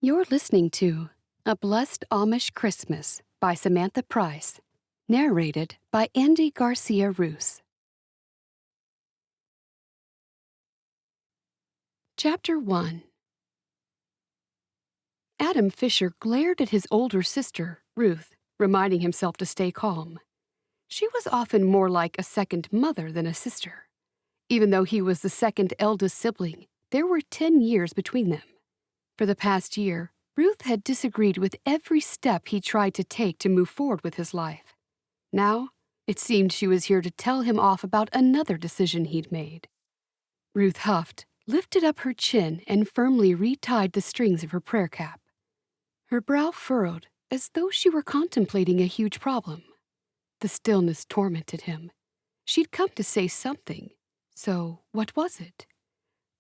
You're listening to A Blessed Amish Christmas by Samantha Price, narrated by Andy Garcia Roos. Chapter 1. Adam Fisher glared at his older sister, Ruth, reminding himself to stay calm. She was often more like a second mother than a sister. Even though he was the second eldest sibling, there were 10 years between them. For the past year, Ruth had disagreed with every step he tried to take to move forward with his life. Now, it seemed she was here to tell him off about another decision he'd made. Ruth huffed, lifted up her chin, and firmly retied the strings of her prayer cap. Her brow furrowed, as though she were contemplating a huge problem. The stillness tormented him. She'd come to say something. So, what was it?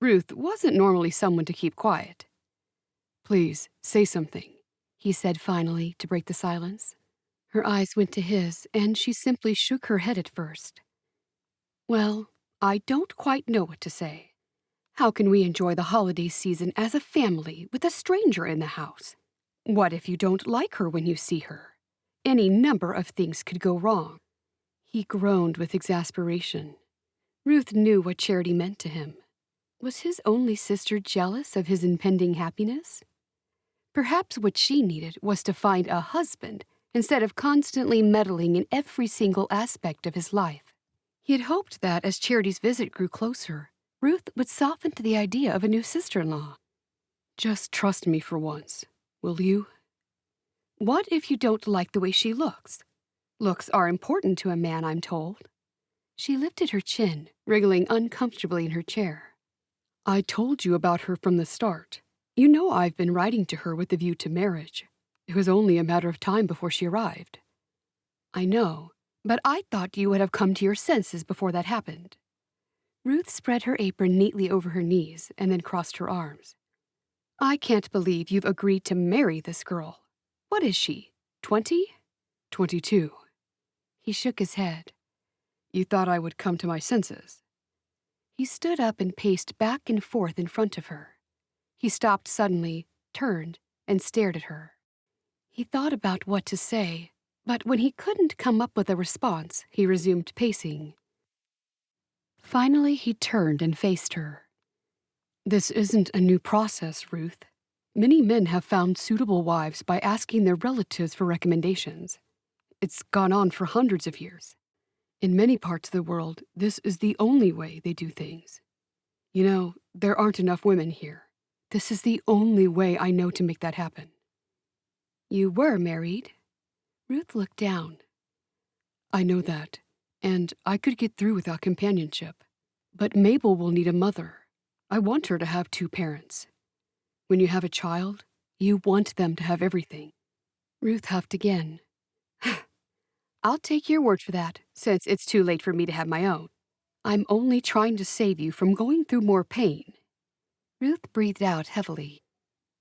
Ruth wasn't normally someone to keep quiet. "Please, say something," he said finally to break the silence. Her eyes went to his, and she simply shook her head at first. "Well, I don't quite know what to say. How can we enjoy the holiday season as a family with a stranger in the house? What if you don't like her when you see her? Any number of things could go wrong." He groaned with exasperation. Ruth knew what charity meant to him. Was his only sister jealous of his impending happiness? Perhaps what she needed was to find a husband instead of constantly meddling in every single aspect of his life. He had hoped that as Charity's visit grew closer, Ruth would soften to the idea of a new sister-in-law. "Just trust me for once, will you?" "What if you don't like the way she looks? Looks are important to a man, I'm told." She lifted her chin, wriggling uncomfortably in her chair. "I told you about her from the start. You know I've been writing to her with a view to marriage. It was only a matter of time before she arrived." "I know, but I thought you would have come to your senses before that happened." Ruth spread her apron neatly over her knees and then crossed her arms. "I can't believe you've agreed to marry this girl. What is she, 20? 22. He shook his head. "You thought I would come to my senses." He stood up and paced back and forth in front of her. He stopped suddenly, turned, and stared at her. He thought about what to say, but when he couldn't come up with a response, he resumed pacing. Finally, he turned and faced her. "This isn't a new process, Ruth. Many men have found suitable wives by asking their relatives for recommendations. It's gone on for hundreds of years. In many parts of the world, this is the only way they do things. You know, there aren't enough women here. This is the only way I know to make that happen." "You were married?" Ruth looked down. "I know that, and I could get through without companionship. But Mabel will need a mother. I want her to have 2 parents. When you have a child, you want them to have everything." Ruth huffed again. "I'll take your word for that, since it's too late for me to have my own. I'm only trying to save you from going through more pain." Ruth breathed out heavily.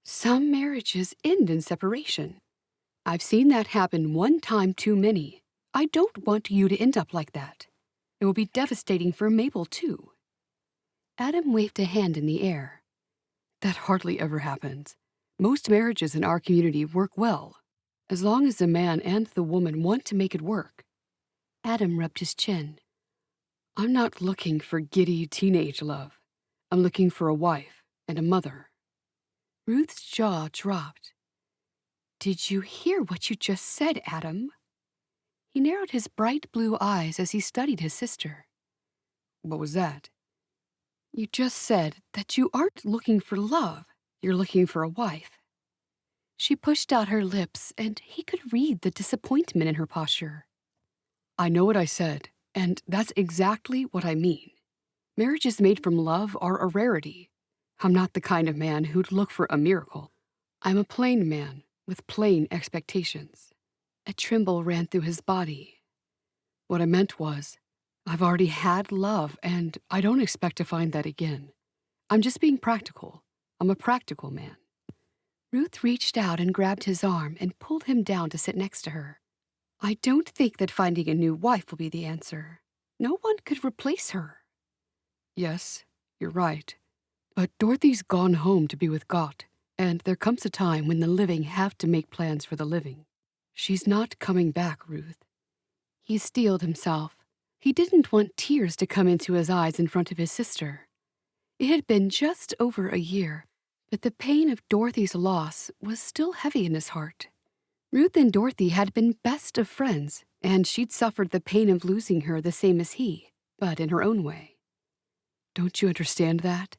"Some marriages end in separation. I've seen that happen one time too many. I don't want you to end up like that. It will be devastating for Mabel, too." Adam waved a hand in the air. "That hardly ever happens. Most marriages in our community work well, as long as the man and the woman want to make it work." Adam rubbed his chin. "I'm not looking for giddy teenage love. I'm looking for a wife and a mother." Ruth's jaw dropped. "Did you hear what you just said, Adam?" He narrowed his bright blue eyes as he studied his sister. "What was that?" "You just said that you aren't looking for love, you're looking for a wife." She pushed out her lips, and he could read the disappointment in her posture. "I know what I said, and that's exactly what I mean. Marriages made from love are a rarity. I'm not the kind of man who'd look for a miracle. I'm a plain man with plain expectations." A tremble ran through his body. "What I meant was, I've already had love, and I don't expect to find that again. I'm just being practical. I'm a practical man." Ruth reached out and grabbed his arm and pulled him down to sit next to her. "I don't think that finding a new wife will be the answer. No one could replace her." "Yes, you're right. But Dorothy's gone home to be with God. And there comes a time when the living have to make plans for the living. She's not coming back, Ruth. He steeled himself. He didn't want tears to come into his eyes in front of his sister. It had been just over a year, but the pain of Dorothy's loss was still heavy in his heart. Ruth and Dorothy had been best of friends, and she'd suffered the pain of losing her the same as he, but in her own way. Don't you understand that?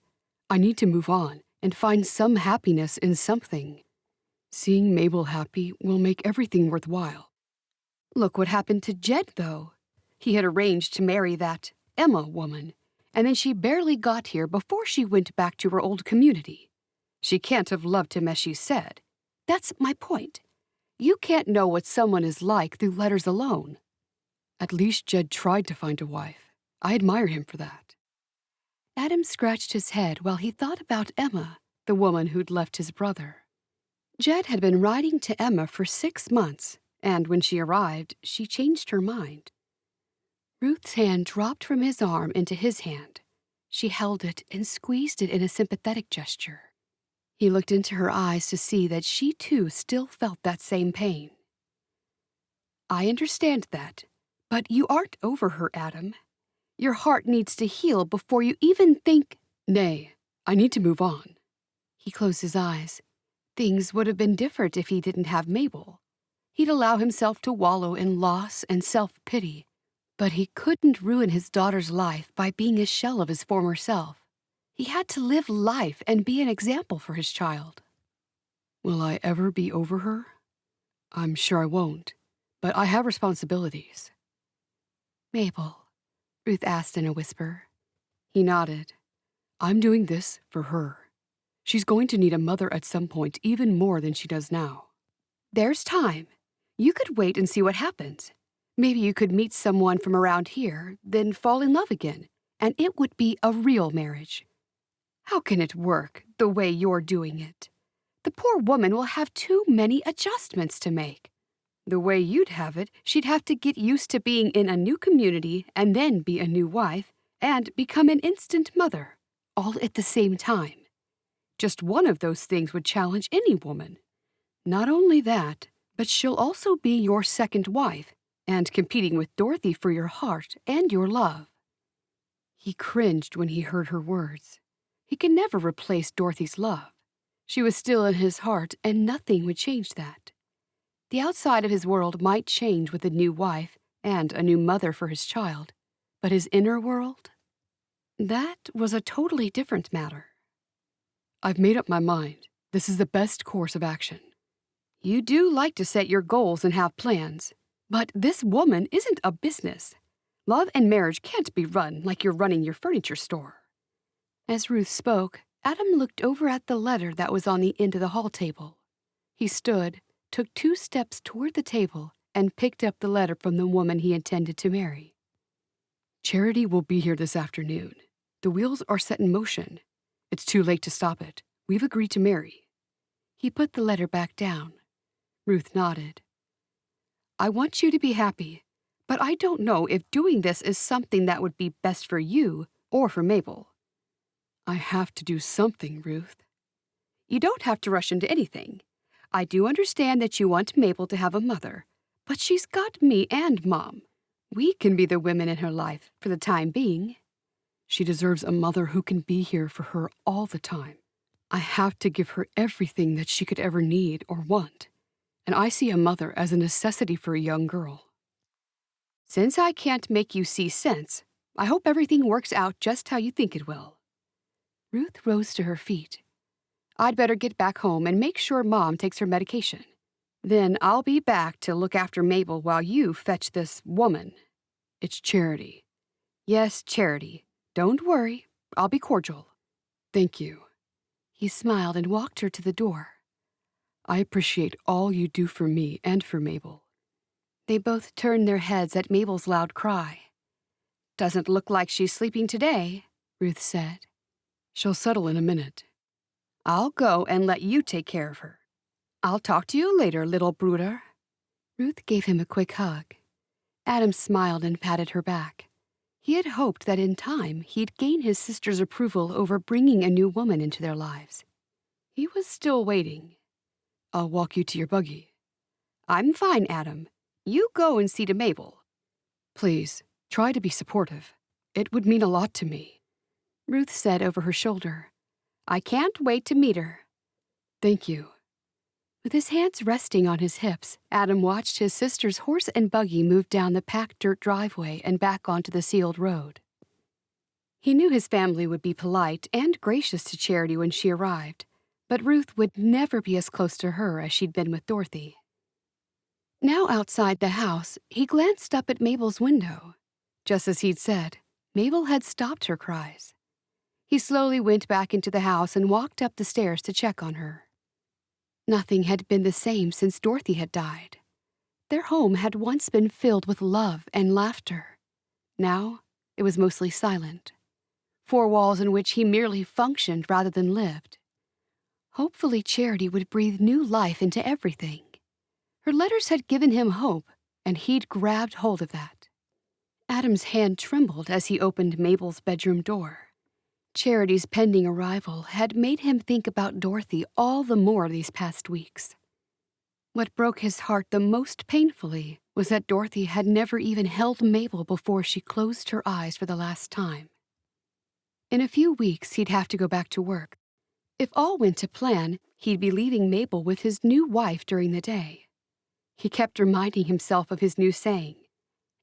I need to move on and find some happiness in something. Seeing Mabel happy will make everything worthwhile. Look what happened to Jed, though. He had arranged to marry that Emma woman, and then she barely got here before she went back to her old community. She can't have loved him as she said. That's my point. You can't know what someone is like through letters alone. At least Jed tried to find a wife. I admire him for that. Adam scratched his head while he thought about Emma, the woman who'd left his brother. Jed had been writing to Emma for 6 months, and when she arrived, she changed her mind. Ruth's hand dropped from his arm into his hand. She held it and squeezed it in a sympathetic gesture. He looked into her eyes to see that she too still felt that same pain. I understand that, but you aren't over her, Adam. Your heart needs to heal before you even think— Nay, I need to move on. He closed his eyes. Things would have been different if he didn't have Mabel. He'd allow himself to wallow in loss and self-pity, but he couldn't ruin his daughter's life by being a shell of his former self. He had to live life and be an example for his child. Will I ever be over her? I'm sure I won't, but I have responsibilities. Mabel, Ruth asked in a whisper. He nodded. I'm doing this for her. She's going to need a mother at some point even more than she does now. There's time. You could wait and see what happens. Maybe you could meet someone from around here, then fall in love again, and it would be a real marriage. How can it work the way you're doing it? The poor woman will have too many adjustments to make. The way you'd have it, she'd have to get used to being in a new community and then be a new wife and become an instant mother, all at the same time. Just one of those things would challenge any woman. Not only that, but she'll also be your second wife and competing with Dorothy for your heart and your love. He cringed when he heard her words. He could never replace Dorothy's love. She was still in his heart, and nothing would change that. The outside of his world might change with a new wife and a new mother for his child, but his inner world? That was a totally different matter. I've made up my mind. This is the best course of action. You do like to set your goals and have plans, but this woman isn't a business. Love and marriage can't be run like you're running your furniture store. As Ruth spoke, Adam looked over at the letter that was on the end of the hall table. He stood, took 2 steps toward the table, and picked up the letter from the woman he intended to marry. Charity will be here this afternoon. The wheels are set in motion. It's too late to stop it. We've agreed to marry. He put the letter back down. Ruth nodded. I want you to be happy, but I don't know if doing this is something that would be best for you or for Mabel. I have to do something, Ruth. You don't have to rush into anything. I do understand that you want Mabel to have a mother, but she's got me and Mom. We can be the women in her life for the time being. She deserves a mother who can be here for her all the time. I have to give her everything that she could ever need or want, and I see a mother as a necessity for a young girl. Since I can't make you see sense, I hope everything works out just how you think it will. Ruth rose to her feet. I'd better get back home and make sure Mom takes her medication. Then I'll be back to look after Mabel while you fetch this woman. It's Charity. Yes, Charity. Don't worry. I'll be cordial. Thank you. He smiled and walked her to the door. I appreciate all you do for me and for Mabel. They both turned their heads at Mabel's loud cry. Doesn't look like she's sleeping today, Ruth said. She'll settle in a minute. I'll go and let you take care of her. I'll talk to you later, little Bruder. Ruth gave him a quick hug. Adam smiled and patted her back. He had hoped that in time he'd gain his sister's approval over bringing a new woman into their lives. He was still waiting. "I'll walk you to your buggy." "I'm fine, Adam. You go and see to Mabel." "Please, try to be supportive. It would mean a lot to me," Ruth said over her shoulder. "I can't wait to meet her." "Thank you." With his hands resting on his hips, Adam watched his sister's horse and buggy move down the packed dirt driveway and back onto the sealed road. He knew his family would be polite and gracious to Charity when she arrived, but Ruth would never be as close to her as she'd been with Dorothy. Now outside the house, he glanced up at Mabel's window. Just as he'd said, Mabel had stopped her cries. He slowly went back into the house and walked up the stairs to check on her. Nothing had been the same since Dorothy had died. Their home had once been filled with love and laughter. Now, it was mostly silent. Four walls in which he merely functioned rather than lived. Hopefully Charity would breathe new life into everything. Her letters had given him hope, and he'd grabbed hold of that. Adam's hand trembled as he opened Mabel's bedroom door. Charity's pending arrival had made him think about Dorothy all the more these past weeks. What broke his heart the most painfully was that Dorothy had never even held Mabel before she closed her eyes for the last time. In a few weeks, he'd have to go back to work. If all went to plan, he'd be leaving Mabel with his new wife during the day. He kept reminding himself of his new saying,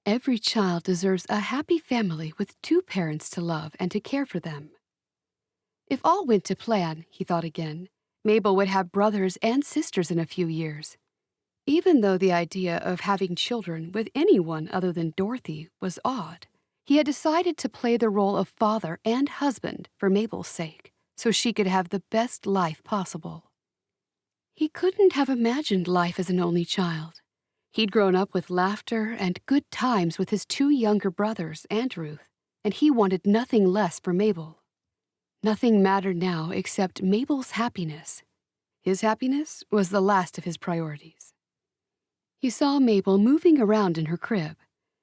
"Every child deserves a happy family with two parents to love and to care for them." If all went to plan, he thought again, Mabel would have brothers and sisters in a few years. Even though the idea of having children with anyone other than Dorothy was odd, he had decided to play the role of father and husband for Mabel's sake, so she could have the best life possible. He couldn't have imagined life as an only child. He'd grown up with laughter and good times with his two younger brothers and Ruth, and he wanted nothing less for Mabel. Nothing mattered now except Mabel's happiness. His happiness was the last of his priorities. He saw Mabel moving around in her crib.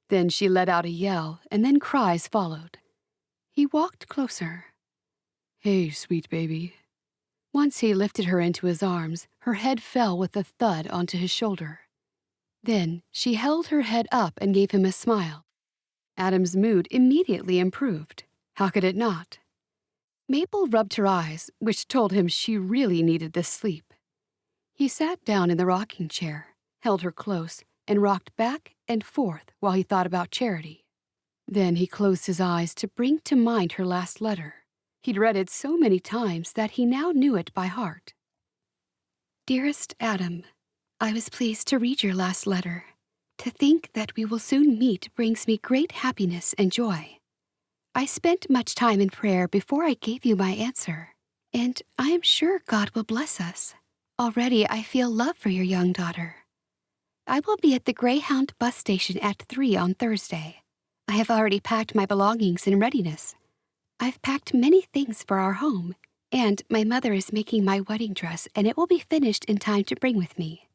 Then she let out a yell, and then cries followed. He walked closer. "Hey, sweet baby." Once he lifted her into his arms, her head fell with a thud onto his shoulder. Then she held her head up and gave him a smile. Adam's mood immediately improved. How could it not? Mabel rubbed her eyes, which told him she really needed this sleep. He sat down in the rocking chair, held her close, and rocked back and forth while he thought about Charity. Then he closed his eyes to bring to mind her last letter. He'd read it so many times that he now knew it by heart. "Dearest Adam, I was pleased to read your last letter. To think that we will soon meet brings me great happiness and joy. I spent much time in prayer before I gave you my answer, and I am sure God will bless us. Already I feel love for your young daughter. I will be at the Greyhound bus station at 3 on Thursday. I have already packed my belongings in readiness. I've packed many things for our home, and my mother is making my wedding dress, and it will be finished in time to bring with me.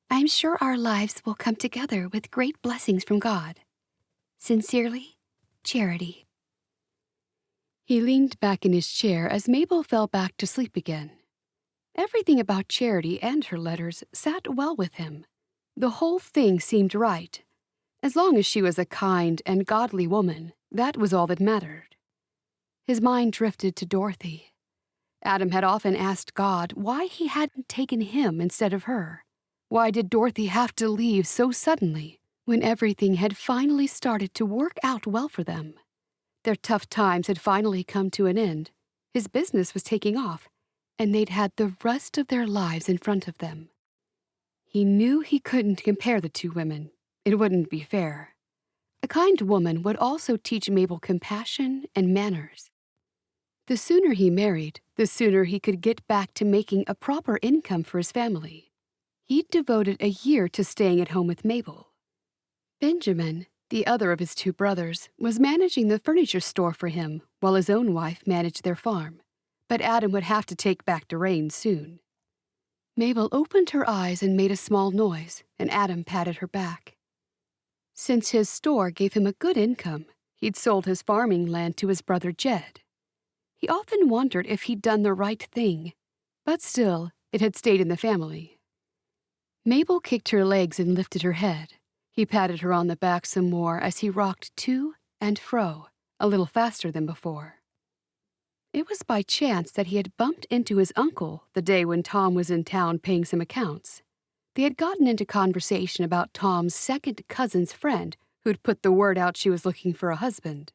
I'm sure our lives will come together with great blessings from God. Sincerely, Charity." He leaned back in his chair as Mabel fell back to sleep again. Everything about Charity and her letters sat well with him. The whole thing seemed right. As long as she was a kind and godly woman, that was all that mattered. His mind drifted to Dorothy. Adam had often asked God why he hadn't taken him instead of her. Why did Dorothy have to leave so suddenly when everything had finally started to work out well for them? Their tough times had finally come to an end. His business was taking off, and they'd had the rest of their lives in front of them. He knew he couldn't compare the two women. It wouldn't be fair. A kind woman would also teach Mabel compassion and manners. The sooner he married, the sooner he could get back to making a proper income for his family. He'd devoted a year to staying at home with Mabel. Benjamin, the other of his two brothers, was managing the furniture store for him while his own wife managed their farm. But Adam would have to take back to Rain soon. Mabel opened her eyes and made a small noise, and Adam patted her back. Since his store gave him a good income, he'd sold his farming land to his brother Jed. He often wondered if he'd done the right thing. But still, it had stayed in the family. Mabel kicked her legs and lifted her head. He patted her on the back some more as he rocked to and fro, a little faster than before. It was by chance that he had bumped into his uncle the day when Tom was in town paying some accounts. They had gotten into conversation about Tom's second cousin's friend who'd put the word out she was looking for a husband.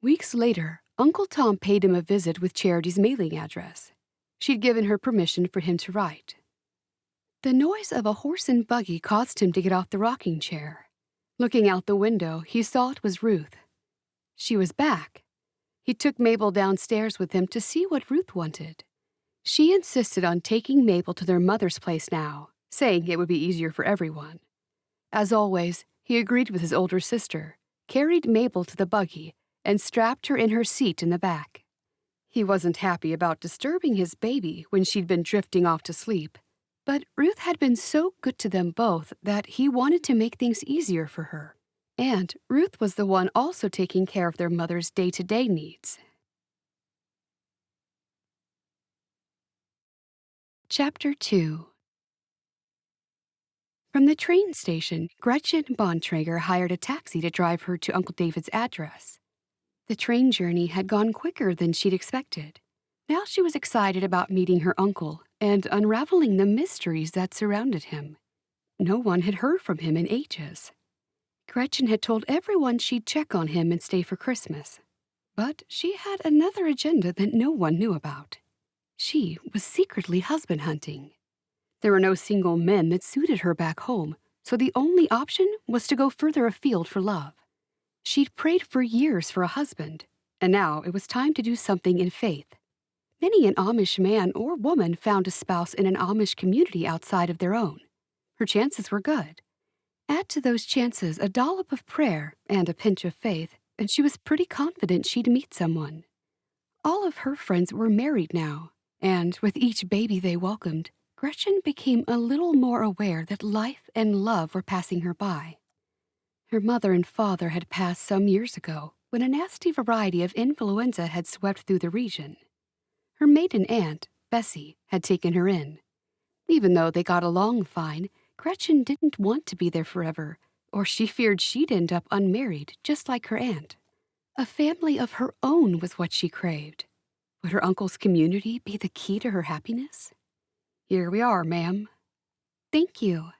Weeks later, Uncle Tom paid him a visit with Charity's mailing address. She'd given her permission for him to write. The noise of a horse and buggy caused him to get off the rocking chair. Looking out the window, he saw it was Ruth. She was back. He took Mabel downstairs with him to see what Ruth wanted. She insisted on taking Mabel to their mother's place now, saying it would be easier for everyone. As always, he agreed with his older sister, carried Mabel to the buggy, and strapped her in her seat in the back. He wasn't happy about disturbing his baby when she'd been drifting off to sleep, but Ruth had been so good to them both that he wanted to make things easier for her. And Ruth was the one also taking care of their mother's day-to-day needs. Chapter 2. From the train station, Gretchen Bontrager hired a taxi to drive her to Uncle David's address. The train journey had gone quicker than she'd expected. Now she was excited about meeting her uncle and unraveling the mysteries that surrounded him. No one had heard from him in ages. Gretchen had told everyone she'd check on him and stay for Christmas. But she had another agenda that no one knew about. She was secretly husband hunting. There were no single men that suited her back home, so the only option was to go further afield for love. She'd prayed for years for a husband, and now it was time to do something in faith. Many an Amish man or woman found a spouse in an Amish community outside of their own. Her chances were good. Add to those chances a dollop of prayer and a pinch of faith, and she was pretty confident she'd meet someone. All of her friends were married now, and with each baby they welcomed, Gretchen became a little more aware that life and love were passing her by. Her mother and father had passed some years ago when a nasty variety of influenza had swept through the region. Her maiden aunt, Bessie, had taken her in. Even though they got along fine, Gretchen didn't want to be there forever, or she feared she'd end up unmarried just like her aunt. A family of her own was what she craved. Would her uncle's community be the key to her happiness? "Here we are, ma'am." "Thank you."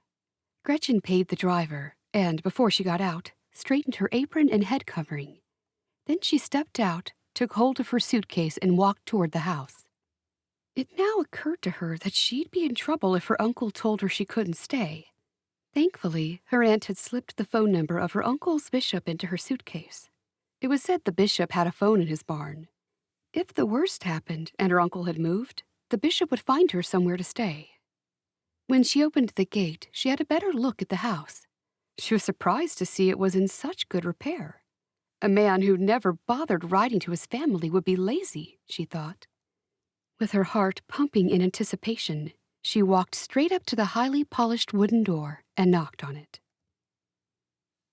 Gretchen paid the driver, and before she got out, straightened her apron and head covering. Then she stepped out, took hold of her suitcase, and walked toward the house. It now occurred to her that she'd be in trouble if her uncle told her she couldn't stay. Thankfully, her aunt had slipped the phone number of her uncle's bishop into her suitcase. It was said the bishop had a phone in his barn. If the worst happened and her uncle had moved, the bishop would find her somewhere to stay. When she opened the gate, she had a better look at the house. She was surprised to see it was in such good repair. A man who never bothered writing to his family would be lazy, she thought. With her heart pumping in anticipation, she walked straight up to the highly polished wooden door and knocked on it.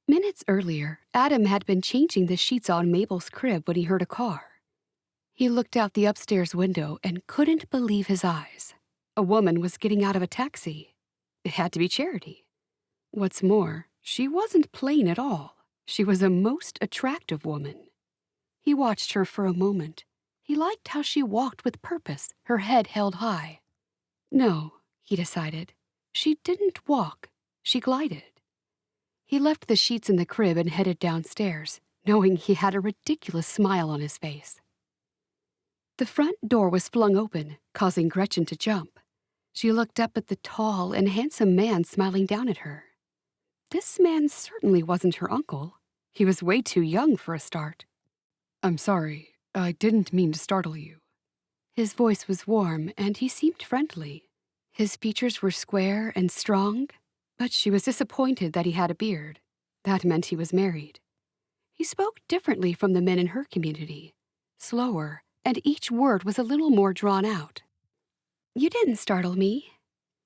Minutes earlier, Adam had been changing the sheets on Mabel's crib when he heard a car. He looked out the upstairs window and couldn't believe his eyes. A woman was getting out of a taxi. It had to be Charity. What's more, she wasn't plain at all. She was a most attractive woman. He watched her for a moment. He liked how she walked with purpose, her head held high. No, he decided. She didn't walk. She glided. He left the sheets in the crib and headed downstairs, knowing he had a ridiculous smile on his face. The front door was flung open, causing Gretchen to jump. She looked up at the tall and handsome man smiling down at her. This man certainly wasn't her uncle. He was way too young for a start. "I'm sorry. I didn't mean to startle you." His voice was warm, and he seemed friendly. His features were square and strong, but she was disappointed that he had a beard. That meant he was married. He spoke differently from the men in her community, slower, and each word was a little more drawn out. "You didn't startle me."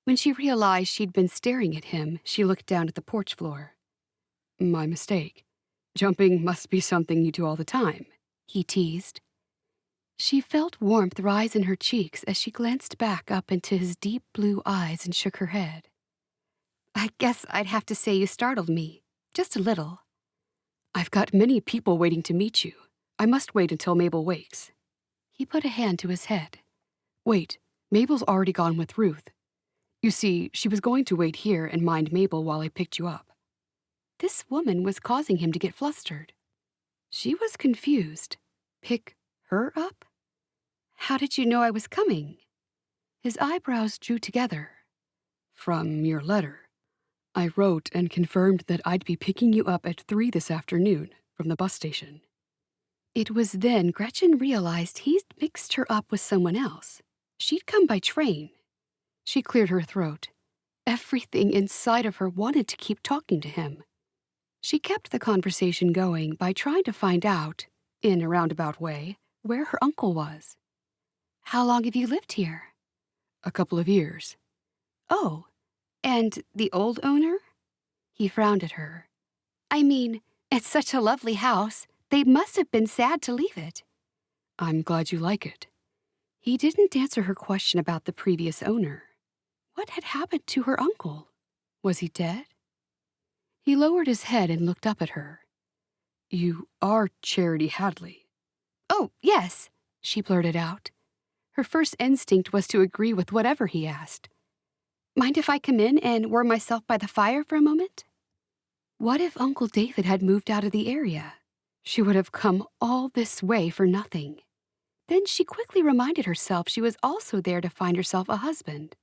When she realized she'd been staring at him, she looked down at the porch floor. "My mistake. Jumping must be something you do all the time," he teased. She felt warmth rise in her cheeks as she glanced back up into his deep blue eyes and shook her head. I guess I'd have to say you startled me. Just a little. I've got many people waiting to meet you. I must wait until Mabel wakes. He put a hand to his head. Wait, Mabel's already gone with Ruth. You see, she was going to wait here and mind Mabel while I picked you up. This woman was causing him to get flustered. She was confused. Pick her up? How did you know I was coming? His eyebrows drew together. From your letter. I wrote and confirmed that I'd be picking you up at 3 this afternoon from the bus station. It was then Gretchen realized he'd mixed her up with someone else. She'd come by train. She cleared her throat. Everything inside of her wanted to keep talking to him. She kept the conversation going by trying to find out, in a roundabout way, where her uncle was. How long have you lived here? A couple of years. Oh, and the old owner? He frowned at her. I mean, it's such a lovely house. They must have been sad to leave it. I'm glad you like it. He didn't answer her question about the previous owner. What had happened to her uncle? Was he dead? He lowered his head and looked up at her. You are Charity Hadley. Oh, yes, she blurted out. Her first instinct was to agree with whatever he asked. Mind if I come in and warm myself by the fire for a moment? What if Uncle David had moved out of the area? She would have come all this way for nothing. Then she quickly reminded herself she was also there to find herself a husband.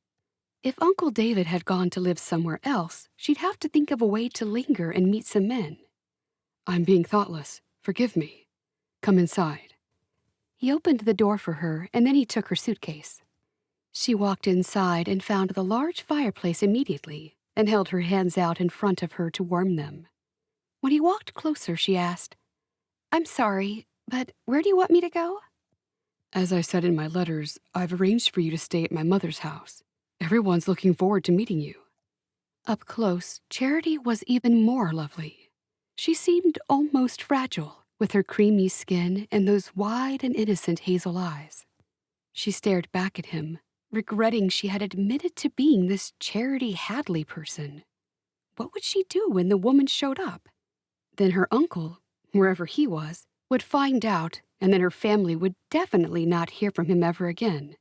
If Uncle David had gone to live somewhere else, she'd have to think of a way to linger and meet some men. I'm being thoughtless. Forgive me. Come inside. He opened the door for her, and then he took her suitcase. She walked inside and found the large fireplace immediately and held her hands out in front of her to warm them. When he walked closer, she asked, I'm sorry, but where do you want me to go? As I said in my letters, I've arranged for you to stay at my mother's house. Everyone's looking forward to meeting you. Up close, Charity was even more lovely. She seemed almost fragile, with her creamy skin and those wide and innocent hazel eyes. She stared back at him, regretting she had admitted to being this Charity Hadley person. What would she do when the woman showed up? Then her uncle, wherever he was, would find out, and then her family would definitely not hear from him ever again.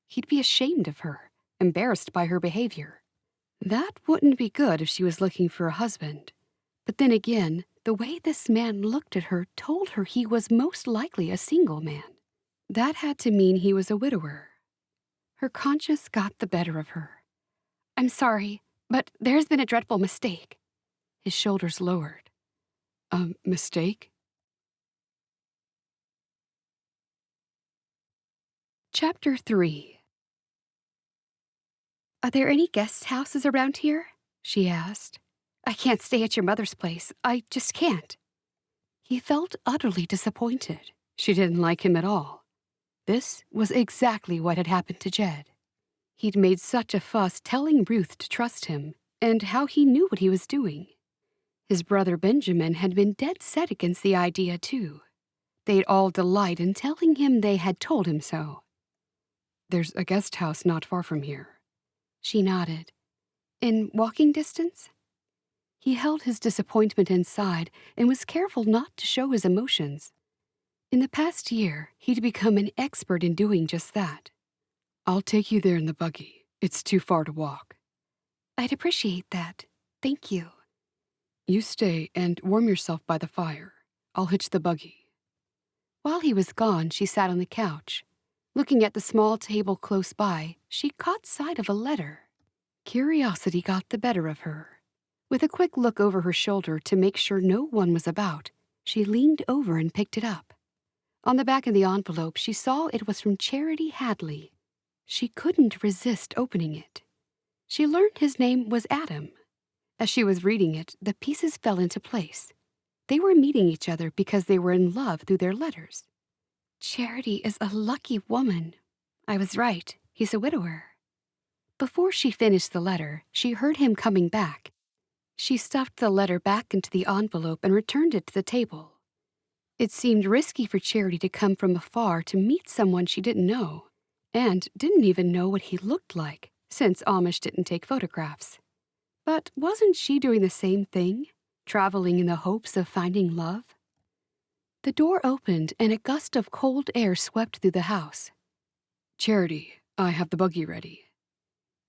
He'd be ashamed of her, embarrassed by her behavior. That wouldn't be good if she was looking for a husband. But then again, the way this man looked at her told her he was most likely a single man. That had to mean he was a widower. Her conscience got the better of her. I'm sorry, but there's been a dreadful mistake. His shoulders lowered. A mistake? Chapter 3. Are there any guest houses around here? She asked. I can't stay at your mother's place. I just can't. He felt utterly disappointed. She didn't like him at all. This was exactly what had happened to Jed. He'd made such a fuss telling Ruth to trust him, and how he knew what he was doing. His brother Benjamin had been dead set against the idea, too. They'd all delight in telling him they had told him so. There's a guest house not far from here. She nodded. In walking distance? He held his disappointment inside and was careful not to show his emotions. In the past year, he'd become an expert in doing just that. I'll take you there in the buggy. It's too far to walk. I'd appreciate that. Thank you. You stay and warm yourself by the fire. I'll hitch the buggy. While he was gone, she sat on the couch. Looking at the small table close by, she caught sight of a letter. Curiosity got the better of her. With a quick look over her shoulder to make sure no one was about, she leaned over and picked it up. On the back of the envelope, she saw it was from Charity Hadley. She couldn't resist opening it. She learned his name was Adam. As she was reading it, the pieces fell into place. They were meeting each other because they were in love through their letters. Charity is a lucky woman. I was right. He's a widower. Before she finished the letter, she heard him coming back. She stuffed the letter back into the envelope and returned it to the table. It seemed risky for Charity to come from afar to meet someone she didn't know, and didn't even know what he looked like, since Amish didn't take photographs. But wasn't she doing the same thing, traveling in the hopes of finding love? The door opened and a gust of cold air swept through the house. "Charity, I have the buggy ready."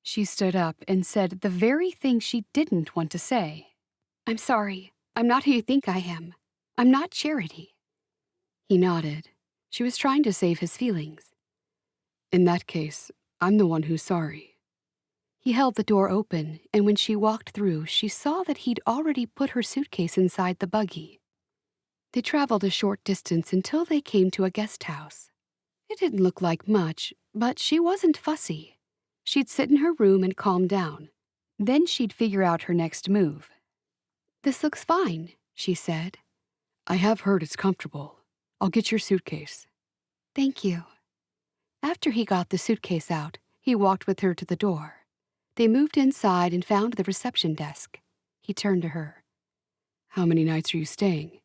She stood up and said the very thing she didn't want to say. "I'm sorry. I'm not who you think I am. I'm not Charity." He nodded. She was trying to save his feelings. "In that case, I'm the one who's sorry." He held the door open, and when she walked through, she saw that he'd already put her suitcase inside the buggy. They traveled a short distance until they came to a guest house. It didn't look like much, but she wasn't fussy. She'd sit in her room and calm down. Then she'd figure out her next move. "This looks fine," she said. "I have heard it's comfortable. I'll get your suitcase." "Thank you." After he got the suitcase out, he walked with her to the door. They moved inside and found the reception desk. He turned to her. "How many nights are you staying?"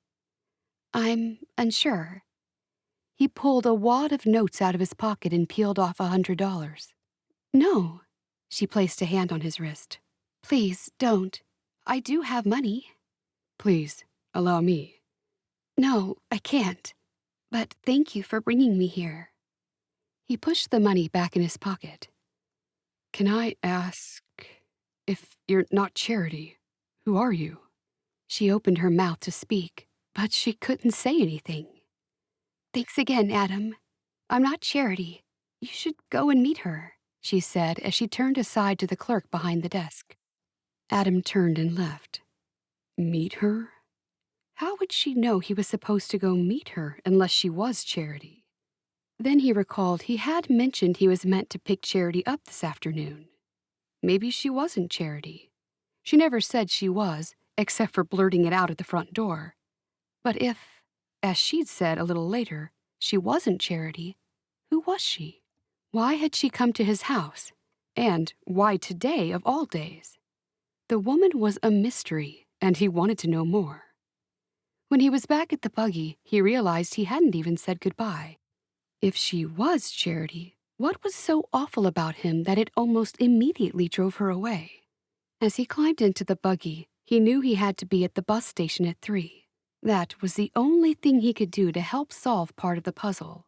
"I'm unsure." He pulled a wad of notes out of his pocket and peeled off $100. "No." She placed a hand on his wrist. "Please, don't. I do have money." "Please, allow me." "No, I can't. But thank you for bringing me here." He pushed the money back in his pocket. "Can I ask, if you're not Charity, who are you?" She opened her mouth to speak, but she couldn't say anything. "Thanks again, Adam. I'm not Charity. You should go and meet her," she said as she turned aside to the clerk behind the desk. Adam turned and left. Meet her? How would she know he was supposed to go meet her unless she was Charity? Then he recalled he had mentioned he was meant to pick Charity up this afternoon. Maybe she wasn't Charity. She never said she was, except for blurting it out at the front door. But if, as she'd said a little later, she wasn't Charity, who was she? Why had she come to his house? And why today of all days? The woman was a mystery, and he wanted to know more. When he was back at the buggy, he realized he hadn't even said goodbye. If she was Charity, what was so awful about him that it almost immediately drove her away? As he climbed into the buggy, he knew he had to be at the bus station at 3. That was the only thing he could do to help solve part of the puzzle.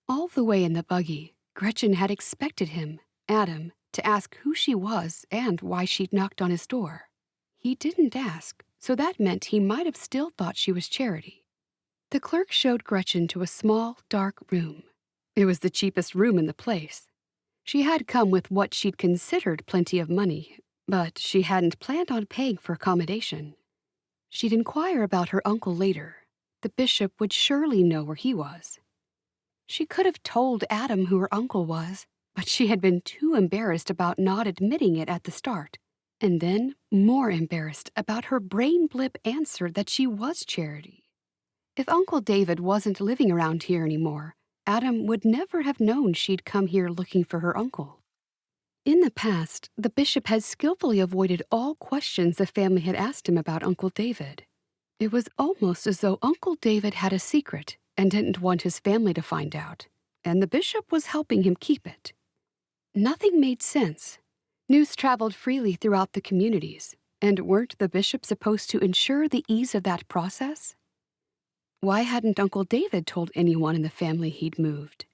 All the way in the buggy, Gretchen had expected him, Adam, to ask who she was and why she'd knocked on his door. He didn't ask, so that meant he might have still thought she was Charity. The clerk showed Gretchen to a small, dark room. It was the cheapest room in the place. She had come with what she'd considered plenty of money, but she hadn't planned on paying for accommodation. She'd inquire about her uncle later. The bishop would surely know where he was. She could have told Adam who her uncle was, but she had been too embarrassed about not admitting it at the start, and then more embarrassed about her brain blip answer that she was Charity. If Uncle David wasn't living around here anymore, Adam would never have known she'd come here looking for her uncle. In the past, the bishop had skillfully avoided all questions the family had asked him about Uncle David. It was almost as though Uncle David had a secret and didn't want his family to find out, and the bishop was helping him keep it. Nothing made sense. News traveled freely throughout the communities, and weren't the bishop supposed to ensure the ease of that process? Why hadn't Uncle David told anyone in the family he'd moved?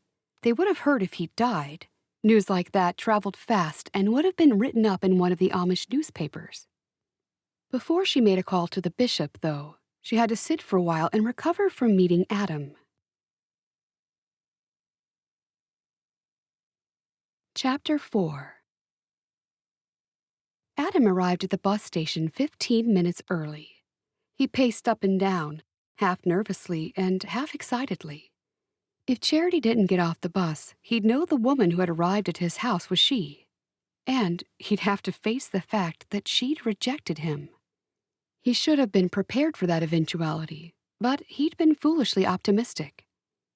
They would have heard if he'd died. News like that traveled fast and would have been written up in one of the Amish newspapers. Before she made a call to the bishop, though, she had to sit for a while and recover from meeting Adam. Chapter 4. Adam arrived at the bus station 15 minutes early. He paced up and down, half nervously and half excitedly. If Charity didn't get off the bus, he'd know the woman who had arrived at his house was she. And he'd have to face the fact that she'd rejected him. He should have been prepared for that eventuality, but he'd been foolishly optimistic.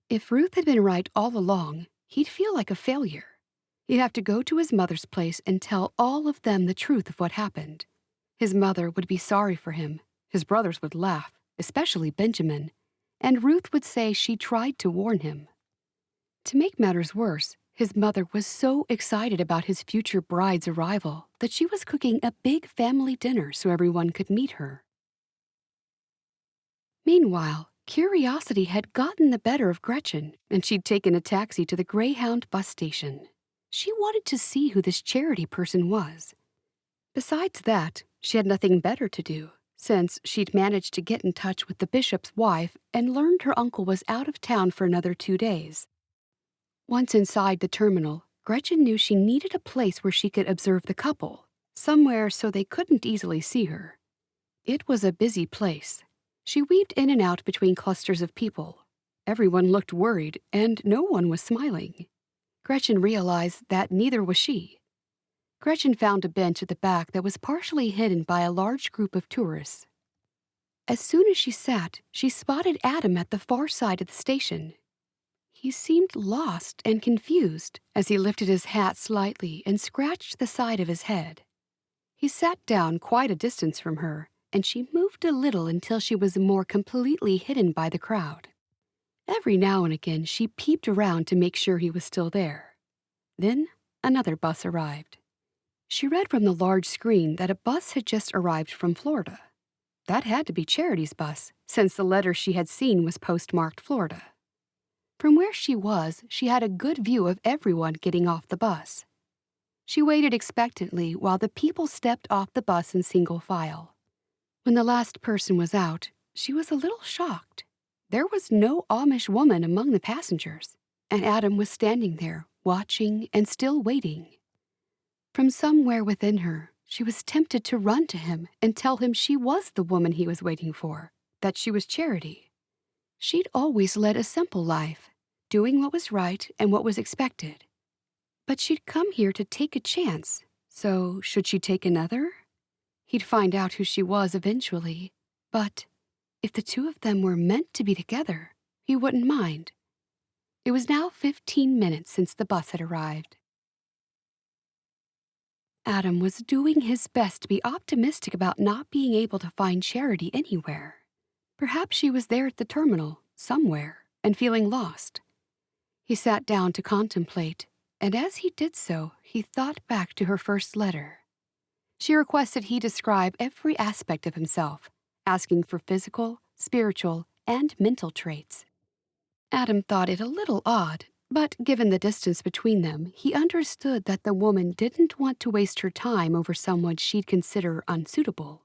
If Ruth had been right all along, he'd feel like a failure. He'd have to go to his mother's place and tell all of them the truth of what happened. His mother would be sorry for him. His brothers would laugh. especially Benjamin, and Ruth would say she tried to warn him. To make matters worse, his mother was so excited about his future bride's arrival that she was cooking a big family dinner so everyone could meet her. Meanwhile, curiosity had gotten the better of Gretchen, and she'd taken a taxi to the Greyhound bus station. She wanted to see who this charity person was. Besides that, she had nothing better to do, since she'd managed to get in touch with the bishop's wife and learned her uncle was out of town for another 2 days. Once inside the terminal, Gretchen knew she needed a place where she could observe the couple, somewhere so they couldn't easily see her. It was a busy place. She weaved in and out between clusters of people. Everyone looked worried, and no one was smiling. Gretchen realized that neither was she. Gretchen found a bench at the back that was partially hidden by a large group of tourists. As soon as she sat, she spotted Adam at the far side of the station. He seemed lost and confused as he lifted his hat slightly and scratched the side of his head. He sat down quite a distance from her, and she moved a little until she was more completely hidden by the crowd. Every now and again, she peeped around to make sure he was still there. Then, another bus arrived. She read from the large screen that a bus had just arrived from Florida. That had to be Charity's bus, since the letter she had seen was postmarked Florida. From where she was, she had a good view of everyone getting off the bus. She waited expectantly while the people stepped off the bus in single file. When the last person was out, she was a little shocked. There was no Amish woman among the passengers, and Adam was standing there, watching and still waiting. From somewhere within her, she was tempted to run to him and tell him she was the woman he was waiting for, that she was Charity. She'd always led a simple life, doing what was right and what was expected. But she'd come here to take a chance, so should she take another? He'd find out who she was eventually, but if the two of them were meant to be together, he wouldn't mind. It was now 15 minutes since the bus had arrived. Adam was doing his best to be optimistic about not being able to find Charity anywhere. Perhaps she was there at the terminal, somewhere, and feeling lost. He sat down to contemplate, and as he did so, he thought back to her first letter. She requested he describe every aspect of himself, asking for physical, spiritual, and mental traits. Adam thought it a little odd, but given the distance between them, he understood that the woman didn't want to waste her time over someone she'd consider unsuitable.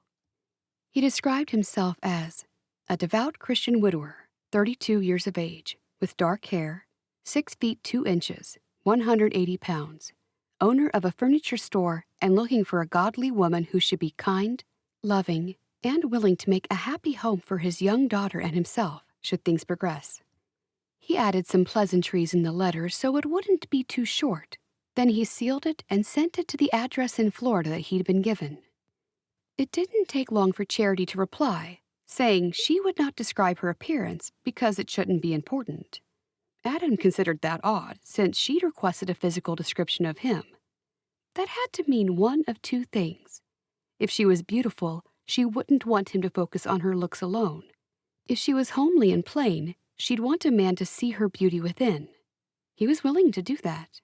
He described himself as a devout Christian widower, 32 years of age, with dark hair, 6 feet 2 inches, 180 pounds, owner of a furniture store and looking for a godly woman who should be kind, loving, and willing to make a happy home for his young daughter and himself, should things progress. He added some pleasantries in the letter so it wouldn't be too short. Then he sealed it and sent it to the address in Florida that he'd been given. It didn't take long for Charity to reply, saying she would not describe her appearance because it shouldn't be important. Adam considered that odd, since she'd requested a physical description of him. That had to mean one of two things. If she was beautiful, she wouldn't want him to focus on her looks alone. If she was homely and plain, she'd want a man to see her beauty within. He was willing to do that.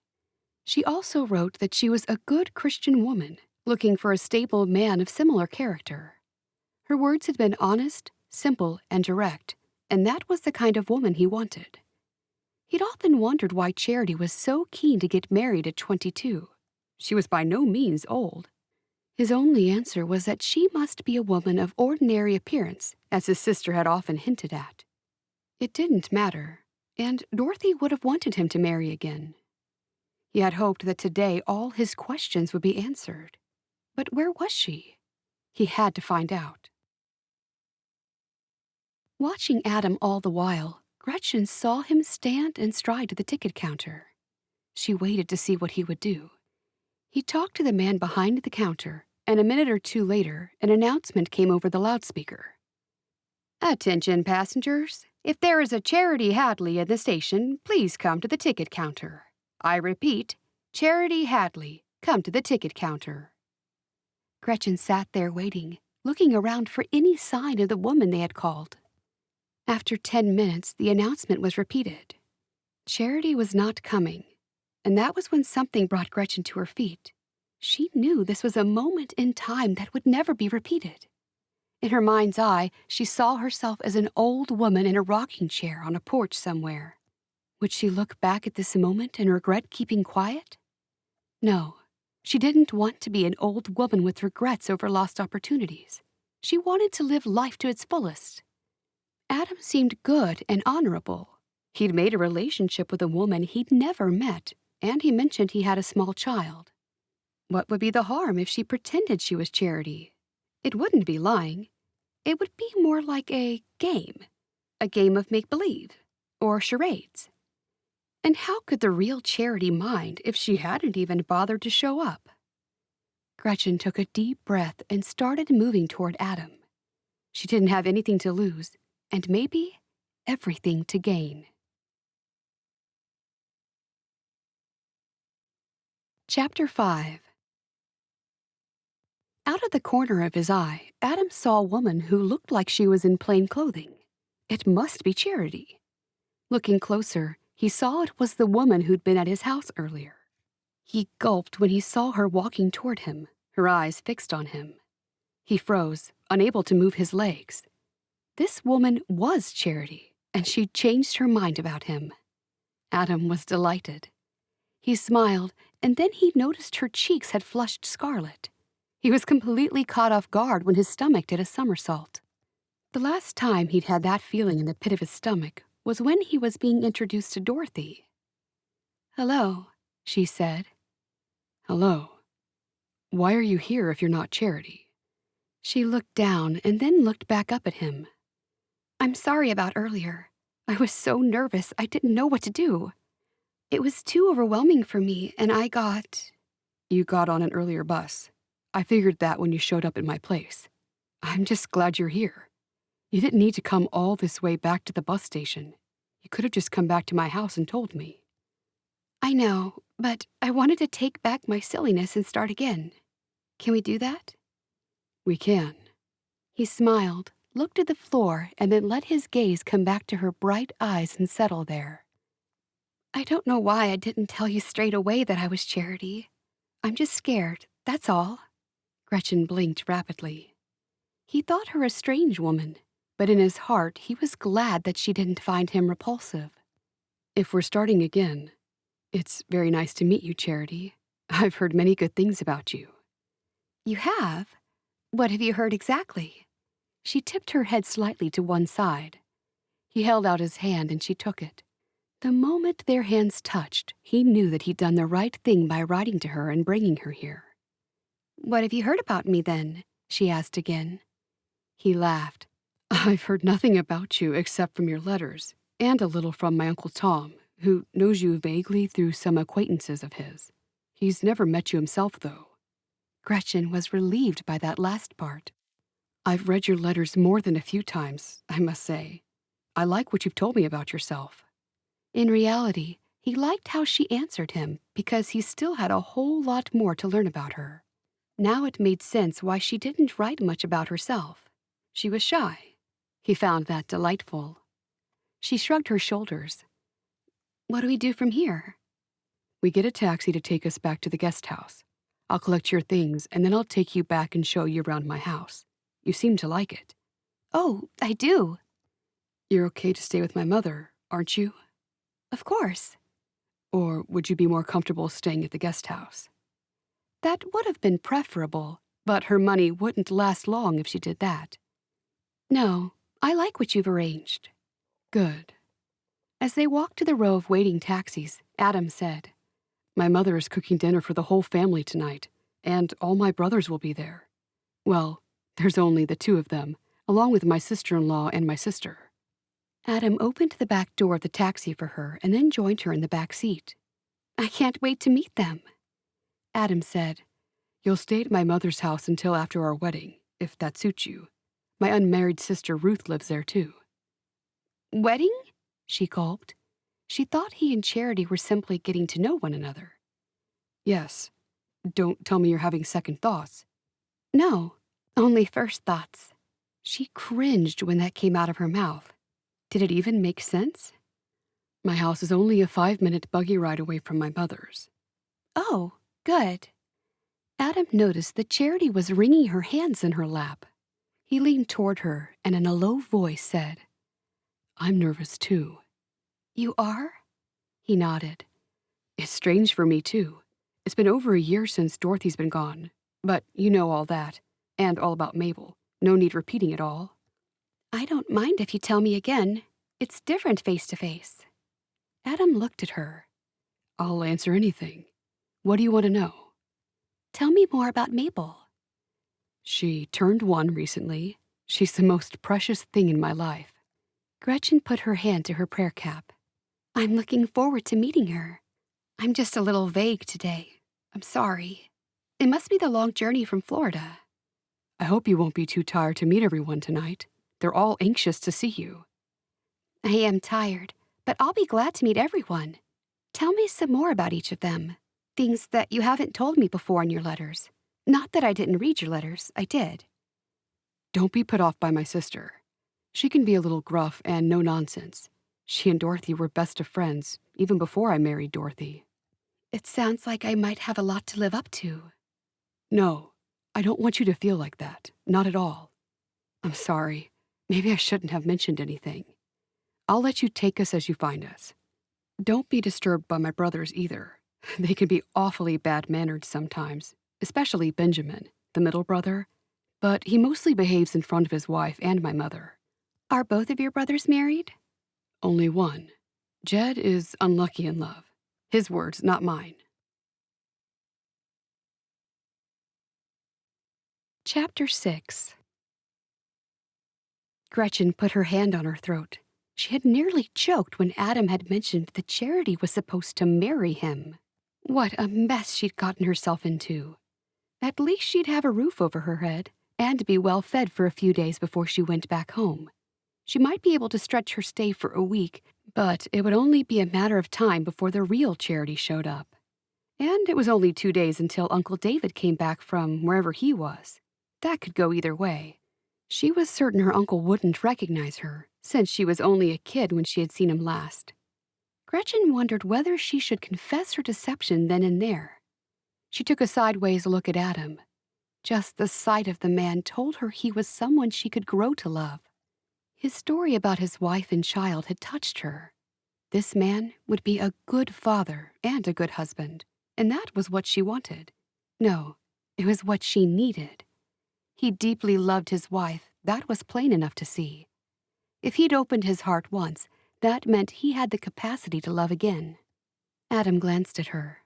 She also wrote that she was a good Christian woman, looking for a stable man of similar character. Her words had been honest, simple, and direct, and that was the kind of woman he wanted. He'd often wondered why Charity was so keen to get married at 22. She was by no means old. His only answer was that she must be a woman of ordinary appearance, as his sister had often hinted at. It didn't matter, and Dorothy would have wanted him to marry again. He had hoped that today all his questions would be answered. But where was she? He had to find out. Watching Adam all the while, Gretchen saw him stand and stride to the ticket counter. She waited to see what he would do. He talked to the man behind the counter, and a minute or two later, an announcement came over the loudspeaker. "Attention, passengers. If there is a Charity Hadley at the station, please come to the ticket counter. I repeat, Charity Hadley, come to the ticket counter." Gretchen sat there waiting, looking around for any sign of the woman they had called. After 10 minutes, the announcement was repeated. Charity was not coming, and that was when something brought Gretchen to her feet. She knew this was a moment in time that would never be repeated. In her mind's eye, she saw herself as an old woman in a rocking chair on a porch somewhere. Would she look back at this moment and regret keeping quiet? No, she didn't want to be an old woman with regrets over lost opportunities. She wanted to live life to its fullest. Adam seemed good and honorable. He'd made a relationship with a woman he'd never met, and he mentioned he had a small child. What would be the harm if she pretended she was Charity? It wouldn't be lying. It would be more like a game of make-believe, or charades. And how could the real Charity mind if she hadn't even bothered to show up? Gretchen took a deep breath and started moving toward Adam. She didn't have anything to lose, and maybe everything to gain. Chapter 5. Out of the corner of his eye, Adam saw a woman who looked like she was in plain clothing. It must be Charity. Looking closer, he saw it was the woman who'd been at his house earlier. He gulped when he saw her walking toward him, her eyes fixed on him. He froze, unable to move his legs. This woman was Charity, and she'd changed her mind about him. Adam was delighted. He smiled, and then he noticed her cheeks had flushed scarlet. He was completely caught off guard when his stomach did a somersault. The last time he'd had that feeling in the pit of his stomach was when he was being introduced to Dorothy. "Hello," she said. "Hello. Why are you here if you're not Charity?" She looked down and then looked back up at him. "I'm sorry about earlier. I was so nervous I didn't know what to do. It was too overwhelming for me, and I got—" "You got on an earlier bus. I figured that when you showed up at my place. I'm just glad you're here. You didn't need to come all this way back to the bus station. You could have just come back to my house and told me." "I know, but I wanted to take back my silliness and start again. Can we do that?" "We can." He smiled, looked at the floor, and then let his gaze come back to her bright eyes and settle there. "I don't know why I didn't tell you straight away that I was Charity. I'm just scared, that's all." Gretchen blinked rapidly. He thought her a strange woman, but in his heart he was glad that she didn't find him repulsive. "If we're starting again, it's very nice to meet you, Charity. I've heard many good things about you." "You have? What have you heard exactly?" She tipped her head slightly to one side. He held out his hand and she took it. The moment their hands touched, he knew that he'd done the right thing by writing to her and bringing her here. "What have you heard about me, then?" she asked again. He laughed. "I've heard nothing about you except from your letters, and a little from my Uncle Tom, who knows you vaguely through some acquaintances of his. He's never met you himself, though." Gretchen was relieved by that last part. "I've read your letters more than a few times, I must say. I like what you've told me about yourself." In reality, he liked how she answered him because he still had a whole lot more to learn about her. Now it made sense why she didn't write much about herself. She was shy. He found that delightful. She shrugged her shoulders. "What do we do from here?" "We get a taxi to take us back to the guest house. I'll collect your things, and then I'll take you back and show you around my house. You seem to like it." "Oh, I do." "You're okay to stay with my mother, aren't you?" "Of course." "Or would you be more comfortable staying at the guest house?" That would have been preferable, but her money wouldn't last long if she did that. "No, I like what you've arranged." "Good." As they walked to the row of waiting taxis, Adam said, "My mother is cooking dinner for the whole family tonight, and all my brothers will be there. Well, there's only the two of them, along with my sister-in-law and my sister." Adam opened the back door of the taxi for her and then joined her in the back seat. "I can't wait to meet them." Adam said, "You'll stay at my mother's house until after our wedding, if that suits you. My unmarried sister Ruth lives there too." "Wedding?" she gulped. She thought he and Charity were simply getting to know one another. "Yes. Don't tell me you're having second thoughts." "No, Only first thoughts. She cringed when that came out of her mouth. Did it even make sense? My house is only a 5-minute buggy ride away from my mother's. Oh, good. Adam noticed that Charity was wringing her hands in her lap. He leaned toward her and in a low voice said, I'm nervous too. You are? He nodded. It's strange for me too. It's been over a year since Dorothy's been gone. But you know all that, and all about Mabel. No need repeating it all. I don't mind if you tell me again. It's different face to face. Adam looked at her. I'll answer anything. What do you want to know? Tell me more about Mabel. She turned 1 recently. She's the most precious thing in my life. Gretchen put her hand to her prayer cap. I'm looking forward to meeting her. I'm just a little vague today. I'm sorry. It must be the long journey from Florida. I hope you won't be too tired to meet everyone tonight. They're all anxious to see you. I am tired, but I'll be glad to meet everyone. Tell me some more about each of them. Things that you haven't told me before in your letters. Not that I didn't read your letters, I did. Don't be put off by my sister. She can be a little gruff and no nonsense. She and Dorothy were best of friends, even before I married Dorothy. It sounds like I might have a lot to live up to. No, I don't want you to feel like that. Not at all. I'm sorry. Maybe I shouldn't have mentioned anything. I'll let you take us as you find us. Don't be disturbed by my brothers either. They can be awfully bad-mannered sometimes, especially Benjamin, the middle brother, but he mostly behaves in front of his wife and my mother. Are both of your brothers married? Only one. Jed is unlucky in love. His words, not mine. Chapter 6. Gretchen put her hand on her throat. She had nearly choked when Adam had mentioned that Charity was supposed to marry him. What a mess she'd gotten herself into. At least she'd have a roof over her head and be well fed for a few days before she went back home. She might be able to stretch her stay for a week, but it would only be a matter of time before the real Charity showed up. And it was only 2 days until Uncle David came back from wherever he was. That could go either way. She was certain her uncle wouldn't recognize her, since she was only a kid when she had seen him last. Gretchen wondered whether she should confess her deception then and there. She took a sideways look at Adam. Just the sight of the man told her he was someone she could grow to love. His story about his wife and child had touched her. This man would be a good father and a good husband, and that was what she wanted. No, it was what she needed. He deeply loved his wife, that was plain enough to see. If he'd opened his heart once, that meant he had the capacity to love again. Adam glanced at her.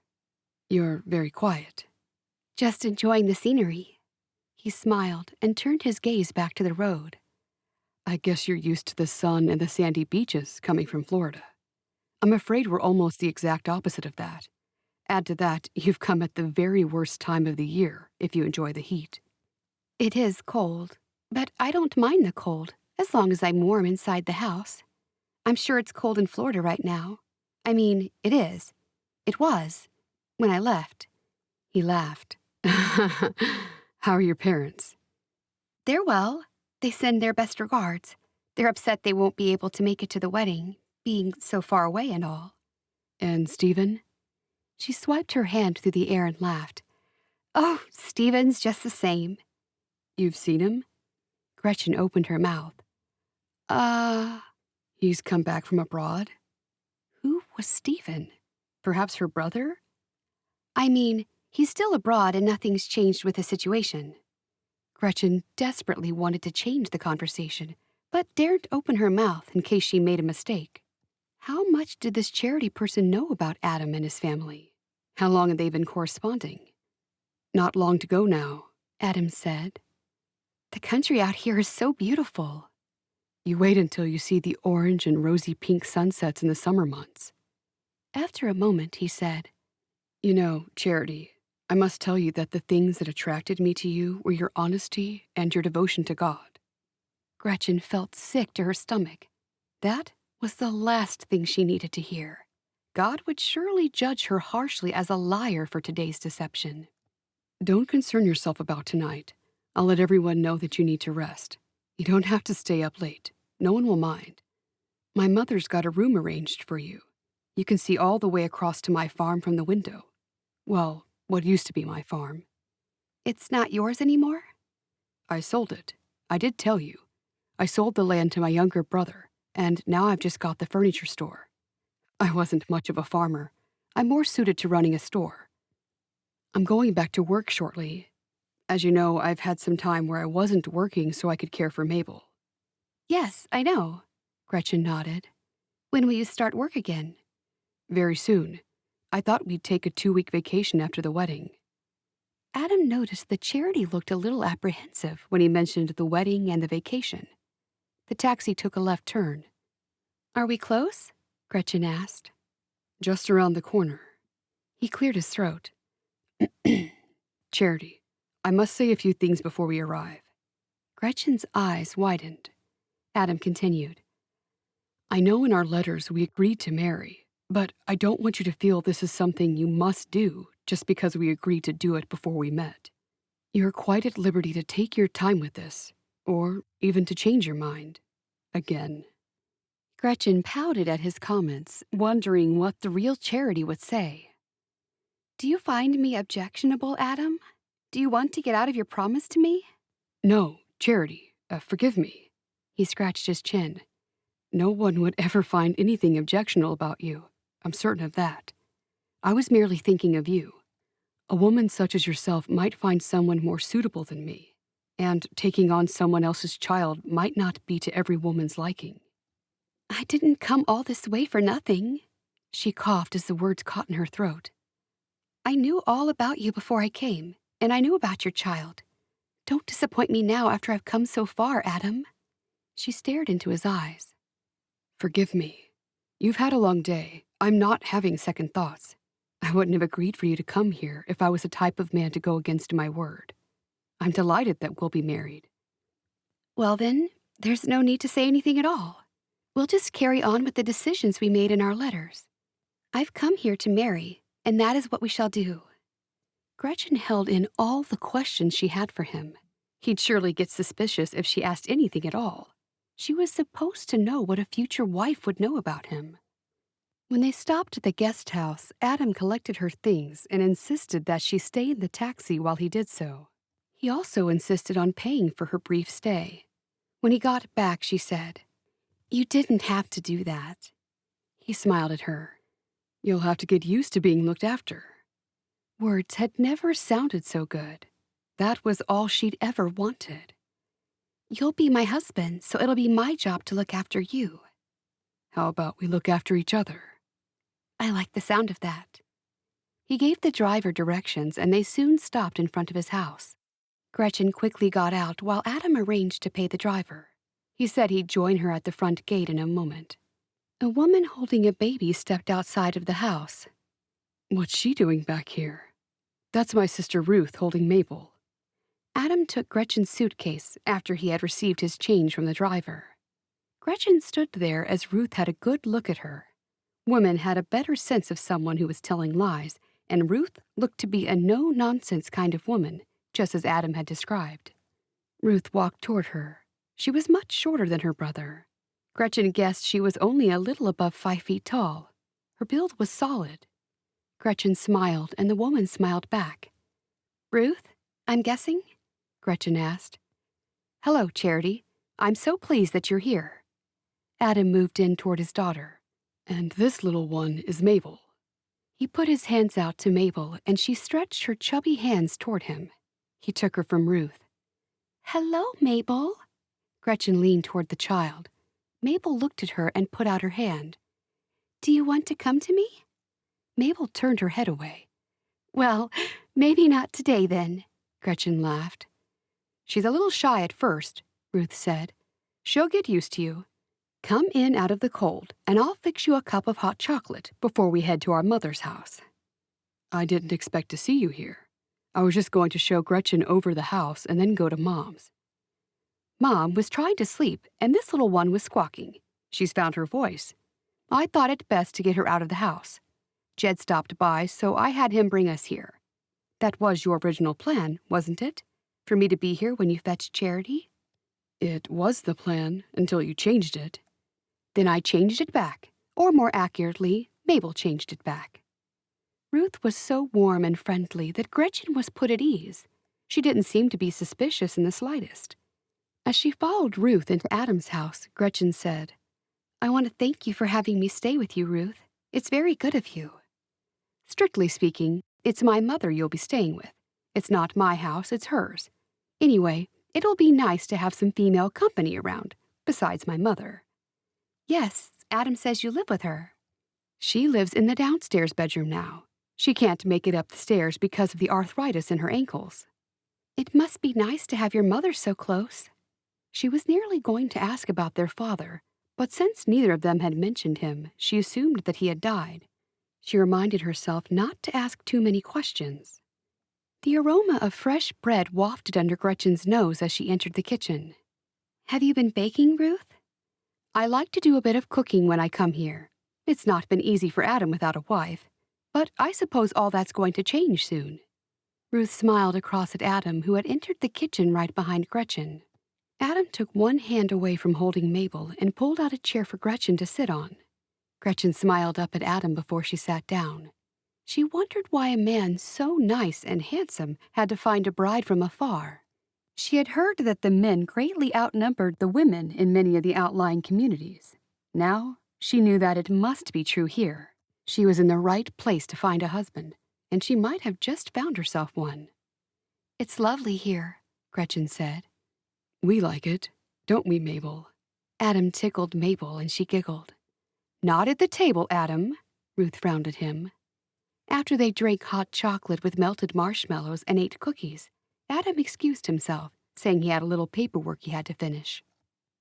You're very quiet. Just enjoying the scenery. He smiled and turned his gaze back to the road. I guess you're used to the sun and the sandy beaches coming from Florida. I'm afraid we're almost the exact opposite of that. Add to that, you've come at the very worst time of the year if you enjoy the heat. It is cold, but I don't mind the cold as long as I'm warm inside the house. I'm sure it's cold in Florida right now. I mean, it is. It was. When I left. He laughed. How are your parents? They're well. They send their best regards. They're upset they won't be able to make it to the wedding, being so far away and all. And Stephen? She swiped her hand through the air and laughed. Oh, Stephen's just the same. You've seen him? Gretchen opened her mouth. He's come back from abroad? Who was Stephen? Perhaps her brother? I mean, he's still abroad and nothing's changed with his situation. Gretchen desperately wanted to change the conversation, but dared open her mouth in case she made a mistake. How much did this Charity person know about Adam and his family? How long had they been corresponding? Not long to go now, Adam said. The country out here is so beautiful. You wait until you see the orange and rosy pink sunsets in the summer months. After a moment, he said, You know, Charity, I must tell you that the things that attracted me to you were your honesty and your devotion to God. Gretchen felt sick to her stomach. That was the last thing she needed to hear. God would surely judge her harshly as a liar for today's deception. Don't concern yourself about tonight. I'll let everyone know that you need to rest. You don't have to stay up late. No one will mind. My mother's got a room arranged for you. You can see all the way across to my farm from the window. Well, what used to be my farm. It's not yours anymore? I sold it. I did tell you. I sold the land to my younger brother, and now I've just got the furniture store. I wasn't much of a farmer. I'm more suited to running a store. I'm going back to work shortly. As you know, I've had some time where I wasn't working so I could care for Mabel. Yes, I know, Gretchen nodded. When will you start work again? Very soon. I thought we'd take a 2-week vacation after the wedding. Adam noticed that Charity looked a little apprehensive when he mentioned the wedding and the vacation. The taxi took a left turn. Are we close? Gretchen asked. Just around the corner. He cleared his throat. Charity, I must say a few things before we arrive. Gretchen's eyes widened. Adam continued. I know in our letters we agreed to marry, but I don't want you to feel this is something you must do just because we agreed to do it before we met. You're quite at liberty to take your time with this, or even to change your mind. Again. Gretchen pouted at his comments, wondering what the real Charity would say. Do you find me objectionable, Adam? Do you want to get out of your promise to me? No, Charity, forgive me. He scratched his chin. No one would ever find anything objectionable about you. I'm certain of that. I was merely thinking of you. A woman such as yourself might find someone more suitable than me, and taking on someone else's child might not be to every woman's liking. I didn't come all this way for nothing. She coughed as the words caught in her throat. I knew all about you before I came, and I knew about your child. Don't disappoint me now after I've come so far, Adam. She stared into his eyes. Forgive me. You've had a long day. I'm not having second thoughts. I wouldn't have agreed for you to come here if I was the type of man to go against my word. I'm delighted that we'll be married. Well then, there's no need to say anything at all. We'll just carry on with the decisions we made in our letters. I've come here to marry, and that is what we shall do. Gretchen held in all the questions she had for him. He'd surely get suspicious if she asked anything at all. She was supposed to know what a future wife would know about him. When they stopped at the guest house, Adam collected her things and insisted that she stay in the taxi while he did so. He also insisted on paying for her brief stay. When he got back, she said, You didn't have to do that. He smiled at her. You'll have to get used to being looked after. Words had never sounded so good. That was all she'd ever wanted. You'll be my husband, so it'll be my job to look after you. How about we look after each other? I like the sound of that. He gave the driver directions, and they soon stopped in front of his house. Gretchen quickly got out while Adam arranged to pay the driver. He said he'd join her at the front gate in a moment. A woman holding a baby stepped outside of the house. What's she doing back here? That's my sister Ruth holding Mabel. Adam took Gretchen's suitcase after he had received his change from the driver. Gretchen stood there as Ruth had a good look at her. Women had a better sense of someone who was telling lies, and Ruth looked to be a no-nonsense kind of woman, just as Adam had described. Ruth walked toward her. She was much shorter than her brother. Gretchen guessed she was only a little above 5 feet tall. Her build was solid. Gretchen smiled, and the woman smiled back. Ruth, I'm guessing? Gretchen asked. Hello, Charity. I'm so pleased that you're here. Adam moved in toward his daughter. And this little one is Mabel. He put his hands out to Mabel, and she stretched her chubby hands toward him. He took her from Ruth. Hello, Mabel. Gretchen leaned toward the child. Mabel looked at her and put out her hand. Do you want to come to me? Mabel turned her head away. Well, maybe not today then, Gretchen laughed. She's a little shy at first, Ruth said. She'll get used to you. Come in out of the cold, and I'll fix you a cup of hot chocolate before we head to our mother's house. I didn't expect to see you here. I was just going to show Gretchen over the house and then go to Mom's. Mom was trying to sleep, and this little one was squawking. She's found her voice. I thought it best to get her out of the house. Jed stopped by, so I had him bring us here. That was your original plan, wasn't it? For me to be here when you fetched Charity? It was the plan until you changed it. Then I changed it back, or more accurately, Mabel changed it back. Ruth was so warm and friendly that Gretchen was put at ease. She didn't seem to be suspicious in the slightest. As she followed Ruth into Adam's house, Gretchen said, "I want to thank you for having me stay with you, Ruth. It's very good of you." Strictly speaking, it's my mother you'll be staying with. It's not my house, it's hers. Anyway, it'll be nice to have some female company around, besides my mother. Yes, Adam says you live with her. She lives in the downstairs bedroom now. She can't make it up the stairs because of the arthritis in her ankles. It must be nice to have your mother so close. She was nearly going to ask about their father, but since neither of them had mentioned him, she assumed that he had died. She reminded herself not to ask too many questions. The aroma of fresh bread wafted under Gretchen's nose as she entered the kitchen. "Have you been baking, Ruth?" "I like to do a bit of cooking when I come here. It's not been easy for Adam without a wife, but I suppose all that's going to change soon." Ruth smiled across at Adam, who had entered the kitchen right behind Gretchen. Adam took one hand away from holding Mabel and pulled out a chair for Gretchen to sit on. Gretchen smiled up at Adam before she sat down. She wondered why a man so nice and handsome had to find a bride from afar. She had heard that the men greatly outnumbered the women in many of the outlying communities. Now, she knew that it must be true here. She was in the right place to find a husband, and she might have just found herself one. "It's lovely here," Gretchen said. "We like it, don't we, Mabel?" Adam tickled Mabel, and she giggled. "Not at the table, Adam," Ruth frowned at him. After they drank hot chocolate with melted marshmallows and ate cookies, Adam excused himself, saying he had a little paperwork he had to finish.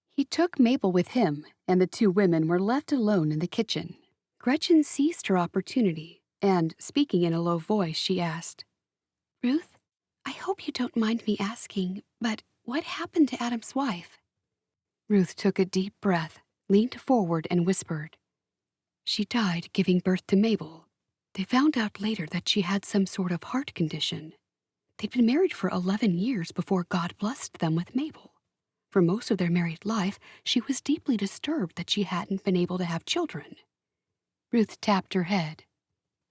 He took Mabel with him, and the two women were left alone in the kitchen. Gretchen seized her opportunity, and, speaking in a low voice, she asked, "Ruth, I hope you don't mind me asking, but what happened to Adam's wife?" Ruth took a deep breath, leaned forward, and whispered, "She died giving birth to Mabel. They found out later that she had some sort of heart condition. They'd been married for 11 years before God blessed them with Mabel. For most of their married life, she was deeply disturbed that she hadn't been able to have children." Ruth tapped her head.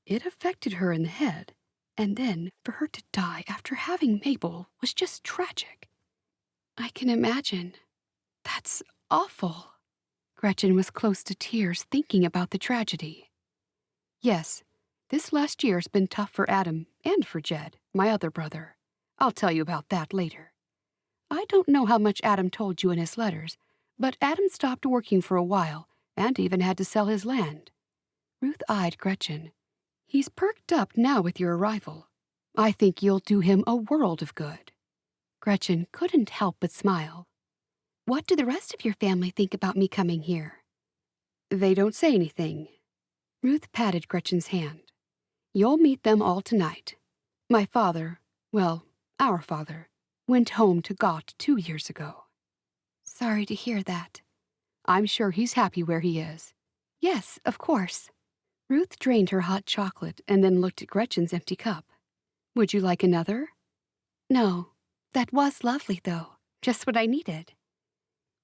It affected her in the head, and then for her to die after having Mabel was just tragic. "I can imagine. That's awful." Gretchen was close to tears thinking about the tragedy. "Yes, this last year's been tough for Adam and for Jed, my other brother. I'll tell you about that later. I don't know how much Adam told you in his letters, but Adam stopped working for a while and even had to sell his land." Ruth eyed Gretchen. "He's perked up now with your arrival. I think you'll do him a world of good." Gretchen couldn't help but smile. "What do the rest of your family think about me coming here?" "They don't say anything." Ruth patted Gretchen's hand. "You'll meet them all tonight. My father, well, our father, went home to Gott 2 years ago." "Sorry to hear that." "I'm sure he's happy where he is." "Yes, of course." Ruth drained her hot chocolate and then looked at Gretchen's empty cup. "Would you like another?" "No, that was lovely, though. Just what I needed."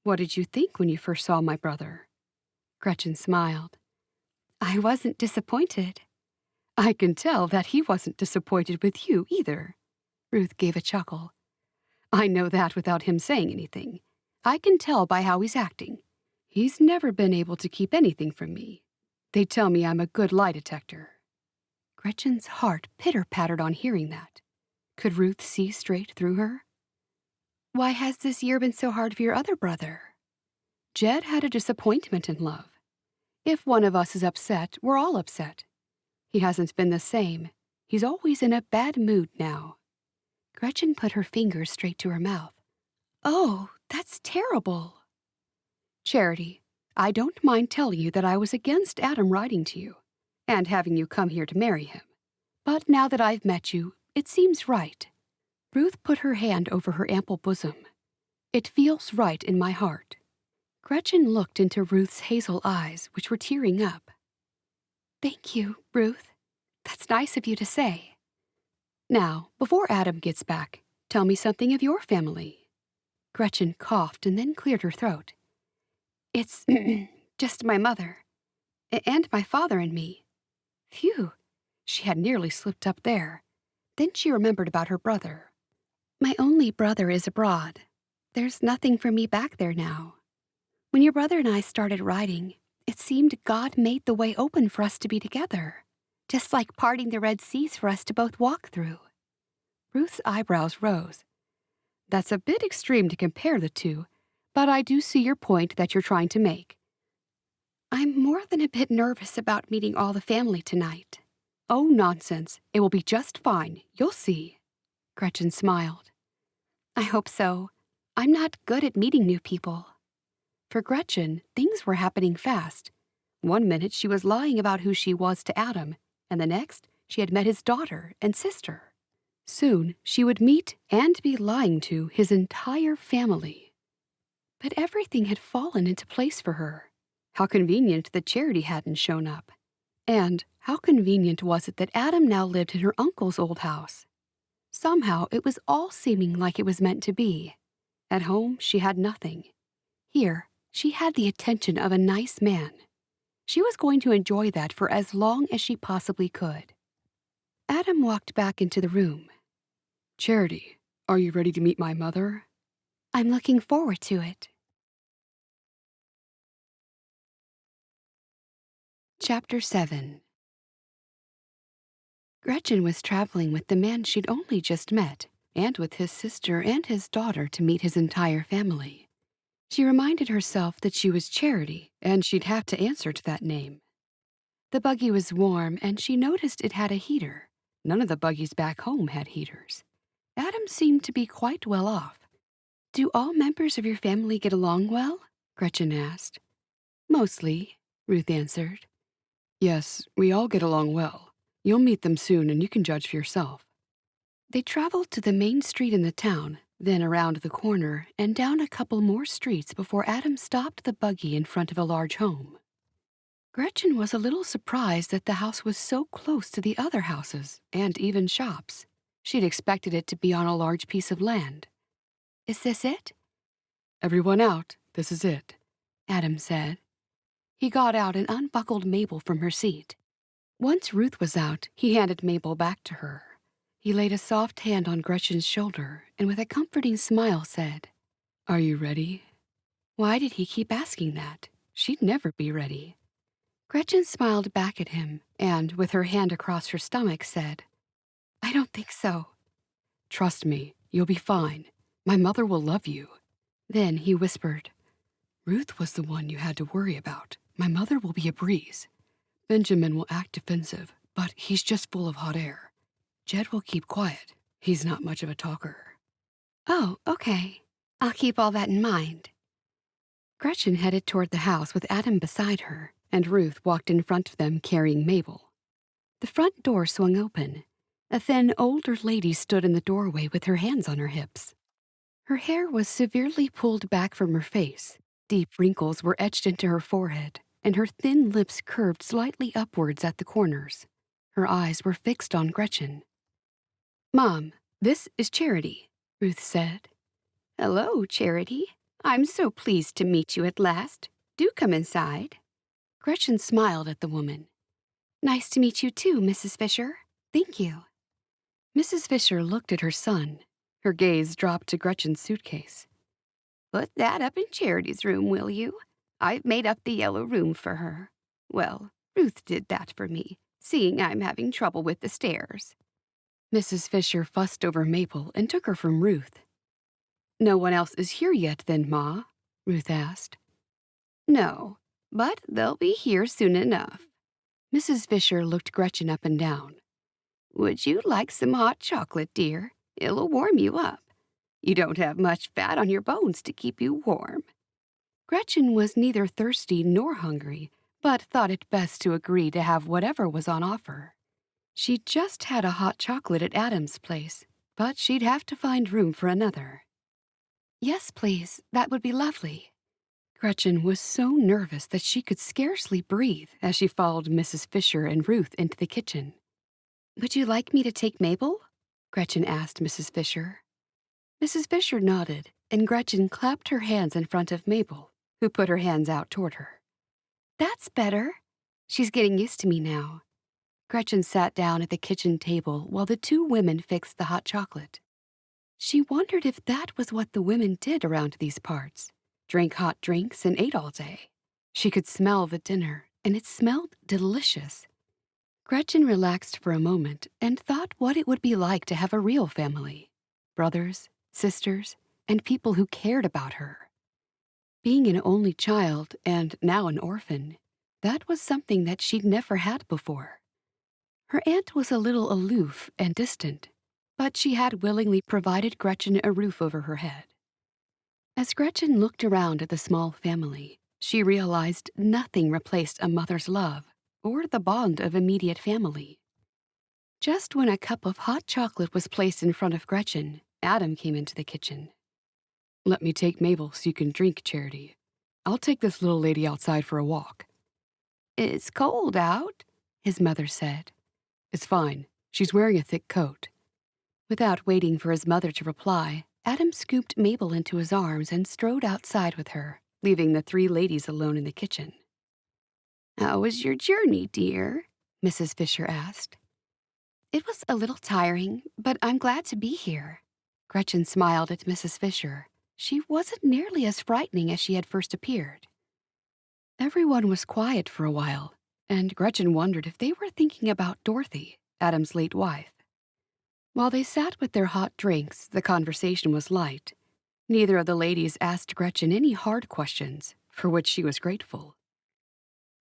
"What did you think when you first saw my brother?" Gretchen smiled. "I wasn't disappointed." "I can tell that he wasn't disappointed with you either." Ruth gave a chuckle. "I know that without him saying anything. I can tell by how he's acting. He's never been able to keep anything from me. They tell me I'm a good lie detector." Gretchen's heart pitter-pattered on hearing that. Could Ruth see straight through her? "Why has this year been so hard for your other brother?" "Jed had a disappointment in love. If one of us is upset, we're all upset. He hasn't been the same. He's always in a bad mood now." Gretchen put her fingers straight to her mouth. "Oh, that's terrible." "Charity, I don't mind telling you that I was against Adam writing to you and having you come here to marry him. But now that I've met you, it seems right." Ruth put her hand over her ample bosom. "It feels right in my heart." Gretchen looked into Ruth's hazel eyes, which were tearing up. "Thank you, Ruth. That's nice of you to say." "Now, before Adam gets back, Tell me something of your family. Gretchen coughed and then cleared her throat. It's just my mother, and my father and me. Phew, she had nearly slipped up there. Then she remembered about her brother. My only brother is abroad. There's nothing for me back there now. When your brother and I started riding, it seemed God made the way open for us to be together, just like parting the Red Seas for us to both walk through. Ruth's eyebrows rose. That's a bit extreme to compare the two, but I do see your point that you're trying to make. I'm more than a bit nervous about meeting all the family tonight. Oh, nonsense. It will be just fine. You'll see. Gretchen smiled. I hope so. I'm not good at meeting new people. For Gretchen, things were happening fast. One minute she was lying about who she was to Adam, and the next she had met his daughter and sister. Soon she would meet and be lying to his entire family. But everything had fallen into place for her. How convenient that Charity hadn't shown up. And how convenient was it that Adam now lived in her uncle's old house. Somehow it was all seeming like it was meant to be. At home she had nothing. Here she had the attention of a nice man. She was going to enjoy that for as long as she possibly could. Adam walked back into the room. Charity, are you ready to meet my mother? I'm looking forward to it. Chapter 7. Gretchen was traveling with the man she'd only just met, and with his sister and his daughter to meet his entire family. She reminded herself that she was Charity, and she'd have to answer to that name. The buggy was warm, and she noticed it had a heater. None of the buggies back home had heaters. Adam seemed to be quite well off. Do all members of your family get along well? Gretchen asked. Mostly, Ruth answered. Yes, we all get along well. You'll meet them soon and you can judge for yourself. They traveled to the main street in the town, then around the corner and down a couple more streets before Adam stopped the buggy in front of a large home. Gretchen was a little surprised that the house was so close to the other houses and even shops. She'd expected it to be on a large piece of land. Is this it? Everyone out, this is it, Adam said. He got out and unbuckled Mabel from her seat. Once Ruth was out, he handed Mabel back to her. He laid a soft hand on Gretchen's shoulder and with a comforting smile said, Are you ready? Why did he keep asking that? She'd never be ready. Gretchen smiled back at him and, with her hand across her stomach, said, I don't think so. Trust me, you'll be fine. My mother will love you. Then he whispered, Ruth was the one you had to worry about. My mother will be a breeze. Benjamin will act defensive, but he's just full of hot air. Jed will keep quiet. He's not much of a talker. Oh, okay. I'll keep all that in mind. Gretchen headed toward the house with Adam beside her, and Ruth walked in front of them carrying Mabel. The front door swung open. A thin, older lady stood in the doorway with her hands on her hips. Her hair was severely pulled back from her face. Deep wrinkles were etched into her forehead, and her thin lips curved slightly upwards at the corners. Her eyes were fixed on Gretchen. Mom, this is Charity, Ruth said. Hello, Charity. I'm so pleased to meet you at last. Do come inside. Gretchen smiled at the woman. Nice to meet you too, Mrs. Fisher. Thank you. Mrs. Fisher looked at her son. Her gaze dropped to Gretchen's suitcase. Put that up in Charity's room, will you? I've made up the yellow room for her. Well, Ruth did that for me, seeing I'm having trouble with the stairs. Mrs. Fisher fussed over Mabel and took her from Ruth. No one else is here yet, then, Ma? Ruth asked. No, but they'll be here soon enough. Mrs. Fisher looked Gretchen up and down. Would you like some hot chocolate, dear? It'll warm you up. You don't have much fat on your bones to keep you warm. Gretchen was neither thirsty nor hungry, but thought it best to agree to have whatever was on offer. She'd just had a hot chocolate at Adam's place, but she'd have to find room for another. Yes, please, that would be lovely. Gretchen was so nervous that she could scarcely breathe as she followed Mrs. Fisher and Ruth into the kitchen. Would you like me to take Mabel? Gretchen asked Mrs. Fisher. Mrs. Fisher nodded, and Gretchen clapped her hands in front of Mabel, who put her hands out toward her. That's better. She's getting used to me now. Gretchen sat down at the kitchen table while the two women fixed the hot chocolate. She wondered if that was what the women did around these parts, drank hot drinks and ate all day. She could smell the dinner, and it smelled delicious. Gretchen relaxed for a moment and thought what it would be like to have a real family. Brothers, sisters, and people who cared about her. Being an only child, and now an orphan, that was something that she'd never had before. Her aunt was a little aloof and distant, but she had willingly provided Gretchen a roof over her head. As Gretchen looked around at the small family, she realized nothing replaced a mother's love or the bond of immediate family. Just when a cup of hot chocolate was placed in front of Gretchen, Adam came into the kitchen. "Let me take Mabel so you can drink, Charity. I'll take this little lady outside for a walk." "It's cold out," his mother said. "It's fine. She's wearing a thick coat." Without waiting for his mother to reply, Adam scooped Mabel into his arms and strode outside with her, leaving the three ladies alone in the kitchen. "How was your journey, dear?" Mrs. Fisher asked. "It was a little tiring, but I'm glad to be here." Gretchen smiled at Mrs. Fisher. She wasn't nearly as frightening as she had first appeared. Everyone was quiet for a while, and Gretchen wondered if they were thinking about Dorothy, Adam's late wife. While they sat with their hot drinks, the conversation was light. Neither of the ladies asked Gretchen any hard questions, for which she was grateful.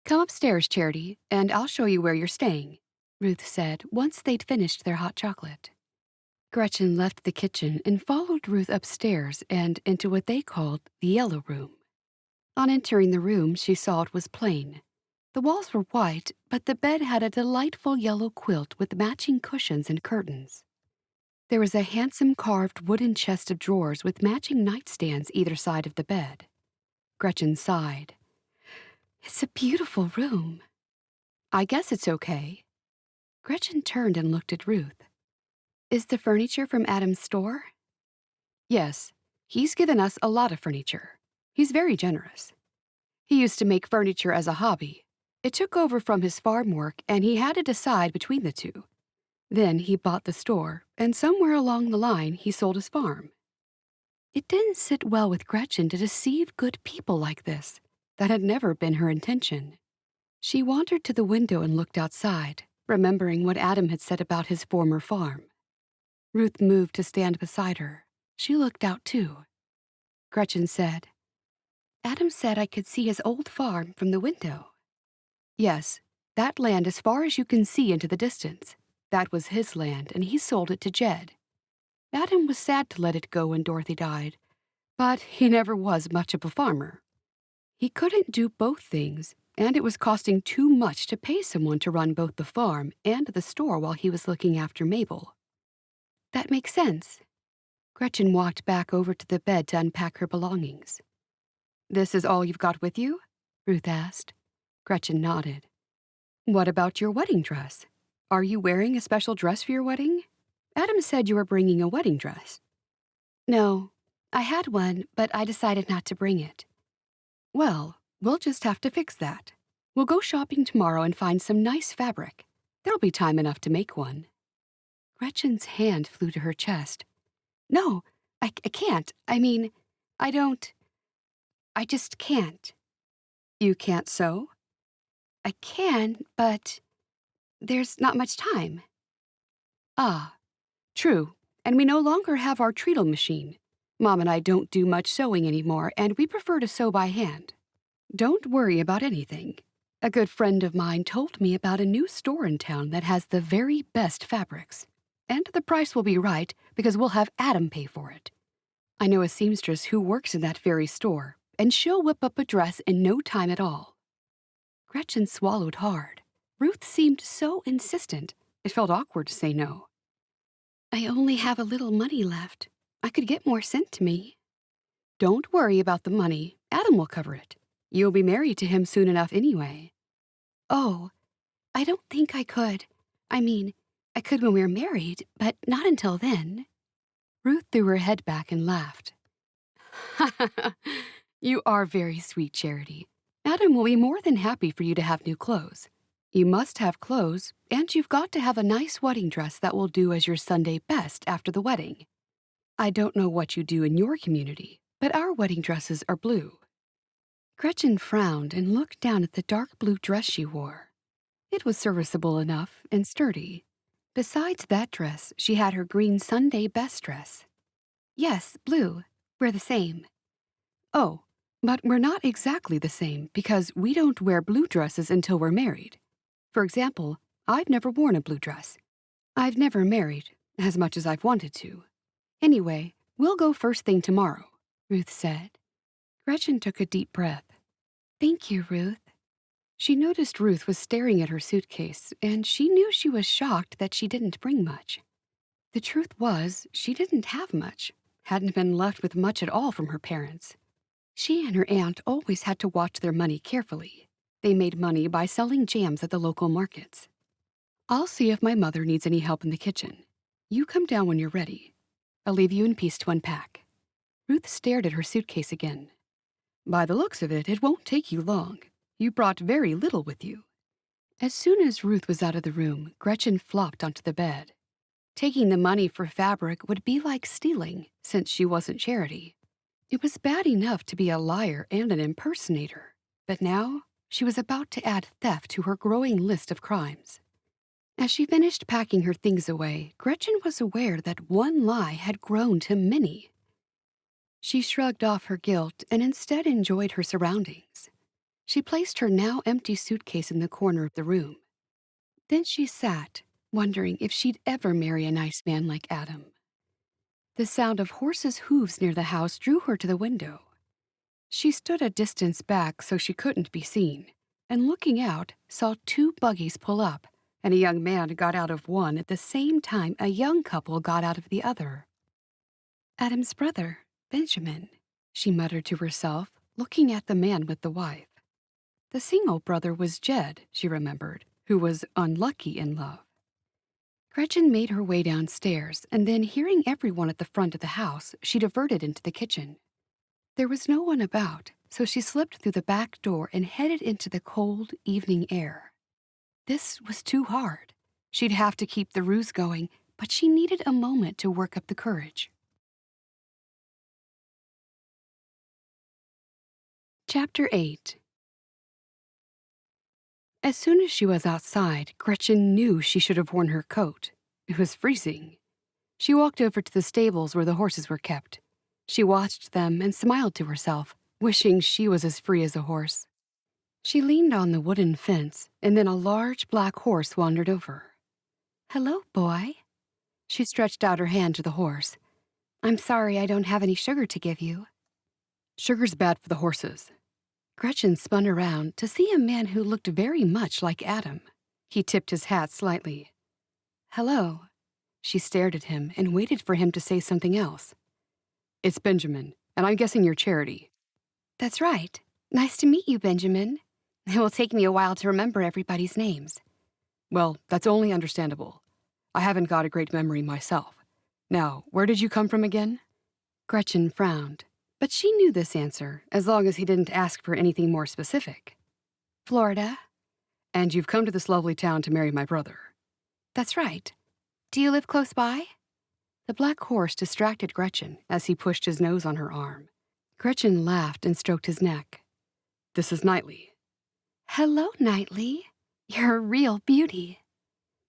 "Come upstairs, Charity, and I'll show you where you're staying," Ruth said once they'd finished their hot chocolate. Gretchen left the kitchen and followed Ruth upstairs and into what they called the yellow room. On entering the room, she saw it was plain. The walls were white, but the bed had a delightful yellow quilt with matching cushions and curtains. There was a handsome carved wooden chest of drawers with matching nightstands either side of the bed. Gretchen sighed. "It's a beautiful room." "I guess it's okay." Gretchen turned and looked at Ruth. "Is the furniture from Adam's store?" "Yes, he's given us a lot of furniture. He's very generous. He used to make furniture as a hobby. It took over from his farm work, and he had to decide between the two. Then he bought the store, and somewhere along the line he sold his farm." It didn't sit well with Gretchen to deceive good people like this. That had never been her intention. She wandered to the window and looked outside, remembering what Adam had said about his former farm. Ruth moved to stand beside her. She looked out too. Gretchen said, "Adam said I could see his old farm from the window." "Yes, that land as far as you can see into the distance. That was his land, and he sold it to Jed. Adam was sad to let it go when Dorothy died, but he never was much of a farmer. He couldn't do both things, and it was costing too much to pay someone to run both the farm and the store while he was looking after Mabel." "That makes sense." Gretchen walked back over to the bed to unpack her belongings. "This is all you've got with you?" Ruth asked. Gretchen nodded. "What about your wedding dress? Are you wearing a special dress for your wedding? Adam said you were bringing a wedding dress." "No, I had one, but I decided not to bring it." "Well, we'll just have to fix that. We'll go shopping tomorrow and find some nice fabric. There'll be time enough to make one." Gretchen's hand flew to her chest. "No, I can't. I mean, I don't. I just can't." "You can't sew?" "I can, but there's not much time." "Ah, true, and we no longer have our treadle machine. Mom and I don't do much sewing anymore, and we prefer to sew by hand." "Don't worry about anything. A good friend of mine told me about a new store in town that has the very best fabrics. And the price will be right because we'll have Adam pay for it. I know a seamstress who works in that very store, and she'll whip up a dress in no time at all." Gretchen swallowed hard. Ruth seemed so insistent, it felt awkward to say no. "I only have a little money left. I could get more sent to me." "Don't worry about the money. Adam will cover it. You'll be married to him soon enough anyway." "Oh, I don't think I could. I mean, I could when we're married, but not until then." Ruth threw her head back and laughed. You are very sweet, Charity. Adam will be more than happy for you to have new clothes. You must have clothes, and you've got to have a nice wedding dress that will do as your Sunday best after the wedding. I don't know what you do in your community, but our wedding dresses are blue. Gretchen frowned and looked down at the dark blue dress she wore. It was serviceable enough and sturdy. Besides that dress, she had her green Sunday best dress. Yes, blue. We're the same. Oh, but we're not exactly the same because we don't wear blue dresses until we're married. For example, I've never worn a blue dress. I've never married, as much as I've wanted to. Anyway, we'll go first thing tomorrow, Ruth said. Gretchen took a deep breath. Thank you, Ruth. She noticed Ruth was staring at her suitcase, and she knew she was shocked that she didn't bring much. The truth was, she didn't have much, hadn't been left with much at all from her parents. She and her aunt always had to watch their money carefully. They made money by selling jams at the local markets. I'll see if my mother needs any help in the kitchen. You come down when you're ready. I'll leave you in peace to unpack. Ruth stared at her suitcase again. By the looks of it won't take you long. You brought very little with you. As soon as Ruth was out of the room, Gretchen flopped onto the bed. Taking the money for fabric would be like stealing, since she wasn't Charity. It was bad enough to be a liar and an impersonator, but now she was about to add theft to her growing list of crimes. As she finished packing her things away, Gretchen was aware that one lie had grown to many. She shrugged off her guilt and instead enjoyed her surroundings. She placed her now empty suitcase in the corner of the room. Then she sat, wondering if she'd ever marry a nice man like Adam. The sound of horses' hooves near the house drew her to the window. She stood a distance back so she couldn't be seen, and looking out, saw 2 buggies pull up, and a young man got out of one at the same time a young couple got out of the other. Adam's brother, Benjamin, she muttered to herself, looking at the man with the wife. The single brother was Jed, she remembered, who was unlucky in love. Gretchen made her way downstairs, and then, hearing everyone at the front of the house, she diverted into the kitchen. There was no one about, so she slipped through the back door and headed into the cold evening air. This was too hard. She'd have to keep the ruse going, but she needed a moment to work up the courage. Chapter 8. As soon as she was outside, Gretchen knew she should have worn her coat. It was freezing. She walked over to the stables where the horses were kept. She watched them and smiled to herself, wishing she was as free as a horse. She leaned on the wooden fence, and then a large black horse wandered over. "Hello, boy." She stretched out her hand to the horse. "I'm sorry I don't have any sugar to give you." "Sugar's bad for the horses." Gretchen spun around to see a man who looked very much like Adam. He tipped his hat slightly. "Hello." She stared at him and waited for him to say something else. "It's Benjamin, and I'm guessing you're Charity." "That's right. Nice to meet you, Benjamin. It will take me a while to remember everybody's names." "Well, that's only understandable. I haven't got a great memory myself. Now, where did you come from again?" Gretchen frowned, but she knew this answer as long as he didn't ask for anything more specific. "Florida." "And you've come to this lovely town to marry my brother." "That's right. Do you live close by?" The black horse distracted Gretchen as he pushed his nose on her arm. Gretchen laughed and stroked his neck. "This is Knightley." "Hello, Knightley. You're a real beauty."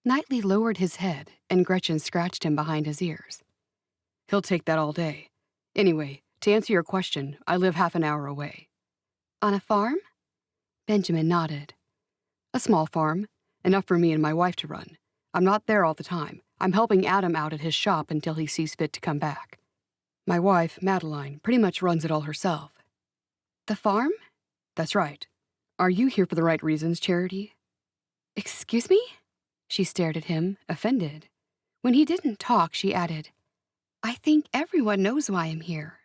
Knightley lowered his head, and Gretchen scratched him behind his ears. "He'll take that all day. Anyway, to answer your question, I live half an hour away." "On a farm?" Benjamin nodded. "A small farm, enough for me and my wife to run. I'm not there all the time. I'm helping Adam out at his shop until he sees fit to come back. My wife, Madeline, pretty much runs it all herself." "The farm?" "That's right. Are you here for the right reasons, Charity?" "Excuse me?" She stared at him, offended. When he didn't talk, she added, "I think everyone knows why I'm here."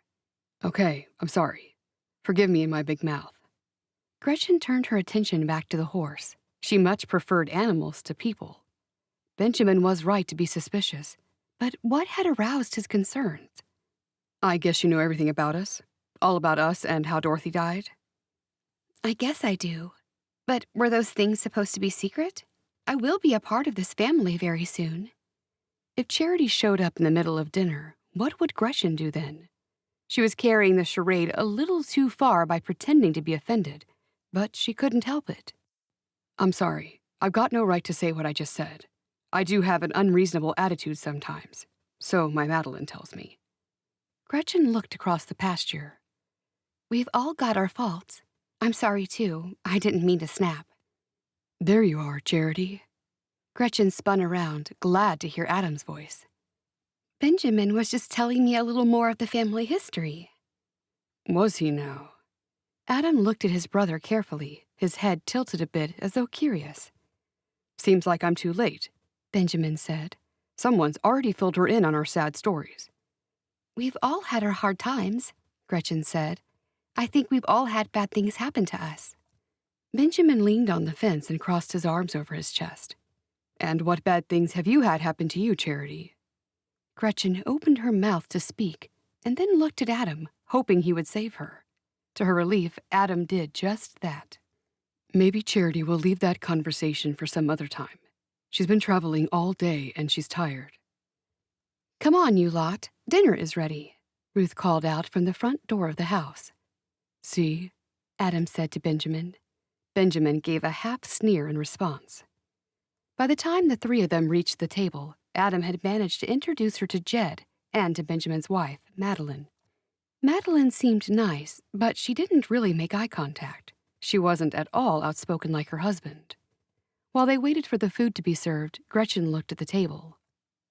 "Okay, I'm sorry. Forgive me and my big mouth." Gretchen turned her attention back to the horse. She much preferred animals to people. Benjamin was right to be suspicious, But what had aroused his concerns? I guess you know everything about us? All about us and how Dorothy died? I guess I do. But were those things supposed to be secret? I will be a part of this family very soon. If Charity showed up in the middle of dinner, what would Gretchen do then? She was carrying the charade a little too far by pretending to be offended, but she couldn't help it. I'm sorry. I've got no right to say what I just said. I do have an unreasonable attitude sometimes, so my Madeline tells me. Gretchen looked across the pasture. We've all got our faults. I'm sorry, too. I didn't mean to snap. There you are, Charity. Gretchen spun around, glad to hear Adam's voice. Benjamin was just telling me a little more of the family history. Was he now? Adam looked at his brother carefully, his head tilted a bit as though curious. Seems like I'm too late, Benjamin said. Someone's already filled her in on our sad stories. We've all had our hard times, Gretchen said. I think we've all had bad things happen to us. Benjamin leaned on the fence and crossed his arms over his chest. And what bad things have you had happen to you, Charity? Gretchen opened her mouth to speak and then looked at Adam, hoping he would save her. To her relief, Adam did just that. Maybe Charity will leave that conversation for some other time. She's been traveling all day and she's tired. Come on, you lot. Dinner is ready, Ruth called out from the front door of the house. See? Adam said to Benjamin. Benjamin gave a half sneer in response. By the time the three of them reached the table, Adam had managed to introduce her to Jed and to Benjamin's wife, Madeline. Madeline seemed nice, but she didn't really make eye contact. She wasn't at all outspoken like her husband. While they waited for the food to be served, Gretchen looked at the table.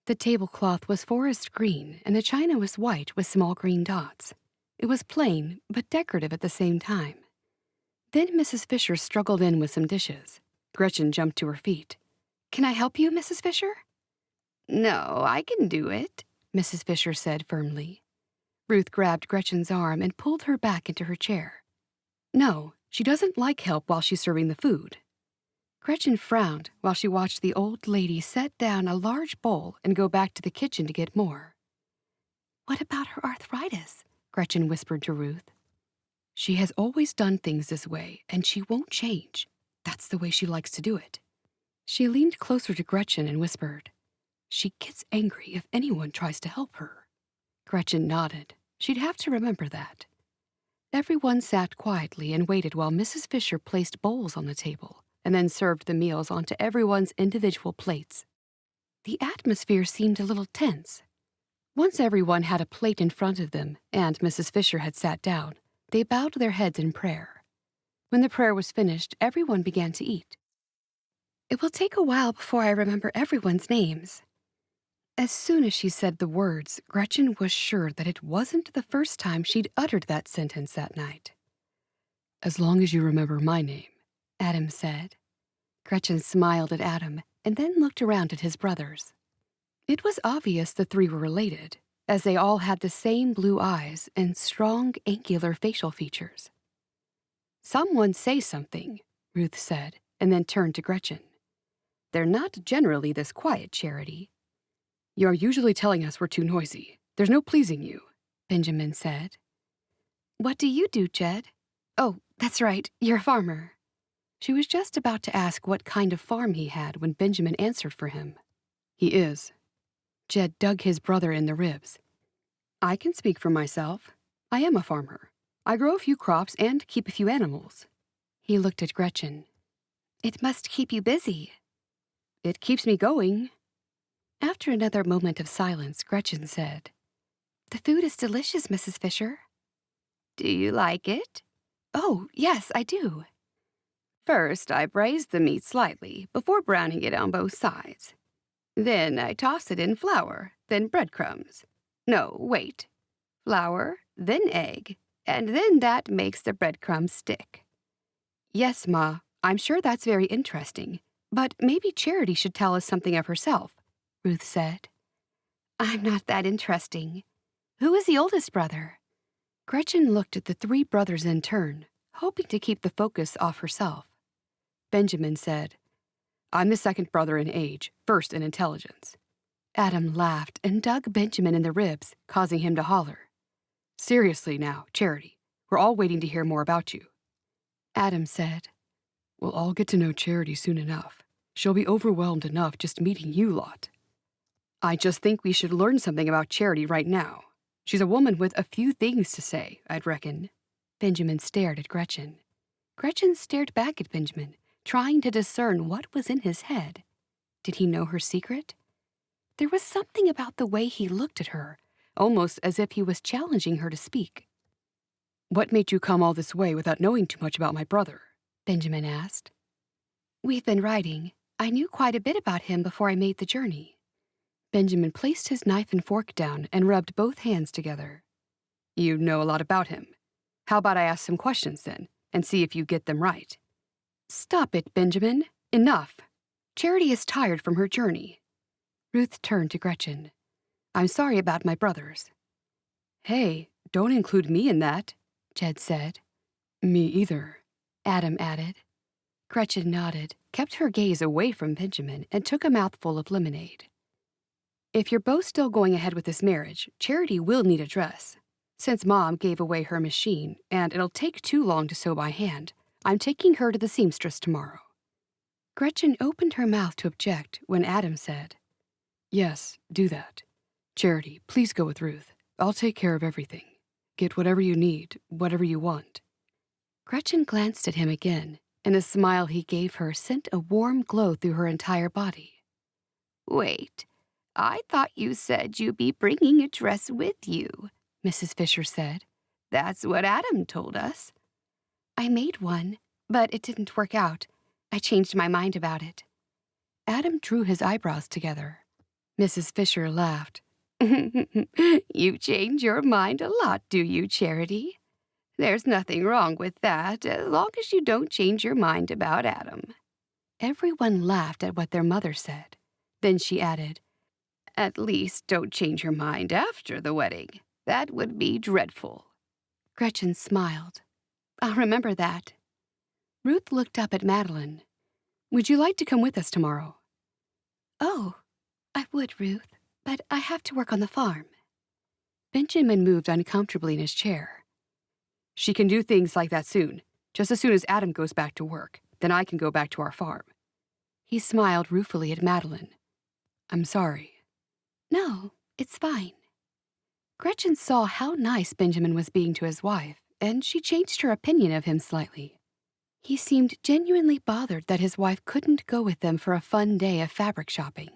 The tablecloth was forest green, and the china was white with small green dots. It was plain, but decorative at the same time. Then Mrs. Fisher struggled in with some dishes. Gretchen jumped to her feet. Can I help you, Mrs. Fisher? No, I can do it, Mrs. Fisher said firmly. Ruth grabbed Gretchen's arm and pulled her back into her chair. No, she doesn't like help while she's serving the food. Gretchen frowned while she watched the old lady set down a large bowl and go back to the kitchen to get more. What about her arthritis? Gretchen whispered to Ruth. She has always done things this way, and she won't change. That's the way she likes to do it. She leaned closer to Gretchen and whispered, She gets angry if anyone tries to help her. Gretchen nodded. She'd have to remember that. Everyone sat quietly and waited while Mrs. Fisher placed bowls on the table and then served the meals onto everyone's individual plates. The atmosphere seemed a little tense. Once everyone had a plate in front of them and Mrs. Fisher had sat down, they bowed their heads in prayer. When the prayer was finished, everyone began to eat. It will take a while before I remember everyone's names. As soon as she said the words, Gretchen was sure that it wasn't the first time she'd uttered that sentence that night. As long as you remember my name, Adam said. Gretchen smiled at Adam and then looked around at his brothers. It was obvious the three were related, as they all had the same blue eyes and strong, angular facial features. Someone say something, Ruth said, and then turned to Gretchen. They're not generally this quiet, Charity. You're usually telling us we're too noisy. There's no pleasing you, Benjamin said. What do you do, Jed? Oh, that's right, you're a farmer. She was just about to ask what kind of farm he had when Benjamin answered for him. He is. Jed dug his brother in the ribs. I can speak for myself. I am a farmer. I grow a few crops and keep a few animals. He looked at Gretchen. It must keep you busy. It keeps me going. After another moment of silence, Gretchen said, The food is delicious, Mrs. Fisher. Do you like it? Oh, yes, I do. First, I braise the meat slightly before browning it on both sides. Then I toss it in flour, then breadcrumbs. No, wait. Flour, then egg, and then that makes the breadcrumbs stick. Yes, Ma, I'm sure that's very interesting, but maybe Charity should tell us something of herself, Ruth said. I'm not that interesting. Who is the oldest brother? Gretchen looked at the three brothers in turn, hoping to keep the focus off herself. Benjamin said, I'm the second brother in age, first in intelligence. Adam laughed and dug Benjamin in the ribs, causing him to holler. Seriously now, Charity, we're all waiting to hear more about you. Adam said, We'll all get to know Charity soon enough. She'll be overwhelmed enough just meeting you lot. I just think we should learn something about Charity right now. She's a woman with a few things to say, I'd reckon. Benjamin stared at Gretchen. Gretchen stared back at Benjamin, trying to discern what was in his head. Did he know her secret? There was something about the way he looked at her, almost as if he was challenging her to speak. What made you come all this way without knowing too much about my brother? Benjamin asked. We've been writing. I knew quite a bit about him before I made the journey. Benjamin placed his knife and fork down and rubbed both hands together. You know a lot about him. How about I ask some questions then, and see if you get them right? Stop it, Benjamin. Enough. Charity is tired from her journey. Ruth turned to Gretchen. I'm sorry about my brothers. Hey, don't include me in that, Jed said. Me either, Adam added. Gretchen nodded, kept her gaze away from Benjamin, and took a mouthful of lemonade. If you're both still going ahead with this marriage, Charity will need a dress. Since Mom gave away her machine, and it'll take too long to sew by hand, I'm taking her to the seamstress tomorrow. Gretchen opened her mouth to object when Adam said, Yes, do that. Charity, please go with Ruth. I'll take care of everything. Get whatever you need, whatever you want. Gretchen glanced at him again, and the smile he gave her sent a warm glow through her entire body. Wait, I thought you said you'd be bringing a dress with you, Mrs. Fisher said. That's what Adam told us. I made one, but it didn't work out. I changed my mind about it. Adam drew his eyebrows together. Mrs. Fisher laughed. You change your mind a lot, do you, Charity? There's nothing wrong with that, as long as you don't change your mind about Adam. Everyone laughed at what their mother said. Then she added, At least don't change your mind after the wedding. That would be dreadful. Gretchen smiled. I'll remember that. Ruth looked up at Madeline. Would you like to come with us tomorrow? Oh, I would, Ruth, but I have to work on the farm. Benjamin moved uncomfortably in his chair. She can do things like that soon, just as soon as Adam goes back to work. Then I can go back to our farm. He smiled ruefully at Madeline. I'm sorry. No, it's fine. Gretchen saw how nice Benjamin was being to his wife, and she changed her opinion of him slightly. He seemed genuinely bothered that his wife couldn't go with them for a fun day of fabric shopping.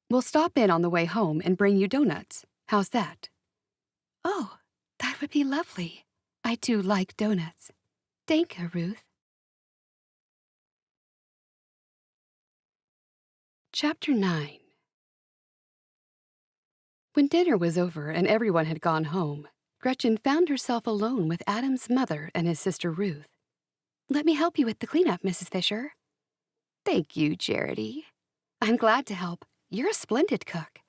We'll stop in on the way home and bring you donuts. How's that? Oh, that would be lovely. I do like donuts. Thank you, Ruth. Chapter 9. When dinner was over and everyone had gone home, Gretchen found herself alone with Adam's mother and his sister Ruth. Let me help you with the cleanup, Mrs. Fisher. Thank you, Charity. I'm glad to help. You're a splendid cook.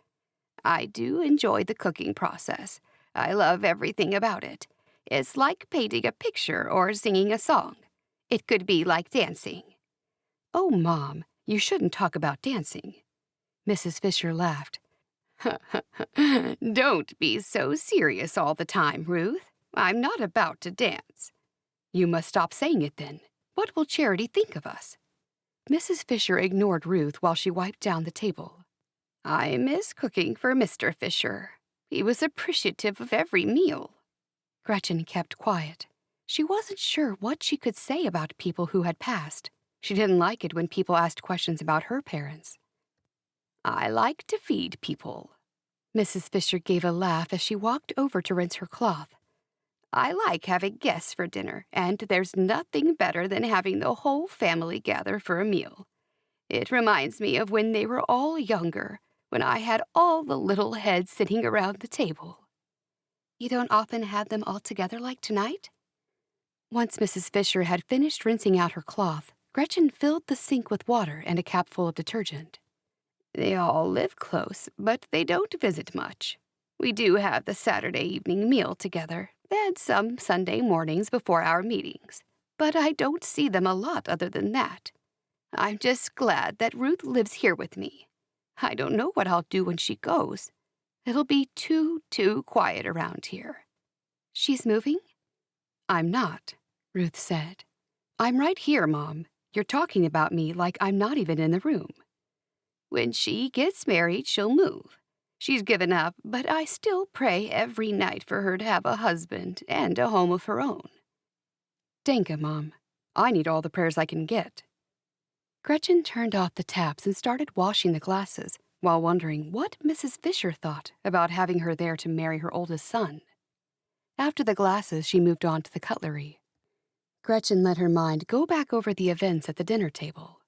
I do enjoy the cooking process. I love everything about it. It's like painting a picture or singing a song. It could be like dancing. Oh, Mom, you shouldn't talk about dancing. Mrs. Fisher laughed. Don't be so serious all the time, Ruth. I'm not about to dance. You must stop saying it then. What will Charity think of us? Mrs. Fisher ignored Ruth while she wiped down the table. I miss cooking for Mr. Fisher. He was appreciative of every meal. Gretchen kept quiet. She wasn't sure what she could say about people who had passed. She didn't like it when people asked questions about her parents. I like to feed people. Mrs. Fisher gave a laugh as she walked over to rinse her cloth. I like having guests for dinner, and there's nothing better than having the whole family gather for a meal. It reminds me of when they were all younger, when I had all the little heads sitting around the table. You don't often have them all together like tonight? Once Mrs. Fisher had finished rinsing out her cloth, Gretchen filled the sink with water and a capful of detergent. They all live close, but they don't visit much. We do have the Saturday evening meal together, and some Sunday mornings before our meetings, but I don't see them a lot other than that. I'm just glad that Ruth lives here with me. I don't know what I'll do when she goes. It'll be too quiet around here." "She's moving?" "I'm not," Ruth said. "I'm right here, Mom. You're talking about me like I'm not even in the room. When she gets married, she'll move. She's given up, but I still pray every night for her to have a husband and a home of her own." "Danke, Mom. I need all the prayers I can get." Gretchen turned off the taps and started washing the glasses while wondering what Mrs. Fisher thought about having her there to marry her oldest son. After the glasses, she moved on to the cutlery. Gretchen let her mind go back over the events at the dinner table.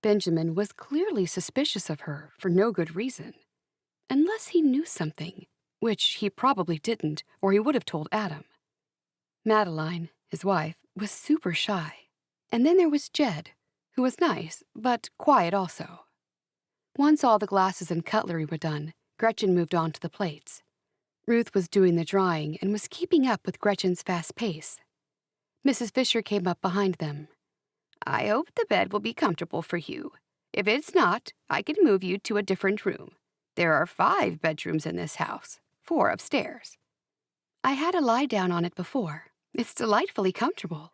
Benjamin was clearly suspicious of her for no good reason. Unless he knew something, which he probably didn't, or he would have told Adam. Madeline, his wife, was super shy. And then there was Jed, who was nice, but quiet also. Once all the glasses and cutlery were done, Gretchen moved on to the plates. Ruth was doing the drying and was keeping up with Gretchen's fast pace. Mrs. Fisher came up behind them. "I hope the bed will be comfortable for you. If it's not, I can move you to a different room. There are 5 bedrooms in this house, 4 upstairs." "I had a lie down on it before. It's delightfully comfortable."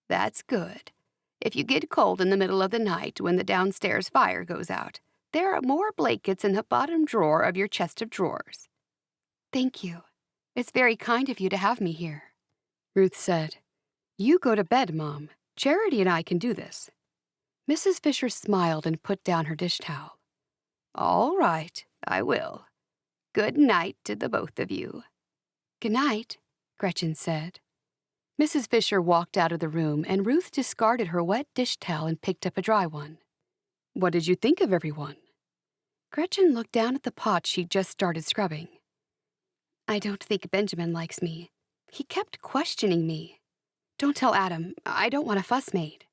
"That's good. If you get cold in the middle of the night when the downstairs fire goes out, there are more blankets in the bottom drawer of your chest of drawers." "Thank you. It's very kind of you to have me here." Ruth said, "You go to bed, Mom. Charity and I can do this." Mrs. Fisher smiled and put down her dish towel. "All right, I will. Good night to the both of you." "Good night," Gretchen said. Mrs. Fisher walked out of the room, and Ruth discarded her wet dish towel and picked up a dry one. "What did you think of everyone?" Gretchen looked down at the pot she'd just started scrubbing. "I don't think Benjamin likes me. He kept questioning me. Don't tell Adam. I don't want a fuss made."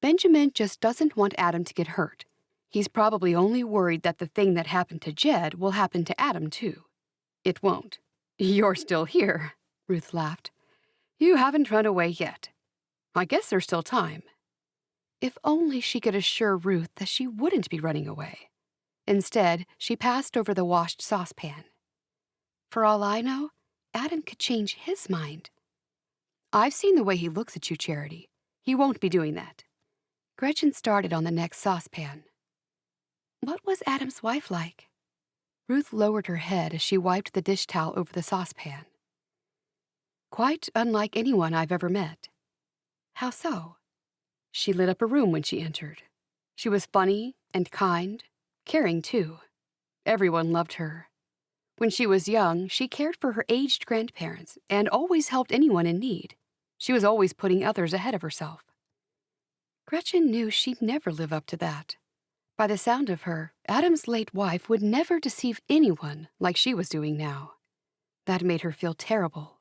"Benjamin just doesn't want Adam to get hurt. He's probably only worried that the thing that happened to Jed will happen to Adam, too." "It won't. You're still here," Ruth laughed. "You haven't run away yet. I guess there's still time." If only she could assure Ruth that she wouldn't be running away. Instead, she passed over the washed saucepan. For all I know, Adam could change his mind. "I've seen the way he looks at you, Charity. He won't be doing that." Gretchen started on the next saucepan. "What was Adam's wife like?" Ruth lowered her head as she wiped the dish towel over the saucepan. "Quite unlike anyone I've ever met." "How so?" "She lit up a room when she entered. She was funny and kind, caring too. Everyone loved her. When she was young, she cared for her aged grandparents and always helped anyone in need. She was always putting others ahead of herself." Gretchen knew she'd never live up to that. By the sound of her, Adam's late wife would never deceive anyone like she was doing now. That made her feel terrible.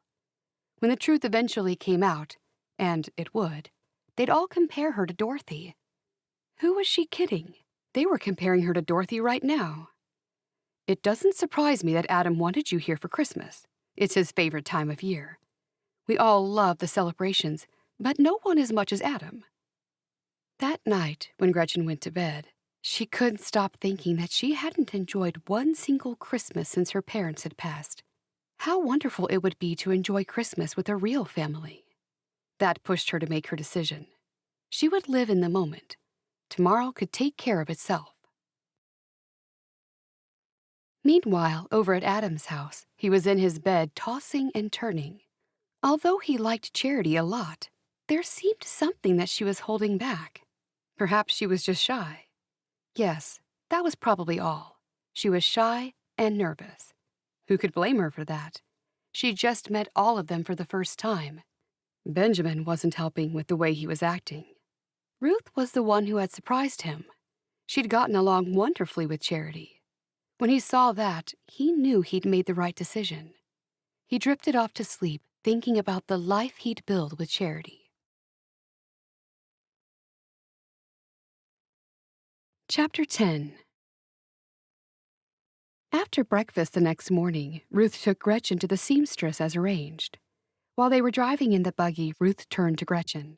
When the truth eventually came out, and it would, they'd all compare her to Dorothy. Who was she kidding? They were comparing her to Dorothy right now. "It doesn't surprise me that Adam wanted you here for Christmas. It's his favorite time of year. We all love the celebrations, but no one as much as Adam." That night, when Gretchen went to bed, she couldn't stop thinking that she hadn't enjoyed one single Christmas since her parents had passed. How wonderful it would be to enjoy Christmas with a real family. That pushed her to make her decision. She would live in the moment. Tomorrow could take care of itself. Meanwhile, over at Adam's house, he was in his bed tossing and turning. Although he liked Charity a lot, there seemed something that she was holding back. Perhaps she was just shy. Yes, that was probably all. She was shy and nervous. Who could blame her for that? She just met all of them for the first time. Benjamin wasn't helping with the way he was acting. Ruth was the one who had surprised him. She'd gotten along wonderfully with Charity. When he saw that, he knew he'd made the right decision. He drifted off to sleep, thinking about the life he'd build with Charity. Chapter 10. After breakfast the next morning, Ruth took Gretchen to the seamstress as arranged. While they were driving in the buggy, Ruth turned to Gretchen.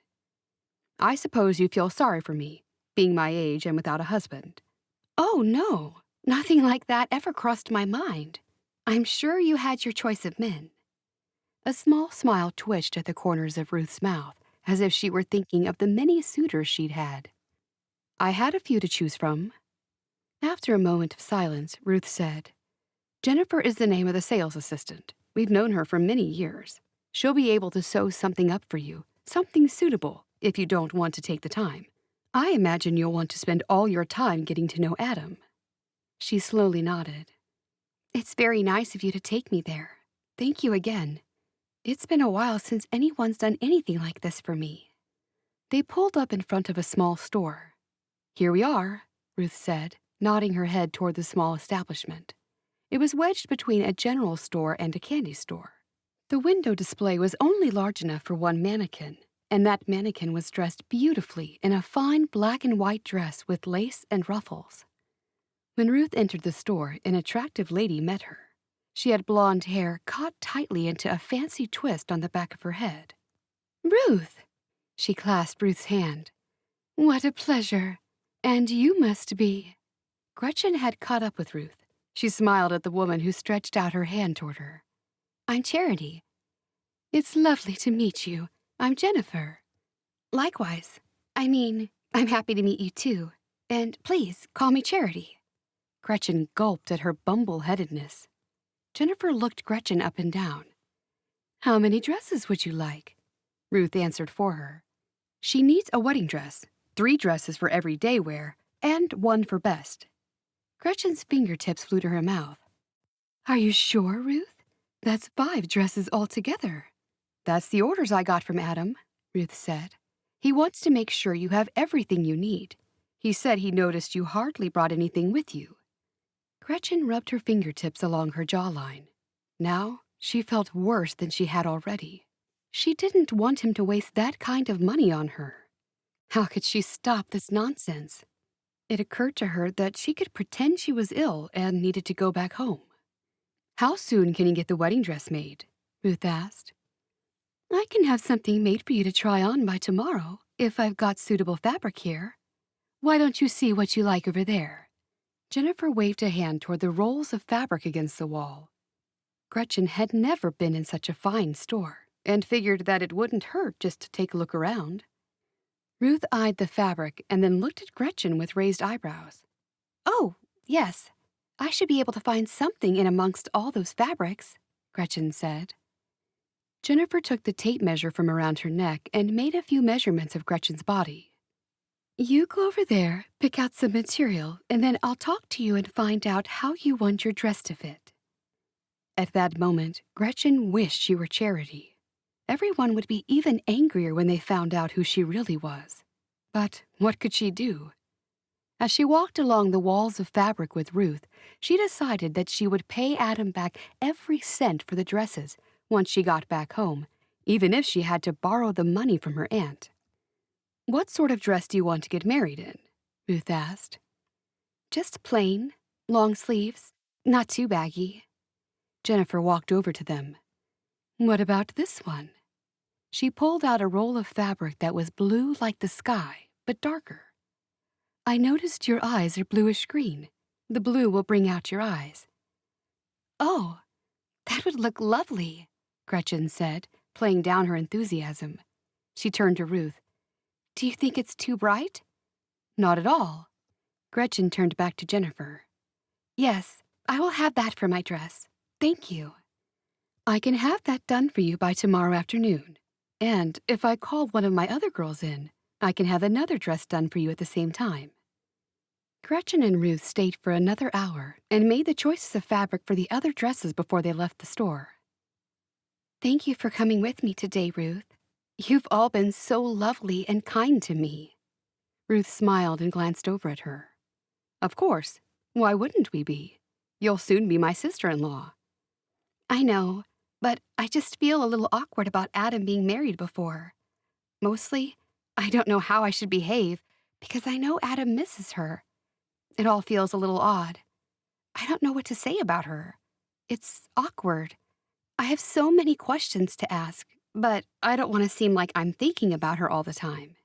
"I suppose you feel sorry for me, being my age and without a husband." Oh, no. Nothing like that ever crossed my mind. I'm sure you had your choice of men. A small smile twitched at the corners of Ruth's mouth, as if she were thinking of the many suitors she'd had. I had a few to choose from. After a moment of silence, Ruth said, Jennifer is the name of the sales assistant. We've known her for many years. She'll be able to sew something up for you, something suitable, if you don't want to take the time. I imagine you'll want to spend all your time getting to know Adam. She slowly nodded. It's very nice of you to take me there. Thank you again. It's been a while since anyone's done anything like this for me. They pulled up in front of a small store. Here we are, Ruth said, nodding her head toward the small establishment. It was wedged between a general store and a candy store. The window display was only large enough for one mannequin, and that mannequin was dressed beautifully in a fine black and white dress with lace and ruffles. When Ruth entered the store, an attractive lady met her. She had blonde hair caught tightly into a fancy twist on the back of her head. Ruth! She clasped Ruth's hand. What a pleasure. And you must be. Gretchen had caught up with Ruth. She smiled at the woman who stretched out her hand toward her. I'm Charity. It's lovely to meet you. I'm Jennifer. Likewise. I'm happy to meet you too. And please, call me Charity. Gretchen gulped at her bumbleheadedness. Jennifer looked Gretchen up and down. How many dresses would you like? Ruth answered for her. She needs a wedding dress, 3 dresses for everyday wear, and 1 for best. Gretchen's fingertips flew to her mouth. Are you sure, Ruth? That's 5 dresses altogether. That's the orders I got from Adam, Ruth said. He wants to make sure you have everything you need. He said he noticed you hardly brought anything with you. Gretchen rubbed her fingertips along her jawline. Now, she felt worse than she had already. She didn't want him to waste that kind of money on her. How could she stop this nonsense? It occurred to her that she could pretend she was ill and needed to go back home. How soon can you get the wedding dress made? Ruth asked. I can have something made for you to try on by tomorrow, if I've got suitable fabric here. Why don't you see what you like over there? Jennifer waved a hand toward the rolls of fabric against the wall. Gretchen had never been in such a fine store, and figured that it wouldn't hurt just to take a look around. Ruth eyed the fabric and then looked at Gretchen with raised eyebrows. Oh, yes, I should be able to find something in amongst all those fabrics, Gretchen said. Jennifer took the tape measure from around her neck and made a few measurements of Gretchen's body. You go over there, pick out some material, and then I'll talk to you and find out how you want your dress to fit. At that moment, Gretchen wished she were Charity. Everyone would be even angrier when they found out who she really was. But what could she do? As she walked along the walls of fabric with Ruth, she decided that she would pay Adam back every cent for the dresses once she got back home, even if she had to borrow the money from her aunt. What sort of dress do you want to get married in? Ruth asked. Just plain, long sleeves, not too baggy. Jennifer walked over to them. What about this one? She pulled out a roll of fabric that was blue like the sky, but darker. I noticed your eyes are bluish green. The blue will bring out your eyes. Oh, that would look lovely, Gretchen said, playing down her enthusiasm. She turned to Ruth. Do you think it's too bright? Not at all. Gretchen turned back to Jennifer. Yes, I will have that for my dress. Thank you. I can have that done for you by tomorrow afternoon. And if I call one of my other girls in, I can have another dress done for you at the same time. Gretchen and Ruth stayed for another hour and made the choices of fabric for the other dresses before they left the store. Thank you for coming with me today, Ruth. You've all been so lovely and kind to me. Ruth smiled and glanced over at her. Of course. Why wouldn't we be? You'll soon be my sister-in-law. I know, but I just feel a little awkward about Adam being married before. Mostly, I don't know how I should behave because I know Adam misses her. It all feels a little odd. I don't know what to say about her. It's awkward. I have so many questions to ask, but I don't want to seem like I'm thinking about her all the time.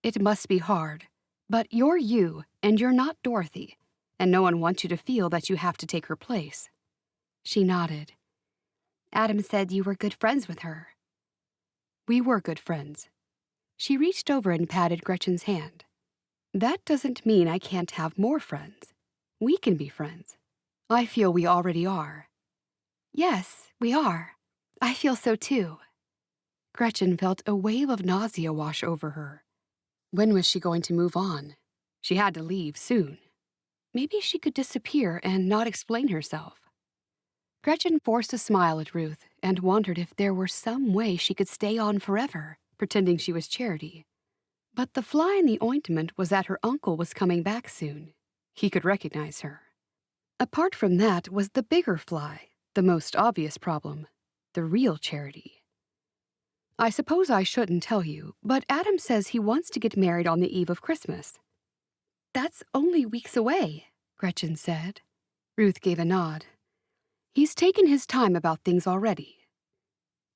It must be hard, but you're you, and you're not Dorothy, and no one wants you to feel that you have to take her place." She nodded. "Adam said you were good friends with her." "We were good friends." She reached over and patted Gretchen's hand. "That doesn't mean I can't have more friends. We can be friends. I feel we already are." "Yes, we are. I feel so too." Gretchen felt a wave of nausea wash over her. When was she going to move on? She had to leave soon. Maybe she could disappear and not explain herself. Gretchen forced a smile at Ruth and wondered if there were some way she could stay on forever, pretending she was Charity. But the fly in the ointment was that her uncle was coming back soon. He could recognize her. Apart from that was the bigger fly, the most obvious problem, the real Charity. "I suppose I shouldn't tell you, but Adam says he wants to get married on the eve of Christmas." "That's only weeks away," Gretchen said. Ruth gave a nod. "He's taken his time about things already."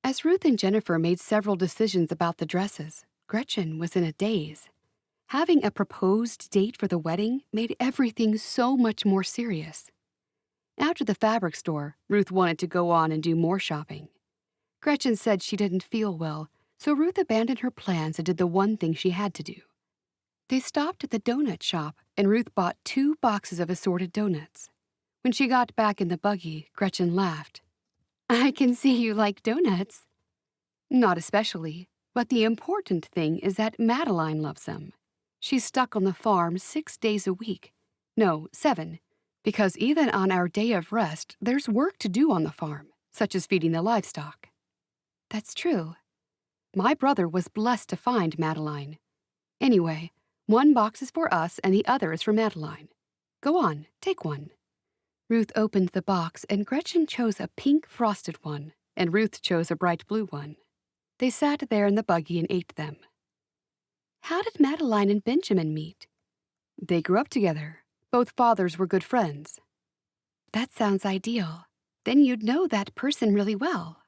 As Ruth and Jennifer made several decisions about the dresses, Gretchen was in a daze. Having a proposed date for the wedding made everything so much more serious. After the fabric store, Ruth wanted to go on and do more shopping. Gretchen said she didn't feel well, so Ruth abandoned her plans and did the one thing she had to do. They stopped at the donut shop, and Ruth bought 2 boxes of assorted donuts. When she got back in the buggy, Gretchen laughed. "I can see you like donuts." "Not especially, but the important thing is that Madeline loves them. She's stuck on the farm 6 days a week. No, 7, because even on our day of rest, there's work to do on the farm, such as feeding the livestock." "That's true." "My brother was blessed to find Madeline. Anyway, 1 box is for us and the other is for Madeline. Go on, take one." Ruth opened the box and Gretchen chose a pink frosted one, and Ruth chose a bright blue one. They sat there in the buggy and ate them. "How did Madeline and Benjamin meet?" "They grew up together. Both fathers were good friends." "That sounds ideal. Then you'd know that person really well."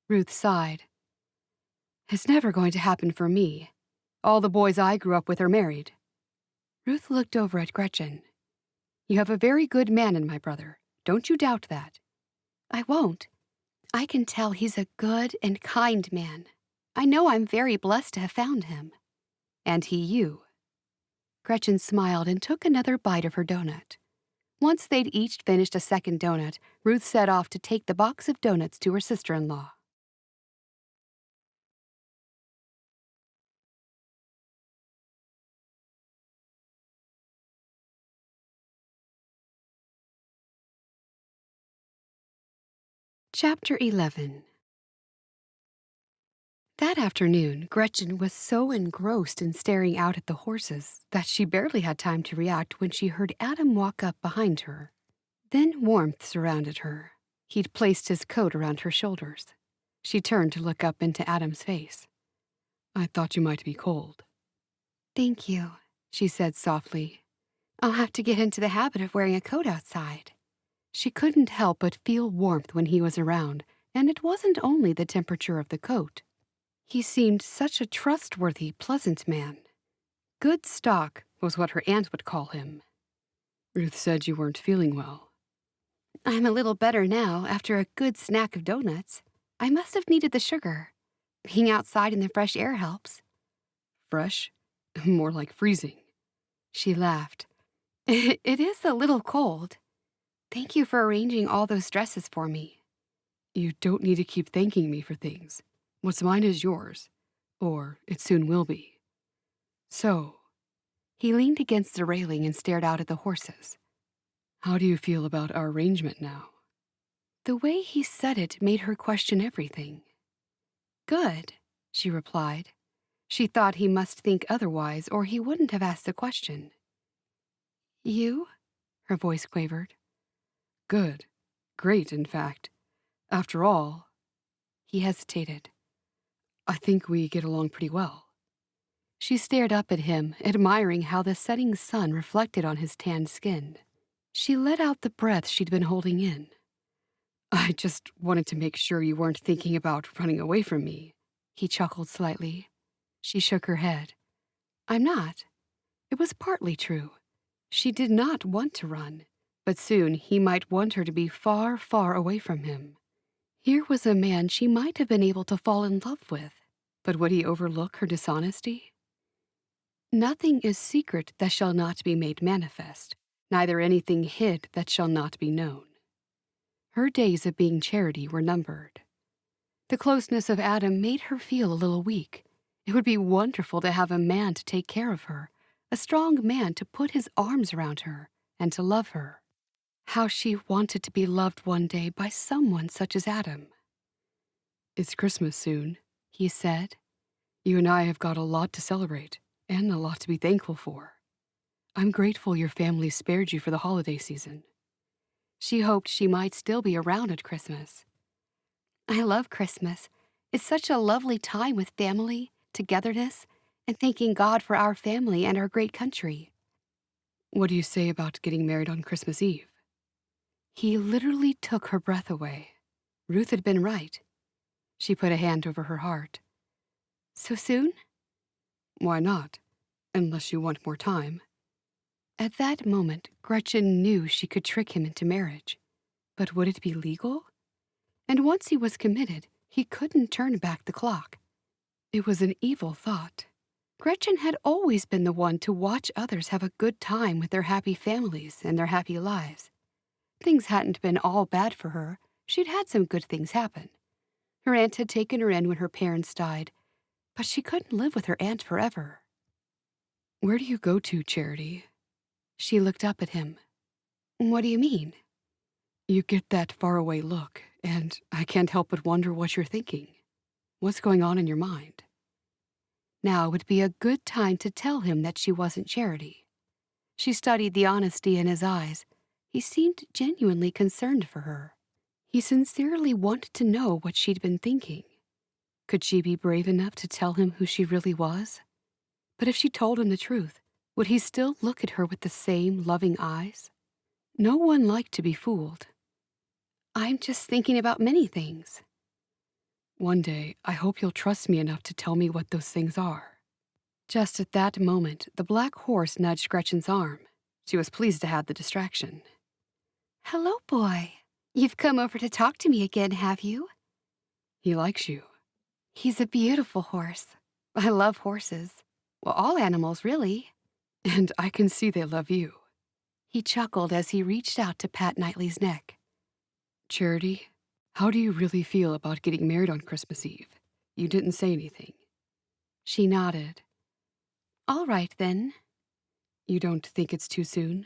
Ruth sighed. "It's never going to happen for me. All the boys I grew up with are married." Ruth looked over at Gretchen. "You have a very good man in my brother. Don't you doubt that." "I won't. I can tell he's a good and kind man. I know I'm very blessed to have found him." "And he you." Gretchen smiled and took another bite of her donut. Once they'd each finished a second donut, Ruth set off to take the box of donuts to her sister-in-law. Chapter 11. That afternoon, Gretchen was so engrossed in staring out at the horses that she barely had time to react when she heard Adam walk up behind her. Then warmth surrounded her. He'd placed his coat around her shoulders. She turned to look up into Adam's face. "I thought you might be cold." "Thank you," she said softly. "I'll have to get into the habit of wearing a coat outside." She couldn't help but feel warmth when he was around, and it wasn't only the temperature of the coat. He seemed such a trustworthy, pleasant man. Good stock was what her aunt would call him. "Ruth said you weren't feeling well." "I'm a little better now after a good snack of donuts. I must have needed the sugar. Being outside in the fresh air helps." "Fresh? More like freezing." She laughed. "It is a little cold. Thank you for arranging all those dresses for me." "You don't need to keep thanking me for things. What's mine is yours. Or it soon will be. So," he leaned against the railing and stared out at the horses. "How do you feel about our arrangement now?" The way he said it made her question everything. "Good," she replied. She thought he must think otherwise or he wouldn't have asked the question. "You?" her voice quavered. "Good. Great, in fact. After all," he hesitated, "I think we get along pretty well." She stared up at him, admiring how the setting sun reflected on his tanned skin. She let out the breath she'd been holding in. "I just wanted to make sure you weren't thinking about running away from me." He chuckled slightly. She shook her head. "I'm not." It was partly true. She did not want to run, but soon he might want her to be far, far away from him. Here was a man she might have been able to fall in love with, but would he overlook her dishonesty? Nothing is secret that shall not be made manifest, neither anything hid that shall not be known. Her days of being Charity were numbered. The closeness of Adam made her feel a little weak. It would be wonderful to have a man to take care of her, a strong man to put his arms around her and to love her. How she wanted to be loved one day by someone such as Adam. "It's Christmas soon," he said. "You and I have got a lot to celebrate and a lot to be thankful for. I'm grateful your family spared you for the holiday season." She hoped she might still be around at Christmas. "I love Christmas. It's such a lovely time with family, togetherness, and thanking God for our family and our great country." "What do you say about getting married on Christmas Eve?" He literally took her breath away. Ruth had been right. She put a hand over her heart. "So soon?" "Why not? Unless you want more time." At that moment, Gretchen knew she could trick him into marriage. But would it be legal? And once he was committed, he couldn't turn back the clock. It was an evil thought. Gretchen had always been the one to watch others have a good time with their happy families and their happy lives. Things hadn't been all bad for her. She'd had some good things happen. Her aunt had taken her in when her parents died, but she couldn't live with her aunt forever. "Where do you go to, Charity?" She looked up at him. "What do you mean?" "You get that faraway look, and I can't help but wonder what you're thinking. What's going on in your mind?" Now would be a good time to tell him that she wasn't Charity. She studied the honesty in his eyes. He seemed genuinely concerned for her. He sincerely wanted to know what she'd been thinking. Could she be brave enough to tell him who she really was? But if she told him the truth, would he still look at her with the same loving eyes? No one liked to be fooled. "I'm just thinking about many things." "One day, I hope you'll trust me enough to tell me what those things are." Just at that moment, the black horse nudged Gretchen's arm. She was pleased to have the distraction. "Hello, boy. You've come over to talk to me again, have you?" "He likes you." "He's a beautiful horse. I love horses. Well, all animals, really." "And I can see they love you." He chuckled as he reached out to pat Knightley's neck. "Charity, how do you really feel about getting married on Christmas Eve? You didn't say anything." She nodded. "All right, then." "You don't think it's too soon?"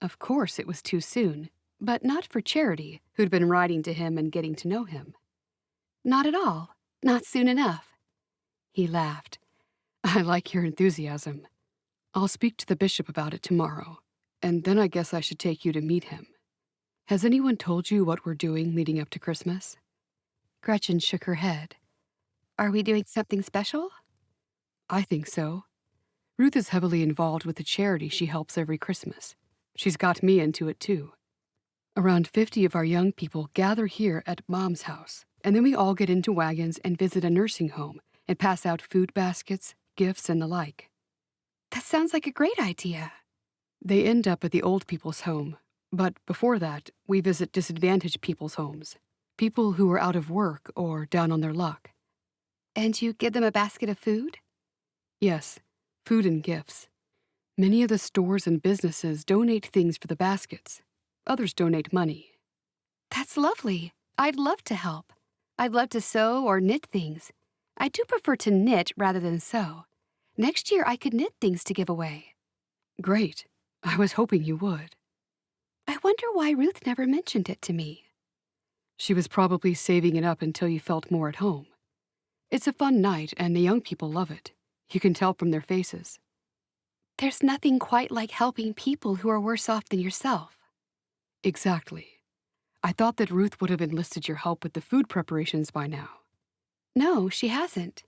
Of course it was too soon, but not for Charity, who'd been writing to him and getting to know him. "Not at all. Not soon enough." He laughed. "I like your enthusiasm. I'll speak to the bishop about it tomorrow, and then I guess I should take you to meet him. Has anyone told you what we're doing leading up to Christmas?" Gretchen shook her head. "Are we doing something special?" "I think so. Ruth is heavily involved with the charity she helps every Christmas. She's got me into it, too. Around 50 of our young people gather here at Mom's house, and then we all get into wagons and visit a nursing home and pass out food baskets, gifts, and the like." "That sounds like a great idea." They end up at the old people's home, but before that, we visit disadvantaged people's homes, people who are out of work or down on their luck. "And you give them a basket of food?" "Yes, food and gifts. Many of the stores and businesses donate things for the baskets. Others donate money." "That's lovely. I'd love to help. I'd love to sew or knit things. I do prefer to knit rather than sew. Next year I could knit things to give away." "Great. I was hoping you would." "I wonder why Ruth never mentioned it to me." "She was probably saving it up until you felt more at home. It's a fun night, and the young people love it. You can tell from their faces." "There's nothing quite like helping people who are worse off than yourself." "Exactly. I thought that Ruth would have enlisted your help with the food preparations by now." "No, she hasn't.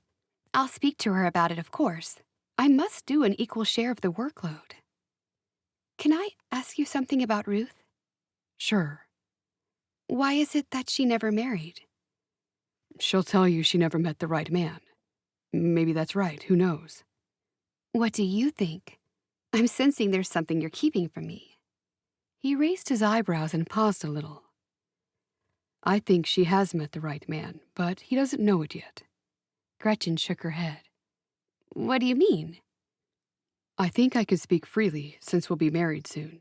I'll speak to her about it, of course. I must do an equal share of the workload." "Can I ask you something about Ruth?" "Sure." "Why is it that she never married?" "She'll tell you she never met the right man. Maybe that's right, who knows?" "What do you think?" I'm sensing there's something you're keeping from me. He raised his eyebrows and paused a little. I think she has met the right man, but he doesn't know it yet. Gretchen shook her head. What do you mean? I think I can speak freely since we'll be married soon.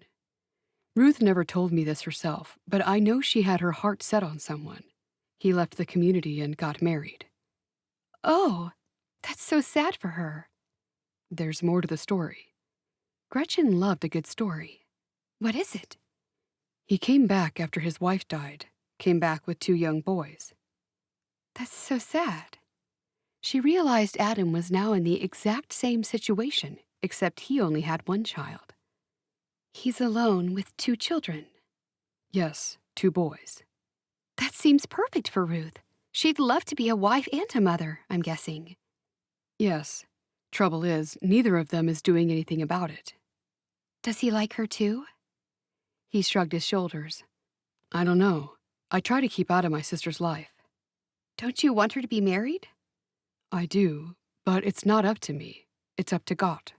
Ruth never told me this herself, but I know she had her heart set on someone. He left the community and got married. Oh, that's so sad for her. There's more to the story. Gretchen loved a good story. What is it? He came back after his wife died, came back with 2 young boys. That's so sad. She realized Adam was now in the exact same situation, except he only had 1 child. He's alone with 2 children. Yes, 2 boys. That seems perfect for Ruth. She'd love to be a wife and a mother, I'm guessing. Yes. Trouble is, neither of them is doing anything about it. Does he like her too? He shrugged his shoulders. I don't know. I try to keep out of my sister's life. Don't you want her to be married? I do, but it's not up to me. It's up to God.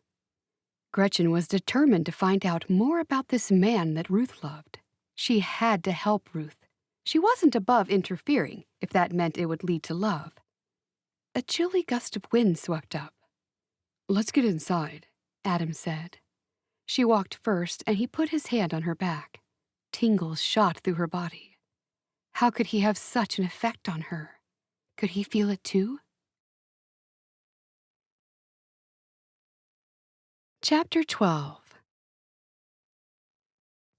Gretchen was determined to find out more about this man that Ruth loved. She had to help Ruth. She wasn't above interfering, if that meant it would lead to love. A chilly gust of wind swept up. Let's get inside, Adam said. She walked first, and he put his hand on her back. Tingles shot through her body. How could he have such an effect on her? Could he feel it too? Chapter 12.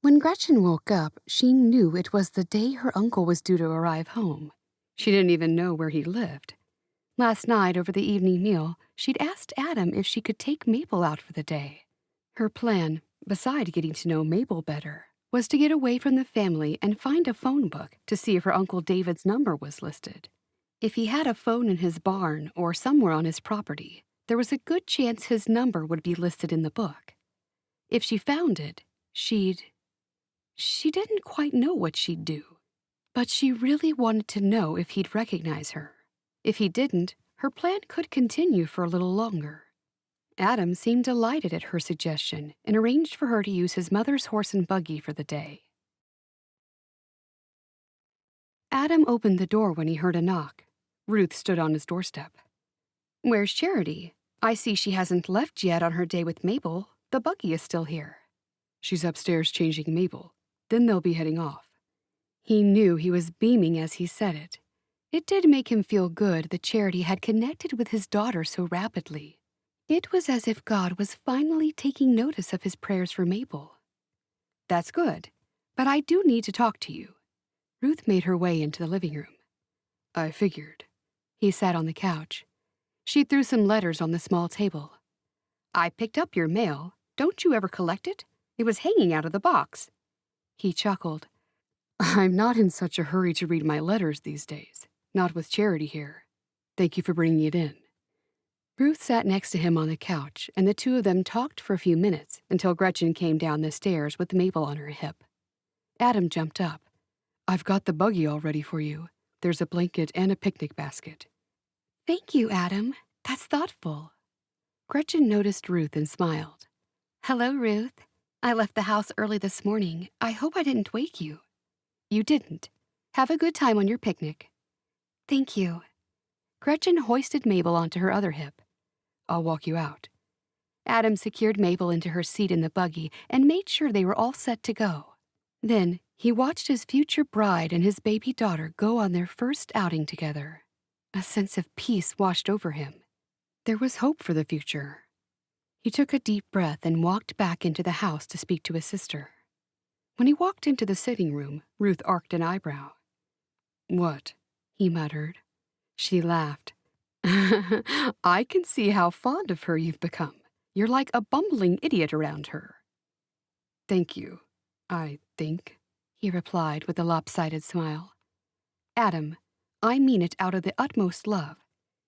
When Gretchen woke up, she knew it was the day her uncle was due to arrive home. She didn't even know where he lived. Last night, over the evening meal, she'd asked Adam if she could take Mabel out for the day. Her plan, beside getting to know Mabel better, was to get away from the family and find a phone book to see if her Uncle David's number was listed. If he had a phone in his barn or somewhere on his property, there was a good chance his number would be listed in the book. If she found it, she didn't quite know what she'd do. But she really wanted to know if he'd recognize her. If he didn't, her plan could continue for a little longer. Adam seemed delighted at her suggestion and arranged for her to use his mother's horse and buggy for the day. Adam opened the door when he heard a knock. Ruth stood on his doorstep. Where's Charity? I see she hasn't left yet on her day with Mabel. The buggy is still here. She's upstairs changing Mabel. Then they'll be heading off. He knew he was beaming as he said it. It did make him feel good that Charity had connected with his daughter so rapidly. It was as if God was finally taking notice of his prayers for Mabel. That's good, but I do need to talk to you. Ruth made her way into the living room. I figured. He sat on the couch. She threw some letters on the small table. I picked up your mail. Don't you ever collect it? It was hanging out of the box. He chuckled. I'm not in such a hurry to read my letters these days. Not with Charity here. Thank you for bringing it in. Ruth sat next to him on the couch, and the 2 of them talked for a few minutes until Gretchen came down the stairs with Mabel on her hip. Adam jumped up. I've got the buggy all ready for you. There's a blanket and a picnic basket. Thank you, Adam. That's thoughtful. Gretchen noticed Ruth and smiled. Hello, Ruth. I left the house early this morning. I hope I didn't wake you. You didn't. Have a good time on your picnic. Thank you. Gretchen hoisted Mabel onto her other hip. I'll walk you out. Adam secured Mabel into her seat in the buggy and made sure they were all set to go. Then he watched his future bride and his baby daughter go on their first outing together. A sense of peace washed over him. There was hope for the future. He took a deep breath and walked back into the house to speak to his sister. When he walked into the sitting room, Ruth arched an eyebrow. What? He muttered. She laughed. I can see how fond of her you've become. You're like a bumbling idiot around her. Thank you, I think, he replied with a lopsided smile. Adam, I mean it out of the utmost love.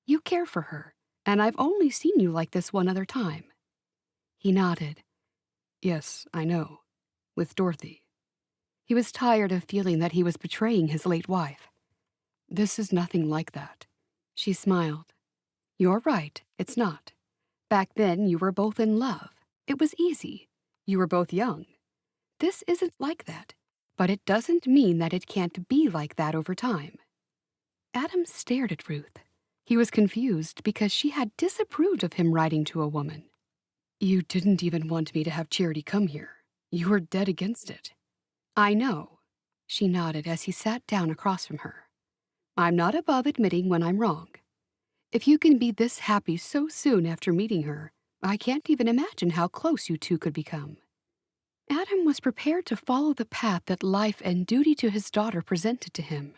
You care for her, and I've only seen you like this one other time. He nodded. Yes, I know. With Dorothy. He was tired of feeling that he was betraying his late wife. This is nothing like that. She smiled. You're right, it's not. Back then, you were both in love. It was easy. You were both young. This isn't like that, but it doesn't mean that it can't be like that over time. Adam stared at Ruth. He was confused because she had disapproved of him writing to a woman. You didn't even want me to have Charity come here. You were dead against it. I know, she nodded as he sat down across from her. I'm not above admitting when I'm wrong. If you can be this happy so soon after meeting her, I can't even imagine how close you two could become. Adam was prepared to follow the path that life and duty to his daughter presented to him.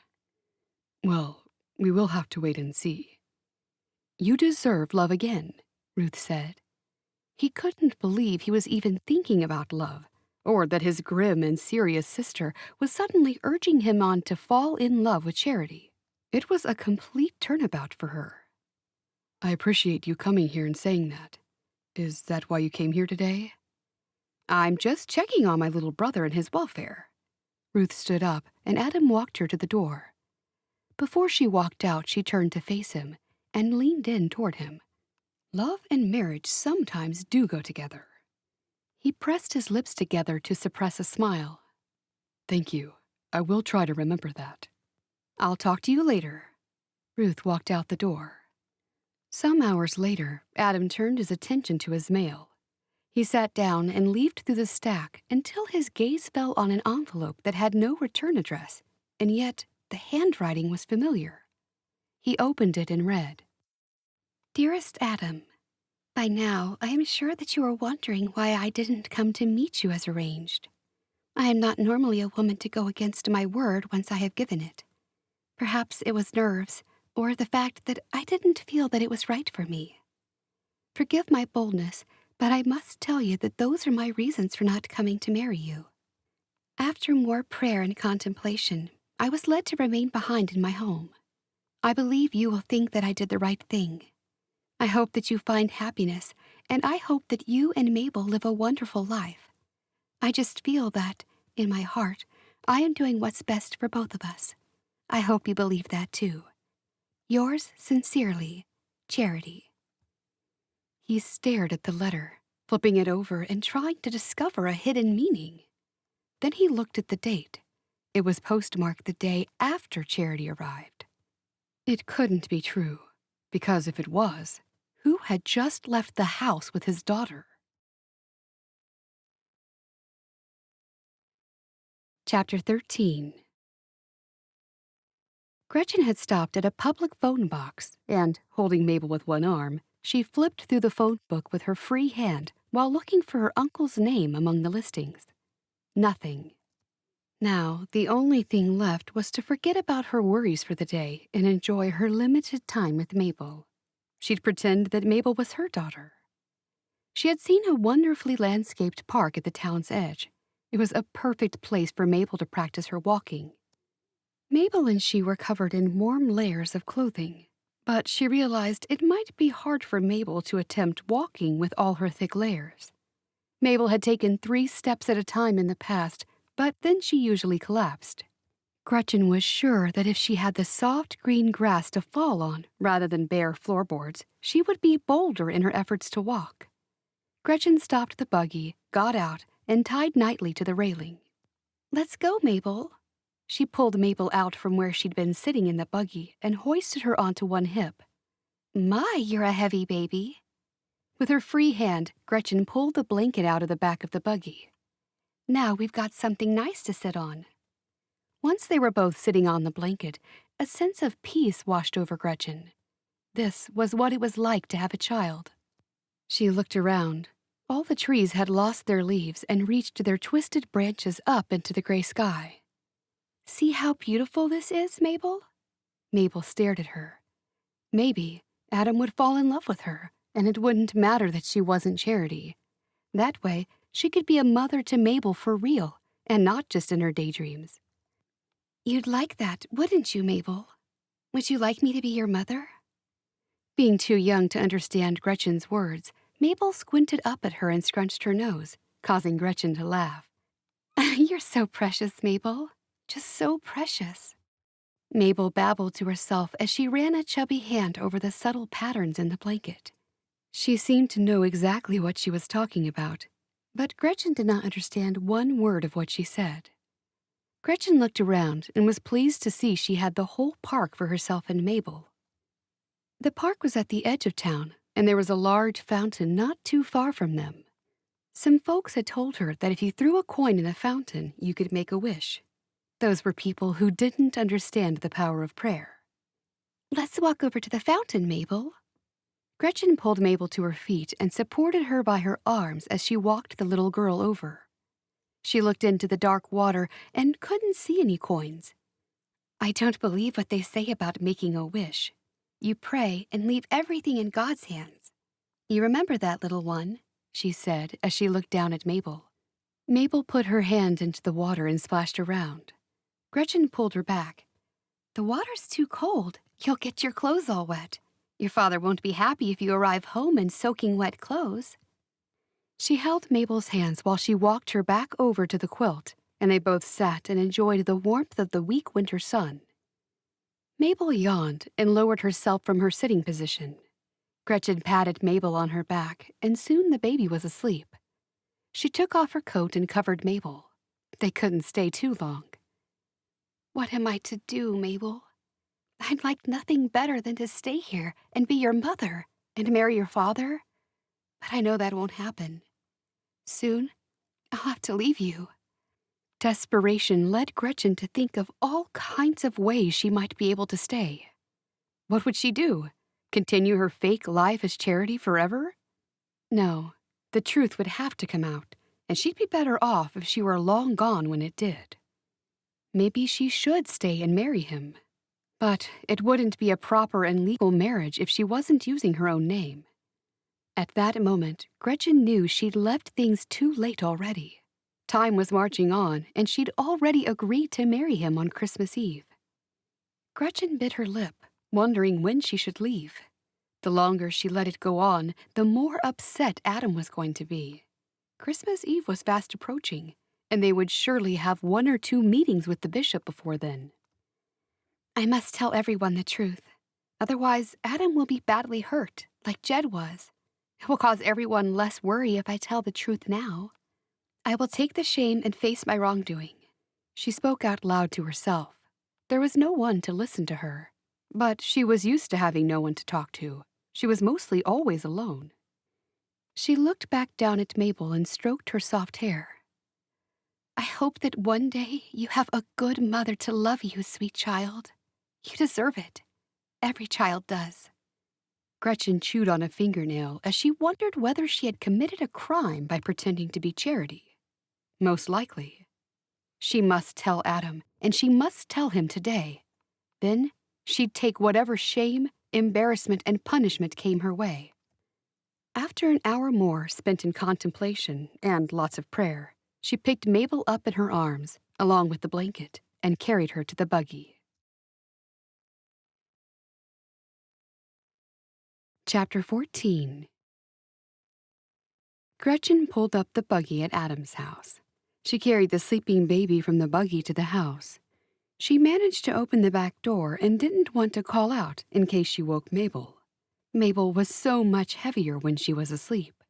Well, we will have to wait and see. You deserve love again, Ruth said. He couldn't believe he was even thinking about love, or that his grim and serious sister was suddenly urging him on to fall in love with Charity. It was a complete turnabout for her. I appreciate you coming here and saying that. Is that why you came here today? I'm just checking on my little brother and his welfare. Ruth stood up, and Adam walked her to the door. Before she walked out, she turned to face him and leaned in toward him. Love and marriage sometimes do go together. He pressed his lips together to suppress a smile. Thank you. I will try to remember that. I'll talk to you later. Ruth walked out the door. Some hours later, Adam turned his attention to his mail. He sat down and leafed through the stack until his gaze fell on an envelope that had no return address, and yet the handwriting was familiar. He opened it and read, Dearest Adam, by now I am sure that you are wondering why I didn't come to meet you as arranged. I am not normally a woman to go against my word once I have given it. Perhaps it was nerves, or the fact that I didn't feel that it was right for me. Forgive my boldness, but I must tell you that those are my reasons for not coming to marry you. After more prayer and contemplation, I was led to remain behind in my home. I believe you will think that I did the right thing. I hope that you find happiness, and I hope that you and Mabel live a wonderful life. I just feel that, in my heart, I am doing what's best for both of us. I hope you believe that too. Yours sincerely, Charity. He stared at the letter, flipping it over and trying to discover a hidden meaning. Then he looked at the date. It was postmarked the day after Charity arrived. It couldn't be true, because if it was, who had just left the house with his daughter? Chapter 13. Gretchen had stopped at a public phone box, and, holding Mabel with one arm, she flipped through the phone book with her free hand while looking for her uncle's name among the listings. Nothing. Now, the only thing left was to forget about her worries for the day and enjoy her limited time with Mabel. She'd pretend that Mabel was her daughter. She had seen a wonderfully landscaped park at the town's edge. It was a perfect place for Mabel to practice her walking. Mabel and she were covered in warm layers of clothing, but she realized it might be hard for Mabel to attempt walking with all her thick layers. Mabel had taken 3 steps at a time in the past, but then she usually collapsed. Gretchen was sure that if she had the soft green grass to fall on rather than bare floorboards, she would be bolder in her efforts to walk. Gretchen stopped the buggy, got out, and tied nightly to the railing. Let's go, Mabel. She pulled Mabel out from where she'd been sitting in the buggy and hoisted her onto one hip. My, you're a heavy baby. With her free hand, Gretchen pulled the blanket out of the back of the buggy. Now we've got something nice to sit on. Once they were both sitting on the blanket, a sense of peace washed over Gretchen. This was what it was like to have a child. She looked around. All the trees had lost their leaves and reached their twisted branches up into the gray sky. See how beautiful this is, Mabel? Mabel stared at her. Maybe Adam would fall in love with her, and it wouldn't matter that she wasn't Charity. That way, she could be a mother to Mabel for real, and not just in her daydreams. You'd like that, wouldn't you, Mabel? Would you like me to be your mother? Being too young to understand Gretchen's words, Mabel squinted up at her and scrunched her nose, causing Gretchen to laugh. You're so precious, Mabel. Just so precious. Mabel babbled to herself as she ran a chubby hand over the subtle patterns in the blanket. She seemed to know exactly what she was talking about, but Gretchen did not understand one word of what she said. Gretchen looked around and was pleased to see she had the whole park for herself and Mabel. The park was at the edge of town, and there was a large fountain not too far from them. Some folks had told her that if you threw a coin in the fountain, you could make a wish. Those were people who didn't understand the power of prayer. "Let's walk over to the fountain, Mabel." Gretchen pulled Mabel to her feet and supported her by her arms as she walked the little girl over. She looked into the dark water and couldn't see any coins. "I don't believe what they say about making a wish. You pray and leave everything in God's hands. You remember that, little one," she said as she looked down at Mabel. Mabel put her hand into the water and splashed around. Gretchen pulled her back. "The water's too cold. You'll get your clothes all wet. Your father won't be happy if you arrive home in soaking wet clothes." She held Mabel's hands while she walked her back over to the quilt, and they both sat and enjoyed the warmth of the weak winter sun. Mabel yawned and lowered herself from her sitting position. Gretchen patted Mabel on her back, and soon the baby was asleep. She took off her coat and covered Mabel. They couldn't stay too long. "What am I to do, Mabel? I'd like nothing better than to stay here and be your mother and marry your father. But I know that won't happen. Soon, I'll have to leave you." Desperation led Gretchen to think of all kinds of ways she might be able to stay. What would she do? Continue her fake life as Charity forever? No, the truth would have to come out, and she'd be better off if she were long gone when it did. Maybe she should stay and marry him. But it wouldn't be a proper and legal marriage if she wasn't using her own name. At that moment, Gretchen knew she'd left things too late already. Time was marching on, and she'd already agreed to marry him on Christmas Eve. Gretchen bit her lip, wondering when she should leave. The longer she let it go on, the more upset Adam was going to be. Christmas Eve was fast approaching, and they would surely have 1 or 2 meetings with the bishop before then. "I must tell everyone the truth. Otherwise, Adam will be badly hurt, like Jed was. It will cause everyone less worry if I tell the truth now. I will take the shame and face my wrongdoing." She spoke out loud to herself. There was no one to listen to her, but she was used to having no one to talk to. She was mostly always alone. She looked back down at Mabel and stroked her soft hair. "I hope that one day you have a good mother to love you, sweet child. You deserve it. Every child does." Gretchen chewed on a fingernail as she wondered whether she had committed a crime by pretending to be Charity. Most likely. She must tell Adam, and she must tell him today. Then she'd take whatever shame, embarrassment, and punishment came her way. After an hour more spent in contemplation and lots of prayer, she picked Mabel up in her arms, along with the blanket, and carried her to the buggy. Chapter 14. Gretchen pulled up the buggy at Adam's house. She carried the sleeping baby from the buggy to the house. She managed to open the back door and didn't want to call out in case she woke Mabel. Mabel was so much heavier when she was asleep.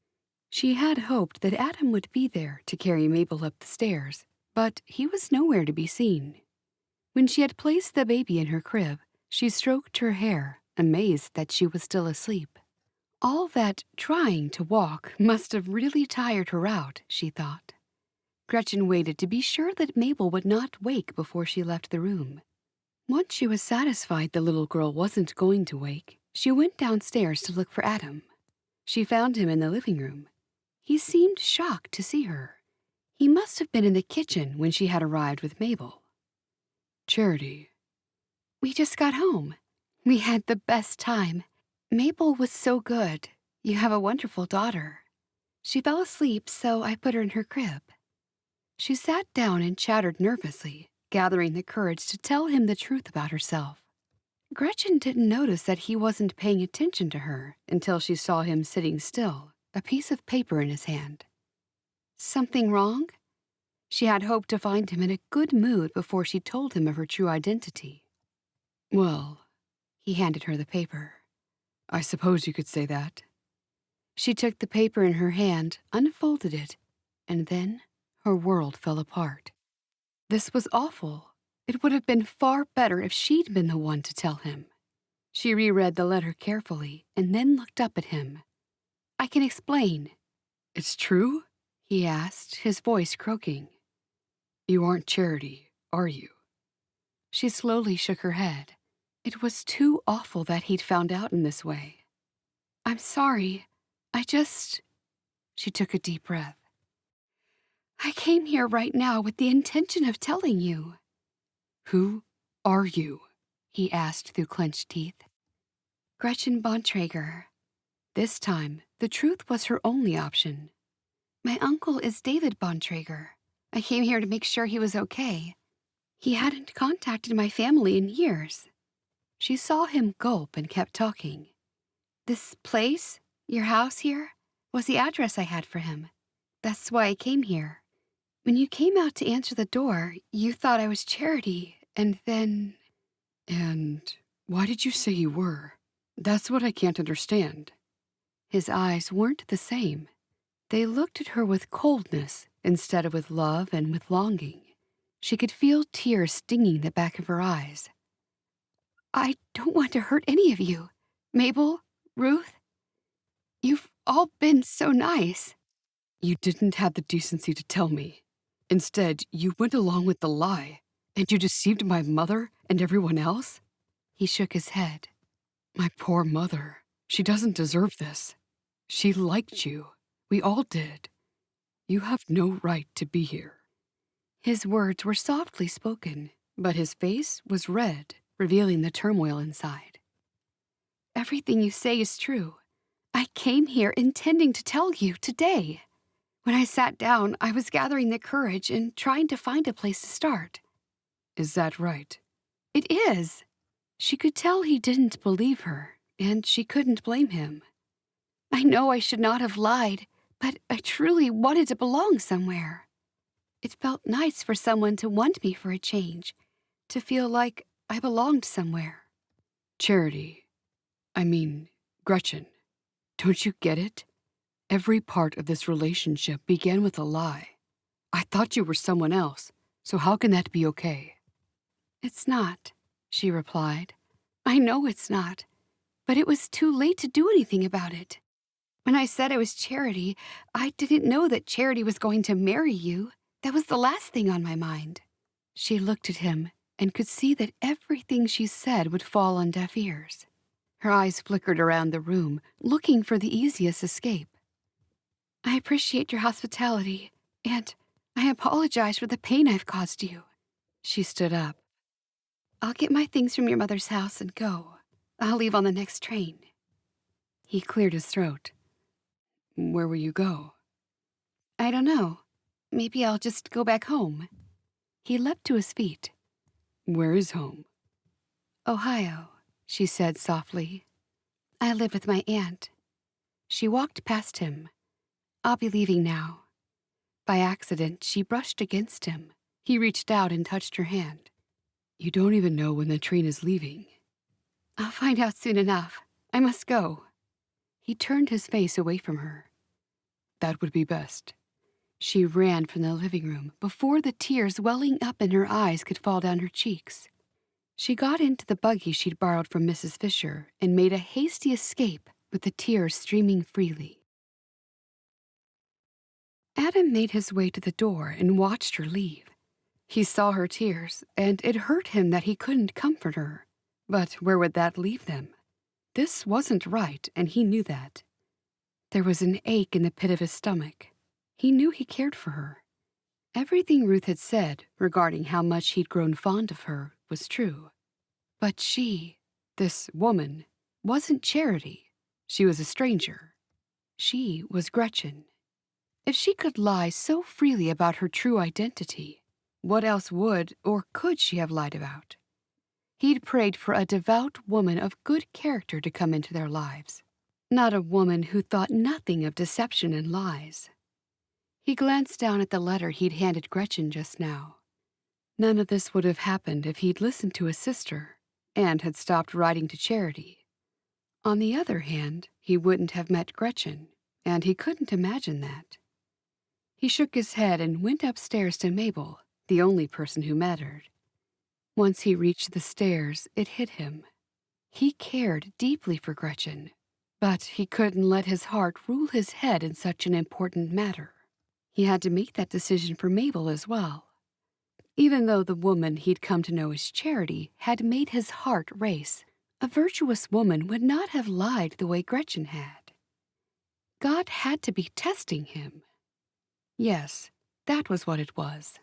She had hoped that Adam would be there to carry Mabel up the stairs, but he was nowhere to be seen. When she had placed the baby in her crib, she stroked her hair, amazed that she was still asleep. All that trying to walk must have really tired her out, she thought. Gretchen waited to be sure that Mabel would not wake before she left the room. Once she was satisfied the little girl wasn't going to wake, she went downstairs to look for Adam. She found him in the living room. He seemed shocked to see her. He must have been in the kitchen when she had arrived with Mabel. "Charity." "We just got home. We had the best time. Mabel was so good. You have a wonderful daughter. She fell asleep, so I put her in her crib." She sat down and chattered nervously, gathering the courage to tell him the truth about herself. Gretchen didn't notice that he wasn't paying attention to her until she saw him sitting still, a piece of paper in his hand. Something wrong? She had hoped to find him in a good mood before she told him of her true identity. "Well," he handed her the paper. "I suppose you could say that." She took the paper in her hand, unfolded it, and then her world fell apart. This was awful. It would have been far better if she'd been the one to tell him. She reread the letter carefully and then looked up at him. "I can explain." "It's true?" he asked, his voice croaking. "You aren't Charity, are you?" She slowly shook her head. It was too awful that he'd found out in this way. "I'm sorry. She took a deep breath. "I came here right now with the intention of telling you." "Who are you?" he asked through clenched teeth. "Gretchen Bontrager." This time, the truth was her only option. "My uncle is David Bontrager. I came here to make sure he was okay. He hadn't contacted my family in years." She saw him gulp and kept talking. "This place, your house here, was the address I had for him. That's why I came here. When you came out to answer the door, you thought I was Charity, and then—" "And why did you say you were? That's what I can't understand." His eyes weren't the same. They looked at her with coldness instead of with love and with longing. She could feel tears stinging the back of her eyes. "I don't want to hurt any of you. Mabel, Ruth, you've all been so nice." "You didn't have the decency to tell me. Instead, you went along with the lie, and you deceived my mother and everyone else?" He shook his head. "My poor mother. She doesn't deserve this. She liked you. We all did. You have no right to be here." His words were softly spoken, but his face was red, revealing the turmoil inside. "Everything you say is true. I came here intending to tell you today. When I sat down, I was gathering the courage and trying to find a place to start." "Is that right?" "It is." She could tell he didn't believe her, and she couldn't blame him. "I know I should not have lied, but I truly wanted to belong somewhere. It felt nice for someone to want me for a change, to feel like I belonged somewhere." Charity. Gretchen. Don't you get it? Every part of this relationship began with a lie. I thought you were someone else, so how can that be okay? "It's not," she replied. "I know it's not, but it was too late to do anything about it. When I said I was Charity, I didn't know that Charity was going to marry you. That was the last thing on my mind." She looked at him and could see that everything she said would fall on deaf ears. Her eyes flickered around the room, looking for the easiest escape. "I appreciate your hospitality, and I apologize for the pain I've caused you." She stood up. "I'll get my things from your mother's house and go. I'll leave on the next train." He cleared his throat. Where will you go? "I don't know. Maybe I'll just go back home." He leapt to his feet. Where is home? "Ohio," she said softly. "I live with my aunt." She walked past him. "I'll be leaving now." By accident, she brushed against him. He reached out and touched her hand. You don't even know when the train is leaving. "I'll find out soon enough. I must go." He turned his face away from her. That would be best. She ran from the living room before the tears welling up in her eyes could fall down her cheeks. She got into the buggy she'd borrowed from Mrs. Fisher and made a hasty escape with the tears streaming freely. Adam made his way to the door and watched her leave. He saw her tears, and it hurt him that he couldn't comfort her. But where would that leave them? This wasn't right, and he knew that. There was an ache in the pit of his stomach. He knew he cared for her. Everything Ruth had said regarding how much he'd grown fond of her was true. But she, this woman, wasn't Charity. She was a stranger. She was Gretchen. If she could lie so freely about her true identity, what else would or could she have lied about? He'd prayed for a devout woman of good character to come into their lives, not a woman who thought nothing of deception and lies. He glanced down at the letter he'd handed Gretchen just now. None of this would have happened if he'd listened to his sister and had stopped writing to Charity. On the other hand, he wouldn't have met Gretchen. and he couldn't imagine that. He shook his head and went upstairs to Mabel, the only person who mattered. Once he reached the stairs, it hit him. He cared deeply for Gretchen, but he couldn't let his heart rule his head in such an important matter. He had to make that decision for Mabel as well. Even though the woman he'd come to know as Charity had made his heart race, a virtuous woman would not have lied the way Gretchen had. God had to be testing him. Yes, that was what it was.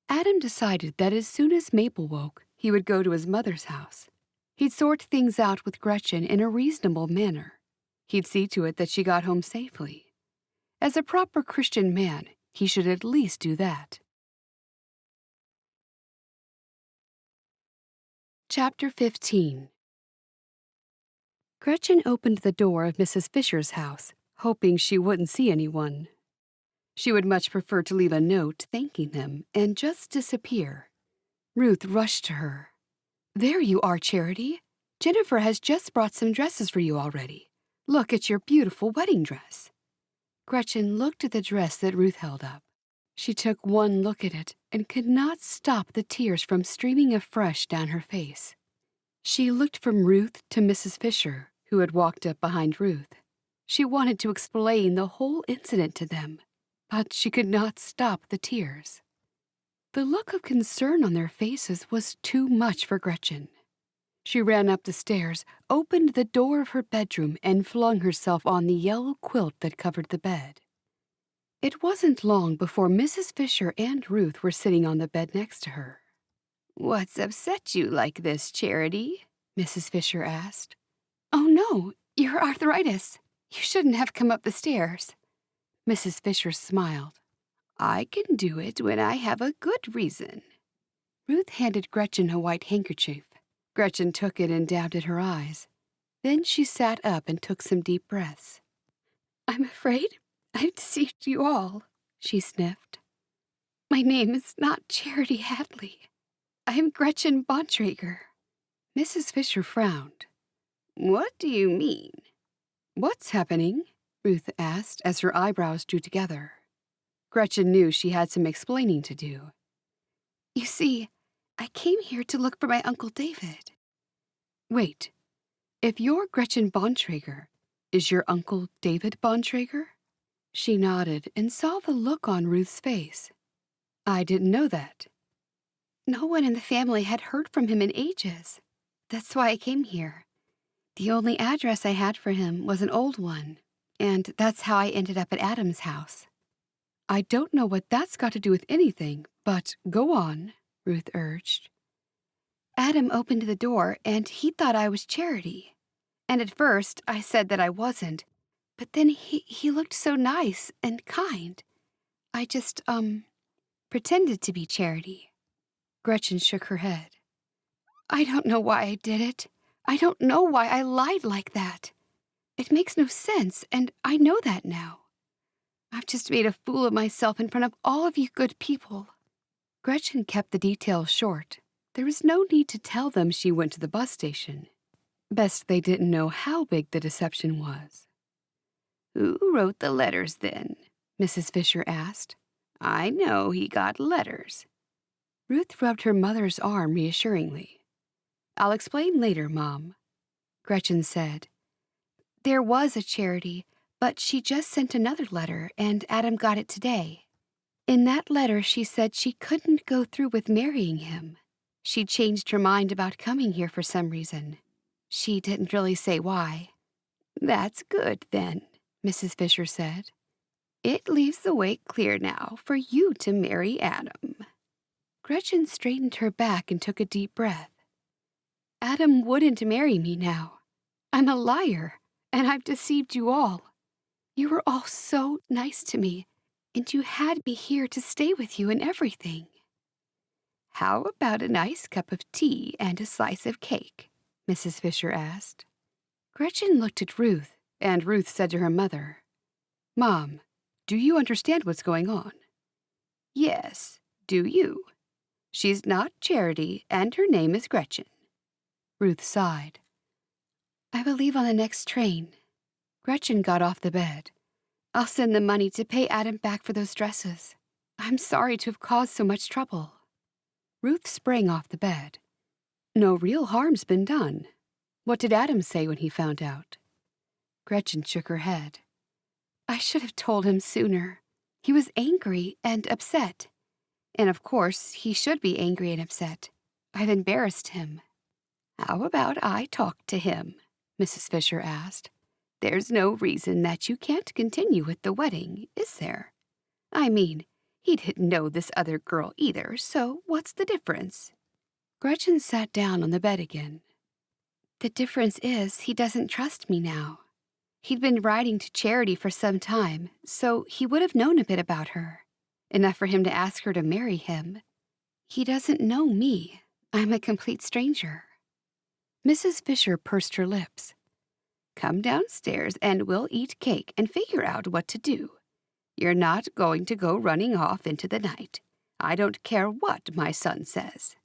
Adam decided that as soon as Mabel woke, he would go to his mother's house. He'd sort things out with Gretchen in a reasonable manner. He'd see to it that she got home safely. As a proper Christian man, he should at least do that. Chapter 15. Gretchen opened the door of Mrs. Fisher's house, hoping she wouldn't see anyone. She would much prefer to leave a note thanking them and just disappear. Ruth rushed to her. "There you are, Charity. Jennifer has just brought some dresses for you already. Look at your beautiful wedding dress." Gretchen looked at the dress that Ruth held up. She took one look at it and could not stop the tears from streaming afresh down her face. She looked from Ruth to Mrs. Fisher, who had walked up behind Ruth. She wanted to explain the whole incident to them, but she could not stop the tears. The look of concern on their faces was too much for Gretchen. She ran up the stairs, opened the door of her bedroom, and flung herself on the yellow quilt that covered the bed. It wasn't long before Mrs. Fisher and Ruth were sitting on the bed next to her. "What's upset you like this, Charity?" Mrs. Fisher asked. "Oh, no, your arthritis. You shouldn't have come up the stairs." Mrs. Fisher smiled. "I can do it when I have a good reason." Ruth handed Gretchen a white handkerchief. Gretchen took it and dabbed at her eyes. Then she sat up and took some deep breaths. "I'm afraid I've deceived you all," she sniffed. "My name is not Charity Hadley. I am Gretchen Bontrager." Mrs. Fisher frowned. "What do you mean?" "What's happening?" Ruth asked as her eyebrows drew together. Gretchen knew she had some explaining to do. "You see, I came here to look for my Uncle David." "Wait, if you're Gretchen Bontrager, is your Uncle David Bontrager?" She nodded and saw the look on Ruth's face. "I didn't know that." "No one in the family had heard from him in ages. That's why I came here. The only address I had for him was an old one, and that's how I ended up at Adam's house." "I don't know what that's got to do with anything, but go on," Ruth urged. "Adam opened the door, and he thought I was Charity. And at first, I said that I wasn't, but then he looked so nice and kind. I just, pretended to be Charity." Gretchen shook her head. "I don't know why I did it. I don't know why I lied like that. It makes no sense, and I know that now. I've just made a fool of myself in front of all of you good people." Gretchen kept the details short. There was no need to tell them she went to the bus station. Best they didn't know how big the deception was. "Who wrote the letters then?" Mrs. Fisher asked. "I know he got letters." Ruth rubbed her mother's arm reassuringly. "I'll explain later, Mom." Gretchen said, "There was a Charity, but she just sent another letter, and Adam got it today. In that letter, she said she couldn't go through with marrying him. She changed her mind about coming here for some reason. She didn't really say why." "That's good, then," Mrs. Fisher said. "It leaves the way clear now for you to marry Adam." Gretchen straightened her back and took a deep breath. "Adam wouldn't marry me now. I'm a liar, and I've deceived you all. You were all so nice to me, and you had me here to stay with you and everything." "How about a nice cup of tea and a slice of cake?" Mrs. Fisher asked. Gretchen looked at Ruth, and Ruth said to her mother, "Mom, do you understand what's going on?" "Yes, do you? She's not Charity, and her name is Gretchen." Ruth sighed. "I will leave on the next train." Gretchen got off the bed. I'll send the money to pay Adam back for those dresses. I'm sorry to have caused so much trouble. Ruth sprang off the bed. No real harm's been done. What did Adam say when he found out? Gretchen shook her head. I should have told him sooner. He was angry and upset. And of course, he should be angry and upset. I've embarrassed him. How about I talk to him? Mrs. Fisher asked. There's no reason that you can't continue with the wedding, is there? I mean, he didn't know this other girl either, so what's the difference? Gretchen sat down on the bed again. The difference is he doesn't trust me now. He'd been writing to Charity for some time, so he would have known a bit about her. Enough for him to ask her to marry him. He doesn't know me. I'm a complete stranger. Mrs. Fisher pursed her lips. Come downstairs and we'll eat cake and figure out what to do. You're not going to go running off into the night. I don't care what my son says.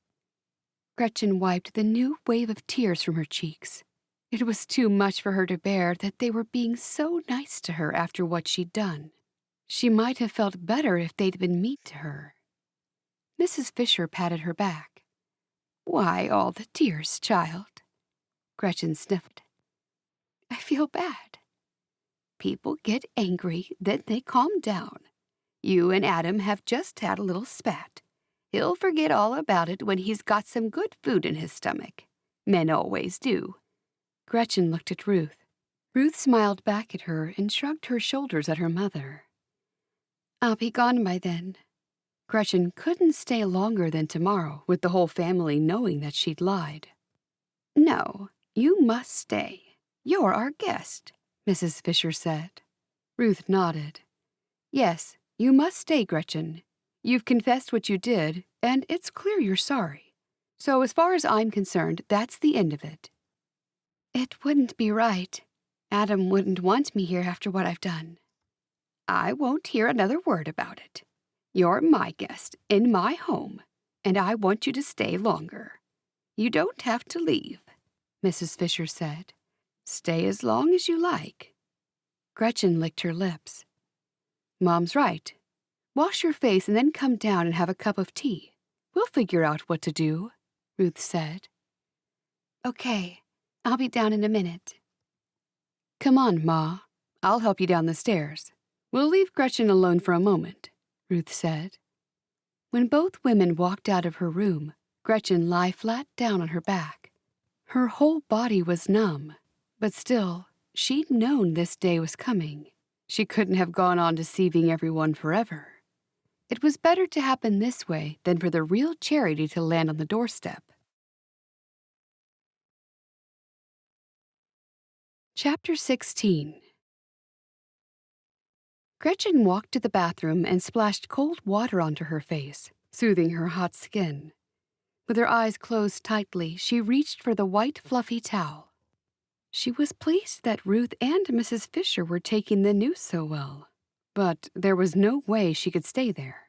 Gretchen wiped the new wave of tears from her cheeks. It was too much for her to bear that they were being so nice to her after what she'd done. She might have felt better if they'd been mean to her. Mrs. Fisher patted her back. Why all the tears, child? Gretchen sniffed. I feel bad. People get angry, then they calm down. You and Adam have just had a little spat. He'll forget all about it when he's got some good food in his stomach. Men always do. Gretchen looked at Ruth. Ruth smiled back at her and shrugged her shoulders at her mother. I'll be gone by then. Gretchen couldn't stay longer than tomorrow with the whole family knowing that she'd lied. No, you must stay. You're our guest, Mrs. Fisher said. Ruth nodded. Yes, you must stay, Gretchen. You've confessed what you did, and it's clear you're sorry. So as far as I'm concerned, that's the end of it. It wouldn't be right. Adam wouldn't want me here after what I've done. I won't hear another word about it. You're my guest in my home, and I want you to stay longer. You don't have to leave, Mrs. Fisher said. Stay as long as you like. Gretchen licked her lips. Mom's right. Wash your face and then come down and have a cup of tea. We'll figure out what to do, Ruth said. Okay, I'll be down in a minute. Come on, Ma. I'll help you down the stairs. We'll leave Gretchen alone for a moment, Ruth said. When both women walked out of her room, Gretchen lay flat down on her back. Her whole body was numb, but still, she'd known this day was coming. She couldn't have gone on deceiving everyone forever. It was better to happen this way than for the real Charity to land on the doorstep. Chapter 16. Gretchen walked to the bathroom and splashed cold water onto her face, soothing her hot skin. With her eyes closed tightly, she reached for the white, fluffy towel. She was pleased that Ruth and Mrs. Fisher were taking the news so well, but there was no way she could stay there.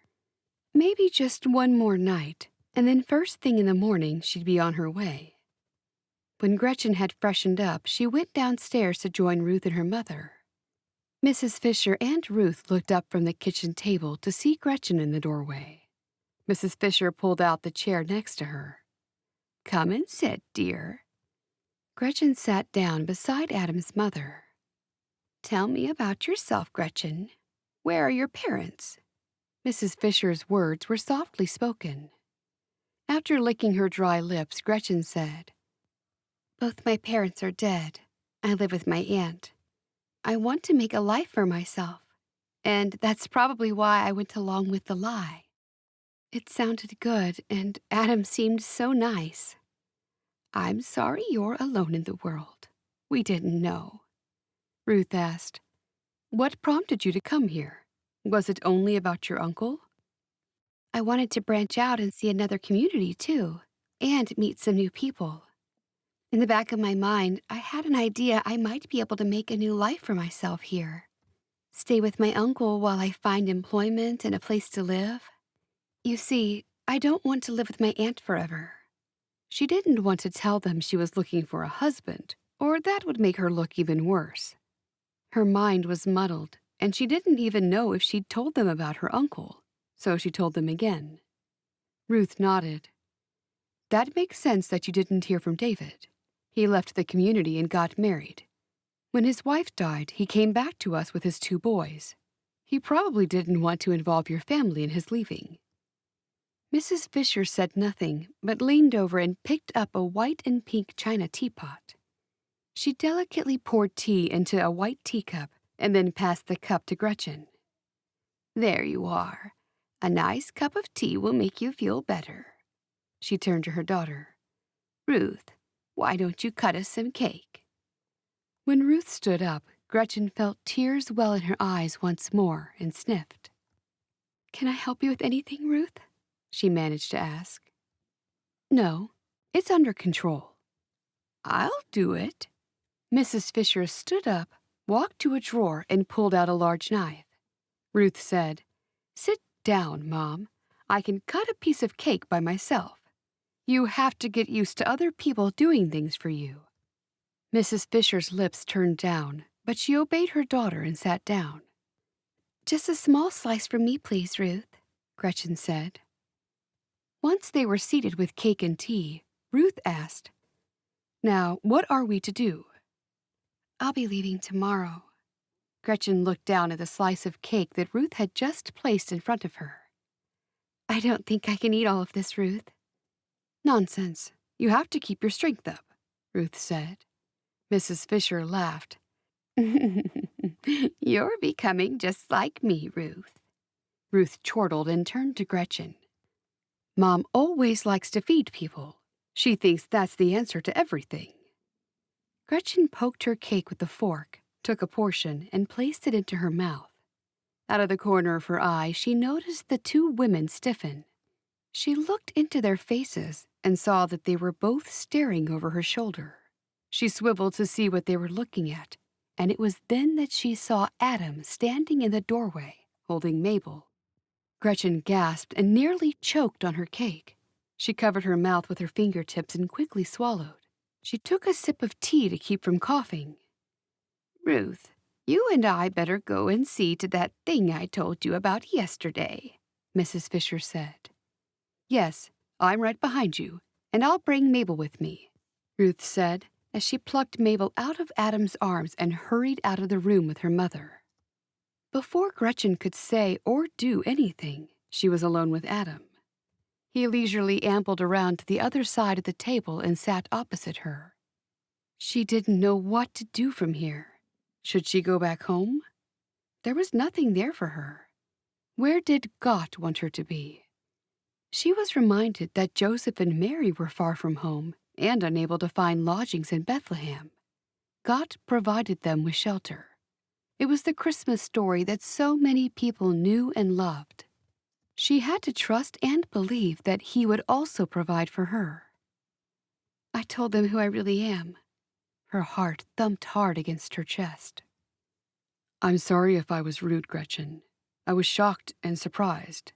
Maybe just one more night, and then first thing in the morning she'd be on her way. When Gretchen had freshened up, she went downstairs to join Ruth and her mother. Mrs. Fisher and Ruth looked up from the kitchen table to see Gretchen in the doorway. Mrs. Fisher pulled out the chair next to her. Come and sit, dear. Gretchen sat down beside Adam's mother. Tell me about yourself, Gretchen. Where are your parents? Mrs. Fisher's words were softly spoken. After licking her dry lips, Gretchen said, Both my parents are dead. I live with my aunt. I want to make a life for myself, and that's probably why I went along with the lie. It sounded good, and Adam seemed so nice. I'm sorry you're alone in the world. We didn't know. Ruth asked, What prompted you to come here? Was it only about your uncle? I wanted to branch out and see another community, too, and meet some new people. In the back of my mind, I had an idea I might be able to make a new life for myself here. Stay with my uncle while I find employment and a place to live. You see, I don't want to live with my aunt forever. She didn't want to tell them she was looking for a husband, or that would make her look even worse. Her mind was muddled, and she didn't even know if she'd told them about her uncle, so she told them again. Ruth nodded. That makes sense that you didn't hear from David. He left the community and got married. When his wife died, he came back to us with his 2 boys. He probably didn't want to involve your family in his leaving. Mrs. Fisher said nothing, but leaned over and picked up a white and pink china teapot. She delicately poured tea into a white teacup and then passed the cup to Gretchen. There you are. A nice cup of tea will make you feel better. She turned to her daughter. Ruth, why don't you cut us some cake? When Ruth stood up, Gretchen felt tears well in her eyes once more and sniffed. Can I help you with anything, Ruth? She managed to ask. No, it's under control. I'll do it. Mrs. Fisher stood up, walked to a drawer, and pulled out a large knife. Ruth said, Sit down, Mom. I can cut a piece of cake by myself. You have to get used to other people doing things for you. Mrs. Fisher's lips turned down, but she obeyed her daughter and sat down. Just a small slice for me, please, Ruth, Gretchen said. Once they were seated with cake and tea, Ruth asked, Now, what are we to do? I'll be leaving tomorrow. Gretchen looked down at the slice of cake that Ruth had just placed in front of her. I don't think I can eat all of this, Ruth. Nonsense. You have to keep your strength up, Ruth said. Mrs. Fisher laughed. You're becoming just like me, Ruth. Ruth chortled and turned to Gretchen. Mom always likes to feed people. She thinks that's the answer to everything. Gretchen poked her cake with a fork, took a portion, and placed it into her mouth. Out of the corner of her eye, she noticed the 2 women stiffen. She looked into their faces and saw that they were both staring over her shoulder. She swiveled to see what they were looking at, and it was then that she saw Adam standing in the doorway, holding Mabel. Gretchen gasped and nearly choked on her cake. She covered her mouth with her fingertips and quickly swallowed. She took a sip of tea to keep from coughing. Ruth, you and I better go and see to that thing I told you about yesterday, Mrs. Fisher said. Yes, I'm right behind you, and I'll bring Mabel with me, Ruth said, as she plucked Mabel out of Adam's arms and hurried out of the room with her mother. Before Gretchen could say or do anything, she was alone with Adam. He leisurely ambled around to the other side of the table and sat opposite her. She didn't know what to do from here. Should she go back home? There was nothing there for her. Where did God want her to be? She was reminded that Joseph and Mary were far from home and unable to find lodgings in Bethlehem. God provided them with shelter. It was the Christmas story that so many people knew and loved. She had to trust and believe that He would also provide for her. I told them who I really am. Her heart thumped hard against her chest. I'm sorry if I was rude, Gretchen. I was shocked and surprised.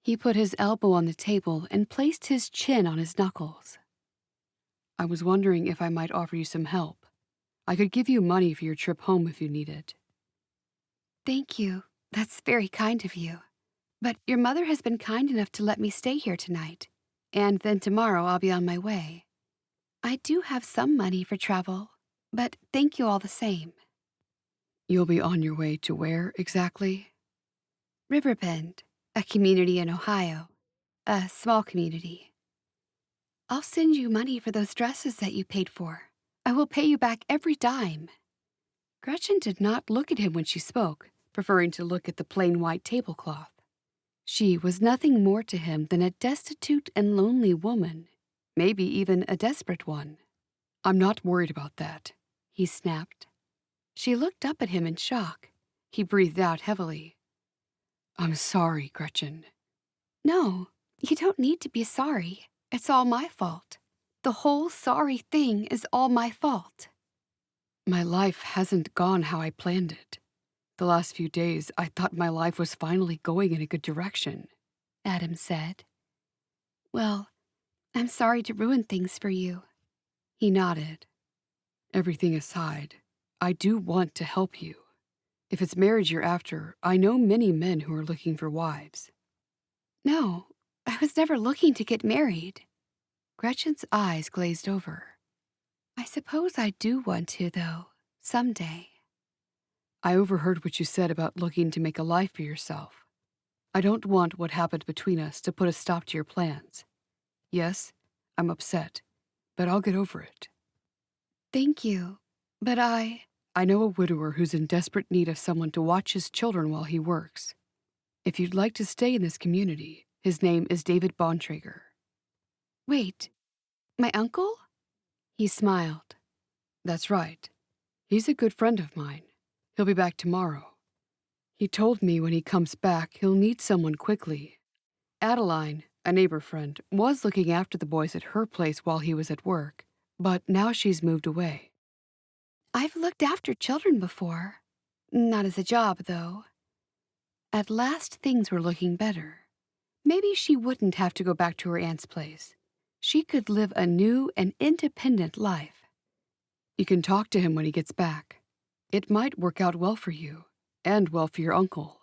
He put his elbow on the table and placed his chin on his knuckles. I was wondering if I might offer you some help. I could give you money for your trip home if you need it. Thank you. That's very kind of you. But your mother has been kind enough to let me stay here tonight, and then tomorrow I'll be on my way. I do have some money for travel, but thank you all the same. You'll be on your way to where exactly? Riverbend, a community in Ohio, a small community. I'll send you money for those dresses that you paid for. I will pay you back every dime. Gretchen did not look at him when she spoke, preferring to look at the plain white tablecloth. She was nothing more to him than a destitute and lonely woman, maybe even a desperate one. I'm not worried about that, he snapped. She looked up at him in shock. He breathed out heavily. I'm sorry, Gretchen. No, you don't need to be sorry. It's all my fault. The whole sorry thing is all my fault. My life hasn't gone how I planned it. The last few days, I thought my life was finally going in a good direction, Adam said. Well, I'm sorry to ruin things for you. He nodded. Everything aside, I do want to help you. If it's marriage you're after, I know many men who are looking for wives. No, I was never looking to get married. Gretchen's eyes glazed over. I suppose I do want to, though, someday. I overheard what you said about looking to make a life for yourself. I don't want what happened between us to put a stop to your plans. Yes, I'm upset, but I'll get over it. Thank you, but I know a widower who's in desperate need of someone to watch his children while he works. If you'd like to stay in this community, his name is David Bontrager. Wait, my uncle? He smiled. That's right. He's a good friend of mine. He'll be back tomorrow. He told me when he comes back, he'll need someone quickly. Adeline, a neighbor friend, was looking after the boys at her place while he was at work, but now she's moved away. I've looked after children before. Not as a job, though. At last, things were looking better. Maybe she wouldn't have to go back to her aunt's place. She could live a new and independent life. You can talk to him when he gets back. It might work out well for you, and well for your uncle.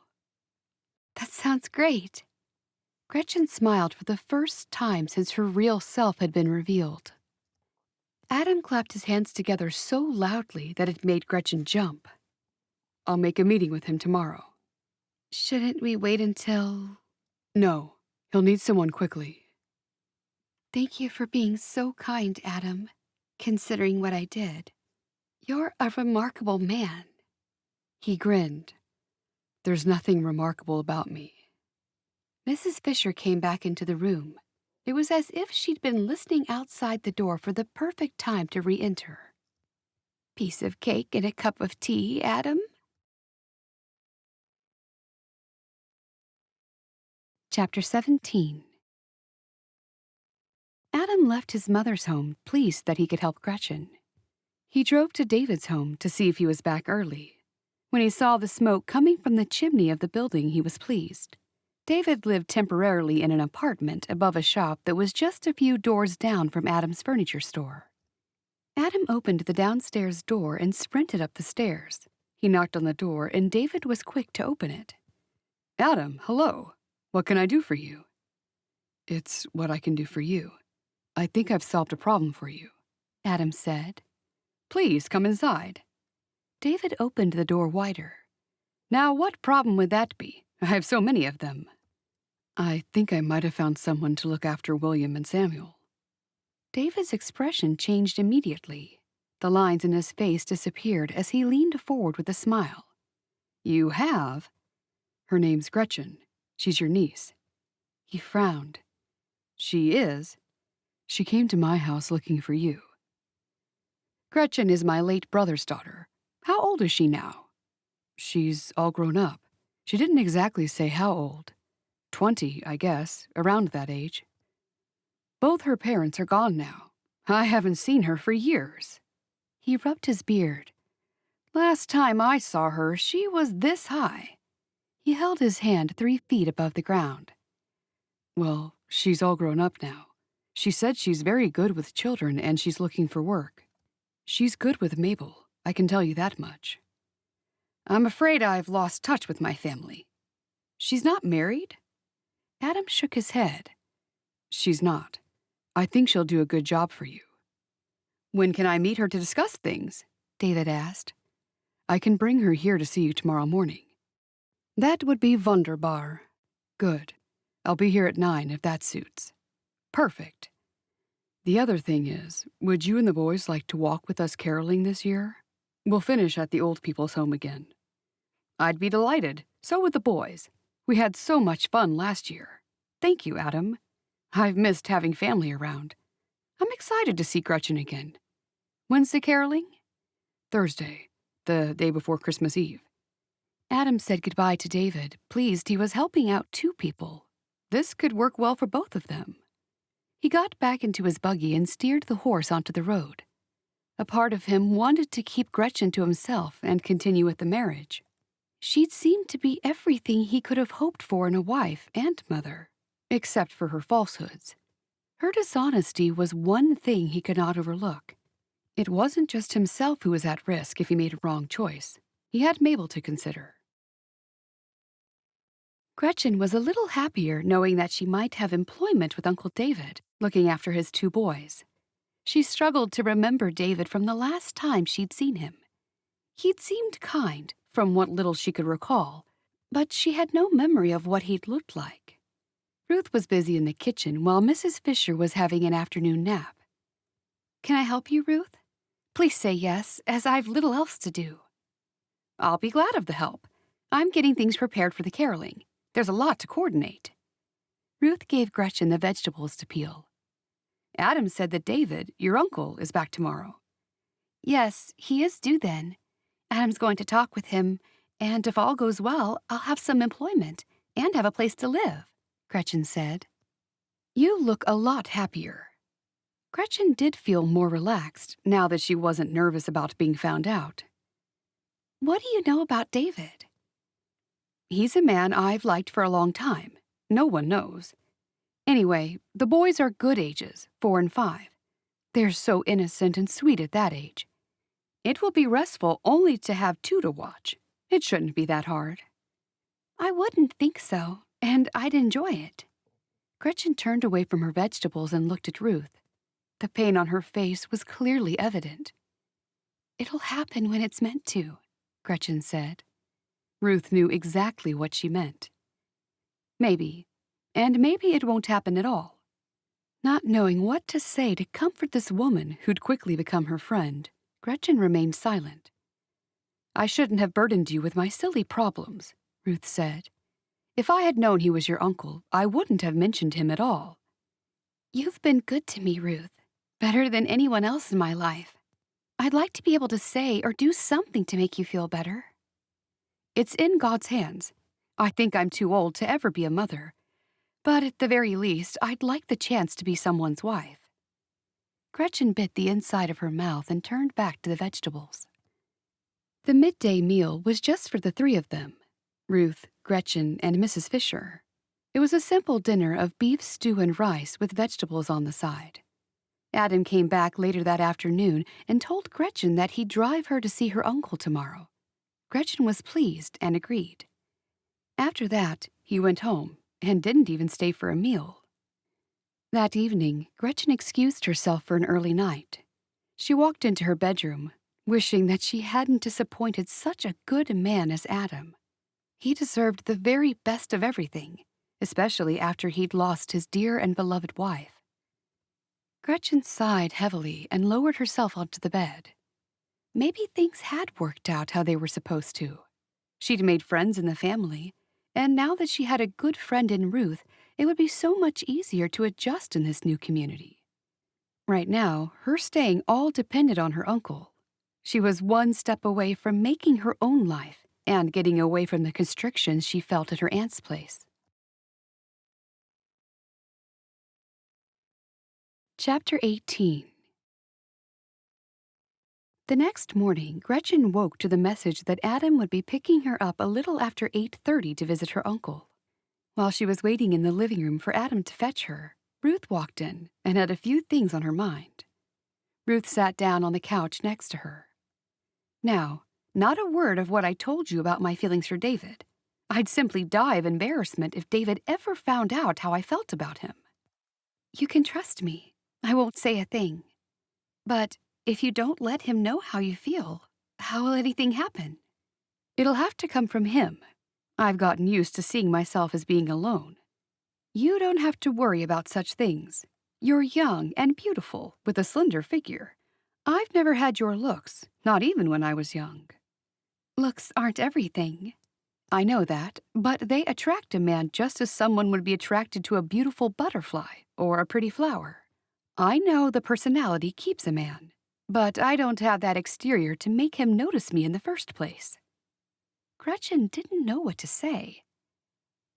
That sounds great. Gretchen smiled for the first time since her real self had been revealed. Adam clapped his hands together so loudly that it made Gretchen jump. I'll make a meeting with him tomorrow. Shouldn't we wait until... No, he'll need someone quickly. Thank you for being so kind, Adam, considering what I did. You're a remarkable man. He grinned. There's nothing remarkable about me. Mrs. Fisher came back into the room. It was as if she'd been listening outside the door for the perfect time to re-enter. Piece of cake and a cup of tea, Adam? Chapter 17. Adam left his mother's home, pleased that he could help Gretchen. He drove to David's home to see if he was back early. When he saw the smoke coming from the chimney of the building, he was pleased. David lived temporarily in an apartment above a shop that was just a few doors down from Adam's furniture store. Adam opened the downstairs door and sprinted up the stairs. He knocked on the door, and David was quick to open it. Adam, hello. What can I do for you? It's what I can do for you. I think I've solved a problem for you, Adam said. Please come inside. David opened the door wider. Now, what problem would that be? I have so many of them. I think I might have found someone to look after William and Samuel. David's expression changed immediately. The lines in his face disappeared as he leaned forward with a smile. You have? Her name's Gretchen. She's your niece. He frowned. She is? She came to my house looking for you. Gretchen is my late brother's daughter. How old is she now? She's all grown up. She didn't exactly say how old. 20, I guess, around that age. Both her parents are gone now. I haven't seen her for years. He rubbed his beard. Last time I saw her, she was this high. He held his hand 3 feet above the ground. Well, she's all grown up now. She said she's very good with children and she's looking for work. She's good with Mabel, I can tell you that much. I'm afraid I've lost touch with my family. She's not married? Adam shook his head. She's not. I think she'll do a good job for you. When can I meet her to discuss things? David asked. I can bring her here to see you tomorrow morning. That would be wunderbar. Good. I'll be here at 9 if that suits. Perfect. The other thing is, would you and the boys like to walk with us caroling this year? We'll finish at the old people's home again. I'd be delighted. So would the boys. We had so much fun last year. Thank you, Adam. I've missed having family around. I'm excited to see Gretchen again. When's the caroling? Thursday, the day before Christmas Eve. Adam said goodbye to David, pleased he was helping out 2 people. This could work well for both of them. He got back into his buggy and steered the horse onto the road. A part of him wanted to keep Gretchen to himself and continue with the marriage. She'd seemed to be everything he could have hoped for in a wife and mother, except for her falsehoods. Her dishonesty was one thing he could not overlook. It wasn't just himself who was at risk if he made a wrong choice. He had Mabel to consider. Gretchen was a little happier knowing that she might have employment with Uncle David, looking after his 2 boys. She struggled to remember David from the last time she'd seen him. He'd seemed kind, from what little she could recall, but she had no memory of what he'd looked like. Ruth was busy in the kitchen while Mrs. Fisher was having an afternoon nap. "Can I help you, Ruth? Please say yes, as I've little else to do." "I'll be glad of the help. I'm getting things prepared for the caroling. There's a lot to coordinate." Ruth gave Gretchen the vegetables to peel. "Adam said that David, your uncle, is back tomorrow." "Yes, he is due then. Adam's going to talk with him, and if all goes well, I'll have some employment and have a place to live," Gretchen said. "You look a lot happier." Gretchen did feel more relaxed now that she wasn't nervous about being found out. "What do you know about David?" "He's a man I've liked for a long time. No one knows. Anyway, the boys are good ages, 4 and 5. They're so innocent and sweet at that age. It will be restful only to have 2 to watch. It shouldn't be that hard." "I wouldn't think so, and I'd enjoy it." Gretchen turned away from her vegetables and looked at Ruth. The pain on her face was clearly evident. "It'll happen when it's meant to," Gretchen said. Ruth knew exactly what she meant. Maybe, and maybe it won't happen at all. Not knowing what to say to comfort this woman who'd quickly become her friend, Gretchen remained silent. "I shouldn't have burdened you with my silly problems," Ruth said. "If I had known he was your uncle, I wouldn't have mentioned him at all." "You've been good to me, Ruth. Better than anyone else in my life. I'd like to be able to say or do something to make you feel better." "It's in God's hands. I think I'm too old to ever be a mother. But at the very least, I'd like the chance to be someone's wife." Gretchen bit the inside of her mouth and turned back to the vegetables. The midday meal was just for the 3 of them, Ruth, Gretchen, and Mrs. Fisher. It was a simple dinner of beef stew and rice with vegetables on the side. Adam came back later that afternoon and told Gretchen that he'd drive her to see her uncle tomorrow. Gretchen was pleased and agreed. After that, he went home and didn't even stay for a meal. That evening, Gretchen excused herself for an early night. She walked into her bedroom, wishing that she hadn't disappointed such a good man as Adam. He deserved the very best of everything, especially after he'd lost his dear and beloved wife. Gretchen sighed heavily and lowered herself onto the bed. Maybe things had worked out how they were supposed to. She'd made friends in the family, and now that she had a good friend in Ruth, it would be so much easier to adjust in this new community. Right now, her staying all depended on her uncle. She was one step away from making her own life and getting away from the constrictions she felt at her aunt's place. Chapter 18. The next morning, Gretchen woke to the message that Adam would be picking her up a little after 8:30 to visit her uncle. While she was waiting in the living room for Adam to fetch her, Ruth walked in and had a few things on her mind. Ruth sat down on the couch next to her. "Now, not a word of what I told you about my feelings for David. I'd simply die of embarrassment if David ever found out how I felt about him." "You can trust me. I won't say a thing. But if you don't let him know how you feel, how will anything happen?" "It'll have to come from him. I've gotten used to seeing myself as being alone. You don't have to worry about such things. You're young and beautiful, with a slender figure. I've never had your looks, not even when I was young." "Looks aren't everything." "I know that, but they attract a man just as someone would be attracted to a beautiful butterfly or a pretty flower. I know the personality keeps a man, but I don't have that exterior to make him notice me in the first place." Gretchen didn't know what to say.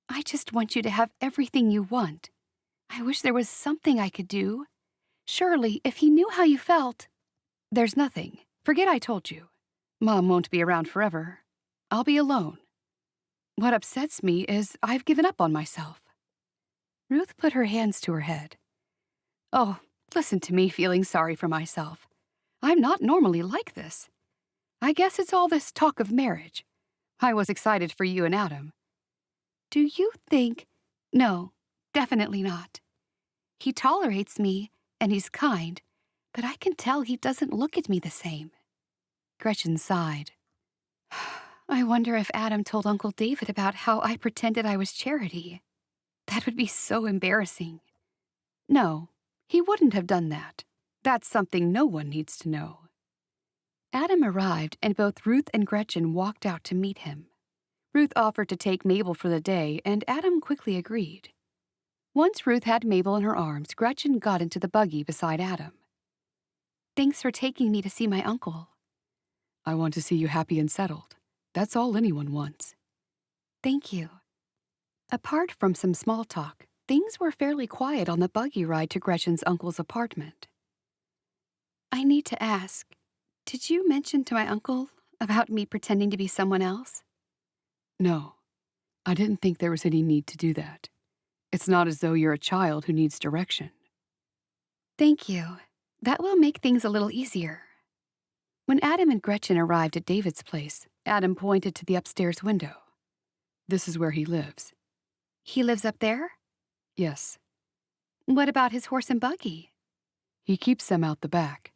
"I just want you to have everything you want. I wish there was something I could do. Surely, if he knew how you felt—" "There's nothing. Forget I told you. Mom won't be around forever. I'll be alone. What upsets me is I've given up on myself." Ruth put her hands to her head. "Oh, listen to me feeling sorry for myself. I'm not normally like this. I guess it's all this talk of marriage. I was excited for you and Adam. Do you think... No, definitely not. He tolerates me, and he's kind, but I can tell he doesn't look at me the same. Gretchen sighed. I wonder if Adam told Uncle David about how I pretended I was Charity. That would be so embarrassing. No, he wouldn't have done that. That's something no one needs to know. Adam arrived, and both Ruth and Gretchen walked out to meet him. Ruth offered to take Mabel for the day, and Adam quickly agreed. Once Ruth had Mabel in her arms, Gretchen got into the buggy beside Adam. Thanks for taking me to see my uncle. I want to see you happy and settled. That's all anyone wants. Thank you. Apart from some small talk, things were fairly quiet on the buggy ride to Gretchen's uncle's apartment. I need to ask, did you mention to my uncle about me pretending to be someone else? No, I didn't think there was any need to do that. It's not as though you're a child who needs direction. Thank you. That will make things a little easier. When Adam and Gretchen arrived at David's place, Adam pointed to the upstairs window. This is where he lives. He lives up there? Yes. What about his horse and buggy? He keeps them out the back.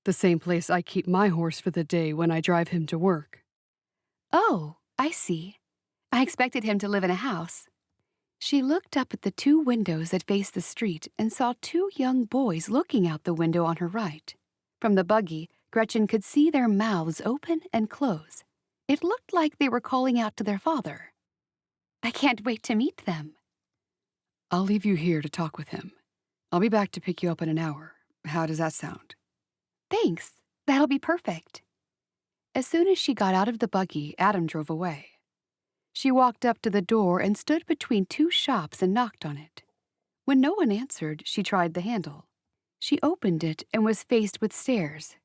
The same place I keep my horse for the day when I drive him to work. Oh, I see. I expected him to live in a house. She looked up at the two windows that faced the street and saw two young boys looking out the window on her right. From the buggy, Gretchen could see their mouths open and close. It looked like they were calling out to their father. I can't wait to meet them. I'll leave you here to talk with him. I'll be back to pick you up in an hour. How does that sound? Thanks. That'll be perfect. As soon as she got out of the buggy, Adam drove away. She walked up to the door and stood between two shops and knocked on it. When no one answered, she tried the handle. She opened it and was faced with stairs.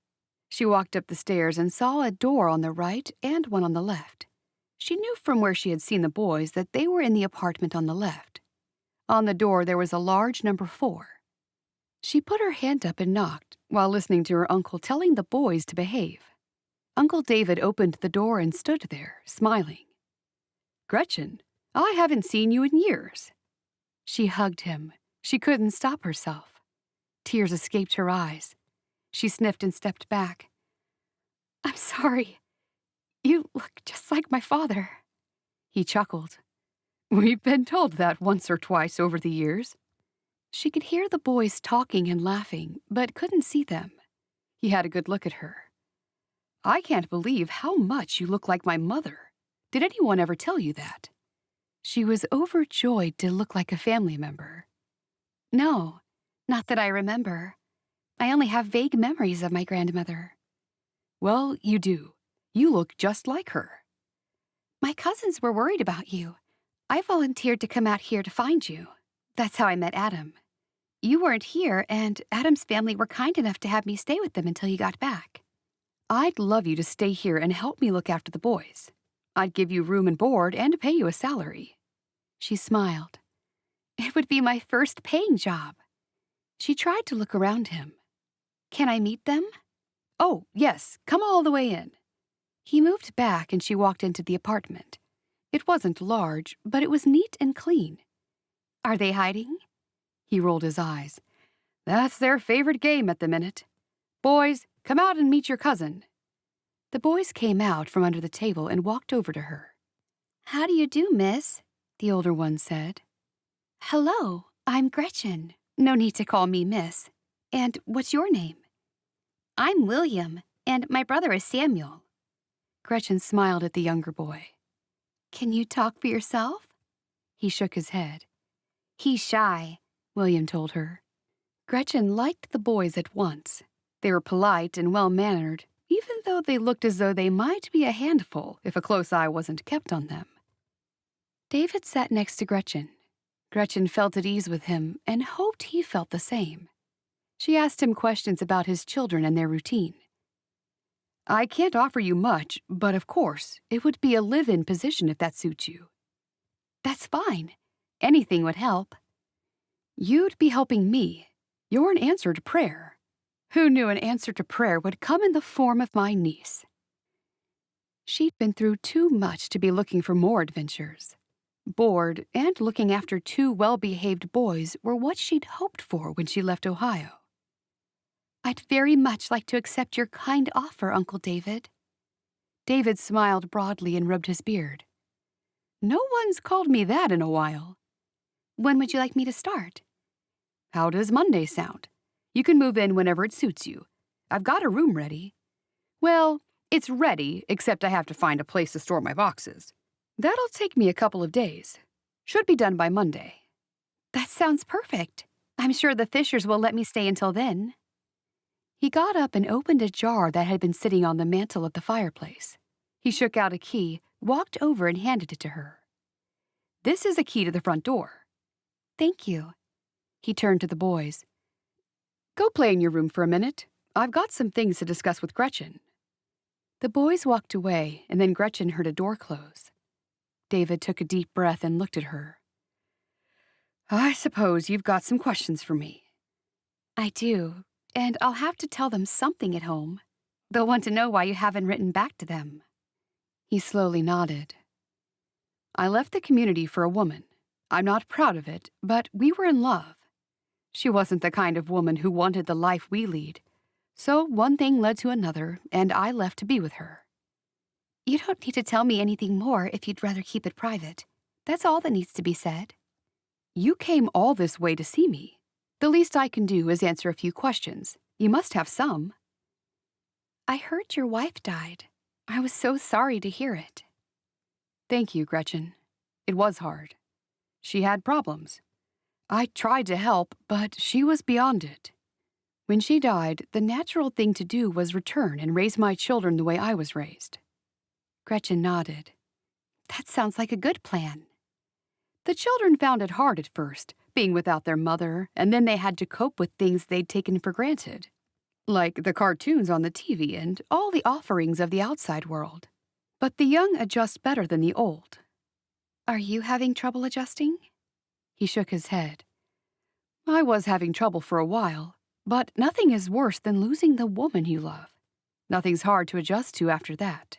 She walked up the stairs and saw a door on the right and one on the left. She knew from where she had seen the boys that they were in the apartment on the left. On the door there was a large number 4. She put her hand up and knocked, while listening to her uncle telling the boys to behave. Uncle David opened the door and stood there, smiling. Gretchen, I haven't seen you in years. She hugged him. She couldn't stop herself. Tears escaped her eyes. She sniffed and stepped back. I'm sorry. You look just like my father. He chuckled. We've been told that once or twice over the years. She could hear the boys talking and laughing, but couldn't see them. He had a good look at her. I can't believe how much you look like my mother. Did anyone ever tell you that? She was overjoyed to look like a family member. No, not that I remember. I only have vague memories of my grandmother. Well, you do. You look just like her. My cousins were worried about you. I volunteered to come out here to find you. That's how I met Adam. You weren't here, and Adam's family were kind enough to have me stay with them until you got back. I'd love you to stay here and help me look after the boys. I'd give you room and board and pay you a salary. She smiled. It would be my first paying job. She tried to look around him. Can I meet them? Oh, yes, come all the way in. He moved back and she walked into the apartment. It wasn't large, but it was neat and clean. Are they hiding? He rolled his eyes. That's their favorite game at the minute. Boys, come out and meet your cousin. The boys came out from under the table and walked over to her. How do you do, miss? The older one said. Hello, I'm Gretchen. No need to call me miss. And what's your name? I'm William, and my brother is Samuel. Gretchen smiled at the younger boy. Can you talk for yourself? He shook his head. He's shy, William told her. Gretchen liked the boys at once. They were polite and well-mannered, even though they looked as though they might be a handful if a close eye wasn't kept on them. David sat next to Gretchen. Gretchen felt at ease with him and hoped he felt the same. She asked him questions about his children and their routine. I can't offer you much, but of course, it would be a live-in position if that suits you. That's fine. Anything would help. You'd be helping me. You're an answer to prayer. Who knew an answer to prayer would come in the form of my niece? She'd been through too much to be looking for more adventures. Bored and looking after two well-behaved boys were what she'd hoped for when she left Ohio. I'd very much like to accept your kind offer, Uncle David. David smiled broadly and rubbed his beard. No one's called me that in a while. When would you like me to start? How does Monday sound? You can move in whenever it suits you. I've got a room ready. Well, it's ready, except I have to find a place to store my boxes. That'll take me a couple of days. Should be done by Monday. That sounds perfect. I'm sure the Fishers will let me stay until then. He got up and opened a jar that had been sitting on the mantel of the fireplace. He shook out a key, walked over and handed it to her. This is a key to the front door. Thank you. He turned to the boys. Go play in your room for a minute. I've got some things to discuss with Gretchen. The boys walked away, and then Gretchen heard a door close. David took a deep breath and looked at her. I suppose you've got some questions for me. I do, and I'll have to tell them something at home. They'll want to know why you haven't written back to them. He slowly nodded. I left the community for a woman. I'm not proud of it, but we were in love. She wasn't the kind of woman who wanted the life we lead. So one thing led to another, and I left to be with her. You don't need to tell me anything more if you'd rather keep it private. That's all that needs to be said. You came all this way to see me. The least I can do is answer a few questions. You must have some. I heard your wife died. I was so sorry to hear it. Thank you, Gretchen. It was hard. She had problems. I tried to help, but she was beyond it. When she died, the natural thing to do was return and raise my children the way I was raised. Gretchen nodded. That sounds like a good plan. The children found it hard at first, being without their mother, and then they had to cope with things they'd taken for granted, like the cartoons on the TV and all the offerings of the outside world. But the young adjust better than the old. Are you having trouble adjusting? He shook his head. I was having trouble for a while, but nothing is worse than losing the woman you love. Nothing's hard to adjust to after that.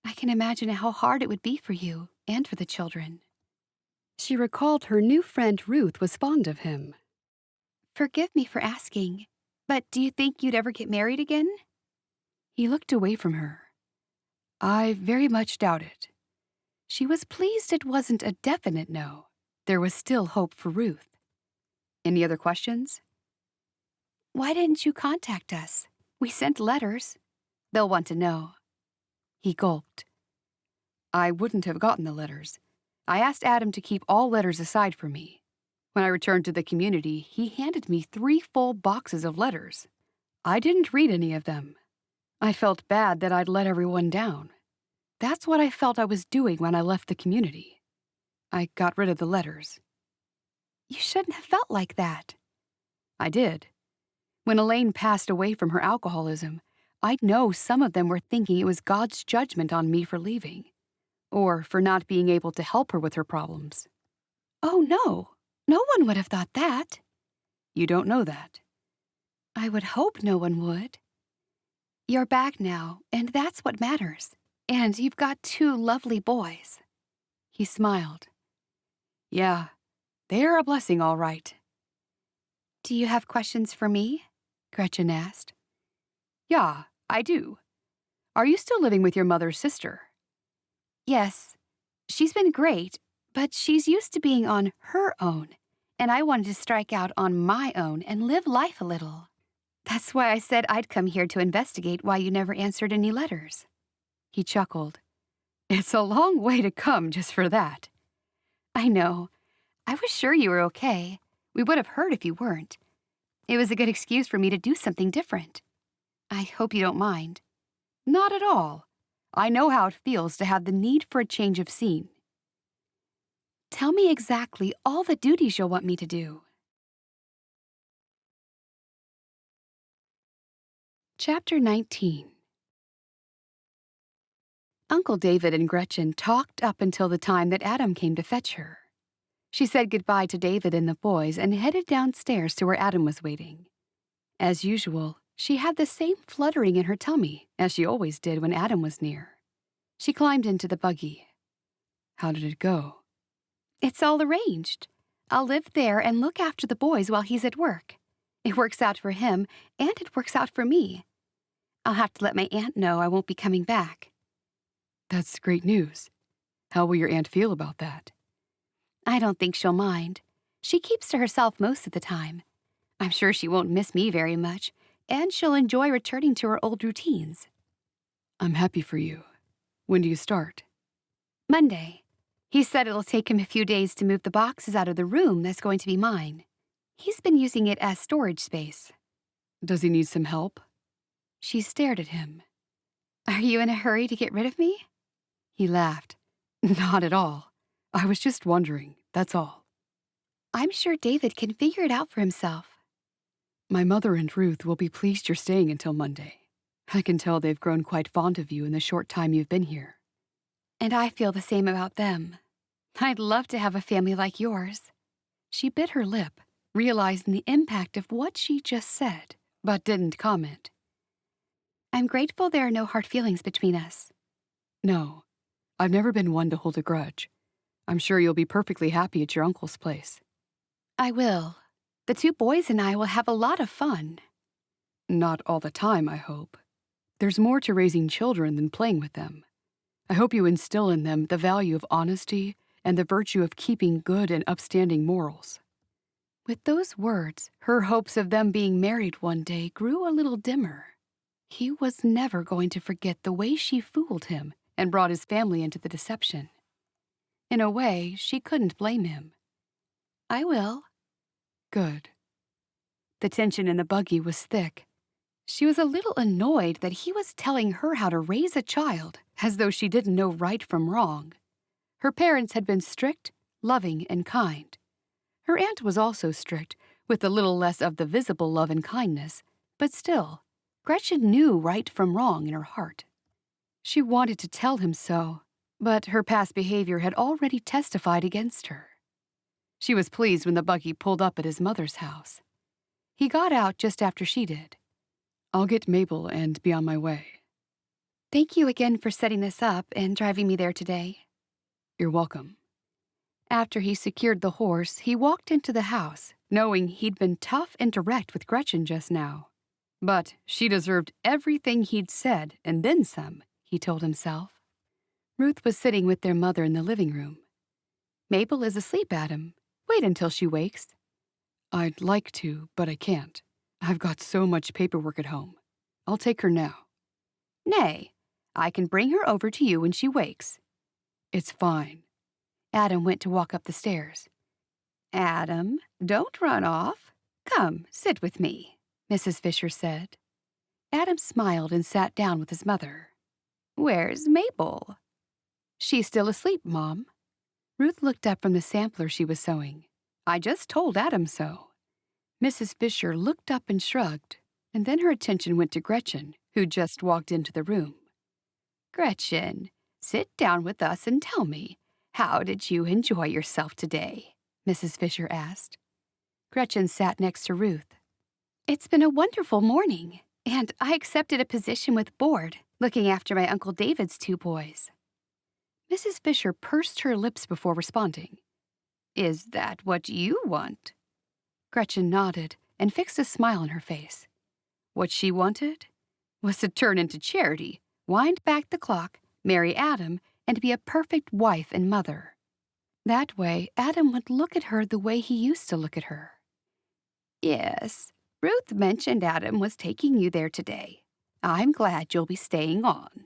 I can imagine how hard it would be for you and for the children. She recalled her new friend Ruth was fond of him. Forgive me for asking, but do you think you'd ever get married again? He looked away from her. I very much doubt it. She was pleased it wasn't a definite no. There was still hope for Ruth. Any other questions? Why didn't you contact us? We sent letters. They'll want to know. He gulped. I wouldn't have gotten the letters. I asked Adam to keep all letters aside for me. When I returned to the community, he handed me 3 full boxes of letters. I didn't read any of them. I felt bad that I'd let everyone down. That's what I felt I was doing when I left the community. I got rid of the letters. You shouldn't have felt like that. I did. When Elaine passed away from her alcoholism, I know some of them were thinking it was God's judgment on me for leaving, or for not being able to help her with her problems. Oh, no. No one would have thought that. You don't know that. I would hope no one would. You're back now, and that's what matters. And you've got 2 lovely boys. He smiled. Yeah, they're a blessing, all right. Do you have questions for me? Gretchen asked. Yeah, I do. Are you still living with your mother's sister? Yes. She's been great, but she's used to being on her own, and I wanted to strike out on my own and live life a little. That's why I said I'd come here to investigate why you never answered any letters. He chuckled. It's a long way to come just for that. I know. I was sure you were okay. We would have heard if you weren't. It was a good excuse for me to do something different. I hope you don't mind. Not at all. I know how it feels to have the need for a change of scene. Tell me exactly all the duties you'll want me to do. Chapter 19. Uncle David and Gretchen talked up until the time that Adam came to fetch her. She said goodbye to David and the boys and headed downstairs to where Adam was waiting. As usual, she had the same fluttering in her tummy as she always did when Adam was near. She climbed into the buggy. How did it go? It's all arranged. I'll live there and look after the boys while he's at work. It works out for him, and it works out for me. I'll have to let my aunt know I won't be coming back. That's great news. How will your aunt feel about that? I don't think she'll mind. She keeps to herself most of the time. I'm sure she won't miss me very much, and she'll enjoy returning to her old routines. I'm happy for you. When do you start? Monday. He said it'll take him a few days to move the boxes out of the room that's going to be mine. He's been using it as storage space. Does he need some help? She stared at him. Are you in a hurry to get rid of me? He laughed. Not at all. I was just wondering, that's all. I'm sure David can figure it out for himself. My mother and Ruth will be pleased you're staying until Monday. I can tell they've grown quite fond of you in the short time you've been here. And I feel the same about them. I'd love to have a family like yours. She bit her lip, realizing the impact of what she just said, but didn't comment. I'm grateful there are no hard feelings between us. No, I've never been one to hold a grudge. I'm sure you'll be perfectly happy at your uncle's place. I will. The two boys and I will have a lot of fun. Not all the time, I hope. There's more to raising children than playing with them. I hope you instill in them the value of honesty and the virtue of keeping good and upstanding morals. With those words, her hopes of them being married one day grew a little dimmer. He was never going to forget the way she fooled him and brought his family into the deception. In a way, she couldn't blame him. I will. Good. The tension in the buggy was thick. She was a little annoyed that he was telling her how to raise a child, as though she didn't know right from wrong. Her parents had been strict, loving, and kind. Her aunt was also strict, with a little less of the visible love and kindness, but still, Gretchen knew right from wrong in her heart. She wanted to tell him so, but her past behavior had already testified against her. She was pleased when the buggy pulled up at his mother's house. He got out just after she did. I'll get Mabel and be on my way. Thank you again for setting this up and driving me there today. You're welcome. After he secured the horse, he walked into the house, knowing he'd been tough and direct with Gretchen just now. But she deserved everything he'd said and then some, he told himself. Ruth was sitting with their mother in the living room. Mabel is asleep, Adam. Wait until she wakes. I'd like to, but I can't. I've got so much paperwork at home. I'll take her now. Nay, I can bring her over to you when she wakes. It's fine. Adam went to walk up the stairs. Adam, don't run off. Come, sit with me, Mrs. Fisher said. Adam smiled and sat down with his mother. Where's Mabel? She's still asleep, Mom. Ruth looked up from the sampler she was sewing. I just told Adam so. Mrs. Fisher looked up and shrugged, and then her attention went to Gretchen, who just walked into the room. Gretchen, sit down with us and tell me, how did you enjoy yourself today? Mrs. Fisher asked. Gretchen sat next to Ruth. It's been a wonderful morning, and I accepted a position with Board, looking after my Uncle David's two boys. Mrs. Fisher pursed her lips before responding. Is that what you want? Gretchen nodded and fixed a smile on her face. What she wanted was to turn into Charity, wind back the clock, marry Adam, and be a perfect wife and mother. That way, Adam would look at her the way he used to look at her. Yes, Ruth mentioned Adam was taking you there today. I'm glad you'll be staying on.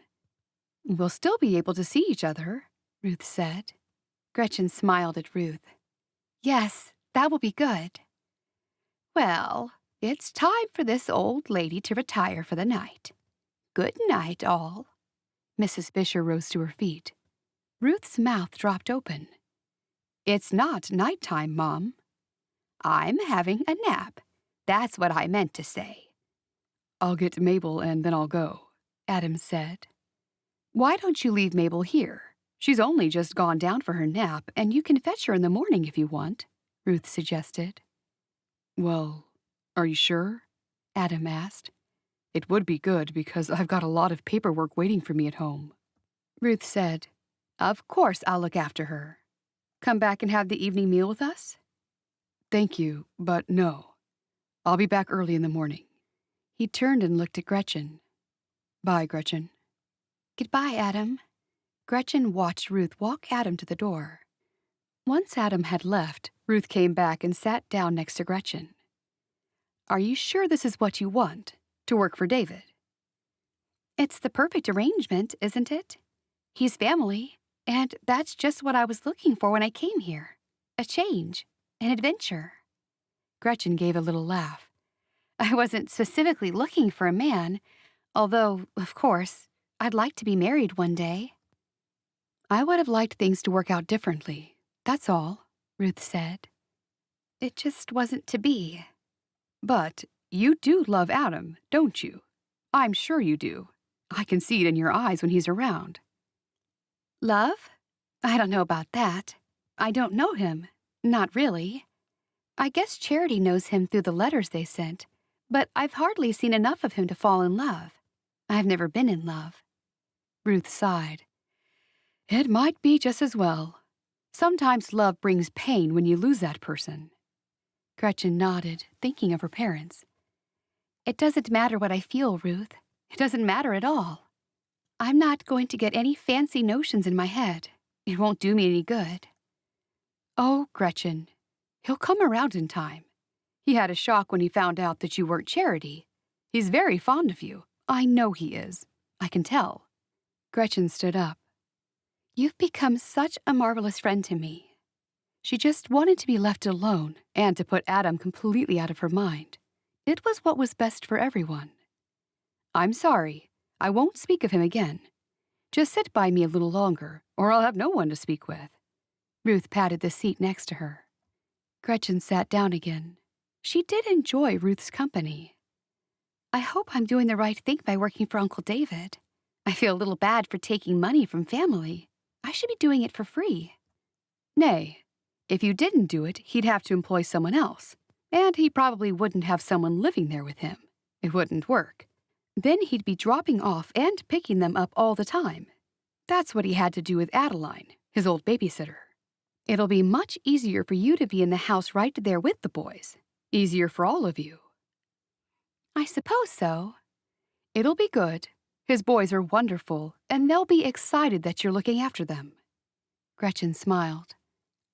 We'll still be able to see each other, Ruth said. Gretchen smiled at Ruth. Yes, that will be good. Well, it's time for this old lady to retire for the night. Good night, all. Mrs. Fisher rose to her feet. Ruth's mouth dropped open. It's not nighttime, Mom. I'm having a nap. That's what I meant to say. I'll get Mabel and then I'll go, Adam said. Why don't you leave Mabel here? She's only just gone down for her nap, and you can fetch her in the morning if you want, Ruth suggested. Well, are you sure? Adam asked. It would be good because I've got a lot of paperwork waiting for me at home. Ruth said, Of course I'll look after her. Come back and have the evening meal with us? Thank you, but no. I'll be back early in the morning. He turned and looked at Gretchen. Bye, Gretchen. Goodbye, Adam. Gretchen watched Ruth walk Adam to the door. Once Adam had left, Ruth came back and sat down next to Gretchen. Are you sure this is what you want, to work for David? It's the perfect arrangement, isn't it? He's family, and that's just what I was looking for when I came here. A change, an adventure. Gretchen gave a little laugh. I wasn't specifically looking for a man, although, of course, I'd like to be married one day. I would have liked things to work out differently, that's all, Ruth said. It just wasn't to be. But you do love Adam, don't you? I'm sure you do. I can see it in your eyes when he's around. Love? I don't know about that. I don't know him. Not really. I guess Charity knows him through the letters they sent, but I've hardly seen enough of him to fall in love. I've never been in love. Ruth sighed. It might be just as well. Sometimes love brings pain when you lose that person. Gretchen nodded, thinking of her parents. It doesn't matter what I feel, Ruth. It doesn't matter at all. I'm not going to get any fancy notions in my head. It won't do me any good. Oh, Gretchen, he'll come around in time. He had a shock when he found out that you weren't Charity. He's very fond of you. I know he is. I can tell. Gretchen stood up. You've become such a marvelous friend to me. She just wanted to be left alone and to put Adam completely out of her mind. It was what was best for everyone. I'm sorry. I won't speak of him again. Just sit by me a little longer, or I'll have no one to speak with. Ruth patted the seat next to her. Gretchen sat down again. She did enjoy Ruth's company. I hope I'm doing the right thing by working for Uncle David. I feel a little bad for taking money from family. I should be doing it for free. Nay, if you didn't do it, he'd have to employ someone else, and he probably wouldn't have someone living there with him. It wouldn't work. Then he'd be dropping off and picking them up all the time. That's what he had to do with Adeline, his old babysitter. It'll be much easier for you to be in the house right there with the boys. Easier for all of you. I suppose so. It'll be good. His boys are wonderful, and they'll be excited that you're looking after them. Gretchen smiled.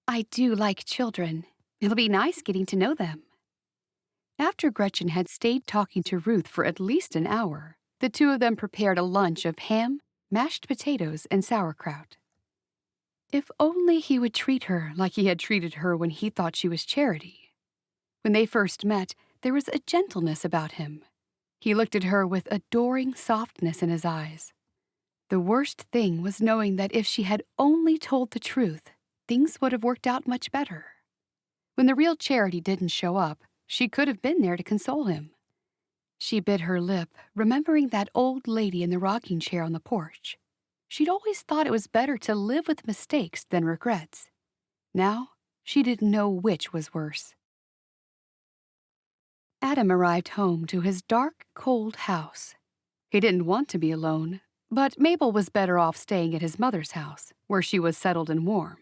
I do like children. It'll be nice getting to know them. After Gretchen had stayed talking to Ruth for at least an hour, the two of them prepared a lunch of ham, mashed potatoes, and sauerkraut. If only he would treat her like he had treated her when he thought she was Charity. When they first met, there was a gentleness about him. He looked at her with adoring softness in his eyes. The worst thing was knowing that if she had only told the truth, things would have worked out much better. When the real Charity didn't show up, she could have been there to console him. She bit her lip, remembering that old lady in the rocking chair on the porch. She'd always thought it was better to live with mistakes than regrets. Now, she didn't know which was worse. Adam arrived home to his dark, cold house. He didn't want to be alone, but Mabel was better off staying at his mother's house, where she was settled and warm.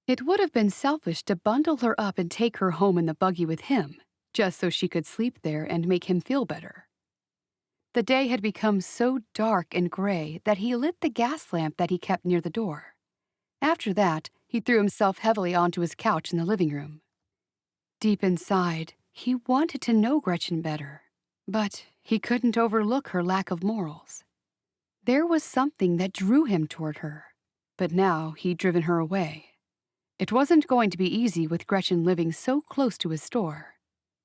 It would have been selfish to bundle her up and take her home in the buggy with him, just so she could sleep there and make him feel better. The day had become so dark and gray that he lit the gas lamp that he kept near the door. After that, he threw himself heavily onto his couch in the living room. Deep inside, he wanted to know Gretchen better, but he couldn't overlook her lack of morals. There was something that drew him toward her, but now he'd driven her away. It wasn't going to be easy with Gretchen living so close to his store.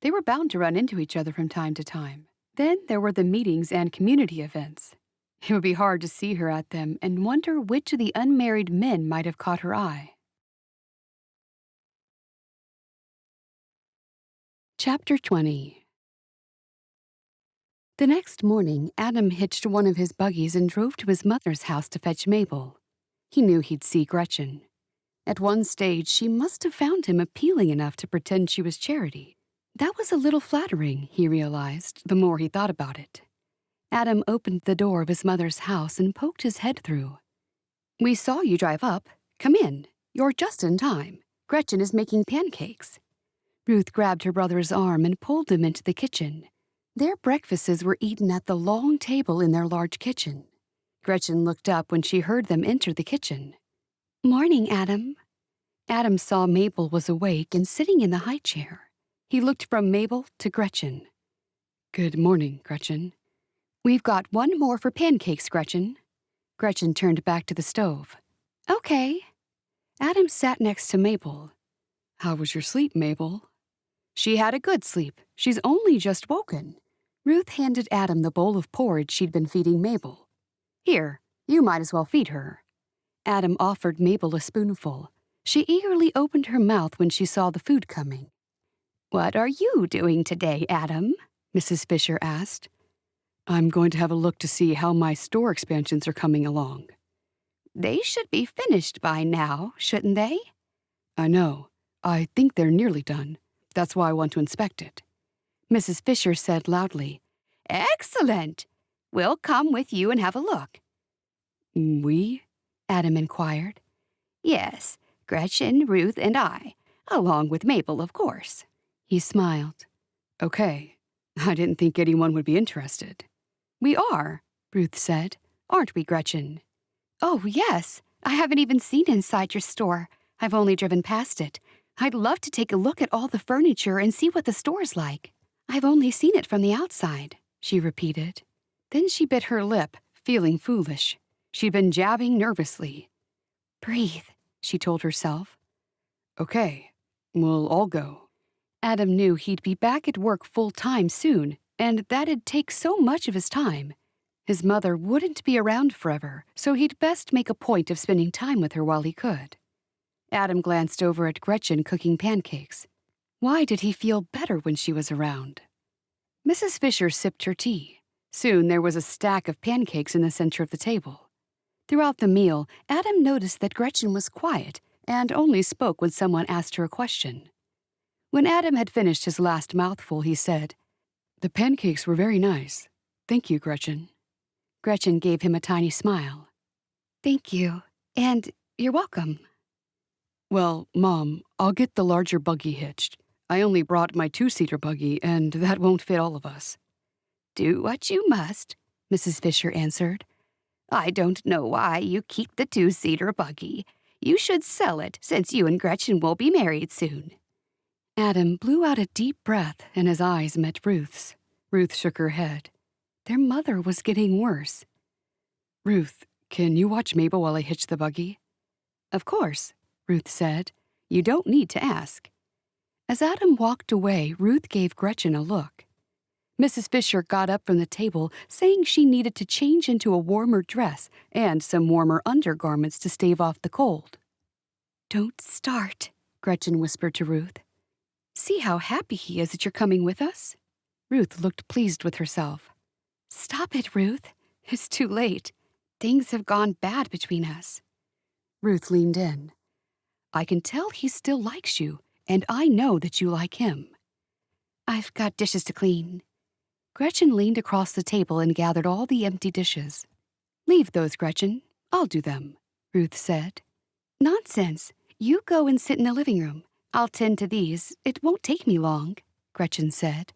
They were bound to run into each other from time to time. Then there were the meetings and community events. It would be hard to see her at them and wonder which of the unmarried men might have caught her eye. Chapter 20. The next morning, Adam hitched one of his buggies and drove to his mother's house to fetch Mabel. He knew he'd see Gretchen. At one stage, she must have found him appealing enough to pretend she was Charity. That was a little flattering, he realized, the more he thought about it. Adam opened the door of his mother's house and poked his head through. "We saw you drive up. Come in. You're just in time. Gretchen is making pancakes." Ruth grabbed her brother's arm and pulled him into the kitchen. Their breakfasts were eaten at the long table in their large kitchen. Gretchen looked up when she heard them enter the kitchen. "Morning, Adam." Adam saw Mabel was awake and sitting in the high chair. He looked from Mabel to Gretchen. "Good morning, Gretchen." "We've got one more for pancakes, Gretchen." Gretchen turned back to the stove. "Okay." Adam sat next to Mabel. "How was your sleep, Mabel?" "She had a good sleep. She's only just woken." Ruth handed Adam the bowl of porridge she'd been feeding Mabel. "Here, you might as well feed her." Adam offered Mabel a spoonful. She eagerly opened her mouth when she saw the food coming. "What are you doing today, Adam?" Mrs. Fisher asked. "I'm going to have a look to see how my store expansions are coming along." "They should be finished by now, shouldn't they?" "I know. I think they're nearly done. That's why I want to inspect it." Mrs. Fisher said loudly, "Excellent! We'll come with you and have a look." "We?" Adam inquired. "Yes, Gretchen, Ruth, and I, along with Mabel, of course." He smiled. "Okay. I didn't think anyone would be interested." "We are," Ruth said. "Aren't we, Gretchen?" "Oh, yes. I haven't even seen inside your store. I've only driven past it. I'd love to take a look at all the furniture and see what the store's like." "I've only seen it from the outside," she repeated. Then she bit her lip, feeling foolish. She'd been jabbing nervously. "Breathe," she told herself. "Okay, we'll all go." Adam knew he'd be back at work full-time soon, and that'd take so much of his time. His mother wouldn't be around forever, so he'd best make a point of spending time with her while he could. Adam glanced over at Gretchen cooking pancakes. Why did he feel better when she was around? Mrs. Fisher sipped her tea. Soon there was a stack of pancakes in the center of the table. Throughout the meal, Adam noticed that Gretchen was quiet and only spoke when someone asked her a question. When Adam had finished his last mouthful, he said, "The pancakes were very nice. Thank you, Gretchen." Gretchen gave him a tiny smile. "Thank you, and you're welcome." "Well, Mom, I'll get the larger buggy hitched. I only brought my two-seater buggy, and that won't fit all of us." "Do what you must," Mrs. Fisher answered. "I don't know why you keep the two-seater buggy. You should sell it, since you and Gretchen will be married soon." Adam blew out a deep breath, and his eyes met Ruth's. Ruth shook her head. Their mother was getting worse. "Ruth, can you watch Mabel while I hitch the buggy?" "Of course," Ruth said. "You don't need to ask." As Adam walked away, Ruth gave Gretchen a look. Mrs. Fisher got up from the table, saying she needed to change into a warmer dress and some warmer undergarments to stave off the cold. "Don't start," Gretchen whispered to Ruth. "See how happy he is that you're coming with us?" Ruth looked pleased with herself. "Stop it, Ruth. It's too late. Things have gone bad between us." Ruth leaned in. "I can tell he still likes you, and I know that you like him." "I've got dishes to clean." Gretchen leaned across the table and gathered all the empty dishes. "Leave those, Gretchen. I'll do them," Ruth said. "Nonsense. You go and sit in the living room. I'll tend to these. It won't take me long," Gretchen said.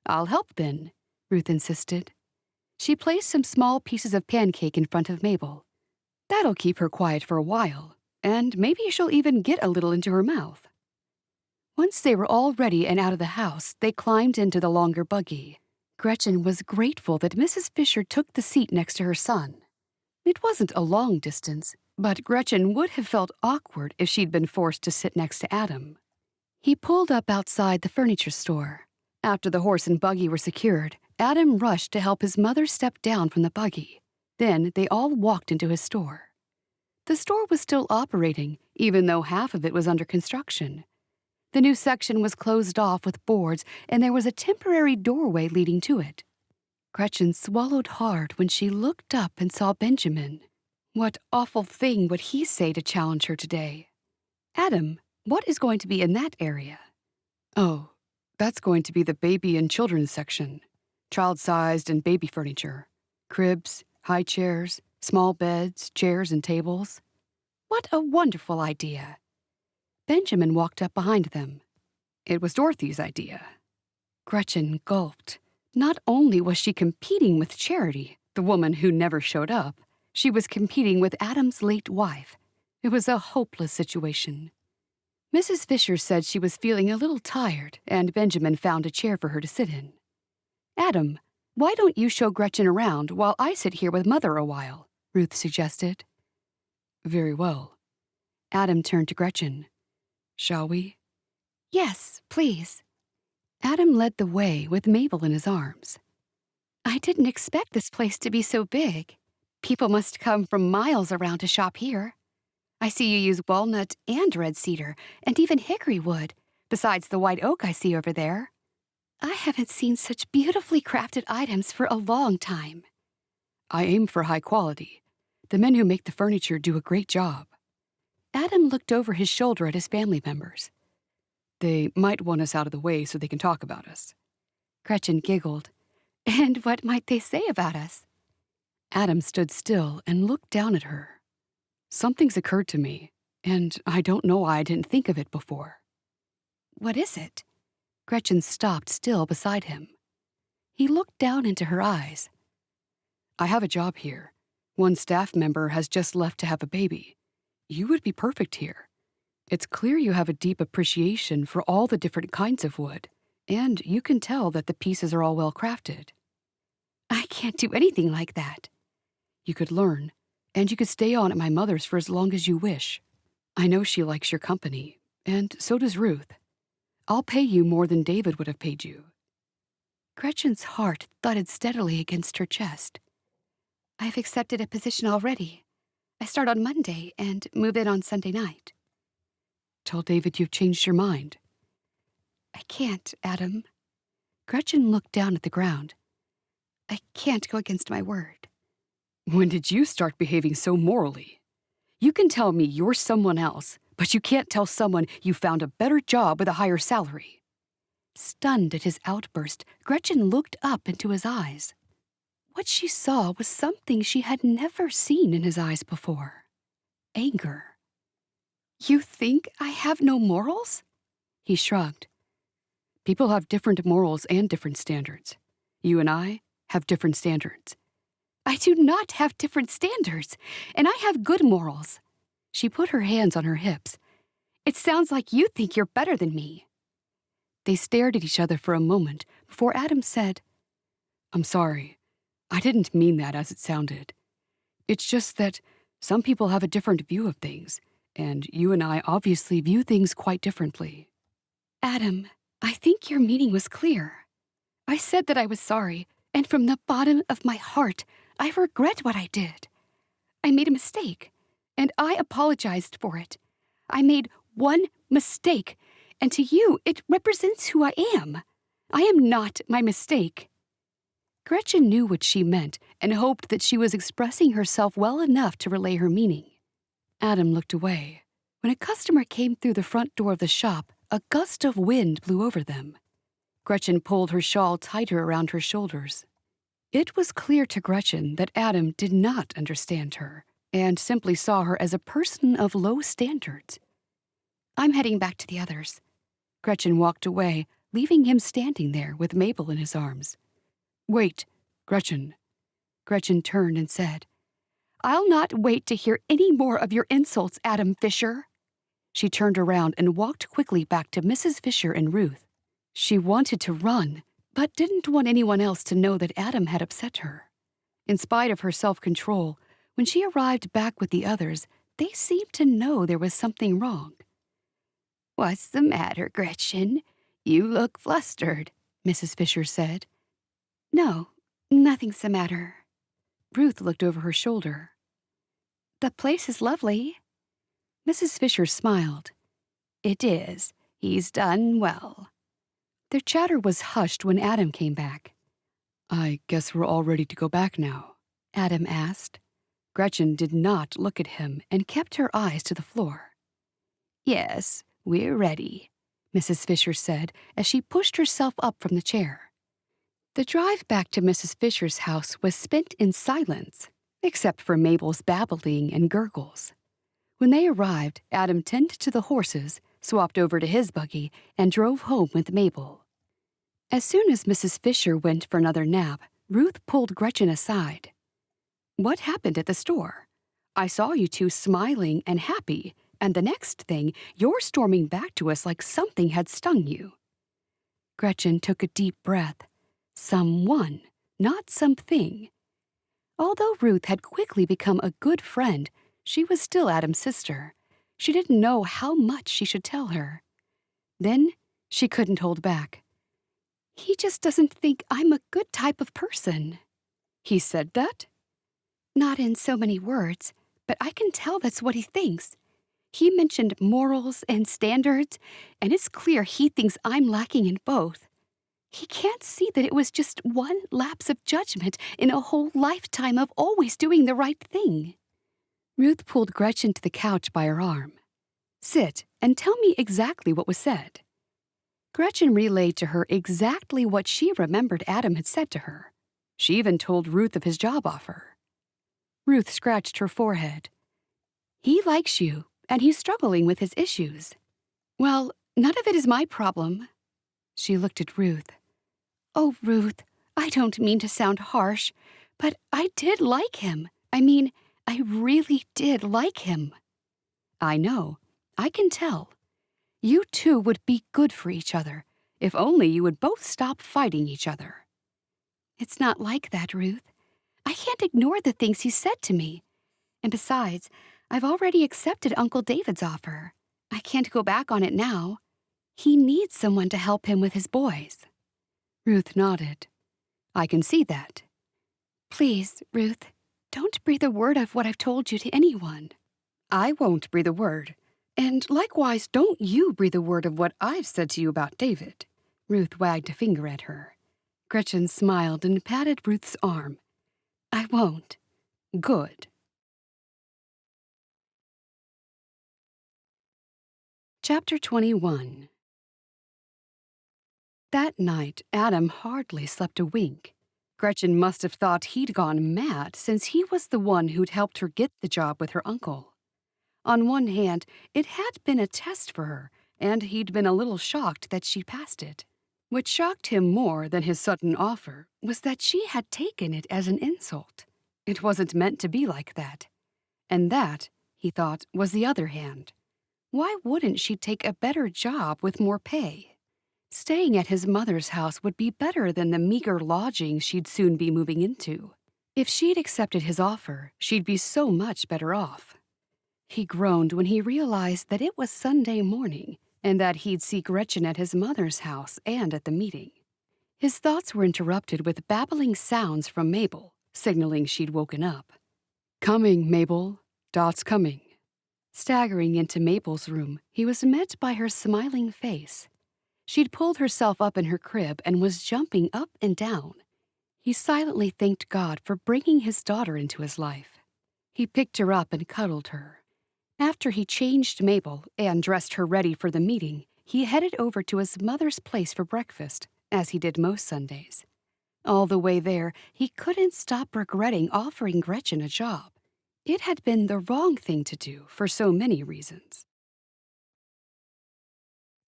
"I'll help then," Ruth insisted. She placed some small pieces of pancake in front of Mabel. "That'll keep her quiet for a while, and maybe she'll even get a little into her mouth." Once they were all ready and out of the house, they climbed into the longer buggy. Gretchen was grateful that Mrs. Fisher took the seat next to her son. It wasn't a long distance, but Gretchen would have felt awkward if she'd been forced to sit next to Adam. He pulled up outside the furniture store. After the horse and buggy were secured, Adam rushed to help his mother step down from the buggy. Then they all walked into his store. The store was still operating, even though half of it was under construction. The new section was closed off with boards, and there was a temporary doorway leading to it. Gretchen swallowed hard when she looked up and saw Benjamin. What awful thing would he say to challenge her today? "Adam, what is going to be in that area?" "Oh, That's going to be the baby and children's section. Child-sized and baby furniture. Cribs, high chairs, small beds, chairs, and tables. What a wonderful idea. Benjamin walked up behind them. It was Dorothy's idea. Gretchen gulped. Not only was she competing with Charity, the woman who never showed up, she was competing with Adam's late wife. It was a hopeless situation. Mrs. Fisher said she was feeling a little tired, and Benjamin found a chair for her to sit in. "Adam, why don't you show Gretchen around while I sit here with Mother a while?" Ruth suggested. "Very well." Adam turned to Gretchen. "Shall we?" "Yes, please." Adam led the way with Mabel in his arms. "I didn't expect this place to be so big. People must come from miles around to shop here. I see you use walnut and red cedar, and even hickory wood, besides the white oak I see over there. I haven't seen such beautifully crafted items for a long time." "I aim for high quality. The men who make the furniture do a great job." Adam looked over his shoulder at his family members. "They might want us out of the way so they can talk about us." Gretchen giggled. "And what might they say about us?" Adam stood still and looked down at her. "Something's occurred to me, and I don't know why I didn't think of it before." "What is it?" Gretchen stopped still beside him. He looked down into her eyes. "I have a job here. One staff member has just left to have a baby. You would be perfect here. It's clear you have a deep appreciation for all the different kinds of wood, and you can tell that the pieces are all well crafted." "I can't do anything like that." "You could learn, and you could stay on at my mother's for as long as you wish. I know she likes your company, and so does Ruth. I'll pay you more than David would have paid you." Gretchen's heart thudded steadily against her chest. "I've accepted a position already. I start on Monday and move in on Sunday night." "Tell David you've changed your mind." "I can't, Adam." Gretchen looked down at the ground. "I can't go against my word." "When did you start behaving so morally? You can tell me you're someone else, but you can't tell someone you found a better job with a higher salary." Stunned at his outburst, Gretchen looked up into his eyes. What she saw was something she had never seen in his eyes before. Anger. "You think I have no morals?" He shrugged. "People have different morals and different standards. You and I have different standards." "I do not have different standards, and I have good morals." She put her hands on her hips. "It sounds like you think you're better than me." They stared at each other for a moment before Adam said, "I'm sorry. I didn't mean that as it sounded. It's just that some people have a different view of things, and you and I obviously view things quite differently." "Adam, I think your meaning was clear. I said that I was sorry, and from the bottom of my heart, I regret what I did. I made a mistake, and I apologized for it. I made one mistake, and to you, it represents who I am. I am not my mistake." Gretchen knew what she meant and hoped that she was expressing herself well enough to relay her meaning. Adam looked away. When a customer came through the front door of the shop, a gust of wind blew over them. Gretchen pulled her shawl tighter around her shoulders. It was clear to Gretchen that Adam did not understand her and simply saw her as a person of low standards. "I'm heading back to the others." Gretchen walked away, leaving him standing there with Mabel in his arms. "Wait, Gretchen." Gretchen turned and said, "I'll not wait to hear any more of your insults, Adam Fisher." She turned around and walked quickly back to Mrs. Fisher and Ruth. She wanted to run, but didn't want anyone else to know that Adam had upset her. In spite of her self-control, when she arrived back with the others, they seemed to know there was something wrong. "What's the matter, Gretchen? You look flustered," Mrs. Fisher said. "No, nothing's the matter." Ruth looked over her shoulder. "The place is lovely." Mrs. Fisher smiled. "It is. He's done well." Their chatter was hushed when Adam came back. "I guess we're all ready to go back now?" Adam asked. Gretchen did not look at him and kept her eyes to the floor. "Yes, we're ready." Mrs. Fisher said as she pushed herself up from the chair. The drive back to Mrs. Fisher's house was spent in silence, except for Mabel's babbling and gurgles. When they arrived, Adam tended to the horses, swapped over to his buggy, and drove home with Mabel. As soon as Mrs. Fisher went for another nap, Ruth pulled Gretchen aside. "What happened at the store? I saw you two smiling and happy, and the next thing, you're storming back to us like something had stung you." Gretchen took a deep breath. Someone, not something. Although Ruth had quickly become a good friend, she was still Adam's sister. She didn't know how much she should tell her. Then she couldn't hold back. "He just doesn't think I'm a good type of person." "He said that?" "Not in so many words, but I can tell that's what he thinks. He mentioned morals and standards, and it's clear he thinks I'm lacking in both. He can't see that it was just one lapse of judgment in a whole lifetime of always doing the right thing." Ruth pulled Gretchen to the couch by her arm. "Sit and tell me exactly what was said." Gretchen relayed to her exactly what she remembered Adam had said to her. She even told Ruth of his job offer. Ruth scratched her forehead. "He likes you, and he's struggling with his issues." "Well, none of it is my problem." She looked at Ruth. "Oh, Ruth, I don't mean to sound harsh, but I did like him. I really did like him." "I know. I can tell. You two would be good for each other, if only you would both stop fighting each other." "It's not like that, Ruth. I can't ignore the things he said to me. And besides, I've already accepted Uncle David's offer. I can't go back on it now. He needs someone to help him with his boys." Ruth nodded. "I can see that." "Please, Ruth, don't breathe a word of what I've told you to anyone." "I won't breathe a word. And likewise, don't you breathe a word of what I've said to you about David." Ruth wagged a finger at her. Gretchen smiled and patted Ruth's arm. "I won't." "Good." Chapter 21. That night, Adam hardly slept a wink. Gretchen must have thought he'd gone mad since he was the one who'd helped her get the job with her uncle. On one hand, it had been a test for her, and he'd been a little shocked that she passed it. What shocked him more than his sudden offer was that she had taken it as an insult. It wasn't meant to be like that. And that, he thought, was the other hand. Why wouldn't she take a better job with more pay? Staying at his mother's house would be better than the meager lodging she'd soon be moving into. If she'd accepted his offer, she'd be so much better off. He groaned when he realized that it was Sunday morning and that he'd see Gretchen at his mother's house and at the meeting. His thoughts were interrupted with babbling sounds from Mabel, signaling she'd woken up. "Coming, Mabel. Dot's coming." Staggering into Mabel's room, he was met by her smiling face. She'd pulled herself up in her crib and was jumping up and down. He silently thanked God for bringing his daughter into his life. He picked her up and cuddled her. After he changed Mabel and dressed her ready for the meeting, he headed over to his mother's place for breakfast, as he did most Sundays. All the way there, he couldn't stop regretting offering Gretchen a job. It had been the wrong thing to do for so many reasons.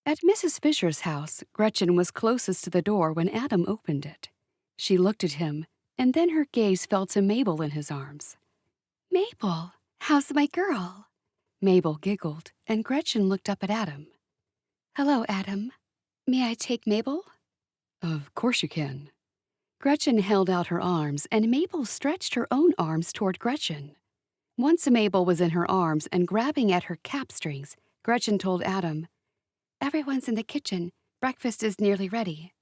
At Mrs. Fisher's house, Gretchen was closest to the door when Adam opened it. She looked at him, and then her gaze fell to Mabel in his arms. "Mabel, how's my girl?" Mabel giggled, and Gretchen looked up at Adam. "Hello, Adam. May I take Mabel?" "Of course you can." Gretchen held out her arms, and Mabel stretched her own arms toward Gretchen. Once Mabel was in her arms and grabbing at her cap strings, Gretchen told Adam, "Everyone's in the kitchen. Breakfast is nearly ready."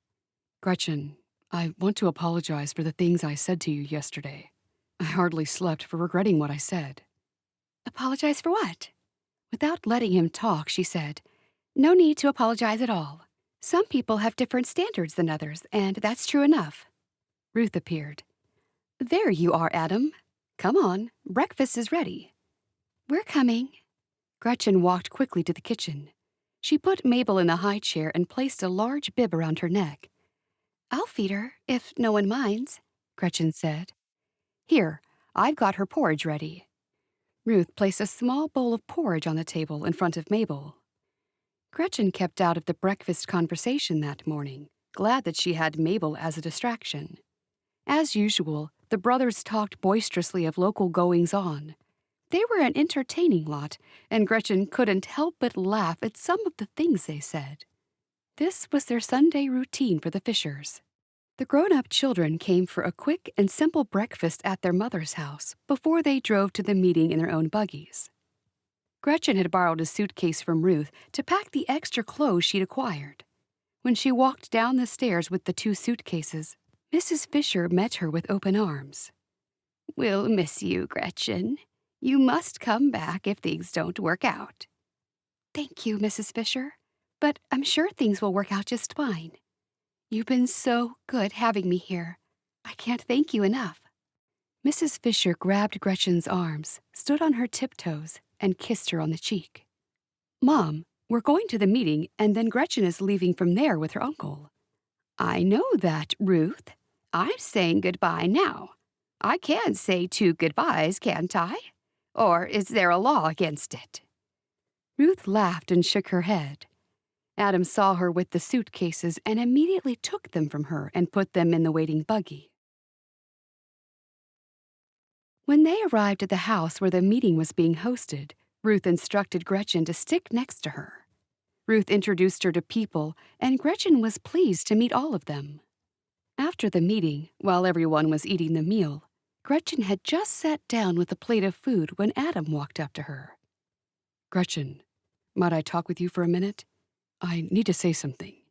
"Gretchen, I want to apologize for the things I said to you yesterday. I hardly slept for regretting what I said." "Apologize for what?" Without letting him talk, she said, "No need to apologize at all. Some people have different standards than others, and that's true enough." Ruth appeared. "There you are, Adam. Come on, breakfast is ready." "We're coming." Gretchen walked quickly to the kitchen. She put Mabel in the high chair and placed a large bib around her neck. "I'll feed her, if no one minds," Gretchen said. "Here, I've got her porridge ready." Ruth placed a small bowl of porridge on the table in front of Mabel. Gretchen kept out of the breakfast conversation that morning, glad that she had Mabel as a distraction. As usual, the brothers talked boisterously of local goings-on. They were an entertaining lot, and Gretchen couldn't help but laugh at some of the things they said. This was their Sunday routine for the Fishers. The grown-up children came for a quick and simple breakfast at their mother's house before they drove to the meeting in their own buggies. Gretchen had borrowed a suitcase from Ruth to pack the extra clothes she'd acquired. When she walked down the stairs with the 2 suitcases, Mrs. Fisher met her with open arms. "We'll miss you, Gretchen. You must come back if things don't work out." "Thank you, Mrs. Fisher, but I'm sure things will work out just fine. You've been so good having me here. I can't thank you enough." Mrs. Fisher grabbed Gretchen's arms, stood on her tiptoes, and kissed her on the cheek. "Mom, we're going to the meeting, and then Gretchen is leaving from there with her uncle." "I know that, Ruth. I'm saying goodbye now. I can say 2 goodbyes, can't I? Or is there a law against it?" Ruth laughed and shook her head. Adam saw her with the suitcases and immediately took them from her and put them in the waiting buggy. When they arrived at the house where the meeting was being hosted, Ruth instructed Gretchen to stick next to her. Ruth introduced her to people, and Gretchen was pleased to meet all of them. After the meeting, while everyone was eating the meal, Gretchen had just sat down with a plate of food when Adam walked up to her. "Gretchen, might I talk with you for a minute? I need to say something."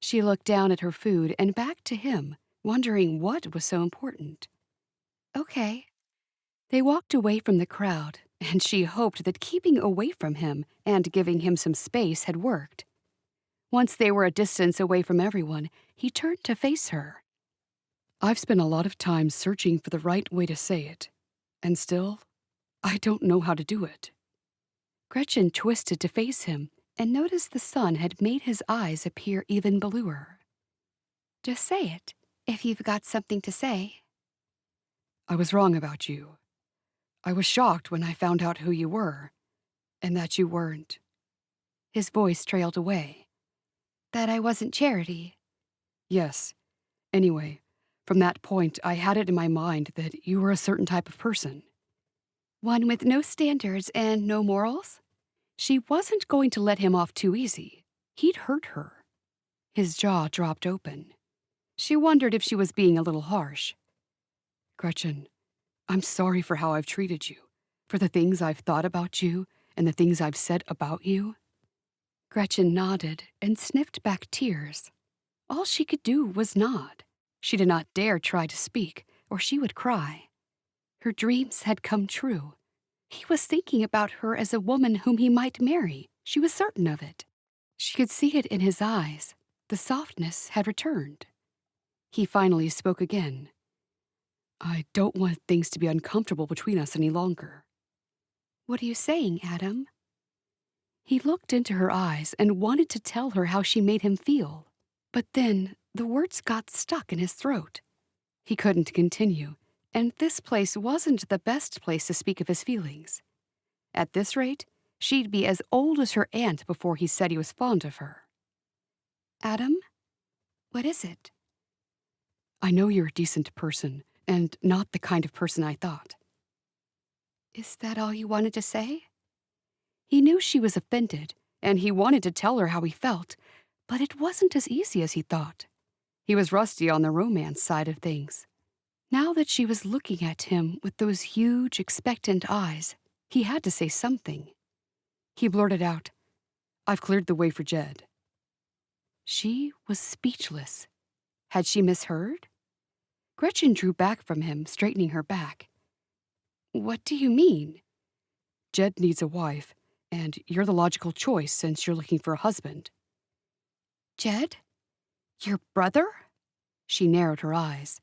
She looked down at her food and back to him, wondering what was so important. "Okay." They walked away from the crowd, and she hoped that keeping away from him and giving him some space had worked. Once they were a distance away from everyone, he turned to face her. "I've spent a lot of time searching for the right way to say it, and still, I don't know how to do it." Gretchen twisted to face him and noticed the sun had made his eyes appear even bluer. "Just say it, if you've got something to say." "I was wrong about you. I was shocked when I found out who you were, and that you weren't." His voice trailed away. "That I wasn't Charity." "Yes. Anyway, from that point, I had it in my mind that you were a certain type of person." "One with no standards and no morals?" She wasn't going to let him off too easy. He'd hurt her. His jaw dropped open. She wondered if she was being a little harsh. "Gretchen, I'm sorry for how I've treated you, for the things I've thought about you and the things I've said about you." Gretchen nodded and sniffed back tears. All she could do was nod. She did not dare try to speak, or she would cry. Her dreams had come true. He was thinking about her as a woman whom he might marry. She was certain of it. She could see it in his eyes. The softness had returned. He finally spoke again. "I don't want things to be uncomfortable between us any longer." "What are you saying, Adam?" He looked into her eyes and wanted to tell her how she made him feel. But then the words got stuck in his throat. He couldn't continue, and this place wasn't the best place to speak of his feelings. At this rate, she'd be as old as her aunt before he said he was fond of her. "Adam? What is it?" "I know you're a decent person, and not the kind of person I thought." "Is that all you wanted to say?" He knew she was offended, and he wanted to tell her how he felt, but it wasn't as easy as he thought. He was rusty on the romance side of things. Now that she was looking at him with those huge, expectant eyes, he had to say something. He blurted out, "I've cleared the way for Jed." She was speechless. Had she misheard? Gretchen drew back from him, straightening her back. "What do you mean?" "Jed needs a wife, and you're the logical choice since you're looking for a husband." "Jed? Your brother?" She narrowed her eyes.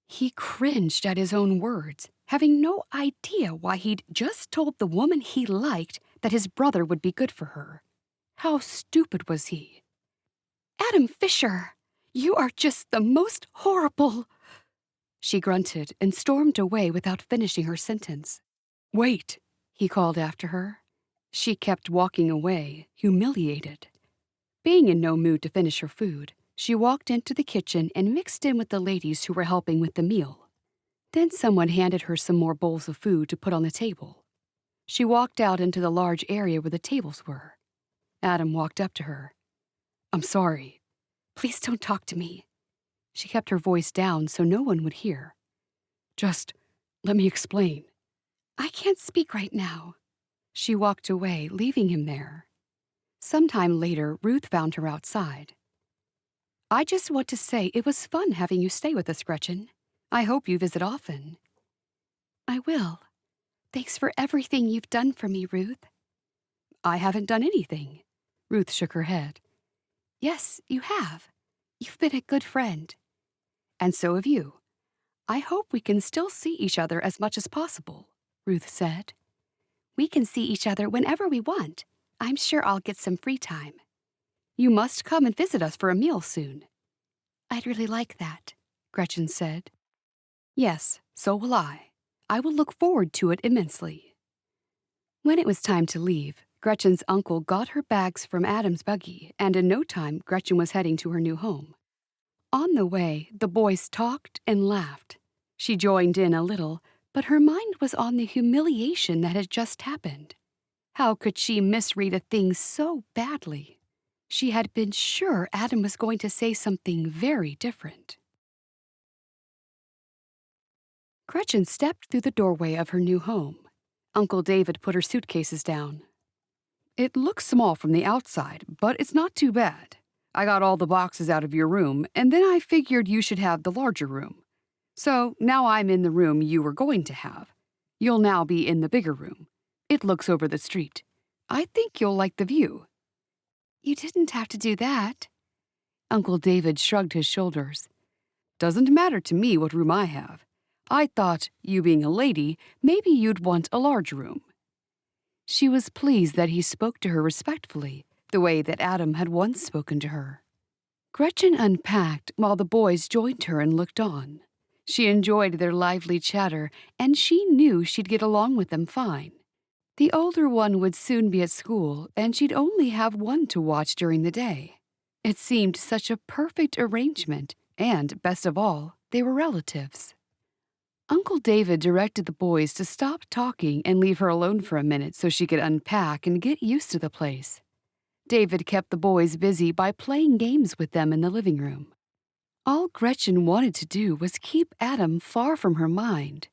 He cringed at his own words, having no idea why he'd just told the woman he liked that his brother would be good for her. How stupid was he? "Adam Fisher, you are just the most horrible—" She grunted and stormed away without finishing her sentence. "Wait," he called after her. She kept walking away, humiliated. Being in no mood to finish her food, she walked into the kitchen and mixed in with the ladies who were helping with the meal. Then someone handed her some more bowls of food to put on the table. She walked out into the large area where the tables were. Adam walked up to her. "I'm sorry. Please don't talk to me." She kept her voice down so no one would hear. "Just let me explain." "I can't speak right now." She walked away, leaving him there. Sometime later, Ruth found her outside. "I just want to say it was fun having you stay with us, Gretchen. I hope you visit often." "I will. Thanks for everything you've done for me, Ruth." "I haven't done anything." Ruth shook her head. "Yes, you have. You've been a good friend." "And so have you. I hope we can still see each other as much as possible," Ruth said. "We can see each other whenever we want. I'm sure I'll get some free time." "You must come and visit us for a meal soon." "I'd really like that," Gretchen said. "Yes, so will I. I will look forward to it immensely." When it was time to leave, Gretchen's uncle got her bags from Adam's buggy, and in no time, Gretchen was heading to her new home. On the way, the boys talked and laughed. She joined in a little, but her mind was on the humiliation that had just happened. How could she misread a thing so badly? She had been sure Adam was going to say something very different. Gretchen stepped through the doorway of her new home. Uncle David put her suitcases down. "It looks small from the outside, but it's not too bad. I got all the boxes out of your room, and then I figured you should have the larger room. So now I'm in the room you were going to have. You'll now be in the bigger room. It looks over the street. I think you'll like the view." "You didn't have to do that." Uncle David shrugged his shoulders. "Doesn't matter to me what room I have. I thought, you being a lady, maybe you'd want a large room." She was pleased that he spoke to her respectfully, the way that Adam had once spoken to her. Gretchen unpacked while the boys joined her and looked on. She enjoyed their lively chatter, and she knew she'd get along with them fine. The older one would soon be at school, and she'd only have one to watch during the day. It seemed such a perfect arrangement, and, best of all, they were relatives. Uncle David directed the boys to stop talking and leave her alone for a minute so she could unpack and get used to the place. David kept the boys busy by playing games with them in the living room. All Gretchen wanted to do was keep Adam far from her mind.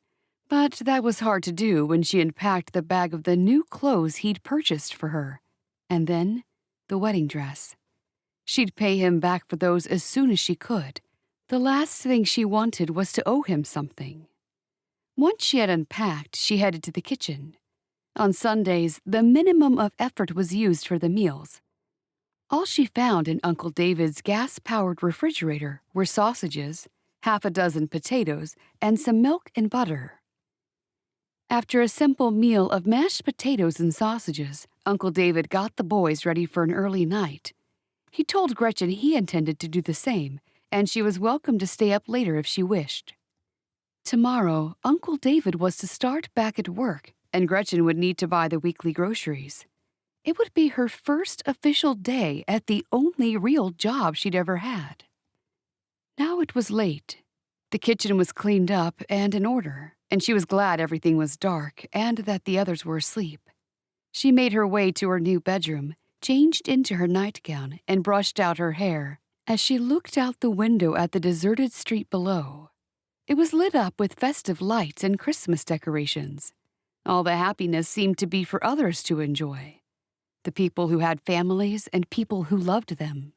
But that was hard to do when she unpacked the bag of the new clothes he'd purchased for her. And then, the wedding dress. She'd pay him back for those as soon as she could. The last thing she wanted was to owe him something. Once she had unpacked, she headed to the kitchen. On Sundays, the minimum of effort was used for the meals. All she found in Uncle David's gas-powered refrigerator were sausages, half a dozen potatoes, and some milk and butter. After a simple meal of mashed potatoes and sausages, Uncle David got the boys ready for an early night. He told Gretchen he intended to do the same, and she was welcome to stay up later if she wished. Tomorrow, Uncle David was to start back at work, and Gretchen would need to buy the weekly groceries. It would be her first official day at the only real job she'd ever had. Now it was late. The kitchen was cleaned up and in order, and she was glad everything was dark and that the others were asleep. She made her way to her new bedroom, changed into her nightgown, and brushed out her hair as she looked out the window at the deserted street below. It was lit up with festive lights and Christmas decorations. All the happiness seemed to be for others to enjoy. The people who had families and people who loved them.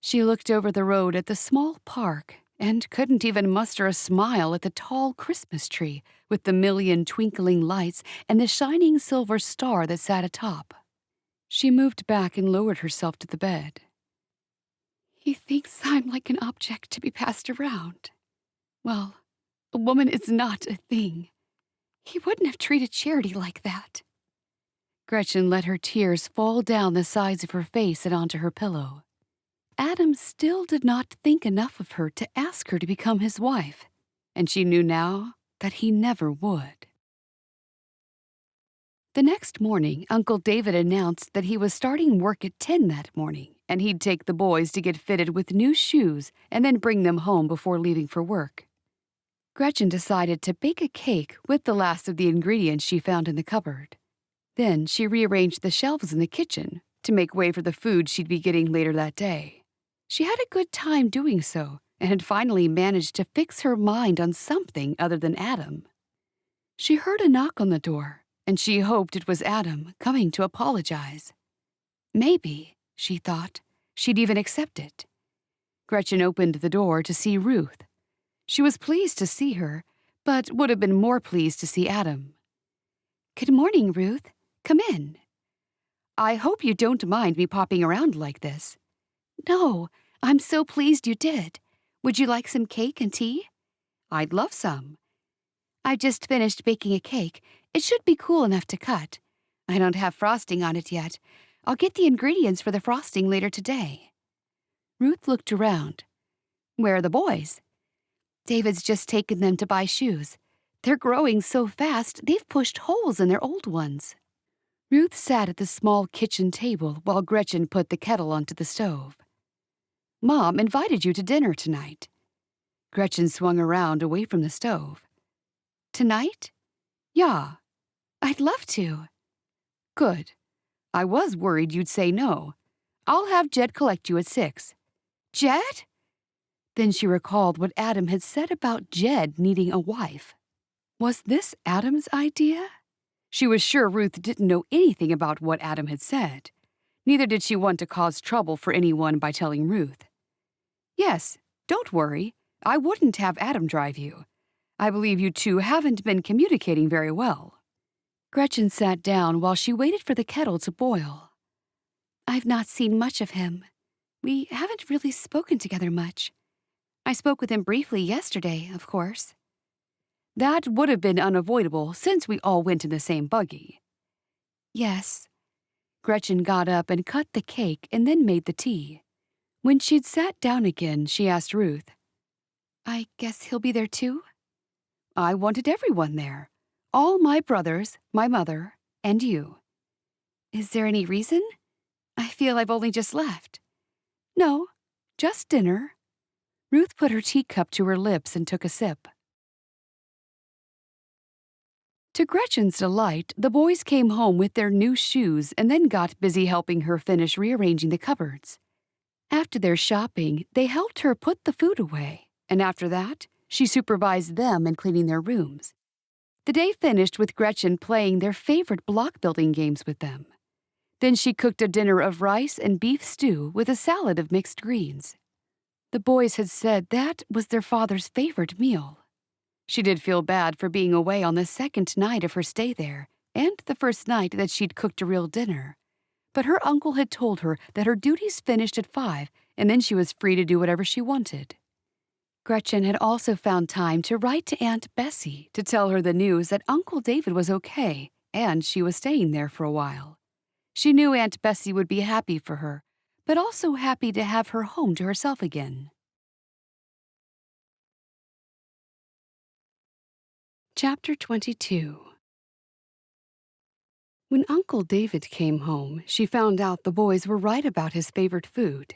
She looked over the road at the small park and couldn't even muster a smile at the tall Christmas tree with the million twinkling lights and the shining silver star that sat atop. She moved back and lowered herself to the bed. "He thinks I'm like an object to be passed around. Well, a woman is not a thing. He wouldn't have treated Charity like that." Gretchen let her tears fall down the sides of her face and onto her pillow. Adam still did not think enough of her to ask her to become his wife, and she knew now that he never would. The next morning, Uncle David announced that he was starting work at 10 that morning, and he'd take the boys to get fitted with new shoes and then bring them home before leaving for work. Gretchen decided to bake a cake with the last of the ingredients she found in the cupboard. Then she rearranged the shelves in the kitchen to make way for the food she'd be getting later that day. She had a good time doing so and had finally managed to fix her mind on something other than Adam. She heard a knock on the door, and she hoped it was Adam coming to apologize. Maybe, she thought, she'd even accept it. Gretchen opened the door to see Ruth. She was pleased to see her, but would have been more pleased to see Adam. "Good morning, Ruth. Come in." "I hope you don't mind me popping around like this." "No, I'm so pleased you did. Would you like some cake and tea?" "I'd love some." "I just finished baking a cake. It should be cool enough to cut. I don't have frosting on it yet. I'll get the ingredients for the frosting later today." Ruth looked around. "Where are the boys?" "David's just taken them to buy shoes. They're growing so fast, they've pushed holes in their old ones." Ruth sat at the small kitchen table while Gretchen put the kettle onto the stove. "Mom invited you to dinner tonight." Gretchen swung around away from the stove. "Tonight?" "Yeah." "I'd love to." "Good. I was worried you'd say no. I'll have Jed collect you at 6. "Jed?" Then she recalled what Adam had said about Jed needing a wife. Was this Adam's idea? She was sure Ruth didn't know anything about what Adam had said. Neither did she want to cause trouble for anyone by telling Ruth. "Yes, don't worry. I wouldn't have Adam drive you. I believe you two haven't been communicating very well." Gretchen sat down while she waited for the kettle to boil. "I've not seen much of him. We haven't really spoken together much. I spoke with him briefly yesterday, of course." "That would have been unavoidable since we all went in the same buggy." "Yes." Gretchen got up and cut the cake and then made the tea. When she'd sat down again, she asked Ruth, "I guess he'll be there too?" "I wanted everyone there. All my brothers, my mother, and you." "Is there any reason? I feel I've only just left." "No, just dinner." Ruth put her teacup to her lips and took a sip. To Gretchen's delight, the boys came home with their new shoes and then got busy helping her finish rearranging the cupboards. After their shopping, they helped her put the food away, and after that, she supervised them in cleaning their rooms. The day finished with Gretchen playing their favorite block-building games with them. Then she cooked a dinner of rice and beef stew with a salad of mixed greens. The boys had said that was their father's favorite meal. She did feel bad for being away on the second night of her stay there, and the first night that she'd cooked a real dinner. But her uncle had told her that her duties finished at 5, and then she was free to do whatever she wanted. Gretchen had also found time to write to Aunt Bessie to tell her the news that Uncle David was okay, and she was staying there for a while. She knew Aunt Bessie would be happy for her, but also happy to have her home to herself again. Chapter 22. When Uncle David came home, she found out the boys were right about his favorite food.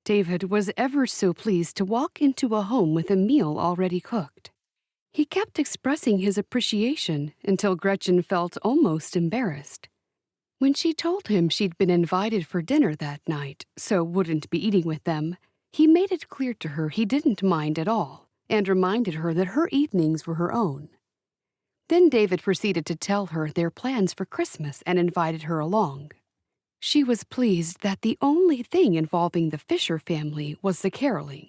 David was ever so pleased to walk into a home with a meal already cooked. He kept expressing his appreciation until Gretchen felt almost embarrassed. When she told him she'd been invited for dinner that night, so wouldn't be eating with them, he made it clear to her he didn't mind at all, and reminded her that her evenings were her own. Then David proceeded to tell her their plans for Christmas and invited her along. She was pleased that the only thing involving the Fisher family was the caroling.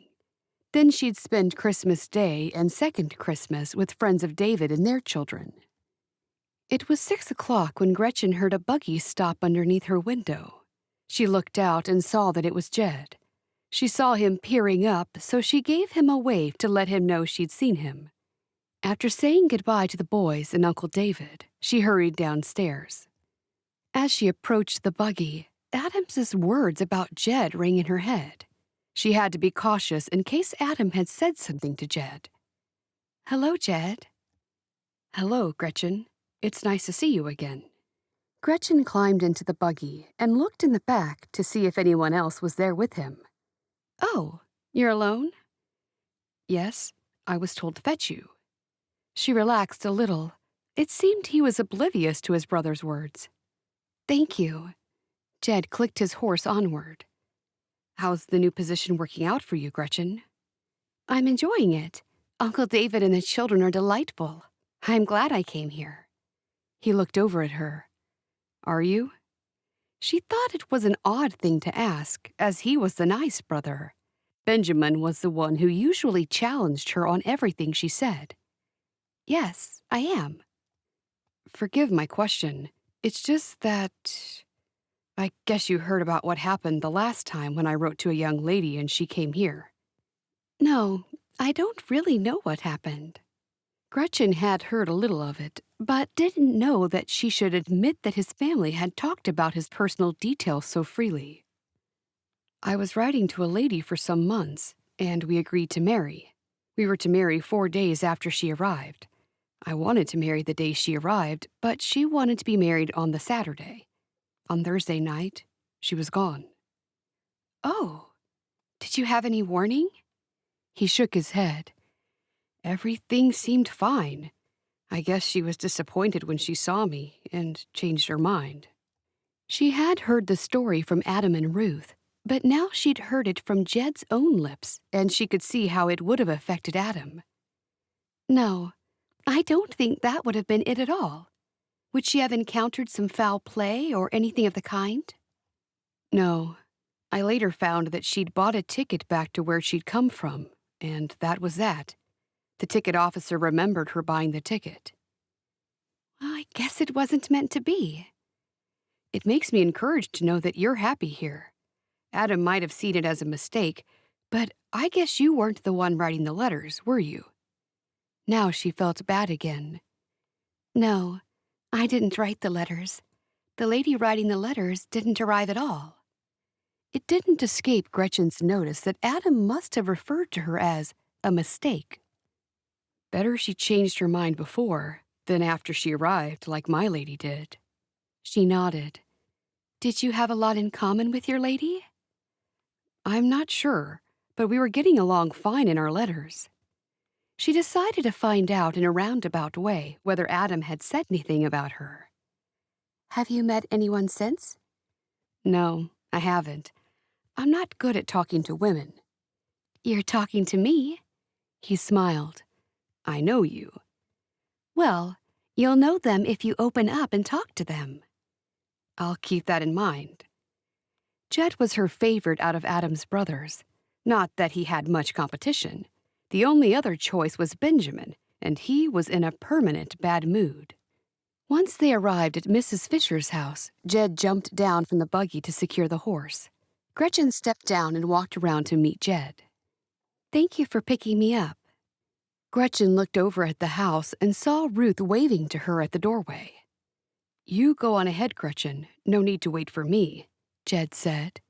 Then she'd spend Christmas Day and second Christmas with friends of David and their children. It was 6 o'clock when Gretchen heard a buggy stop underneath her window. She looked out and saw that it was Jed. She saw him peering up, so she gave him a wave to let him know she'd seen him. After saying goodbye to the boys and Uncle David, she hurried downstairs. As she approached the buggy, Adams's words about Jed rang in her head. She had to be cautious in case Adam had said something to Jed. "Hello, Jed." "Hello, Gretchen. It's nice to see you again." Gretchen climbed into the buggy and looked in the back to see if anyone else was there with him. "Oh, you're alone?" "Yes, I was told to fetch you." She relaxed a little. It seemed he was oblivious to his brother's words. "Thank you." Jed clicked his horse onward. "How's the new position working out for you, Gretchen?" "I'm enjoying it. Uncle David and the children are delightful. I'm glad I came here." He looked over at her. "Are you?" She thought it was an odd thing to ask, as he was the nice brother. Benjamin was the one who usually challenged her on everything she said. "Yes, I am." "Forgive my question. It's just that I guess you heard about what happened the last time when I wrote to a young lady and she came here." "No, I don't really know what happened." Gretchen had heard a little of it, but didn't know that she should admit that his family had talked about his personal details so freely. "I was writing to a lady for some months, and we agreed to marry. We were to marry 4 days after she arrived. I wanted to marry the day she arrived, but she wanted to be married on the Saturday. On Thursday night, she was gone." "Oh, did you have any warning?" He shook his head. "Everything seemed fine. I guess she was disappointed when she saw me and changed her mind." She had heard the story from Adam and Ruth, but now she'd heard it from Jed's own lips, and she could see how it would have affected Adam. "No, I don't think that would have been it at all. Would she have encountered some foul play or anything of the kind?" "No. I later found that she'd bought a ticket back to where she'd come from, and that was that. The ticket officer remembered her buying the ticket." "I guess it wasn't meant to be." "It makes me encouraged to know that you're happy here. Adam might have seen it as a mistake, but I guess you weren't the one writing the letters, were you?" Now she felt bad again. "No, I didn't write the letters. The lady writing the letters didn't arrive at all." It didn't escape Gretchen's notice that Adam must have referred to her as a mistake. Better she changed her mind before than after she arrived, like my lady did. She nodded. "Did you have a lot in common with your lady?" "I'm not sure, but we were getting along fine in our letters." She decided to find out in a roundabout way whether Adam had said anything about her. "Have you met anyone since?" "No, I haven't. I'm not good at talking to women." "You're talking to me." He smiled. "I know you." "Well, you'll know them if you open up and talk to them." "I'll keep that in mind." Jed was her favorite out of Adam's brothers. Not that he had much competition. The only other choice was Benjamin, and he was in a permanent bad mood. Once they arrived at Mrs. Fisher's house, Jed jumped down from the buggy to secure the horse. Gretchen stepped down and walked around to meet Jed. "Thank you for picking me up." Gretchen looked over at the house and saw Ruth waving to her at the doorway. "You go on ahead, Gretchen. No need to wait for me," Jed said.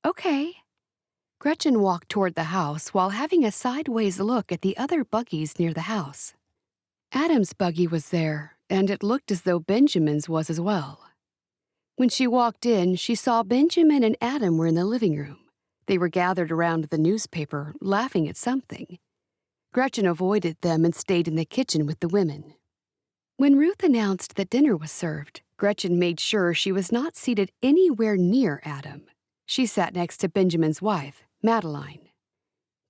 "Okay." Gretchen walked toward the house while having a sideways look at the other buggies near the house. Adam's buggy was there, and it looked as though Benjamin's was as well. When she walked in, she saw Benjamin and Adam were in the living room. They were gathered around the newspaper, laughing at something. Gretchen avoided them and stayed in the kitchen with the women. When Ruth announced that dinner was served, Gretchen made sure she was not seated anywhere near Adam. She sat next to Benjamin's wife, Madeline.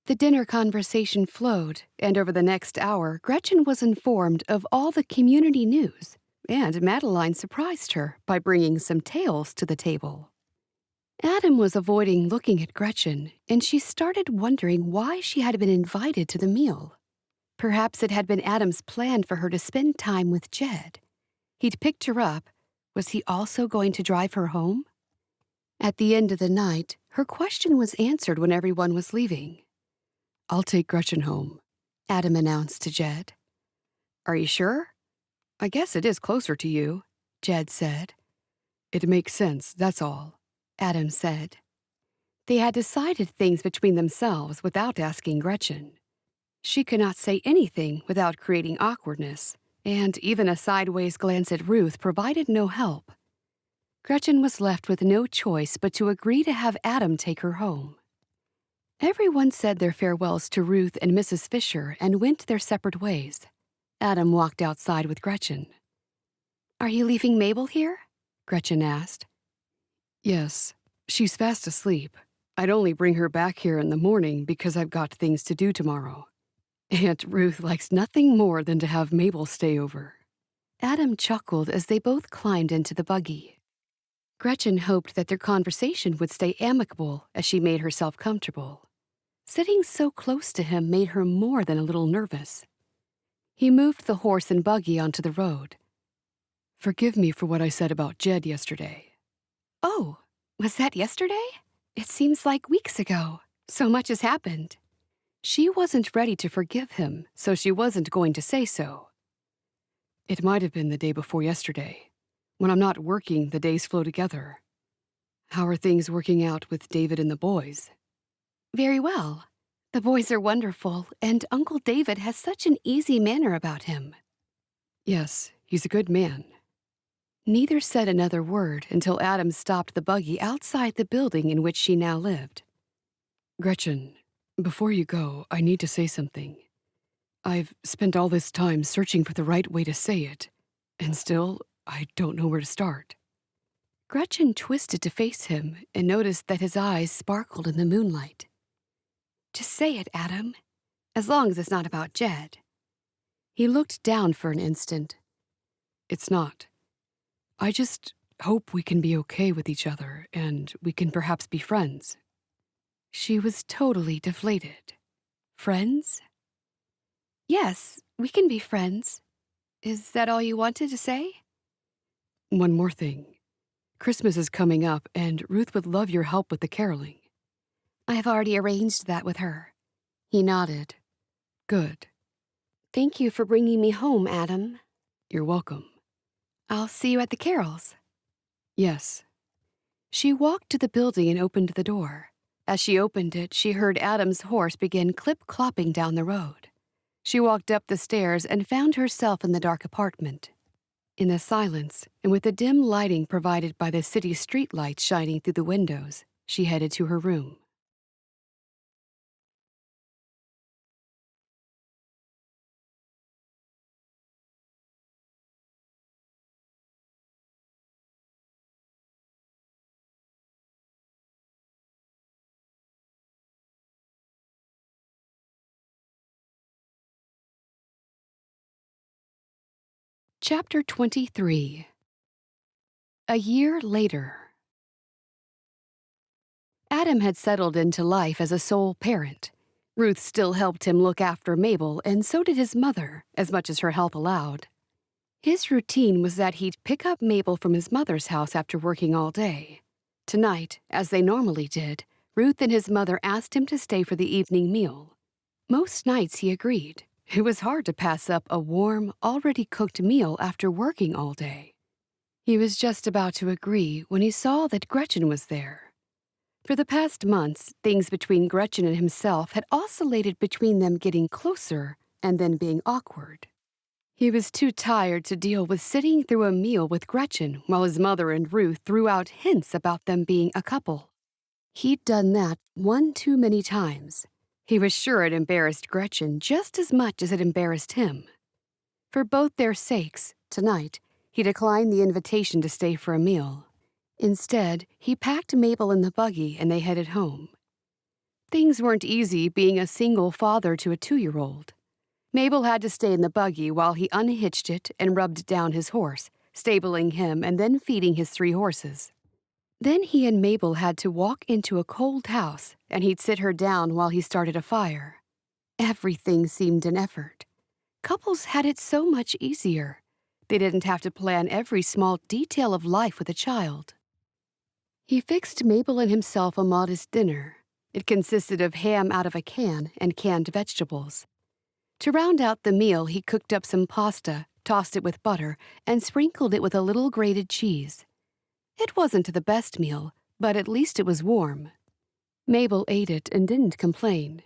The dinner conversation flowed, and over the next hour, Gretchen was informed of all the community news, and Madeline surprised her by bringing some tales to the table. Adam was avoiding looking at Gretchen, and she started wondering why she had been invited to the meal. Perhaps it had been Adam's plan for her to spend time with Jed. He'd picked her up. Was he also going to drive her home? At the end of the night, her question was answered when everyone was leaving. "I'll take Gretchen home," Adam announced to Jed. "Are you sure? I guess it is closer to you," Jed said. It makes sense, that's all. Adam said. They had decided things between themselves without asking Gretchen. She could not say anything without creating awkwardness, and even a sideways glance at Ruth provided no help. Gretchen was left with no choice but to agree to have Adam take her home. Everyone said their farewells to Ruth and Mrs. Fisher and went their separate ways. Adam walked outside with Gretchen. "Are you leaving Mabel here?" Gretchen asked. Yes, she's fast asleep. I'd only bring her back here in the morning because I've got things to do tomorrow. Aunt Ruth likes nothing more than to have Mabel stay over." Adam chuckled as they both climbed into the buggy. Gretchen hoped that their conversation would stay amicable as she made herself comfortable. Sitting so close to him made her more than a little nervous. He moved the horse and buggy onto the road. "Forgive me for what I said about Jed yesterday." "Oh, was that yesterday? It seems like weeks ago. So much has happened." She wasn't ready to forgive him, so she wasn't going to say so. "It might have been the day before yesterday. When I'm not working, the days flow together. How are things working out with David and the boys?" "Very well. The boys are wonderful, and Uncle David has such an easy manner about him." "Yes, he's a good man." Neither said another word until Adam stopped the buggy outside the building in which she now lived. "Gretchen, before you go, I need to say something. I've spent all this time searching for the right way to say it, and still, I don't know where to start." Gretchen twisted to face him and noticed that his eyes sparkled in the moonlight. "Just say it, Adam, as long as it's not about Jed." He looked down for an instant. "It's not. I just hope we can be okay with each other, and we can perhaps be friends." She was totally deflated. "Friends?" "Yes, we can be friends. Is that all you wanted to say?" "One more thing. Christmas is coming up, and Ruth would love your help with the caroling." "I have already arranged that with her." He nodded. "Good. "Thank you for bringing me home, Adam." You're welcome." "I'll see you at the carols." "Yes." She walked to the building and opened the door. As she opened it, she heard Adam's horse begin clip-clopping down the road. She walked up the stairs and found herself in the dark apartment. In the silence, and with the dim lighting provided by the city streetlights shining through the windows, she headed to her room. Chapter 23. A year later. Adam had settled into life as a sole parent. Ruth still helped him look after Mabel, and so did his mother, as much as her health allowed. His routine was that he'd pick up Mabel from his mother's house after working all day. Tonight, as they normally did, Ruth and his mother asked him to stay for the evening meal. Most nights he agreed. It was hard to pass up a warm, already cooked meal after working all day. He was just about to agree when he saw that Gretchen was there. For the past months, things between Gretchen and himself had oscillated between them getting closer and then being awkward. He was too tired to deal with sitting through a meal with Gretchen while his mother and Ruth threw out hints about them being a couple. He'd done that one too many times. He was sure it embarrassed Gretchen just as much as it embarrassed him. For both their sakes, tonight, he declined the invitation to stay for a meal. Instead, he packed Mabel in the buggy and they headed home. Things weren't easy being a single father to a 2-year-old. Mabel had to stay in the buggy while he unhitched it and rubbed down his horse, stabling him and then feeding his 3 horses. Then he and Mabel had to walk into a cold house, and he'd sit her down while he started a fire. Everything seemed an effort. Couples had it so much easier. They didn't have to plan every small detail of life with a child. He fixed Mabel and himself a modest dinner. It consisted of ham out of a can and canned vegetables. To round out the meal, he cooked up some pasta, tossed it with butter, and sprinkled it with a little grated cheese. It wasn't the best meal, but at least it was warm. Mabel ate it and didn't complain.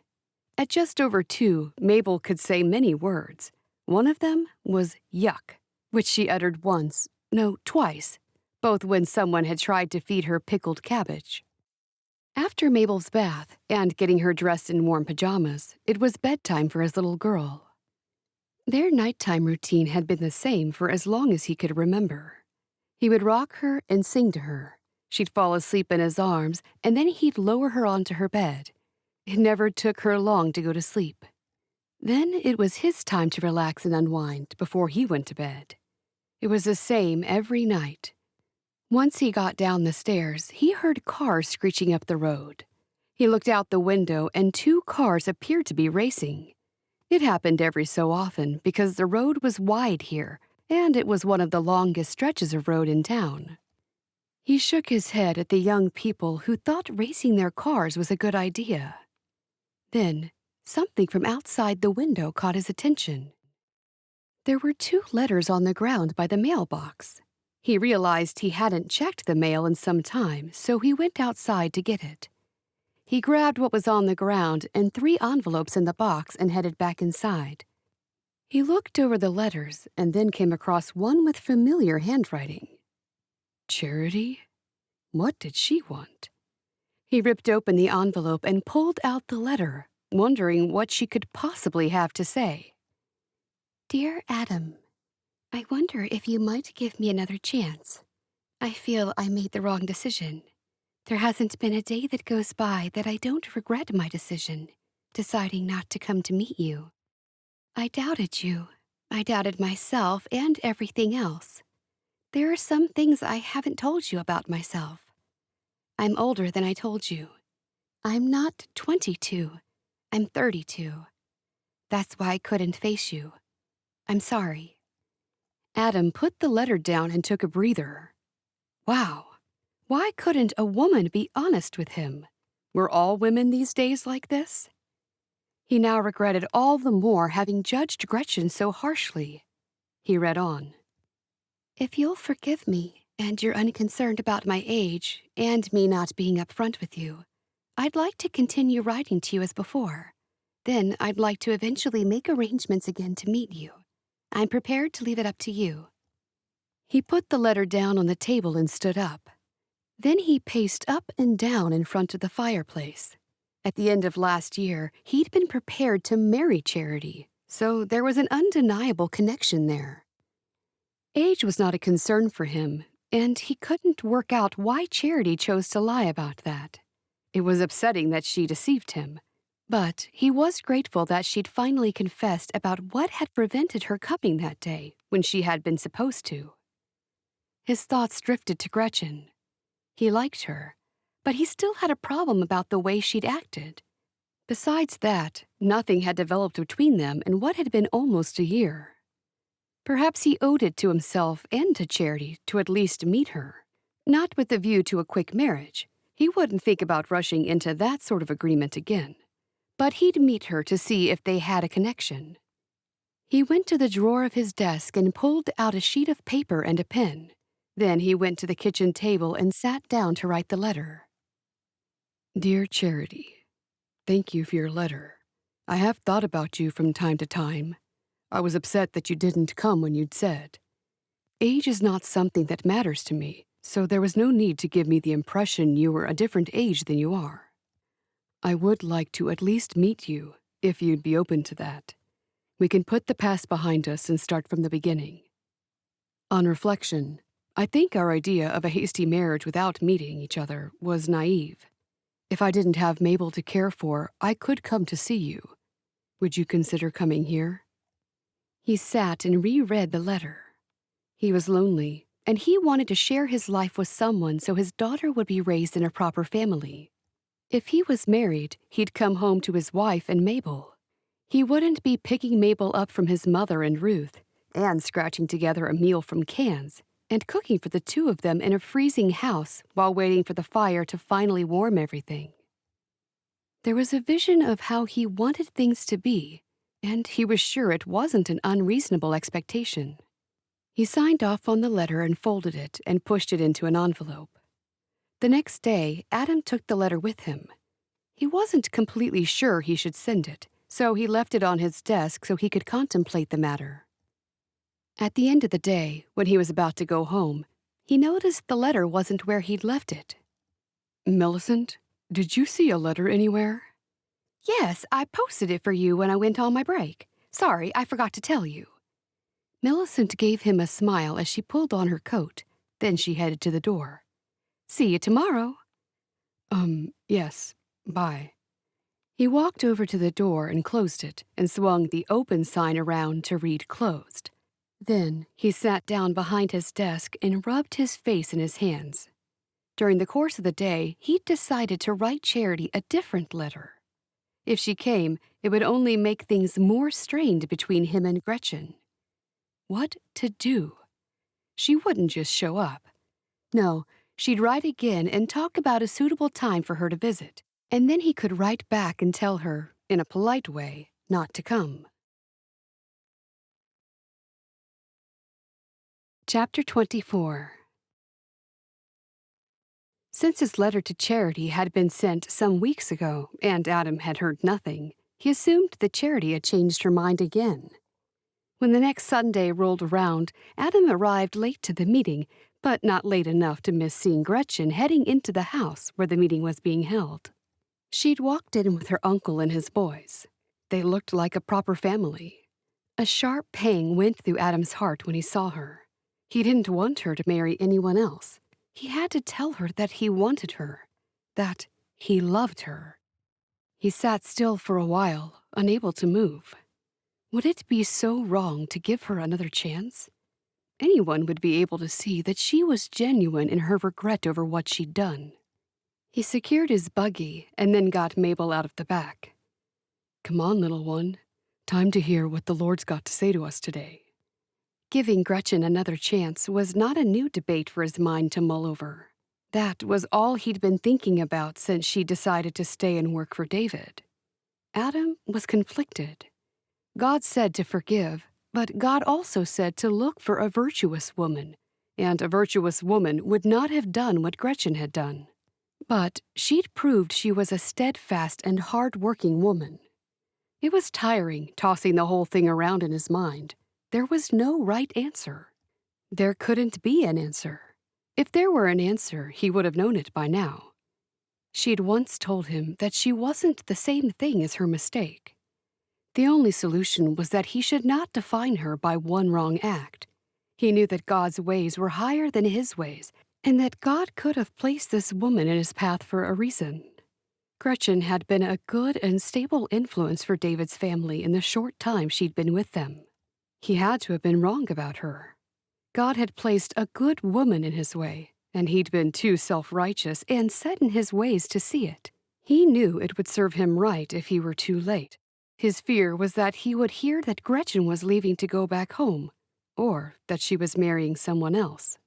At just over 2, Mabel could say many words. One of them was yuck, which she uttered once, no, twice, both when someone had tried to feed her pickled cabbage. After Mabel's bath and getting her dressed in warm pajamas, it was bedtime for his little girl. Their nighttime routine had been the same for as long as he could remember. He would rock her and sing to her. She'd fall asleep in his arms, and then he'd lower her onto her bed. It never took her long to go to sleep. Then it was his time to relax and unwind before he went to bed. It was the same every night. Once he got down the stairs, he heard cars screeching up the road. He looked out the window, and 2 cars appeared to be racing. It happened every so often because the road was wide here, and it was one of the longest stretches of road in town. He shook his head at the young people who thought racing their cars was a good idea. Then, something from outside the window caught his attention. There were 2 letters on the ground by the mailbox. He realized he hadn't checked the mail in some time, so he went outside to get it. He grabbed what was on the ground and 3 envelopes in the box and headed back inside. He looked over the letters and then came across one with familiar handwriting. Charity? What did she want? He ripped open the envelope and pulled out the letter, wondering what she could possibly have to say. Dear Adam, I wonder if you might give me another chance. I feel I made the wrong decision. There hasn't been a day that goes by that I don't regret my decision, deciding not to come to meet you. I doubted you. I doubted myself and everything else. There are some things I haven't told you about myself. I'm older than I told you. I'm not 22. I'm 32. That's why I couldn't face you. I'm sorry. Adam put the letter down and took a breather. Wow. Why couldn't a woman be honest with him? Were all women these days like this? He now regretted all the more having judged Gretchen so harshly. He read on. If you'll forgive me, and you're unconcerned about my age, and me not being upfront with you, I'd like to continue writing to you as before. Then I'd like to eventually make arrangements again to meet you. I'm prepared to leave it up to you. He put the letter down on the table and stood up. Then he paced up and down in front of the fireplace. At the end of last year, he'd been prepared to marry Charity, so there was an undeniable connection there. Age was not a concern for him, and he couldn't work out why Charity chose to lie about that. It was upsetting that she deceived him, but he was grateful that she'd finally confessed about what had prevented her coming that day when she had been supposed to. His thoughts drifted to Gretchen. He liked her, but he still had a problem about the way she'd acted. Besides that, nothing had developed between them in what had been almost a year. Perhaps he owed it to himself and to Charity to at least meet her. Not with the view to a quick marriage. He wouldn't think about rushing into that sort of agreement again. But he'd meet her to see if they had a connection. He went to the drawer of his desk and pulled out a sheet of paper and a pen. Then he went to the kitchen table and sat down to write the letter. Dear Charity, thank you for your letter. I have thought about you from time to time. I was upset that you didn't come when you'd said. Age is not something that matters to me, so there was no need to give me the impression you were a different age than you are. I would like to at least meet you, if you'd be open to that. We can put the past behind us and start from the beginning. On reflection, I think our idea of a hasty marriage without meeting each other was naive. If I didn't have Mabel to care for, I could come to see you. Would you consider coming here? He sat and reread the letter. He was lonely, and he wanted to share his life with someone so his daughter would be raised in a proper family. If he was married, he'd come home to his wife and Mabel. He wouldn't be picking Mabel up from his mother and Ruth, and scratching together a meal from cans, and cooking for the 2 of them in a freezing house while waiting for the fire to finally warm everything. There was a vision of how he wanted things to be, and he was sure it wasn't an unreasonable expectation. He signed off on the letter and folded it and pushed it into an envelope. The next day, Adam took the letter with him. He wasn't completely sure he should send it, so he left it on his desk so he could contemplate the matter. At the end of the day, when he was about to go home, he noticed the letter wasn't where he'd left it. Millicent, did you see a letter anywhere? Yes, I posted it for you when I went on my break. Sorry, I forgot to tell you. Millicent gave him a smile as she pulled on her coat. Then she headed to the door. See you tomorrow. Yes. Bye. He walked over to the door and closed it and swung the open sign around to read closed. Then he sat down behind his desk and rubbed his face in his hands. During the course of the day, he'd decided to write Charity a different letter. If she came, it would only make things more strained between him and Gretchen. What to do? She wouldn't just show up. No, she'd write again and talk about a suitable time for her to visit, and then he could write back and tell her, in a polite way, not to come. Chapter 24. Since his letter to Charity had been sent some weeks ago and Adam had heard nothing, he assumed that Charity had changed her mind again. When the next Sunday rolled around, Adam arrived late to the meeting, but not late enough to miss seeing Gretchen heading into the house where the meeting was being held. She'd walked in with her uncle and his boys. They looked like a proper family. A sharp pang went through Adam's heart when he saw her. He didn't want her to marry anyone else. He had to tell her that he wanted her, that he loved her. He sat still for a while, unable to move. Would it be so wrong to give her another chance? Anyone would be able to see that she was genuine in her regret over what she'd done. He secured his buggy and then got Mabel out of the back. Come on, little one. Time to hear what the Lord's got to say to us today. Giving Gretchen another chance was not a new debate for his mind to mull over. That was all he'd been thinking about since she decided to stay and work for David. Adam was conflicted. God said to forgive, but God also said to look for a virtuous woman, and a virtuous woman would not have done what Gretchen had done. But she'd proved she was a steadfast and hard-working woman. It was tiring tossing the whole thing around in his mind. There was no right answer. There couldn't be an answer. If there were an answer, he would have known it by now. She'd once told him that she wasn't the same thing as her mistake. The only solution was that he should not define her by one wrong act. He knew that God's ways were higher than his ways, and that God could have placed this woman in his path for a reason. Gretchen had been a good and stable influence for David's family in the short time she'd been with them. He had to have been wrong about her. God had placed a good woman in his way, and he'd been too self-righteous and set in his ways to see it. He knew it would serve him right if he were too late. His fear was that he would hear that Gretchen was leaving to go back home, or that she was marrying someone else.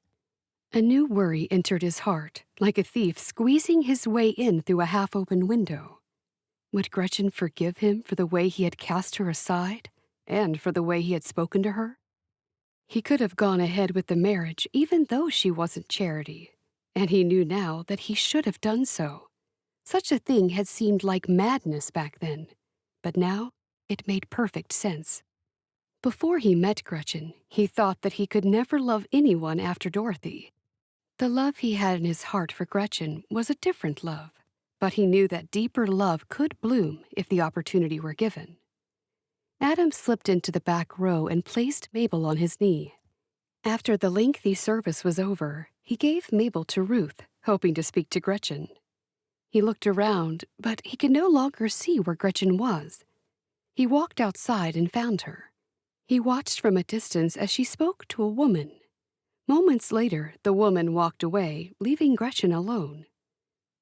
A new worry entered his heart, like a thief squeezing his way in through a half-open window. Would Gretchen forgive him for the way he had cast her aside, and for the way he had spoken to her? He could have gone ahead with the marriage even though she wasn't Charity, and he knew now that he should have done so. Such a thing had seemed like madness back then, but now it made perfect sense. Before he met Gretchen, he thought that he could never love anyone after Dorothy. The love he had in his heart for Gretchen was a different love, but he knew that deeper love could bloom if the opportunity were given. Adam slipped into the back row and placed Mabel on his knee. After the lengthy service was over, he gave Mabel to Ruth, hoping to speak to Gretchen. He looked around, but he could no longer see where Gretchen was. He walked outside and found her. He watched from a distance as she spoke to a woman. Moments later, the woman walked away, leaving Gretchen alone.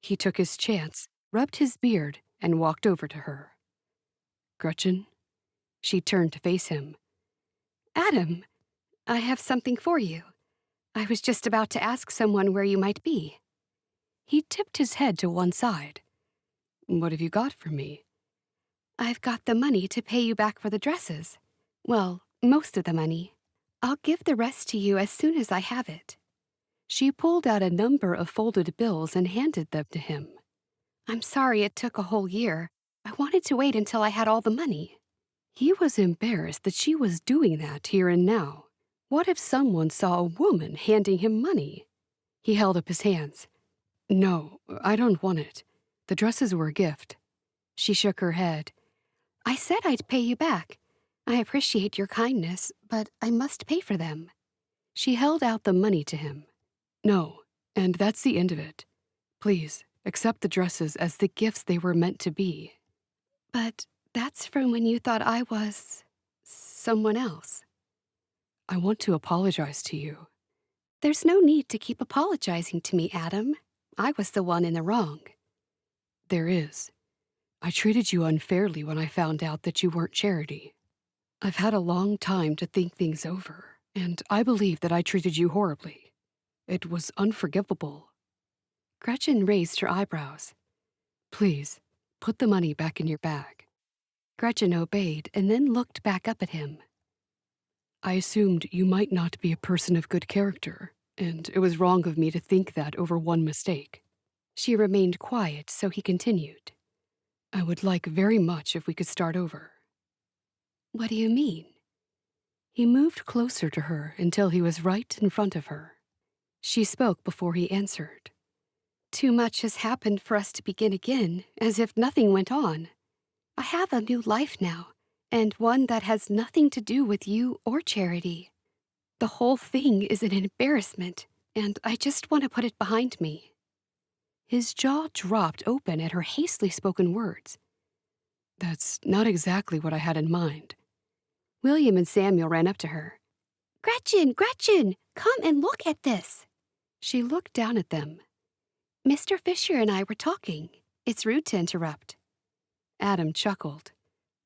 He took his chance, rubbed his beard, and walked over to her. Gretchen? She turned to face him. Adam, I have something for you. I was just about to ask someone where you might be. He tipped his head to one side. What have you got for me? I've got the money to pay you back for the dresses. Well, most of the money. I'll give the rest to you as soon as I have it. She pulled out a number of folded bills and handed them to him. I'm sorry it took a whole year. I wanted to wait until I had all the money. He was embarrassed that she was doing that here and now. What if someone saw a woman handing him money? He held up his hands. No, I don't want it. The dresses were a gift. She shook her head. I said I'd pay you back. I appreciate your kindness, but I must pay for them. She held out the money to him. No, and that's the end of it. Please, accept the dresses as the gifts they were meant to be. But that's from when you thought I was someone else. I want to apologize to you. There's no need to keep apologizing to me, Adam. I was the one in the wrong. There is. I treated you unfairly when I found out that you weren't Charity. I've had a long time to think things over, and I believe that I treated you horribly. It was unforgivable. Gretchen raised her eyebrows. Please, put the money back in your bag. Gretchen obeyed and then looked back up at him. I assumed you might not be a person of good character, and it was wrong of me to think that over one mistake. She remained quiet, so he continued. I would like very much if we could start over. What do you mean? He moved closer to her until he was right in front of her. She spoke before he answered. Too much has happened for us to begin again, as if nothing went on. I have a new life now, and one that has nothing to do with you or Charity. The whole thing is an embarrassment, and I just want to put it behind me. His jaw dropped open at her hastily spoken words. That's not exactly what I had in mind. William and Samuel ran up to her. Gretchen, come and look at this. She looked down at them. Mr. Fisher and I were talking. It's rude to interrupt. Adam chuckled.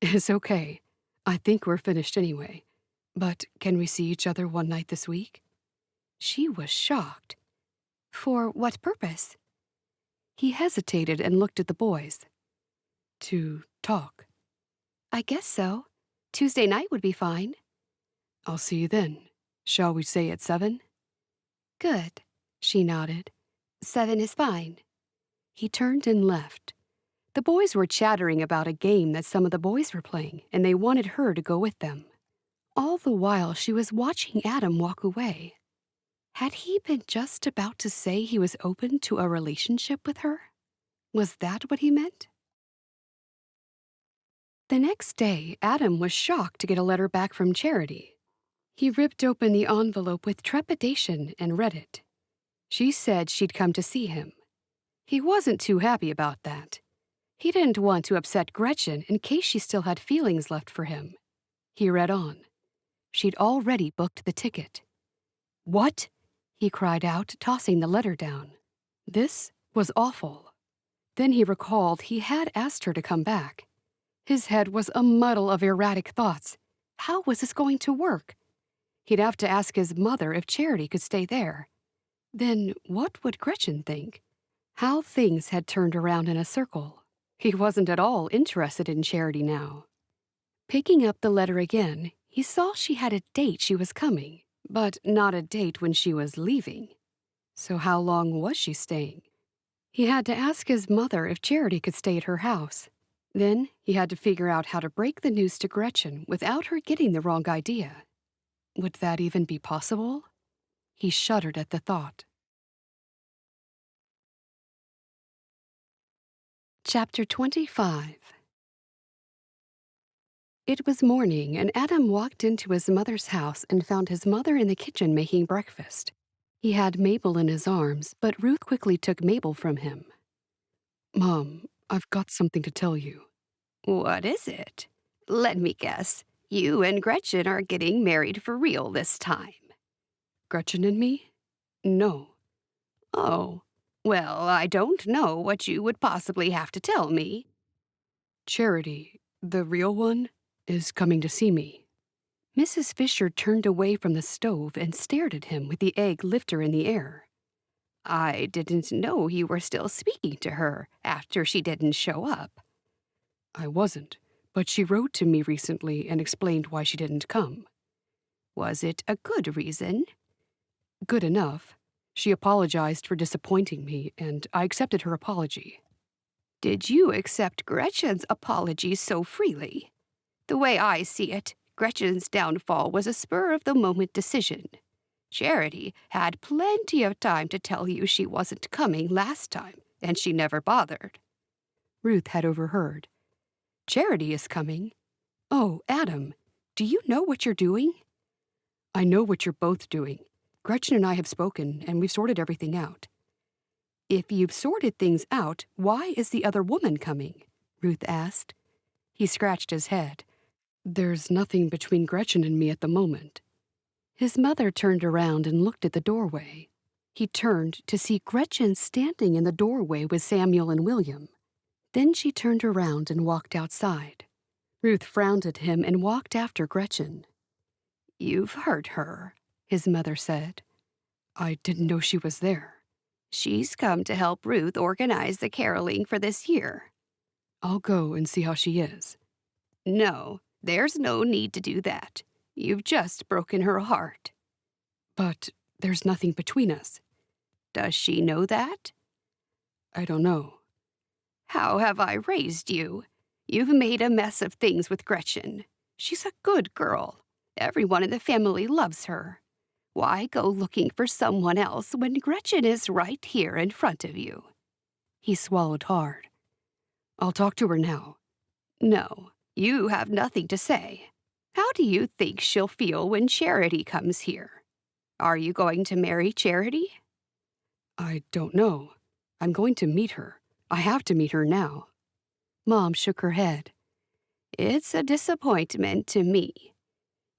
It's okay. I think we're finished anyway. But can we see each other one night this week? She was shocked. For what purpose? He hesitated and looked at the boys. To talk. I guess so. Tuesday night would be fine. I'll see you then. Shall we say at 7? Good, she nodded. 7 is fine. He turned and left. The boys were chattering about a game that some of the boys were playing, and they wanted her to go with them. All the while, she was watching Adam walk away. Had he been just about to say he was open to a relationship with her? Was that what he meant? The next day, Adam was shocked to get a letter back from Charity. He ripped open the envelope with trepidation and read it. She said she'd come to see him. He wasn't too happy about that. He didn't want to upset Gretchen in case she still had feelings left for him. He read on. She'd already booked the ticket. What? He cried out, tossing the letter down. This was awful. Then he recalled he had asked her to come back. His head was a muddle of erratic thoughts. How was this going to work? He'd have to ask his mother if Charity could stay there. Then what would Gretchen think? How things had turned around in a circle. He wasn't at all interested in Charity now. Picking up the letter again, he saw she had a date she was coming, but not a date when she was leaving. So how long was she staying? He had to ask his mother if Charity could stay at her house. Then he had to figure out how to break the news to Gretchen without her getting the wrong idea. Would that even be possible? He shuddered at the thought. Chapter 25. It was morning, and Adam walked into his mother's house and found his mother in the kitchen making breakfast. He had Mabel in his arms, but Ruth quickly took Mabel from him. Mom, I've got something to tell you. What is it? Let me guess. You and Gretchen are getting married for real this time. Gretchen and me? No. Oh, well, I don't know what you would possibly have to tell me. Charity, the real one, is coming to see me. Mrs. Fisher turned away from the stove and stared at him with the egg lifter in the air. I didn't know you were still speaking to her after she didn't show up. I wasn't, but she wrote to me recently and explained why she didn't come. Was it a good reason? Good enough. She apologized for disappointing me, and I accepted her apology. Did you accept Gretchen's apology so freely? The way I see it, Gretchen's downfall was a spur-of-the-moment decision. Charity had plenty of time to tell you she wasn't coming last time, and she never bothered. Ruth had overheard. Charity is coming. Oh, Adam, do you know what you're doing? I know what you're both doing. Gretchen and I have spoken, and we've sorted everything out. If you've sorted things out, why is the other woman coming? Ruth asked. He scratched his head. There's nothing between Gretchen and me at the moment. His mother turned around and looked at the doorway. He turned to see Gretchen standing in the doorway with Samuel and William. Then she turned around and walked outside. Ruth frowned at him and walked after Gretchen. You've hurt her, his mother said. I didn't know she was there. She's come to help Ruth organize the caroling for this year. I'll go and see how she is. No, there's no need to do that. You've just broken her heart. But there's nothing between us. Does she know that? I don't know. How have I raised you? You've made a mess of things with Gretchen. She's a good girl. Everyone in the family loves her. Why go looking for someone else when Gretchen is right here in front of you? He swallowed hard. I'll talk to her now. No, you have nothing to say. How do you think she'll feel when Charity comes here? Are you going to marry Charity? I don't know. I'm going to meet her. I have to meet her now. Mom shook her head. It's a disappointment to me.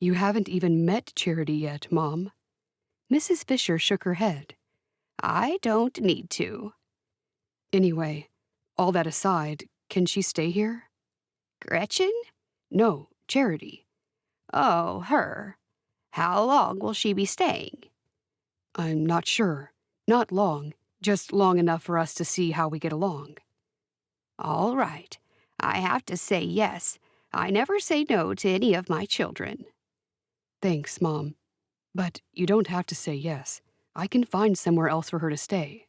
You haven't even met Charity yet, Mom. Mrs. Fisher shook her head. I don't need to. Anyway, all that aside, can she stay here? Gretchen? No, Charity. Oh, her. How long will she be staying? I'm not sure. Not long. Just long enough for us to see how we get along. All right. I have to say yes. I never say no to any of my children. Thanks, Mom. But you don't have to say yes. I can find somewhere else for her to stay.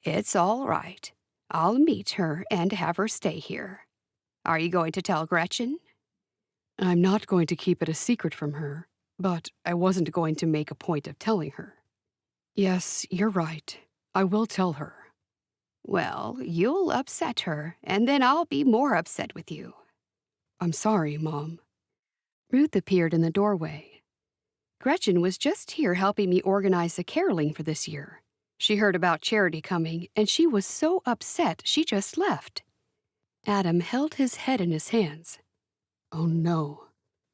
It's all right. I'll meet her and have her stay here. Are you going to tell Gretchen? I'm not going to keep it a secret from her, but I wasn't going to make a point of telling her. Yes, you're right. I will tell her. Well, you'll upset her, and then I'll be more upset with you. I'm sorry, Mom. Ruth appeared in the doorway. Gretchen was just here helping me organize the caroling for this year. She heard about Charity coming, and she was so upset she just left. Adam held his head in his hands. Oh no.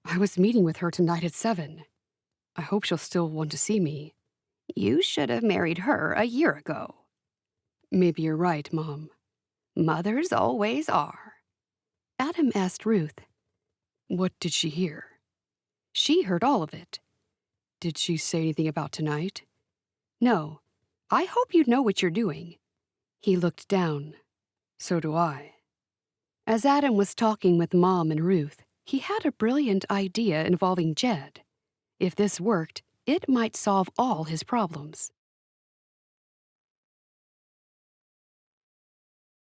I was meeting with her tonight at 7. I hope she'll still want to see me. You should have married her a year ago. Maybe you're right, Mom. Mothers always are. Adam asked Ruth. What did she hear? She heard all of it. Did she say anything about tonight? No. I hope you know what you're doing. He looked down. So do I. As Adam was talking with Mom and Ruth, he had a brilliant idea involving Jed. If this worked, it might solve all his problems.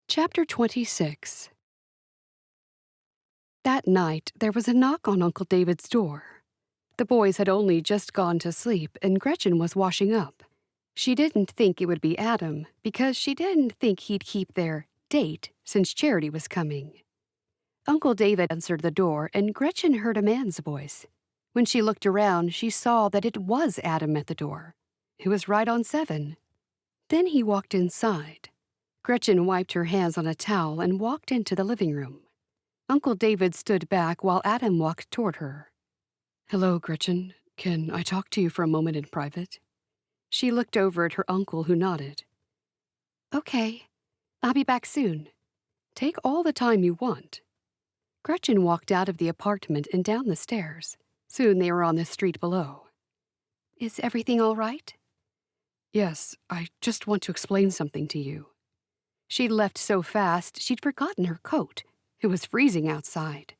Chapter 26. That night, there was a knock on Uncle David's door. The boys had only just gone to sleep, and Gretchen was washing up. She didn't think it would be Adam, because she didn't think he'd keep their date since Charity was coming. Uncle David answered the door, and Gretchen heard a man's voice. When she looked around, she saw that it was Adam at the door. It was right on 7. Then he walked inside. Gretchen wiped her hands on a towel and walked into the living room. Uncle David stood back while Adam walked toward her. Hello, Gretchen. Can I talk to you for a moment in private? She looked over at her uncle, who nodded. Okay. I'll be back soon. Take all the time you want. Gretchen walked out of the apartment and down the stairs. Soon they were on the street below. Is everything all right? Yes, I just want to explain something to you. She'd left so fast she'd forgotten her coat. It was freezing outside.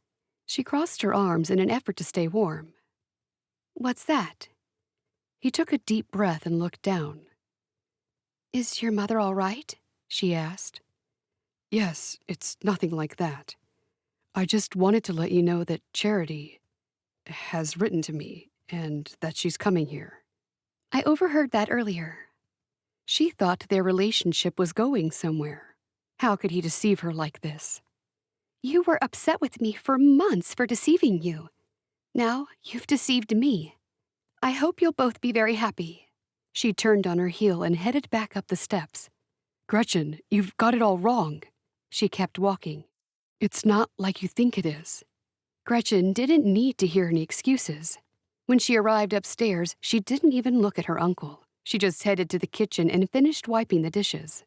She crossed her arms in an effort to stay warm. What's that?" He took a deep breath and looked down. "Is your mother all right?" she asked. "Yes, it's nothing like that. I just wanted to let you know that Charity has written to me and that she's coming here." "I overheard that earlier." She thought their relationship was going somewhere. How could he deceive her like this? "You were upset with me for months for deceiving you. Now you've deceived me. I hope you'll both be very happy." She turned on her heel and headed back up the steps. "Gretchen, you've got it all wrong." She kept walking. "It's not like you think it is." Gretchen didn't need to hear any excuses. When she arrived upstairs, she didn't even look at her uncle. She just headed to the kitchen and finished wiping the dishes.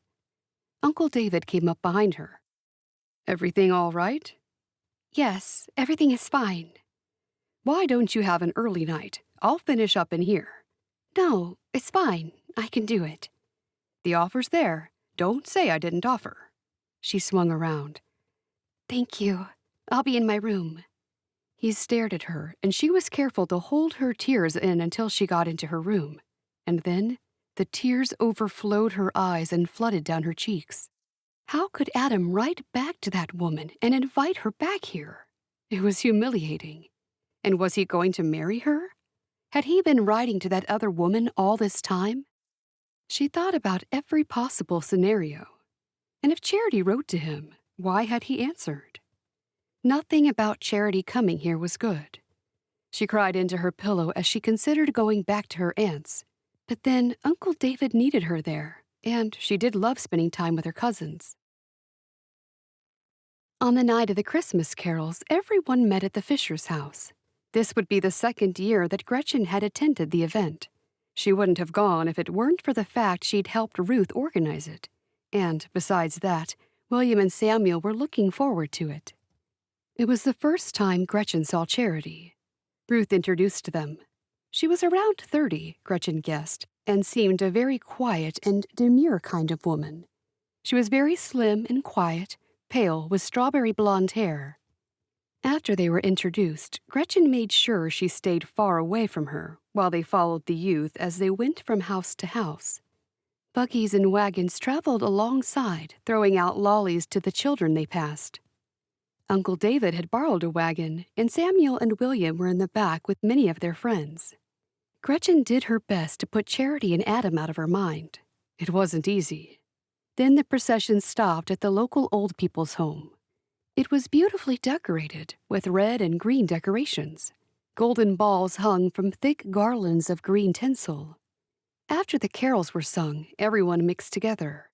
Uncle David came up behind her. "Everything all right?" "Yes, everything is fine." "Why don't you have an early night? I'll finish up in here." "No, it's fine. I can do it." "The offer's there. Don't say I didn't offer." She swung around. "Thank you. I'll be in my room." He stared at her, and she was careful to hold her tears in until she got into her room. And then the tears overflowed her eyes and flooded down her cheeks. How could Adam write back to that woman and invite her back here? It was humiliating. And was he going to marry her? Had he been writing to that other woman all this time? She thought about every possible scenario. And if Charity wrote to him, why had he answered? Nothing about Charity coming here was good. She cried into her pillow as she considered going back to her aunt's. But then Uncle David needed her there, and she did love spending time with her cousins. On the night of the Christmas carols, everyone met at the Fisher's house. This would be the second year that Gretchen had attended the event. She wouldn't have gone if it weren't for the fact she'd helped Ruth organize it. And besides that, William and Samuel were looking forward to it. It was the first time Gretchen saw Charity. Ruth introduced them. She was around 30, Gretchen guessed, and seemed a very quiet and demure kind of woman. She was very slim and quiet, pale with strawberry blonde hair. After they were introduced, Gretchen made sure she stayed far away from her while they followed the youth as they went from house to house. Buggies and wagons traveled alongside, throwing out lollies to the children they passed. Uncle David had borrowed a wagon, and Samuel and William were in the back with many of their friends. Gretchen did her best to put Charity and Adam out of her mind. It wasn't easy. Then the procession stopped at the local old people's home. It was beautifully decorated with red and green decorations. Golden balls hung from thick garlands of green tinsel. After the carols were sung, everyone mixed together.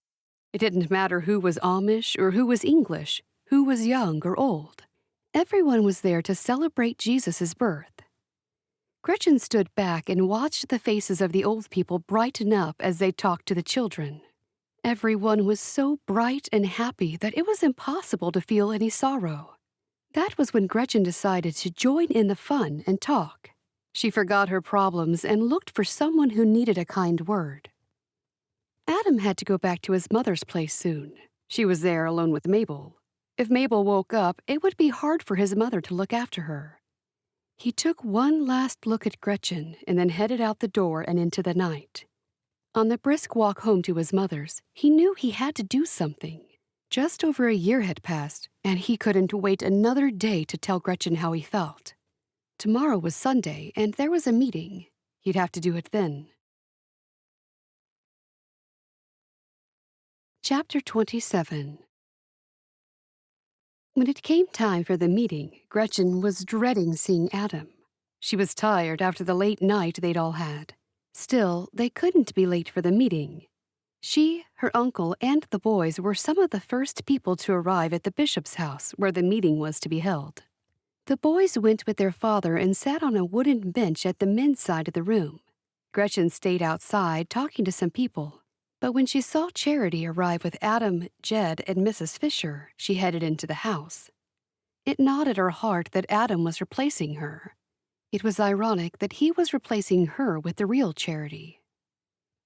It didn't matter who was Amish or who was English, who was young or old. Everyone was there to celebrate Jesus' birth. Gretchen stood back and watched the faces of the old people brighten up as they talked to the children. Everyone was so bright and happy that it was impossible to feel any sorrow. That was when Gretchen decided to join in the fun and talk. She forgot her problems and looked for someone who needed a kind word. Adam had to go back to his mother's place soon. She was there alone with Mabel. If Mabel woke up, it would be hard for his mother to look after her. He took one last look at Gretchen and then headed out the door and into the night. On the brisk walk home to his mother's, he knew he had to do something. Just over a year had passed, and he couldn't wait another day to tell Gretchen how he felt. Tomorrow was Sunday, and there was a meeting. He'd have to do it then. Chapter 27. When it came time for the meeting, Gretchen was dreading seeing Adam. She was tired after the late night they'd all had. Still, they couldn't be late for the meeting. She, her uncle, and the boys were some of the first people to arrive at the bishop's house where the meeting was to be held. The boys went with their father and sat on a wooden bench at the men's side of the room. Gretchen stayed outside talking to some people, but when she saw Charity arrive with Adam, Jed, and Mrs. Fisher, she headed into the house. It gnawed at her heart that Adam was replacing her. It was ironic that he was replacing her with the real Charity.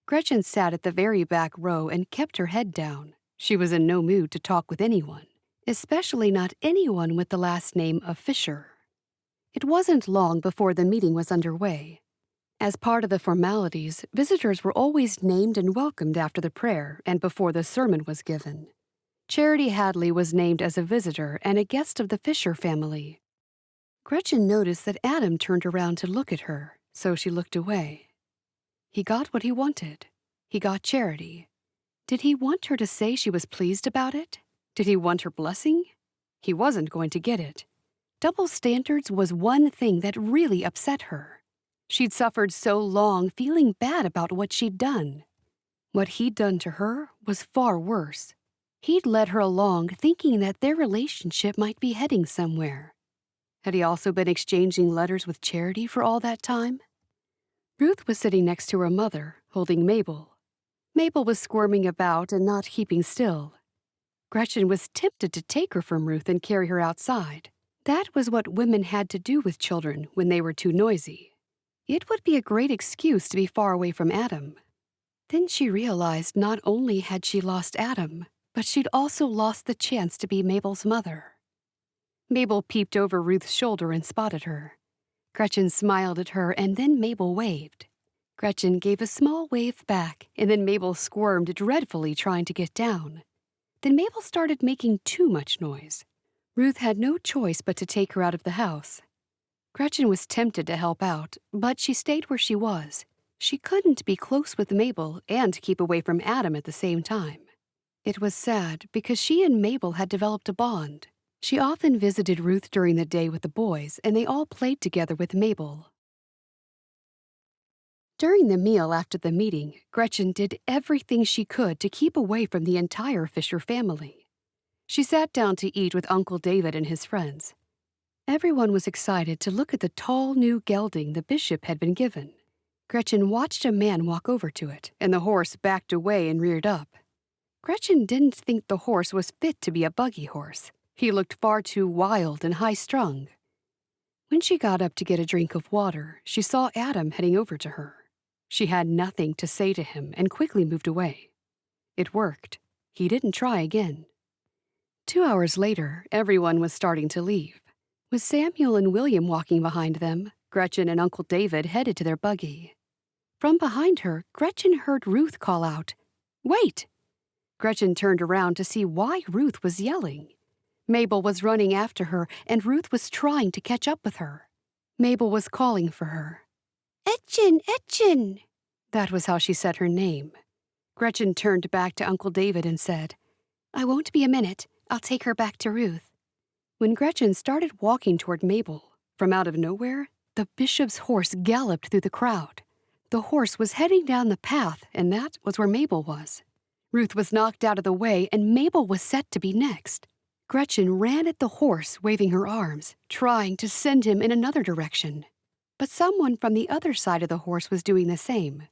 Gretchen sat at the very back row and kept her head down. She was in no mood to talk with anyone, especially not anyone with the last name of Fisher. It wasn't long before the meeting was underway. As part of the formalities, visitors were always named and welcomed after the prayer and before the sermon was given. Charity Hadley was named as a visitor and a guest of the Fisher family. Gretchen noticed that Adam turned around to look at her, so she looked away. He got what he wanted. He got Charity. Did he want her to say she was pleased about it? Did he want her blessing? He wasn't going to get it. Double standards was one thing that really upset her. She'd suffered so long feeling bad about what she'd done. What he'd done to her was far worse. He'd led her along thinking that their relationship might be heading somewhere. Had he also been exchanging letters with Charity for all that time? Ruth was sitting next to her mother, holding Mabel. Mabel was squirming about and not keeping still. Gretchen was tempted to take her from Ruth and carry her outside. That was what women had to do with children when they were too noisy. It would be a great excuse to be far away from Adam. Then she realized not only had she lost Adam, but she'd also lost the chance to be Mabel's mother. Mabel peeped over Ruth's shoulder and spotted her. Gretchen smiled at her, and then Mabel waved. Gretchen gave a small wave back, and then Mabel squirmed dreadfully trying to get down. Then Mabel started making too much noise. Ruth had no choice but to take her out of the house. Gretchen was tempted to help out, but she stayed where she was. She couldn't be close with Mabel and keep away from Adam at the same time. It was sad because she and Mabel had developed a bond. She often visited Ruth during the day with the boys, and they all played together with Mabel. During the meal after the meeting, Gretchen did everything she could to keep away from the entire Fisher family. She sat down to eat with Uncle David and his friends. Everyone was excited to look at the tall new gelding the bishop had been given. Gretchen watched a man walk over to it, and the horse backed away and reared up. Gretchen didn't think the horse was fit to be a buggy horse. He looked far too wild and high-strung. When she got up to get a drink of water, she saw Adam heading over to her. She had nothing to say to him and quickly moved away. It worked. He didn't try again. 2 hours later, everyone was starting to leave. With Samuel and William walking behind them, Gretchen and Uncle David headed to their buggy. From behind her, Gretchen heard Ruth call out, "Wait!" Gretchen turned around to see why Ruth was yelling. Mabel was running after her, and Ruth was trying to catch up with her. Mabel was calling for her. "Etchen, Etchen!" That was how she said her name. Gretchen turned back to Uncle David and said, "I won't be a minute. I'll take her back to Ruth." When Gretchen started walking toward Mabel, from out of nowhere, the bishop's horse galloped through the crowd. The horse was heading down the path, and that was where Mabel was. Ruth was knocked out of the way, and Mabel was set to be next. Gretchen ran at the horse, waving her arms, trying to send him in another direction. But someone from the other side of the horse was doing the same.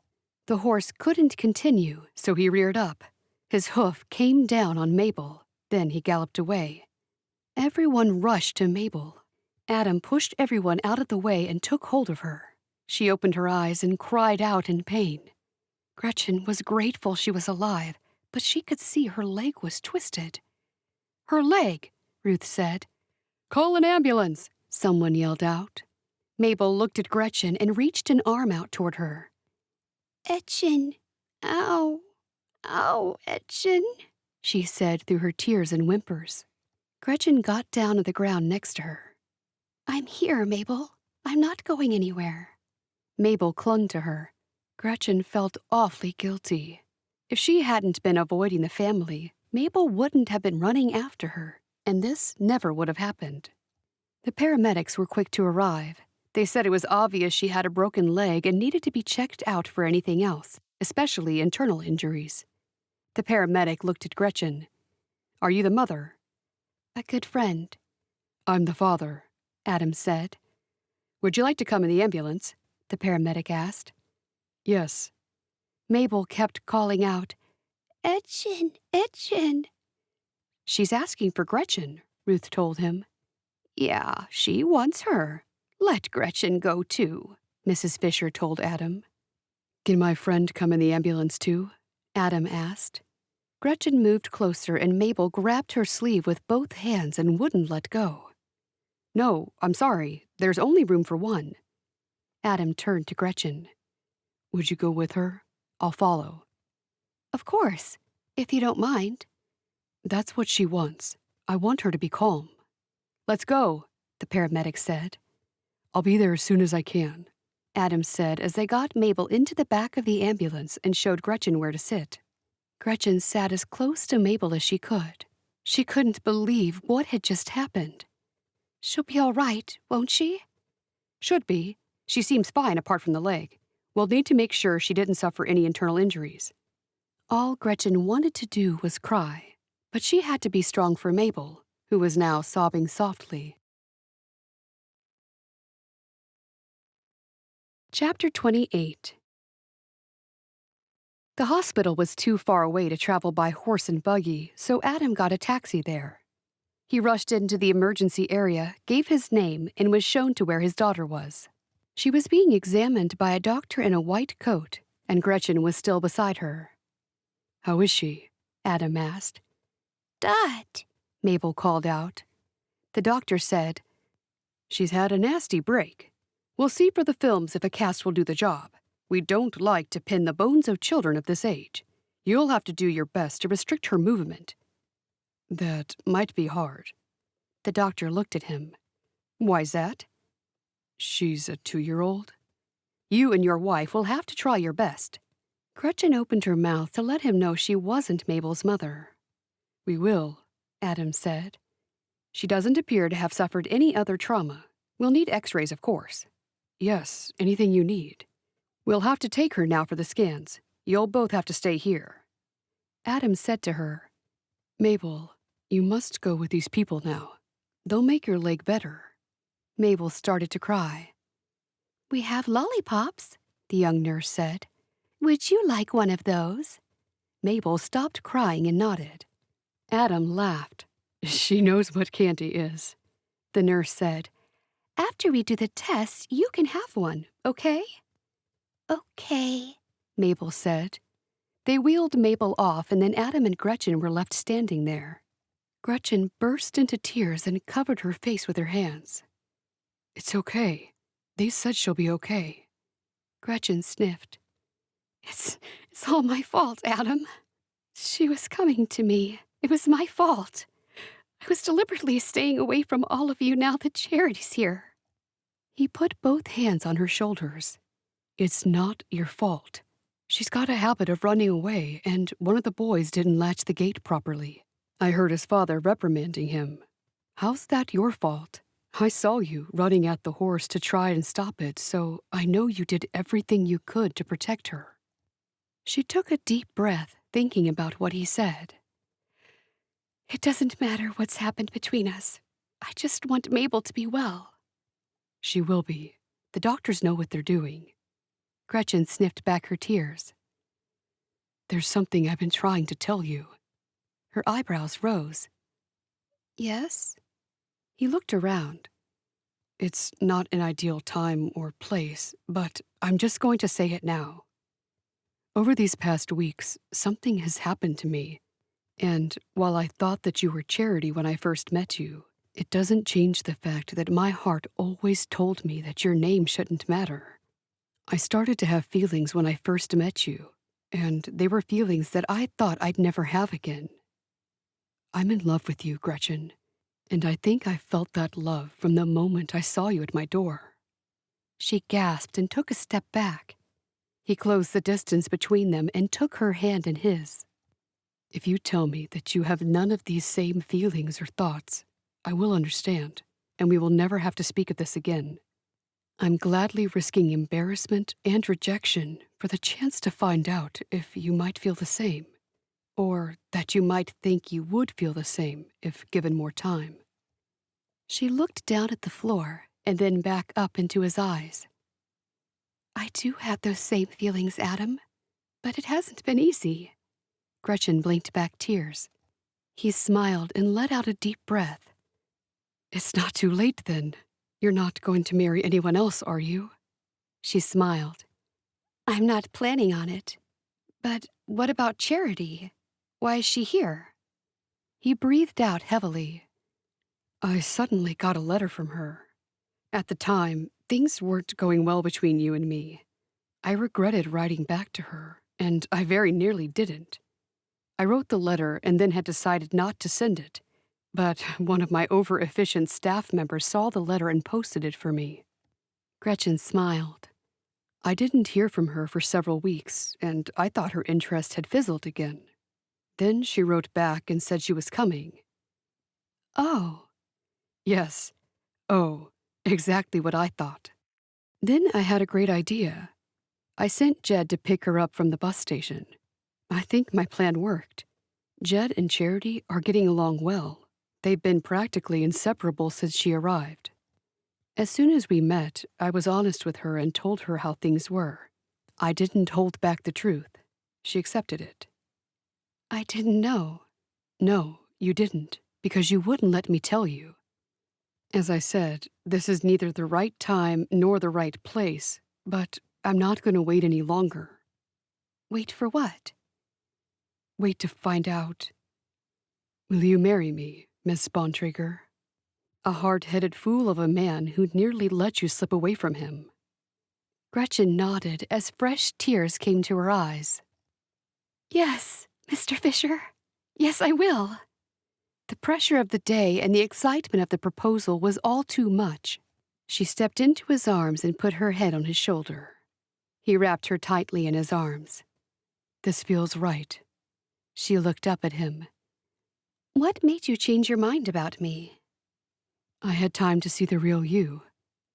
The horse couldn't continue, so he reared up. His hoof came down on Mabel. Then he galloped away. Everyone rushed to Mabel. Adam pushed everyone out of the way and took hold of her. She opened her eyes and cried out in pain. Gretchen was grateful she was alive, but she could see her leg was twisted. "Her leg," Ruth said. "Call an ambulance," someone yelled out. Mabel looked at Gretchen and reached an arm out toward her. "Etchen, ow, ow, Etchen," she said through her tears and whimpers. Gretchen got down on the ground next to her. "I'm here, Mabel. I'm not going anywhere." Mabel clung to her. Gretchen felt awfully guilty. If she hadn't been avoiding the family, Mabel wouldn't have been running after her, and this never would have happened. The paramedics were quick to arrive. They said it was obvious she had a broken leg and needed to be checked out for anything else, especially internal injuries. The paramedic looked at Gretchen. "Are you the mother?" "A good friend." "I'm the father," Adam said. "Would you like to come in the ambulance?" the paramedic asked. "Yes." Mabel kept calling out, "Etchen, Etchen." "She's asking for Gretchen," Ruth told him. "Yeah, she wants her. Let Gretchen go too," Mrs. Fisher told Adam. "Can my friend come in the ambulance too?" Adam asked. Gretchen moved closer and Mabel grabbed her sleeve with both hands and wouldn't let go. "No, I'm sorry. There's only room for one." Adam turned to Gretchen. Would you go with her? I'll follow. Of course, if you don't mind. That's what she wants. I want her to be calm. Let's go, the paramedic said. I'll be there as soon as I can, Adam said as they got Mabel into the back of the ambulance and showed Gretchen where to sit. Gretchen sat as close to Mabel as she could. She couldn't believe what had just happened. She'll be all right, won't she? Should be. She seems fine apart from the leg. We'll need to make sure she didn't suffer any internal injuries. All Gretchen wanted to do was cry, but she had to be strong for Mabel, who was now sobbing softly. Chapter 28. The hospital was too far away to travel by horse and buggy, so Adam got a taxi there. He rushed into the emergency area, gave his name, and was shown to where his daughter was. She was being examined by a doctor in a white coat, and Gretchen was still beside her. How is she? Adam asked. Dad, Mabel called out. The doctor said, She's had a nasty break. We'll see for the films if a cast will do the job. We don't like to pin the bones of children of this age. You'll have to do your best to restrict her movement. That might be hard. The doctor looked at him. Why's that? She's a 2-year-old. You and your wife will have to try your best. Gretchen opened her mouth to let him know she wasn't Mabel's mother. We will, Adam said. She doesn't appear to have suffered any other trauma. We'll need x-rays, of course. Yes, anything you need. We'll have to take her now for the scans. You'll both have to stay here. Adam said to her, Mabel, you must go with these people now. They'll make your leg better. Mabel started to cry. We have lollipops, the young nurse said. Would you like one of those? Mabel stopped crying and nodded. Adam laughed. She knows what candy is. The nurse said, After we do the test, you can have one, okay? Okay, Mabel said. They wheeled Mabel off, and then Adam and Gretchen were left standing there. Gretchen burst into tears and covered her face with her hands. It's okay. They said she'll be okay. Gretchen sniffed. It's all my fault, Adam. She was coming to me. It was my fault. I was deliberately staying away from all of you now that Charity's here. He put both hands on her shoulders. It's not your fault. She's got a habit of running away, and one of the boys didn't latch the gate properly. I heard his father reprimanding him. How's that your fault? I saw you running at the horse to try and stop it, so I know you did everything you could to protect her. She took a deep breath, thinking about what he said. It doesn't matter what's happened between us. I just want Mabel to be well. She will be. The doctors know what they're doing. Gretchen sniffed back her tears. There's something I've been trying to tell you. Her eyebrows rose. Yes? He looked around. It's not an ideal time or place, but I'm just going to say it now. Over these past weeks, something has happened to me, and while I thought that you were Charity when I first met you, it doesn't change the fact that my heart always told me that your name shouldn't matter. I started to have feelings when I first met you, and they were feelings that I thought I'd never have again. I'm in love with you, Gretchen, and I think I felt that love from the moment I saw you at my door. She gasped and took a step back. He closed the distance between them and took her hand in his. If you tell me that you have none of these same feelings or thoughts, I will understand, and we will never have to speak of this again. I'm gladly risking embarrassment and rejection for the chance to find out if you might feel the same, or that you might think you would feel the same if given more time. She looked down at the floor and then back up into his eyes. I do have those same feelings, Adam, but it hasn't been easy. Gretchen blinked back tears. He smiled and let out a deep breath. It's not too late then. You're not going to marry anyone else, are you? She smiled. I'm not planning on it. But what about Charity? Why is she here? He breathed out heavily. I suddenly got a letter from her. At the time, things weren't going well between you and me. I regretted writing back to her, and I very nearly didn't. I wrote the letter and then had decided not to send it, but one of my over-efficient staff members saw the letter and posted it for me. Gretchen smiled. I didn't hear from her for several weeks, and I thought her interest had fizzled again. Then she wrote back and said she was coming. Oh. Yes. Oh, exactly what I thought. Then I had a great idea. I sent Jed to pick her up from the bus station. I think my plan worked. Jed and Charity are getting along well. They've been practically inseparable since she arrived. As soon as we met, I was honest with her and told her how things were. I didn't hold back the truth. She accepted it. I didn't know. No, you didn't, because you wouldn't let me tell you. As I said, this is neither the right time nor the right place, but I'm not going to wait any longer. Wait for what? Wait to find out. Will you marry me, Miss Bontrager? A hard-headed fool of a man who nearly let you slip away from him. Gretchen nodded as fresh tears came to her eyes. Yes, Mr. Fisher. Yes, I will. The pressure of the day and the excitement of the proposal was all too much. She stepped into his arms and put her head on his shoulder. He wrapped her tightly in his arms. This feels right. She looked up at him. What made you change your mind about me? I had time to see the real you.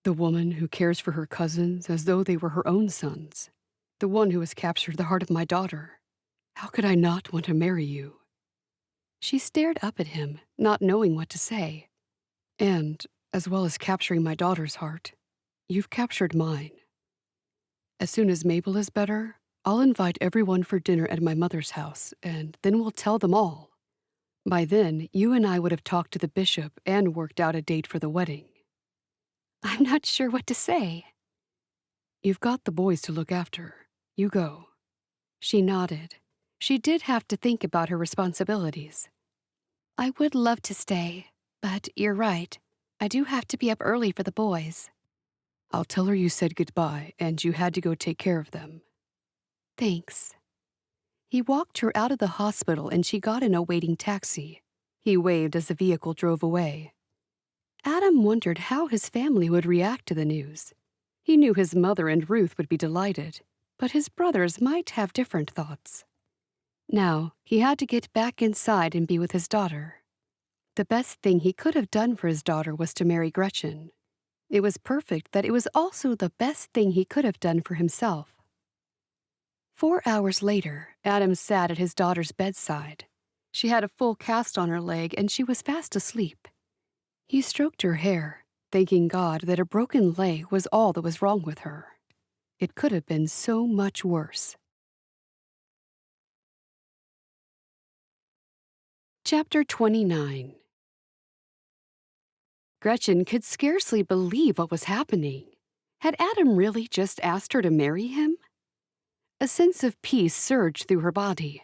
The woman who cares for her cousins as though they were her own sons. The one who has captured the heart of my daughter. How could I not want to marry you? She stared up at him, not knowing what to say. And, as well as capturing my daughter's heart, you've captured mine. As soon as Mabel is better, I'll invite everyone for dinner at my mother's house, and then we'll tell them all. By then, you and I would have talked to the bishop and worked out a date for the wedding. I'm not sure what to say. You've got the boys to look after. You go. She nodded. She did have to think about her responsibilities. I would love to stay, but you're right. I do have to be up early for the boys. I'll tell her you said goodbye and you had to go take care of them. Thanks. He walked her out of the hospital and she got in a waiting taxi. He waved as the vehicle drove away. Adam wondered how his family would react to the news. He knew his mother and Ruth would be delighted, but his brothers might have different thoughts. Now, he had to get back inside and be with his daughter. The best thing he could have done for his daughter was to marry Gretchen. It was perfect that it was also the best thing he could have done for himself. 4 hours later, Adam sat at his daughter's bedside. She had a full cast on her leg and she was fast asleep. He stroked her hair, thanking God that a broken leg was all that was wrong with her. It could have been so much worse. Chapter 29. Gretchen could scarcely believe what was happening. Had Adam really just asked her to marry him? A sense of peace surged through her body.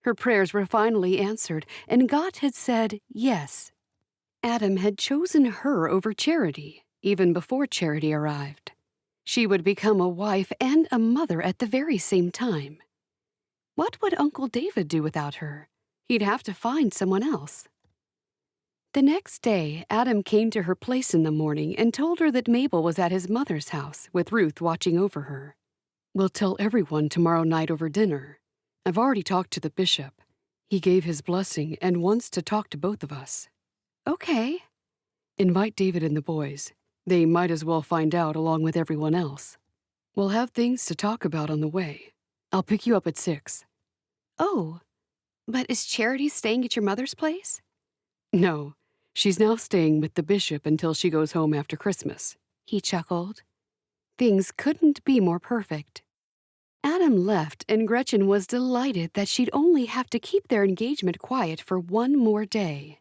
Her prayers were finally answered, and God had said yes. Adam had chosen her over Charity, even before Charity arrived. She would become a wife and a mother at the very same time. What would Uncle David do without her? He'd have to find someone else. The next day, Adam came to her place in the morning and told her that Mabel was at his mother's house, with Ruth watching over her. We'll tell everyone tomorrow night over dinner. I've already talked to the bishop. He gave his blessing and wants to talk to both of us. Okay. Invite David and the boys. They might as well find out along with everyone else. We'll have things to talk about on the way. I'll pick you up at 6. Oh, but is Charity staying at your mother's place? No, she's now staying with the bishop until she goes home after Christmas. He chuckled. Things couldn't be more perfect. Adam left, and Gretchen was delighted that she'd only have to keep their engagement quiet for one more day.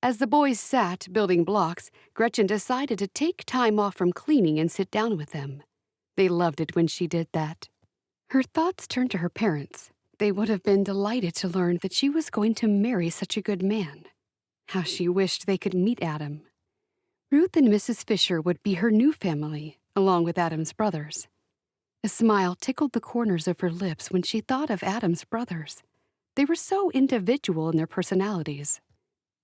As the boys sat building blocks, Gretchen decided to take time off from cleaning and sit down with them. They loved it when she did that. Her thoughts turned to her parents. They would have been delighted to learn that she was going to marry such a good man. How she wished they could meet Adam. Ruth and Mrs. Fisher would be her new family, along with Adam's brothers. A smile tickled the corners of her lips when she thought of Adam's brothers. They were so individual in their personalities.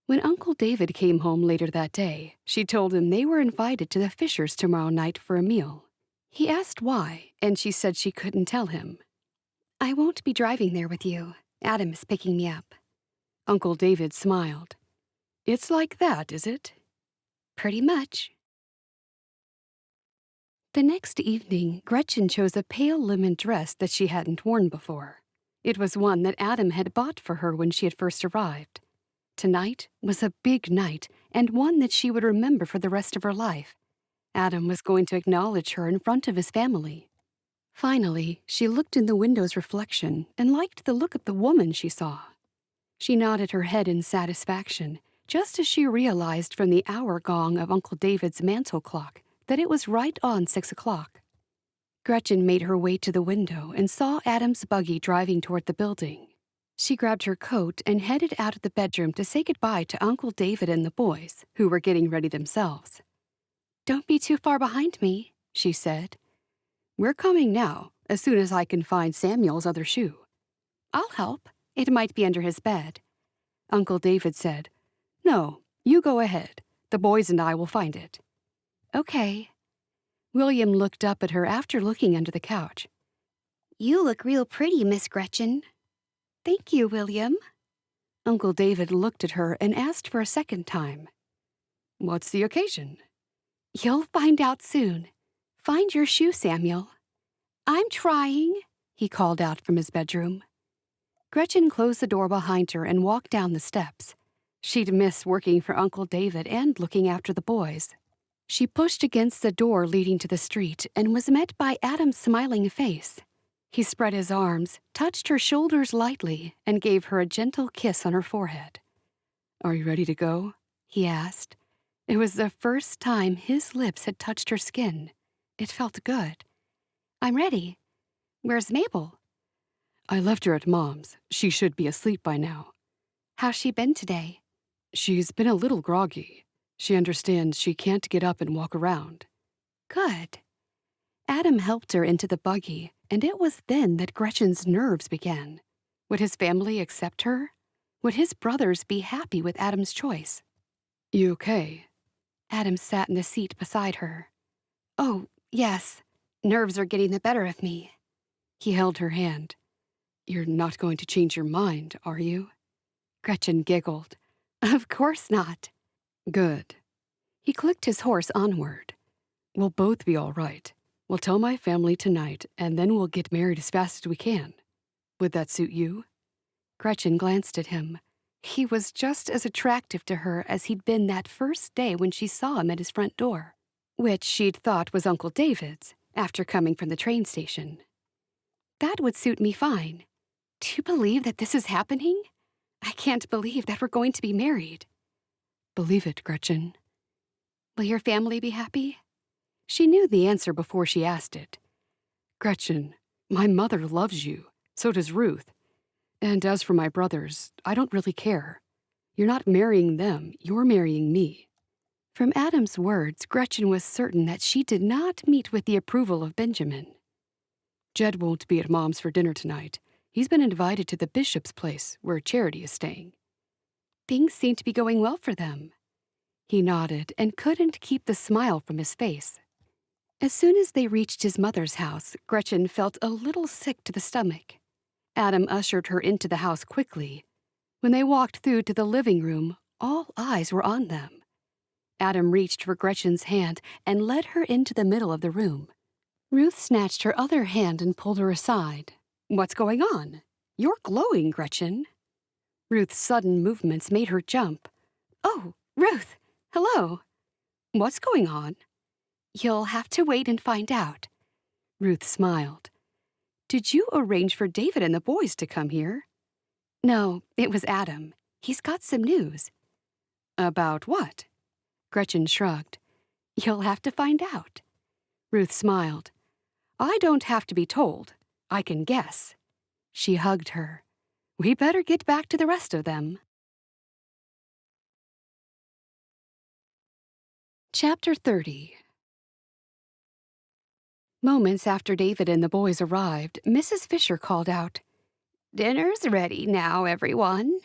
When Uncle David came home later that day, she told him they were invited to the Fishers tomorrow night for a meal. He asked why, and she said she couldn't tell him. "I won't be driving there with you. Adam is picking me up." Uncle David smiled. "It's like that, is it?" "Pretty much." The next evening, Gretchen chose a pale lemon dress that she hadn't worn before. It was one that Adam had bought for her when she had first arrived. Tonight was a big night, and one that she would remember for the rest of her life. Adam was going to acknowledge her in front of his family. Finally, she looked in the window's reflection and liked the look of the woman she saw. She nodded her head in satisfaction, just as she realized from the hour gong of Uncle David's mantel clock that it was right on 6 o'clock. Gretchen made her way to the window and saw Adam's buggy driving toward the building. She grabbed her coat and headed out of the bedroom to say goodbye to Uncle David and the boys, who were getting ready themselves. "Don't be too far behind me," she said. "We're coming now, as soon as I can find Samuel's other shoe." "I'll help. It might be under his bed." Uncle David said, "No, you go ahead. The boys and I will find it." "Okay." William looked up at her after looking under the couch. "You look real pretty, Miss Gretchen." "Thank you, William." Uncle David looked at her and asked for a second time. "What's the occasion?" "You'll find out soon. Find your shoe, Samuel." "I'm trying," he called out from his bedroom. Gretchen closed the door behind her and walked down the steps. She'd miss working for Uncle David and looking after the boys. She pushed against the door leading to the street and was met by Adam's smiling face. He spread his arms, touched her shoulders lightly, and gave her a gentle kiss on her forehead. "Are you ready to go?" he asked. It was the first time his lips had touched her skin. It felt good. "I'm ready. Where's Mabel?" "I left her at Mom's. She should be asleep by now." "How's she been today?" "She's been a little groggy. She understands she can't get up and walk around." "Good." Adam helped her into the buggy, and it was then that Gretchen's nerves began. Would his family accept her? Would his brothers be happy with Adam's choice? "You okay?" Adam sat in the seat beside her. "Oh, yes. Nerves are getting the better of me." He held her hand. "You're not going to change your mind, are you?" Gretchen giggled. "Of course not." "Good." He clicked his horse onward. "We'll both be all right. We'll tell my family tonight, and then we'll get married as fast as we can. Would that suit you?" Gretchen glanced at him. He was just as attractive to her as he'd been that first day when she saw him at his front door, which she'd thought was Uncle David's, after coming from the train station. "That would suit me fine. Do you believe that this is happening? I can't believe that we're going to be married." "Believe it, Gretchen." "Will your family be happy?" She knew the answer before she asked it. "Gretchen, my mother loves you. So does Ruth. And as for my brothers, I don't really care. You're not marrying them, you're marrying me." From Adam's words, Gretchen was certain that she did not meet with the approval of Benjamin. "Jed won't be at Mom's for dinner tonight. He's been invited to the bishop's place, where Charity is staying." "Things seem to be going well for them." He nodded and couldn't keep the smile from his face. As soon as they reached his mother's house, Gretchen felt a little sick to the stomach. Adam ushered her into the house quickly. When they walked through to the living room, all eyes were on them. Adam reached for Gretchen's hand and led her into the middle of the room. Ruth snatched her other hand and pulled her aside. "What's going on? You're glowing, Gretchen." Ruth's sudden movements made her jump. "Oh, Ruth, hello." "What's going on?" "You'll have to wait and find out." Ruth smiled. "Did you arrange for David and the boys to come here?" "No, it was Adam. He's got some news." "About what?" Gretchen shrugged. "You'll have to find out." Ruth smiled. "I don't have to be told. I can guess." She hugged her. "We better get back to the rest of them." Chapter 30. Moments after David and the boys arrived, Mrs. Fisher called out, "Dinner's ready now, everyone."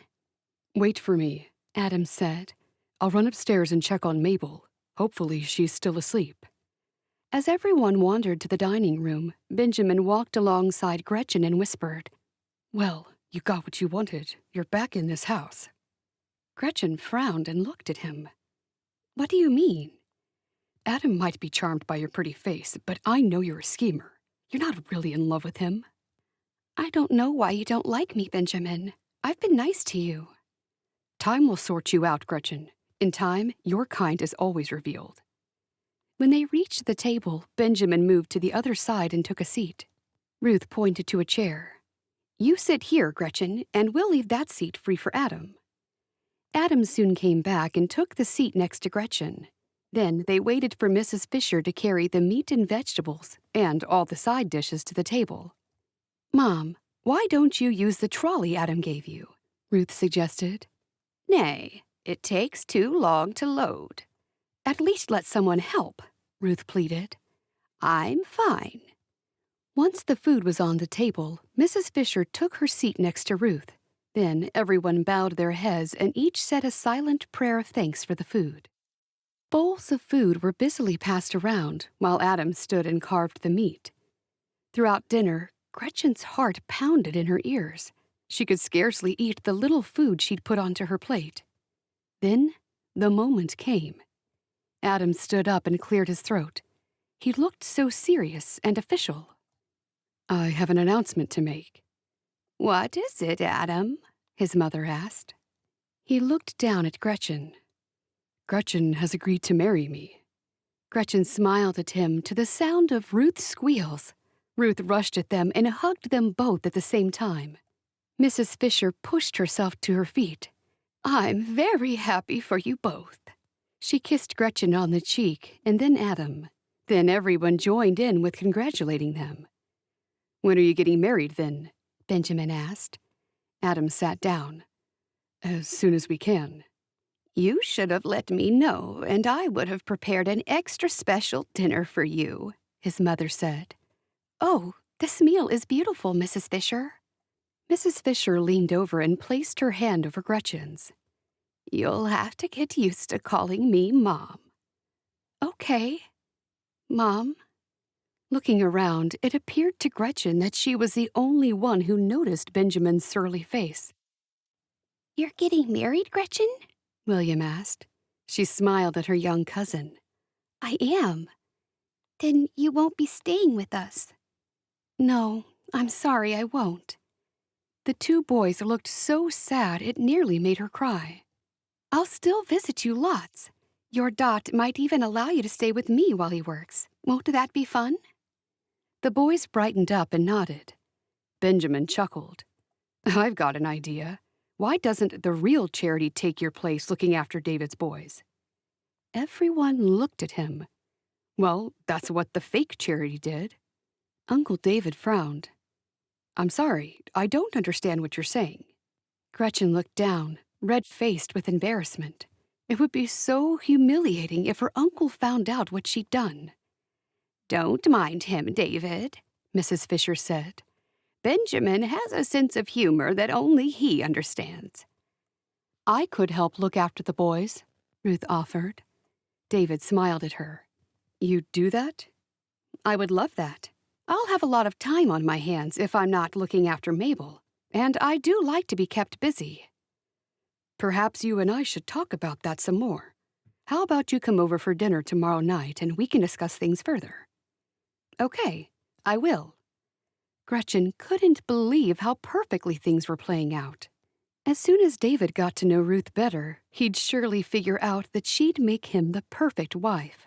Wait for me, Adam said. I'll run upstairs and check on Mabel. Hopefully she's still asleep. As everyone wandered to the dining room, Benjamin walked alongside Gretchen and whispered, "Well, you got what you wanted. You're back in this house." Gretchen frowned and looked at him. "What do you mean?" "Adam might be charmed by your pretty face, but I know you're a schemer. You're not really in love with him." "I don't know why you don't like me, Benjamin. I've been nice to you." "Time will sort you out, Gretchen. In time, your kind is always revealed." When they reached the table, Benjamin moved to the other side and took a seat. Ruth pointed to a chair. "You sit here, Gretchen, and we'll leave that seat free for Adam." Adam soon came back and took the seat next to Gretchen. Then they waited for Mrs. Fisher to carry the meat and vegetables and all the side dishes to the table. "Mom, why don't you use the trolley Adam gave you?" Ruth suggested. "Nay, it takes too long to load." "At least let someone help," Ruth pleaded. "I'm fine." Once the food was on the table, Mrs. Fisher took her seat next to Ruth. Then everyone bowed their heads and each said a silent prayer of thanks for the food. Bowls of food were busily passed around while Adam stood and carved the meat. Throughout dinner, Gretchen's heart pounded in her ears. She could scarcely eat the little food she'd put onto her plate. Then the moment came. Adam stood up and cleared his throat. He looked so serious and official. "I have an announcement to make." "What is it, Adam?" his mother asked. He looked down at Gretchen. "Gretchen has agreed to marry me." Gretchen smiled at him to the sound of Ruth's squeals. Ruth rushed at them and hugged them both at the same time. Mrs. Fisher pushed herself to her feet. "I'm very happy for you both." She kissed Gretchen on the cheek and then Adam. Then everyone joined in with congratulating them. "When are you getting married, then?" Benjamin asked. Adam sat down. "As soon as we can." "You should have let me know, and I would have prepared an extra special dinner for you," his mother said. "Oh, this meal is beautiful, Mrs. Fisher." Mrs. Fisher leaned over and placed her hand over Gretchen's. "You'll have to get used to calling me Mom." "Okay, Mom." Looking around, it appeared to Gretchen that she was the only one who noticed Benjamin's surly face. "You're getting married, Gretchen?" William asked. She smiled at her young cousin. "I am." "Then you won't be staying with us." "No, I'm sorry, I won't." The two boys looked so sad it nearly made her cry. "I'll still visit you lots. Your Dot might even allow you to stay with me while he works. Won't that be fun?" The boys brightened up and nodded. Benjamin chuckled. "I've got an idea. Why doesn't the real Charity take your place looking after David's boys?" Everyone looked at him. "Well, that's what the fake Charity did." Uncle David frowned. "I'm sorry, I don't understand what you're saying." Gretchen looked down, red-faced with embarrassment. It would be so humiliating if her uncle found out what she'd done. "Don't mind him, David," Mrs. Fisher said. "Benjamin has a sense of humor that only he understands." "I could help look after the boys," Ruth offered. David smiled at her. "You'd do that?" "I would love that. I'll have a lot of time on my hands if I'm not looking after Mabel, and I do like to be kept busy." "Perhaps you and I should talk about that some more. How about you come over for dinner tomorrow night and we can discuss things further?" "Okay, I will." Gretchen couldn't believe how perfectly things were playing out. As soon as David got to know Ruth better, he'd surely figure out that she'd make him the perfect wife.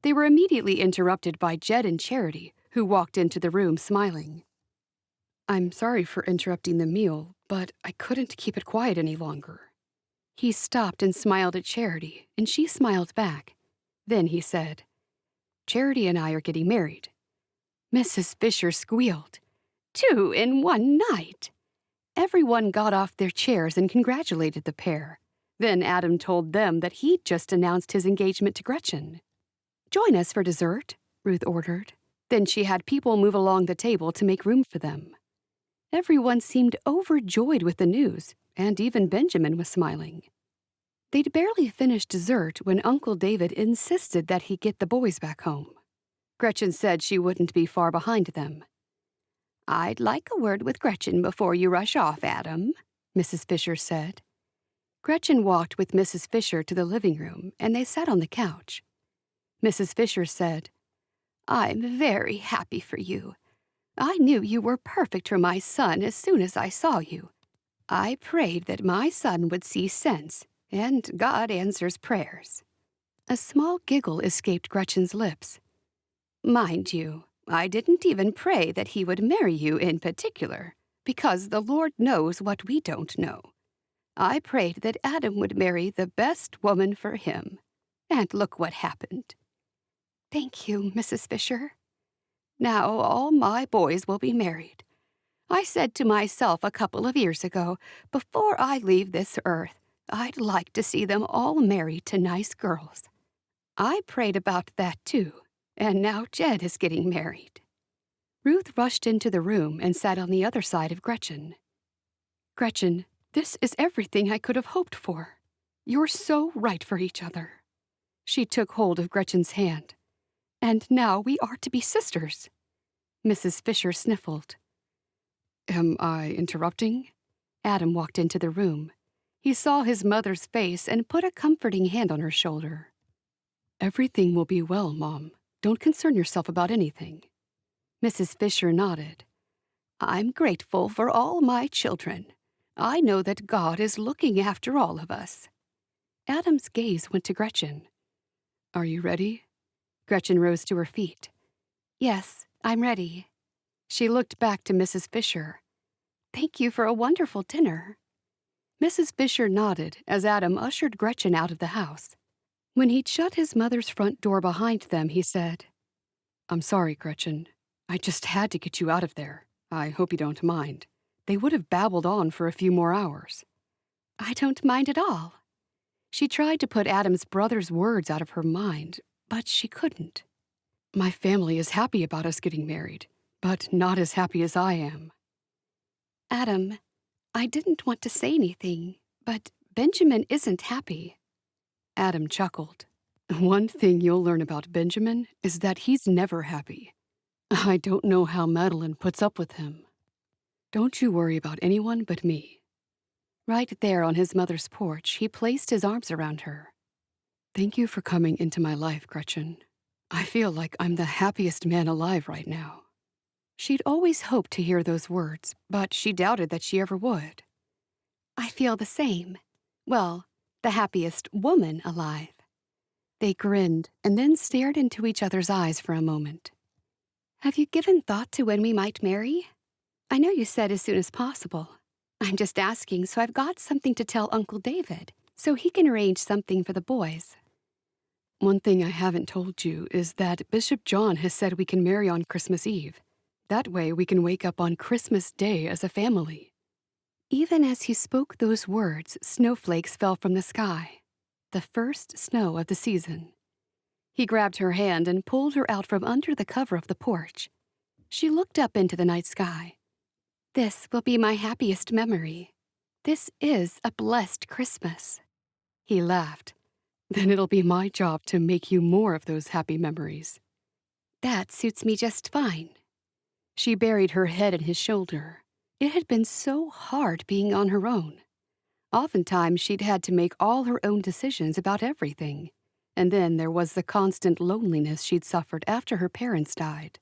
They were immediately interrupted by Jed and Charity, who walked into the room smiling. "I'm sorry for interrupting the meal, but I couldn't keep it quiet any longer." He stopped and smiled at Charity, and she smiled back. Then he said, "Charity and I are getting married." Mrs. Fisher squealed. "2 in one night." Everyone got off their chairs and congratulated the pair. Then Adam told them that he'd just announced his engagement to Gretchen. "Join us for dessert," Ruth ordered. Then she had people move along the table to make room for them. Everyone seemed overjoyed with the news, and even Benjamin was smiling. They'd barely finished dessert when Uncle David insisted that he get the boys back home. Gretchen said she wouldn't be far behind them. "I'd like a word with Gretchen before you rush off, Adam," Mrs. Fisher said. Gretchen walked with Mrs. Fisher to the living room, and they sat on the couch. Mrs. Fisher said, "I'm very happy for you. I knew you were perfect for my son as soon as I saw you. I prayed that my son would see sense, and God answers prayers." A small giggle escaped Gretchen's lips. "Mind you, I didn't even pray that he would marry you in particular, because the Lord knows what we don't know. I prayed that Adam would marry the best woman for him. And look what happened." "Thank you, Mrs. Fisher." "Now all my boys will be married. I said to myself a couple of years ago, before I leave this earth, I'd like to see them all married to nice girls. I prayed about that too, and now Jed is getting married." Ruth rushed into the room and sat on the other side of Gretchen. "Gretchen, this is everything I could have hoped for. You're so right for each other." She took hold of Gretchen's hand. "And now we are to be sisters." Mrs. Fisher sniffled. "Am I interrupting?" Adam walked into the room. He saw his mother's face and put a comforting hand on her shoulder. "Everything will be well, Mom. Don't concern yourself about anything." Mrs. Fisher nodded. "I'm grateful for all my children. I know that God is looking after all of us." Adam's gaze went to Gretchen. "Are you ready?" Gretchen rose to her feet. "Yes, I'm ready." She looked back to Mrs. Fisher. "Thank you for a wonderful dinner." Mrs. Fisher nodded as Adam ushered Gretchen out of the house. When he'd shut his mother's front door behind them, he said, "I'm sorry, Gretchen. I just had to get you out of there. I hope you don't mind. They would have babbled on for a few more hours." "I don't mind at all." She tried to put Adam's brother's words out of her mind, but she couldn't. "My family is happy about us getting married, but not as happy as I am." "Adam, I didn't want to say anything, but Benjamin isn't happy." Adam chuckled. "One thing you'll learn about Benjamin is that he's never happy. I don't know how Madeline puts up with him. Don't you worry about anyone but me." Right there on his mother's porch, he placed his arms around her. "Thank you for coming into my life, Gretchen. I feel like I'm the happiest man alive right now." She'd always hoped to hear those words, but she doubted that she ever would. "I feel the same. Well, the happiest woman alive." They grinned and then stared into each other's eyes for a moment. "Have you given thought to when we might marry? I know you said as soon as possible. I'm just asking so I've got something to tell Uncle David, so he can arrange something for the boys." "One thing I haven't told you is that Bishop John has said we can marry on Christmas Eve. That way we can wake up on Christmas Day as a family." Even as he spoke those words, snowflakes fell from the sky. The first snow of the season. He grabbed her hand and pulled her out from under the cover of the porch. She looked up into the night sky. "This will be my happiest memory. This is a blessed Christmas." He laughed. "Then it'll be my job to make you more of those happy memories." "That suits me just fine." She buried her head in his shoulder. It had been so hard being on her own. Oftentimes she'd had to make all her own decisions about everything. And then there was the constant loneliness she'd suffered after her parents died.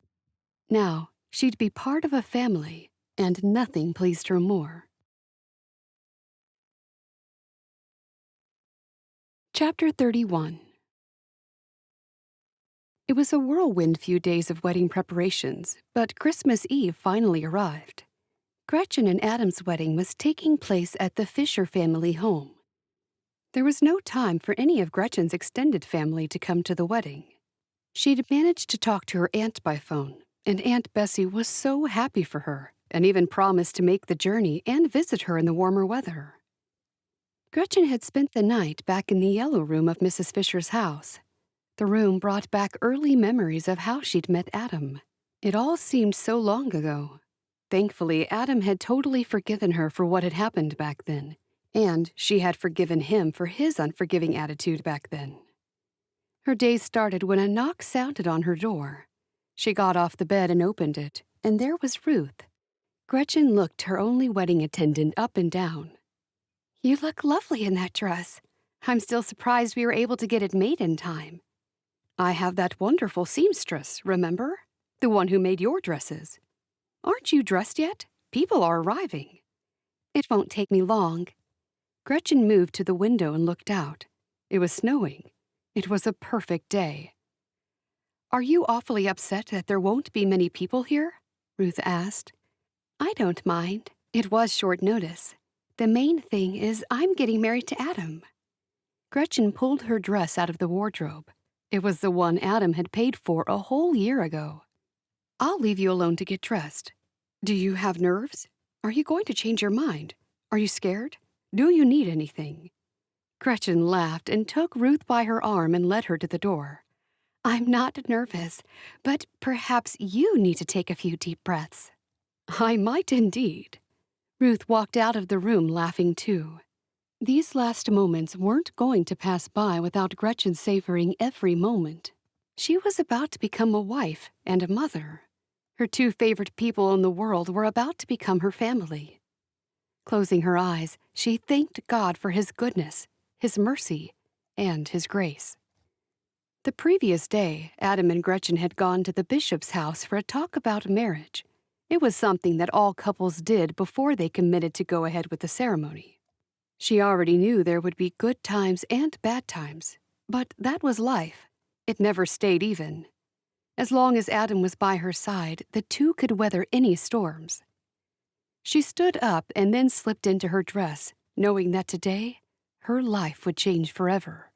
Now, she'd be part of a family, and nothing pleased her more. Chapter 31. It was a whirlwind few days of wedding preparations, but Christmas Eve finally arrived. Gretchen and Adam's wedding was taking place at the Fisher family home. There was no time for any of Gretchen's extended family to come to the wedding. She'd managed to talk to her aunt by phone, and Aunt Bessie was so happy for her, and even promised to make the journey and visit her in the warmer weather. Gretchen had spent the night back in the yellow room of Mrs. Fisher's house. The room brought back early memories of how she'd met Adam. It all seemed so long ago. Thankfully, Adam had totally forgiven her for what had happened back then, and she had forgiven him for his unforgiving attitude back then. Her day started when a knock sounded on her door. She got off the bed and opened it, and there was Ruth. Gretchen looked her only wedding attendant up and down. "You look lovely in that dress. I'm still surprised we were able to get it made in time. I have that wonderful seamstress, remember? The one who made your dresses. Aren't you dressed yet? People are arriving." "It won't take me long." Gretchen moved to the window and looked out. It was snowing. It was a perfect day. "Are you awfully upset that there won't be many people here?" Ruth asked. "I don't mind. It was short notice. The main thing is I'm getting married to Adam." Gretchen pulled her dress out of the wardrobe. It was the one Adam had paid for a whole year ago. "I'll leave you alone to get dressed. Do you have nerves? Are you going to change your mind? Are you scared? Do you need anything?" Gretchen laughed and took Ruth by her arm and led her to the door. "I'm not nervous, but perhaps you need to take a few deep breaths." "I might indeed." Ruth walked out of the room laughing too. These last moments weren't going to pass by without Gretchen savoring every moment. She was about to become a wife and a mother. Her two favorite people in the world were about to become her family. Closing her eyes, she thanked God for His goodness, His mercy, and His grace. The previous day, Adam and Gretchen had gone to the bishop's house for a talk about marriage. It was something that all couples did before they committed to go ahead with the ceremony. She already knew there would be good times and bad times, but that was life. It never stayed even. As long as Adam was by her side, the two could weather any storms. She stood up and then slipped into her dress, knowing that today, her life would change forever.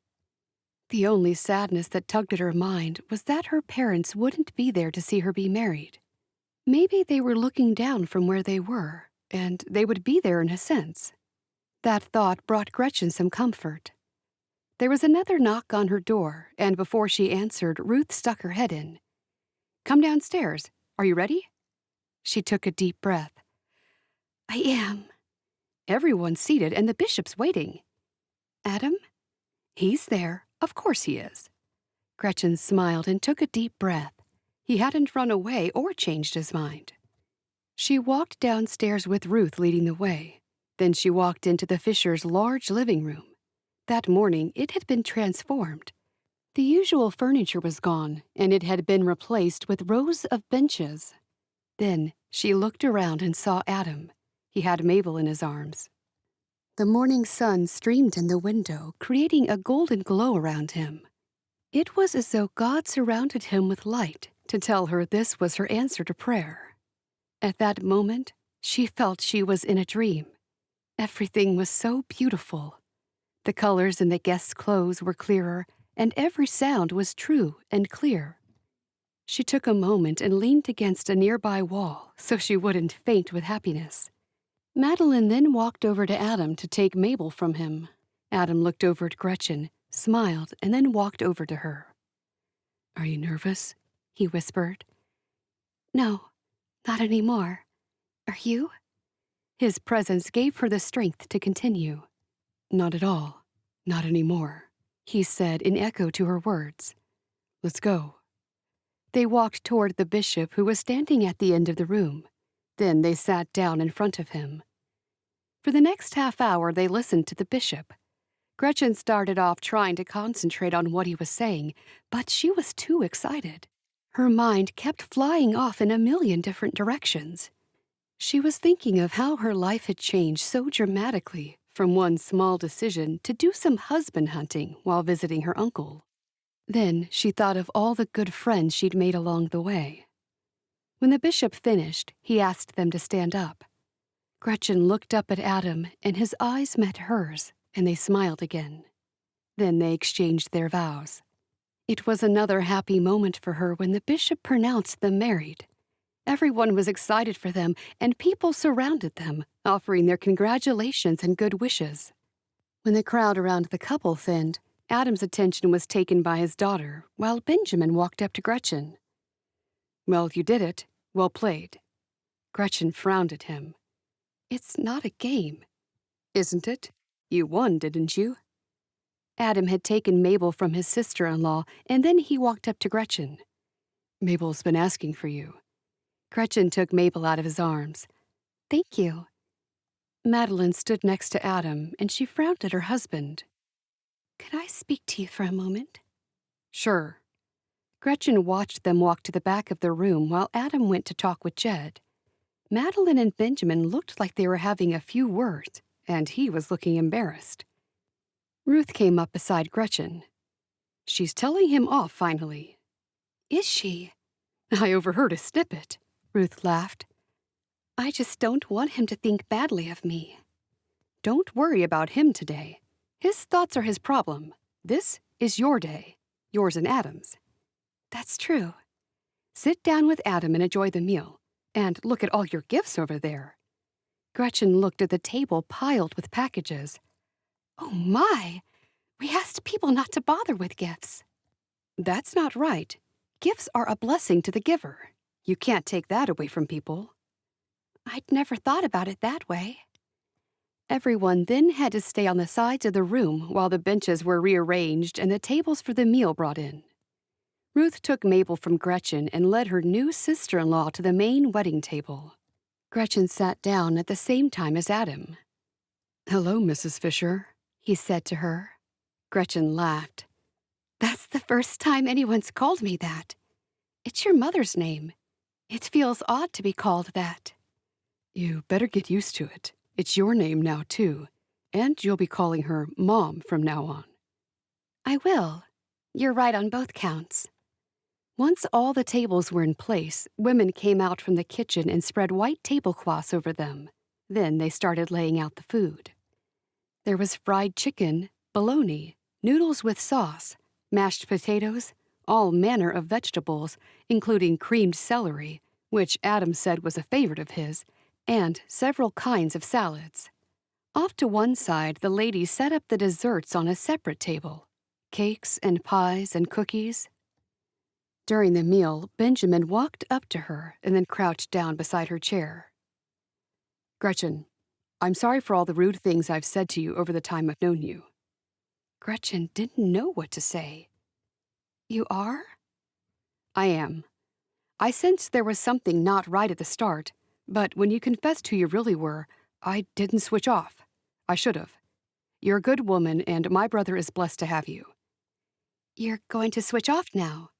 The only sadness that tugged at her mind was that her parents wouldn't be there to see her be married. Maybe they were looking down from where they were, and they would be there in a sense. That thought brought Gretchen some comfort. There was another knock on her door, and before she answered, Ruth stuck her head in. "Come downstairs. Are you ready?" She took a deep breath. "I am." "Everyone's seated, and the bishop's waiting." "Adam?" "He's there. Of course he is." Gretchen smiled and took a deep breath. He hadn't run away or changed his mind. She walked downstairs with Ruth leading the way. Then she walked into the Fishers' large living room. That morning, it had been transformed. The usual furniture was gone, and it had been replaced with rows of benches. Then she looked around and saw Adam. He had Mabel in his arms. The morning sun streamed in the window, creating a golden glow around him. It was as though God surrounded him with light to tell her this was her answer to prayer. At that moment, she felt she was in a dream. Everything was so beautiful. The colors in the guests' clothes were clearer, and every sound was true and clear. She took a moment and leaned against a nearby wall so she wouldn't faint with happiness. Madeline then walked over to Adam to take Mabel from him. Adam looked over at Gretchen, smiled, and then walked over to her. "Are you nervous?" he whispered. "No, not anymore. Are you?" His presence gave her the strength to continue. "Not at all. Not anymore," he said in echo to her words. "Let's go." They walked toward the bishop, who was standing at the end of the room. Then they sat down in front of him. For the next half hour, they listened to the bishop. Gretchen started off trying to concentrate on what he was saying, but she was too excited. Her mind kept flying off in a million different directions. She was thinking of how her life had changed so dramatically from one small decision to do some husband hunting while visiting her uncle. Then she thought of all the good friends she'd made along the way. When the bishop finished, he asked them to stand up. Gretchen looked up at Adam, and his eyes met hers, and they smiled again. Then they exchanged their vows. It was another happy moment for her when the bishop pronounced them married. Everyone was excited for them, and people surrounded them, offering their congratulations and good wishes. When the crowd around the couple thinned, Adam's attention was taken by his daughter, while Benjamin walked up to Gretchen. "Well, you did it. Well played." Gretchen frowned at him. "It's not a game." "Isn't it? You won, didn't you?" Adam had taken Mabel from his sister-in-law, and then he walked up to Gretchen. "Mabel's been asking for you." Gretchen took Mabel out of his arms. "Thank you." Madeline stood next to Adam, and she frowned at her husband. "Could I speak to you for a moment?" "Sure." Gretchen watched them walk to the back of the room while Adam went to talk with Jed. Madeline and Benjamin looked like they were having a few words, and he was looking embarrassed. Ruth came up beside Gretchen. "She's telling him off finally." "Is she?" "I overheard a snippet," Ruth laughed. "I just don't want him to think badly of me." "Don't worry about him today. His thoughts are his problem. This is your day, yours and Adam's." "That's true." "Sit down with Adam and enjoy the meal. And look at all your gifts over there." Gretchen looked at the table piled with packages. "Oh my! We asked people not to bother with gifts." "That's not right. Gifts are a blessing to the giver. You can't take that away from people." "I'd never thought about it that way." Everyone then had to stay on the sides of the room while the benches were rearranged and the tables for the meal brought in. Ruth took Mabel from Gretchen and led her new sister-in-law to the main wedding table. Gretchen sat down at the same time as Adam. "Hello, Mrs. Fisher," he said to her. Gretchen laughed. "That's the first time anyone's called me that. It's your mother's name. It feels odd to be called that." "You better get used to it. It's your name now, too, and you'll be calling her Mom from now on." "I will. You're right on both counts." Once all the tables were in place, women came out from the kitchen and spread white tablecloths over them. Then they started laying out the food. There was fried chicken, bologna, noodles with sauce, mashed potatoes, all manner of vegetables, including creamed celery, which Adam said was a favorite of his, and several kinds of salads. Off to one side, the ladies set up the desserts on a separate table, cakes and pies and cookies. During the meal, Benjamin walked up to her and then crouched down beside her chair. "Gretchen, I'm sorry for all the rude things I've said to you over the time I've known you." Gretchen didn't know what to say. "You are?" "I am. I sensed there was something not right at the start, but when you confessed who you really were, I didn't switch off. I should have. You're a good woman, and my brother is blessed to have you." "You're going to switch off now?"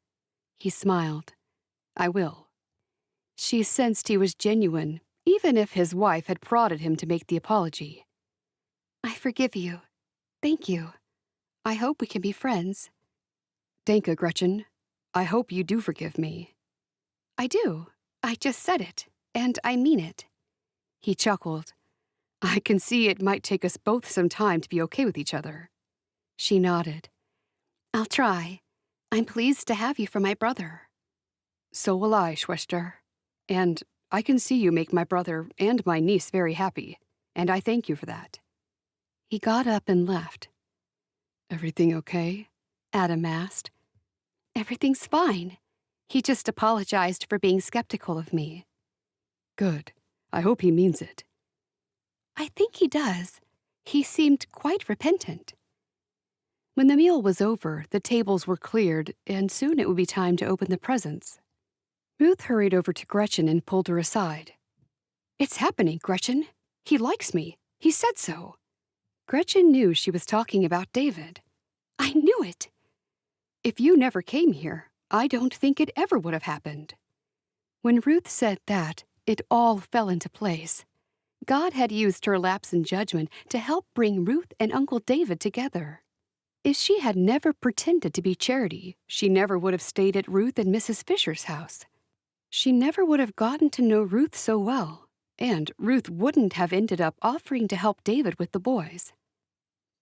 He smiled. "I will." She sensed he was genuine, even if his wife had prodded him to make the apology. "I forgive you. Thank you. I hope we can be friends." "Danke, Gretchen. I hope you do forgive me." "I do. I just said it, and I mean it." He chuckled. "I can see it might take us both some time to be okay with each other." She nodded. "I'll try. I'm pleased to have you for my brother." "So will I, Schwester. And I can see you make my brother and my niece very happy, and I thank you for that." He got up and left. "Everything okay?" Adam asked. "Everything's fine. He just apologized for being skeptical of me." "Good. I hope he means it." "I think he does. He seemed quite repentant." When the meal was over, the tables were cleared, and soon it would be time to open the presents. Ruth hurried over to Gretchen and pulled her aside. "It's happening, Gretchen. He likes me. He said so." Gretchen knew she was talking about David. "I knew it." "If you never came here, I don't think it ever would have happened." When Ruth said that, it all fell into place. God had used her lapse in judgment to help bring Ruth and Uncle David together. If she had never pretended to be Charity, she never would have stayed at Ruth and Mrs. Fisher's house. She never would have gotten to know Ruth so well, and Ruth wouldn't have ended up offering to help David with the boys.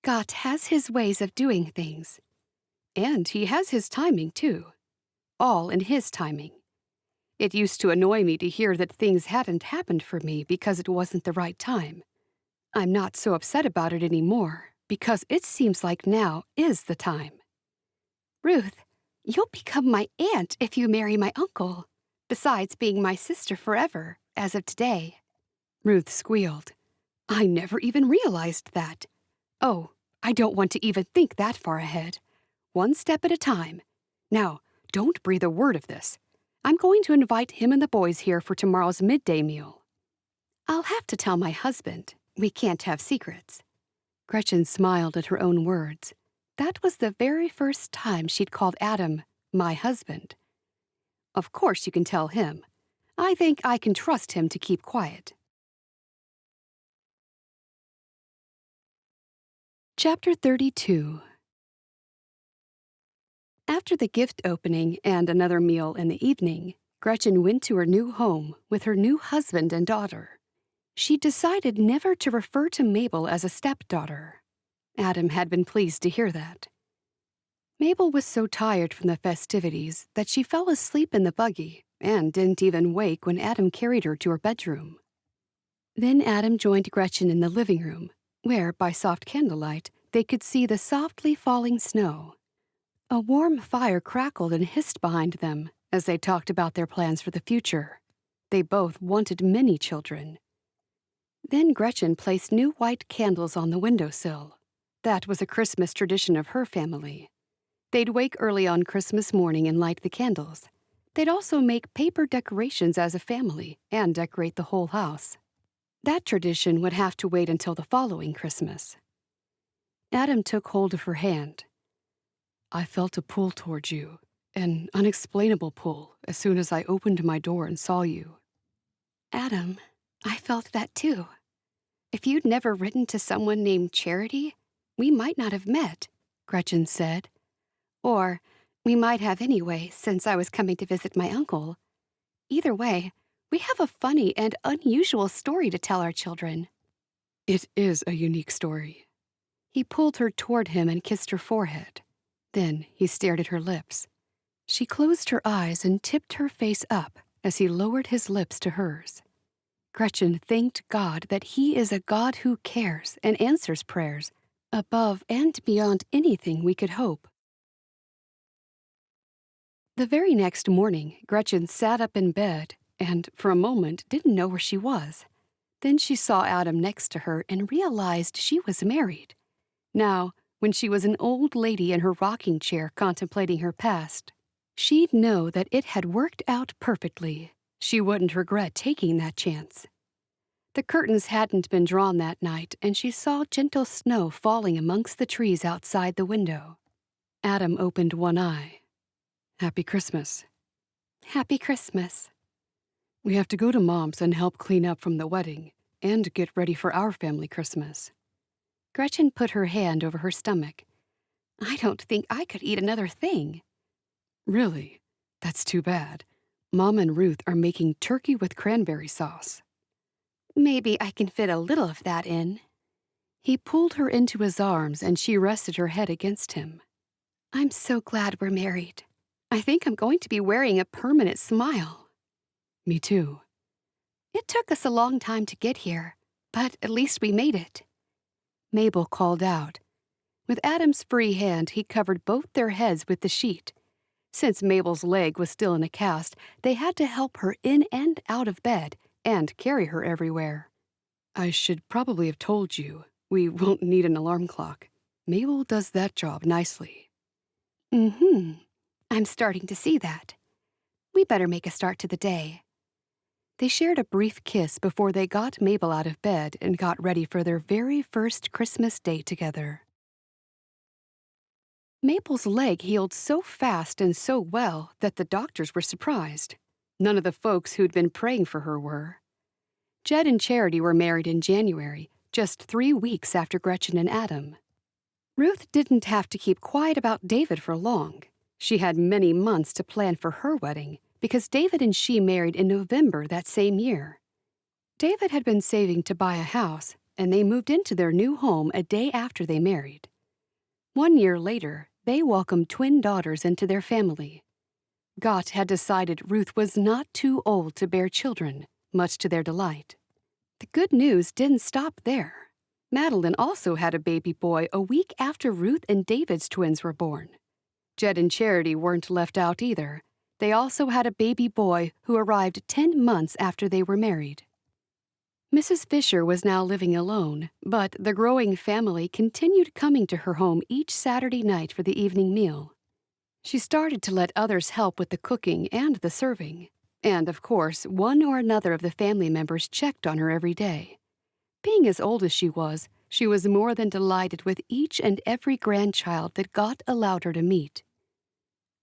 God has his ways of doing things. And he has his timing, too. All in his timing. It used to annoy me to hear that things hadn't happened for me because it wasn't the right time. I'm not so upset about it anymore, because it seems like now is the time. Ruth, you'll become my aunt if you marry my uncle, besides being my sister forever, as of today. Ruth squealed. I never even realized that. Oh, I don't want to even think that far ahead. One step at a time. Now, don't breathe a word of this. I'm going to invite him and the boys here for tomorrow's midday meal. I'll have to tell my husband. We can't have secrets. Gretchen smiled at her own words. That was the very first time she'd called Adam my husband. Of course you can tell him. I think I can trust him to keep quiet. Chapter 32. After the gift opening and another meal in the evening, Gretchen went to her new home with her new husband and daughter. She decided never to refer to Mabel as a stepdaughter. Adam had been pleased to hear that. Mabel was so tired from the festivities that she fell asleep in the buggy and didn't even wake when Adam carried her to her bedroom. Then Adam joined Gretchen in the living room, where, by soft candlelight, they could see the softly falling snow. A warm fire crackled and hissed behind them as they talked about their plans for the future. They both wanted many children. Then Gretchen placed new white candles on the windowsill. That was a Christmas tradition of her family. They'd wake early on Christmas morning and light the candles. They'd also make paper decorations as a family and decorate the whole house. That tradition would have to wait until the following Christmas. Adam took hold of her hand. I felt a pull towards you, an unexplainable pull, as soon as I opened my door and saw you. Adam, I felt that too. If you'd never written to someone named Charity, we might not have met, Gretchen said. Or, we might have anyway, since I was coming to visit my uncle. Either way, we have a funny and unusual story to tell our children. It is a unique story. He pulled her toward him and kissed her forehead. Then he stared at her lips. She closed her eyes and tipped her face up as he lowered his lips to hers. Gretchen thanked God that he is a God who cares and answers prayers, above and beyond anything we could hope. The very next morning, Gretchen sat up in bed and, for a moment, didn't know where she was. Then she saw Adam next to her and realized she was married. Now, when she was an old lady in her rocking chair contemplating her past, she'd know that it had worked out perfectly. She wouldn't regret taking that chance. The curtains hadn't been drawn that night, and she saw gentle snow falling amongst the trees outside the window. Adam opened one eye. Happy Christmas. Happy Christmas. We have to go to Mom's and help clean up from the wedding and get ready for our family Christmas. Gretchen put her hand over her stomach. I don't think I could eat another thing. Really? That's too bad. Mom and Ruth are making turkey with cranberry sauce. Maybe I can fit a little of that in. He pulled her into his arms and she rested her head against him. I'm so glad we're married. I think I'm going to be wearing a permanent smile. Me too. It took us a long time to get here, but at least we made it. Mabel called out. With Adam's free hand, he covered both their heads with the sheet. Since Mabel's leg was still in a cast, they had to help her in and out of bed and carry her everywhere. I should probably have told you, we won't need an alarm clock. Mabel does that job nicely. I'm starting to see that. We better make a start to the day. They shared a brief kiss before they got Mabel out of bed and got ready for their very first Christmas day together. Mabel's leg healed so fast and so well that the doctors were surprised. None of the folks who'd been praying for her were. Jed and Charity were married in January, just 3 weeks after Gretchen and Adam. Ruth didn't have to keep quiet about David for long. She had many months to plan for her wedding because David and she married in November that same year. David had been saving to buy a house, and they moved into their new home a day after they married. 1 year later, they welcomed twin daughters into their family. Gott had decided Ruth was not too old to bear children, much to their delight. The good news didn't stop there. Madeline also had a baby boy a week after Ruth and David's twins were born. Jed and Charity weren't left out either. They also had a baby boy who arrived 10 months after they were married. Mrs. Fisher was now living alone, but the growing family continued coming to her home each Saturday night for the evening meal. She started to let others help with the cooking and the serving. And, of course, one or another of the family members checked on her every day. Being as old as she was more than delighted with each and every grandchild that God allowed her to meet.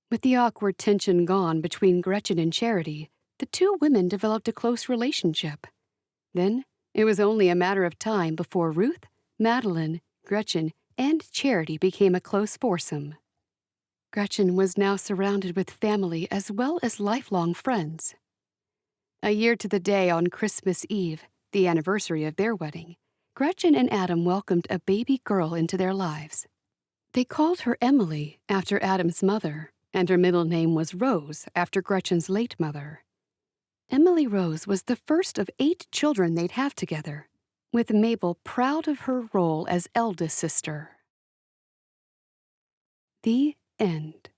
With the awkward tension gone between Gretchen and Charity, the two women developed a close relationship. Then, it was only a matter of time before Ruth, Madeline, Gretchen, and Charity became a close foursome. Gretchen was now surrounded with family as well as lifelong friends. A year to the day on Christmas Eve, the anniversary of their wedding, Gretchen and Adam welcomed a baby girl into their lives. They called her Emily after Adam's mother, and her middle name was Rose after Gretchen's late mother. Emily Rose was the first of 8 children they'd have together, with Mabel proud of her role as eldest sister. The end.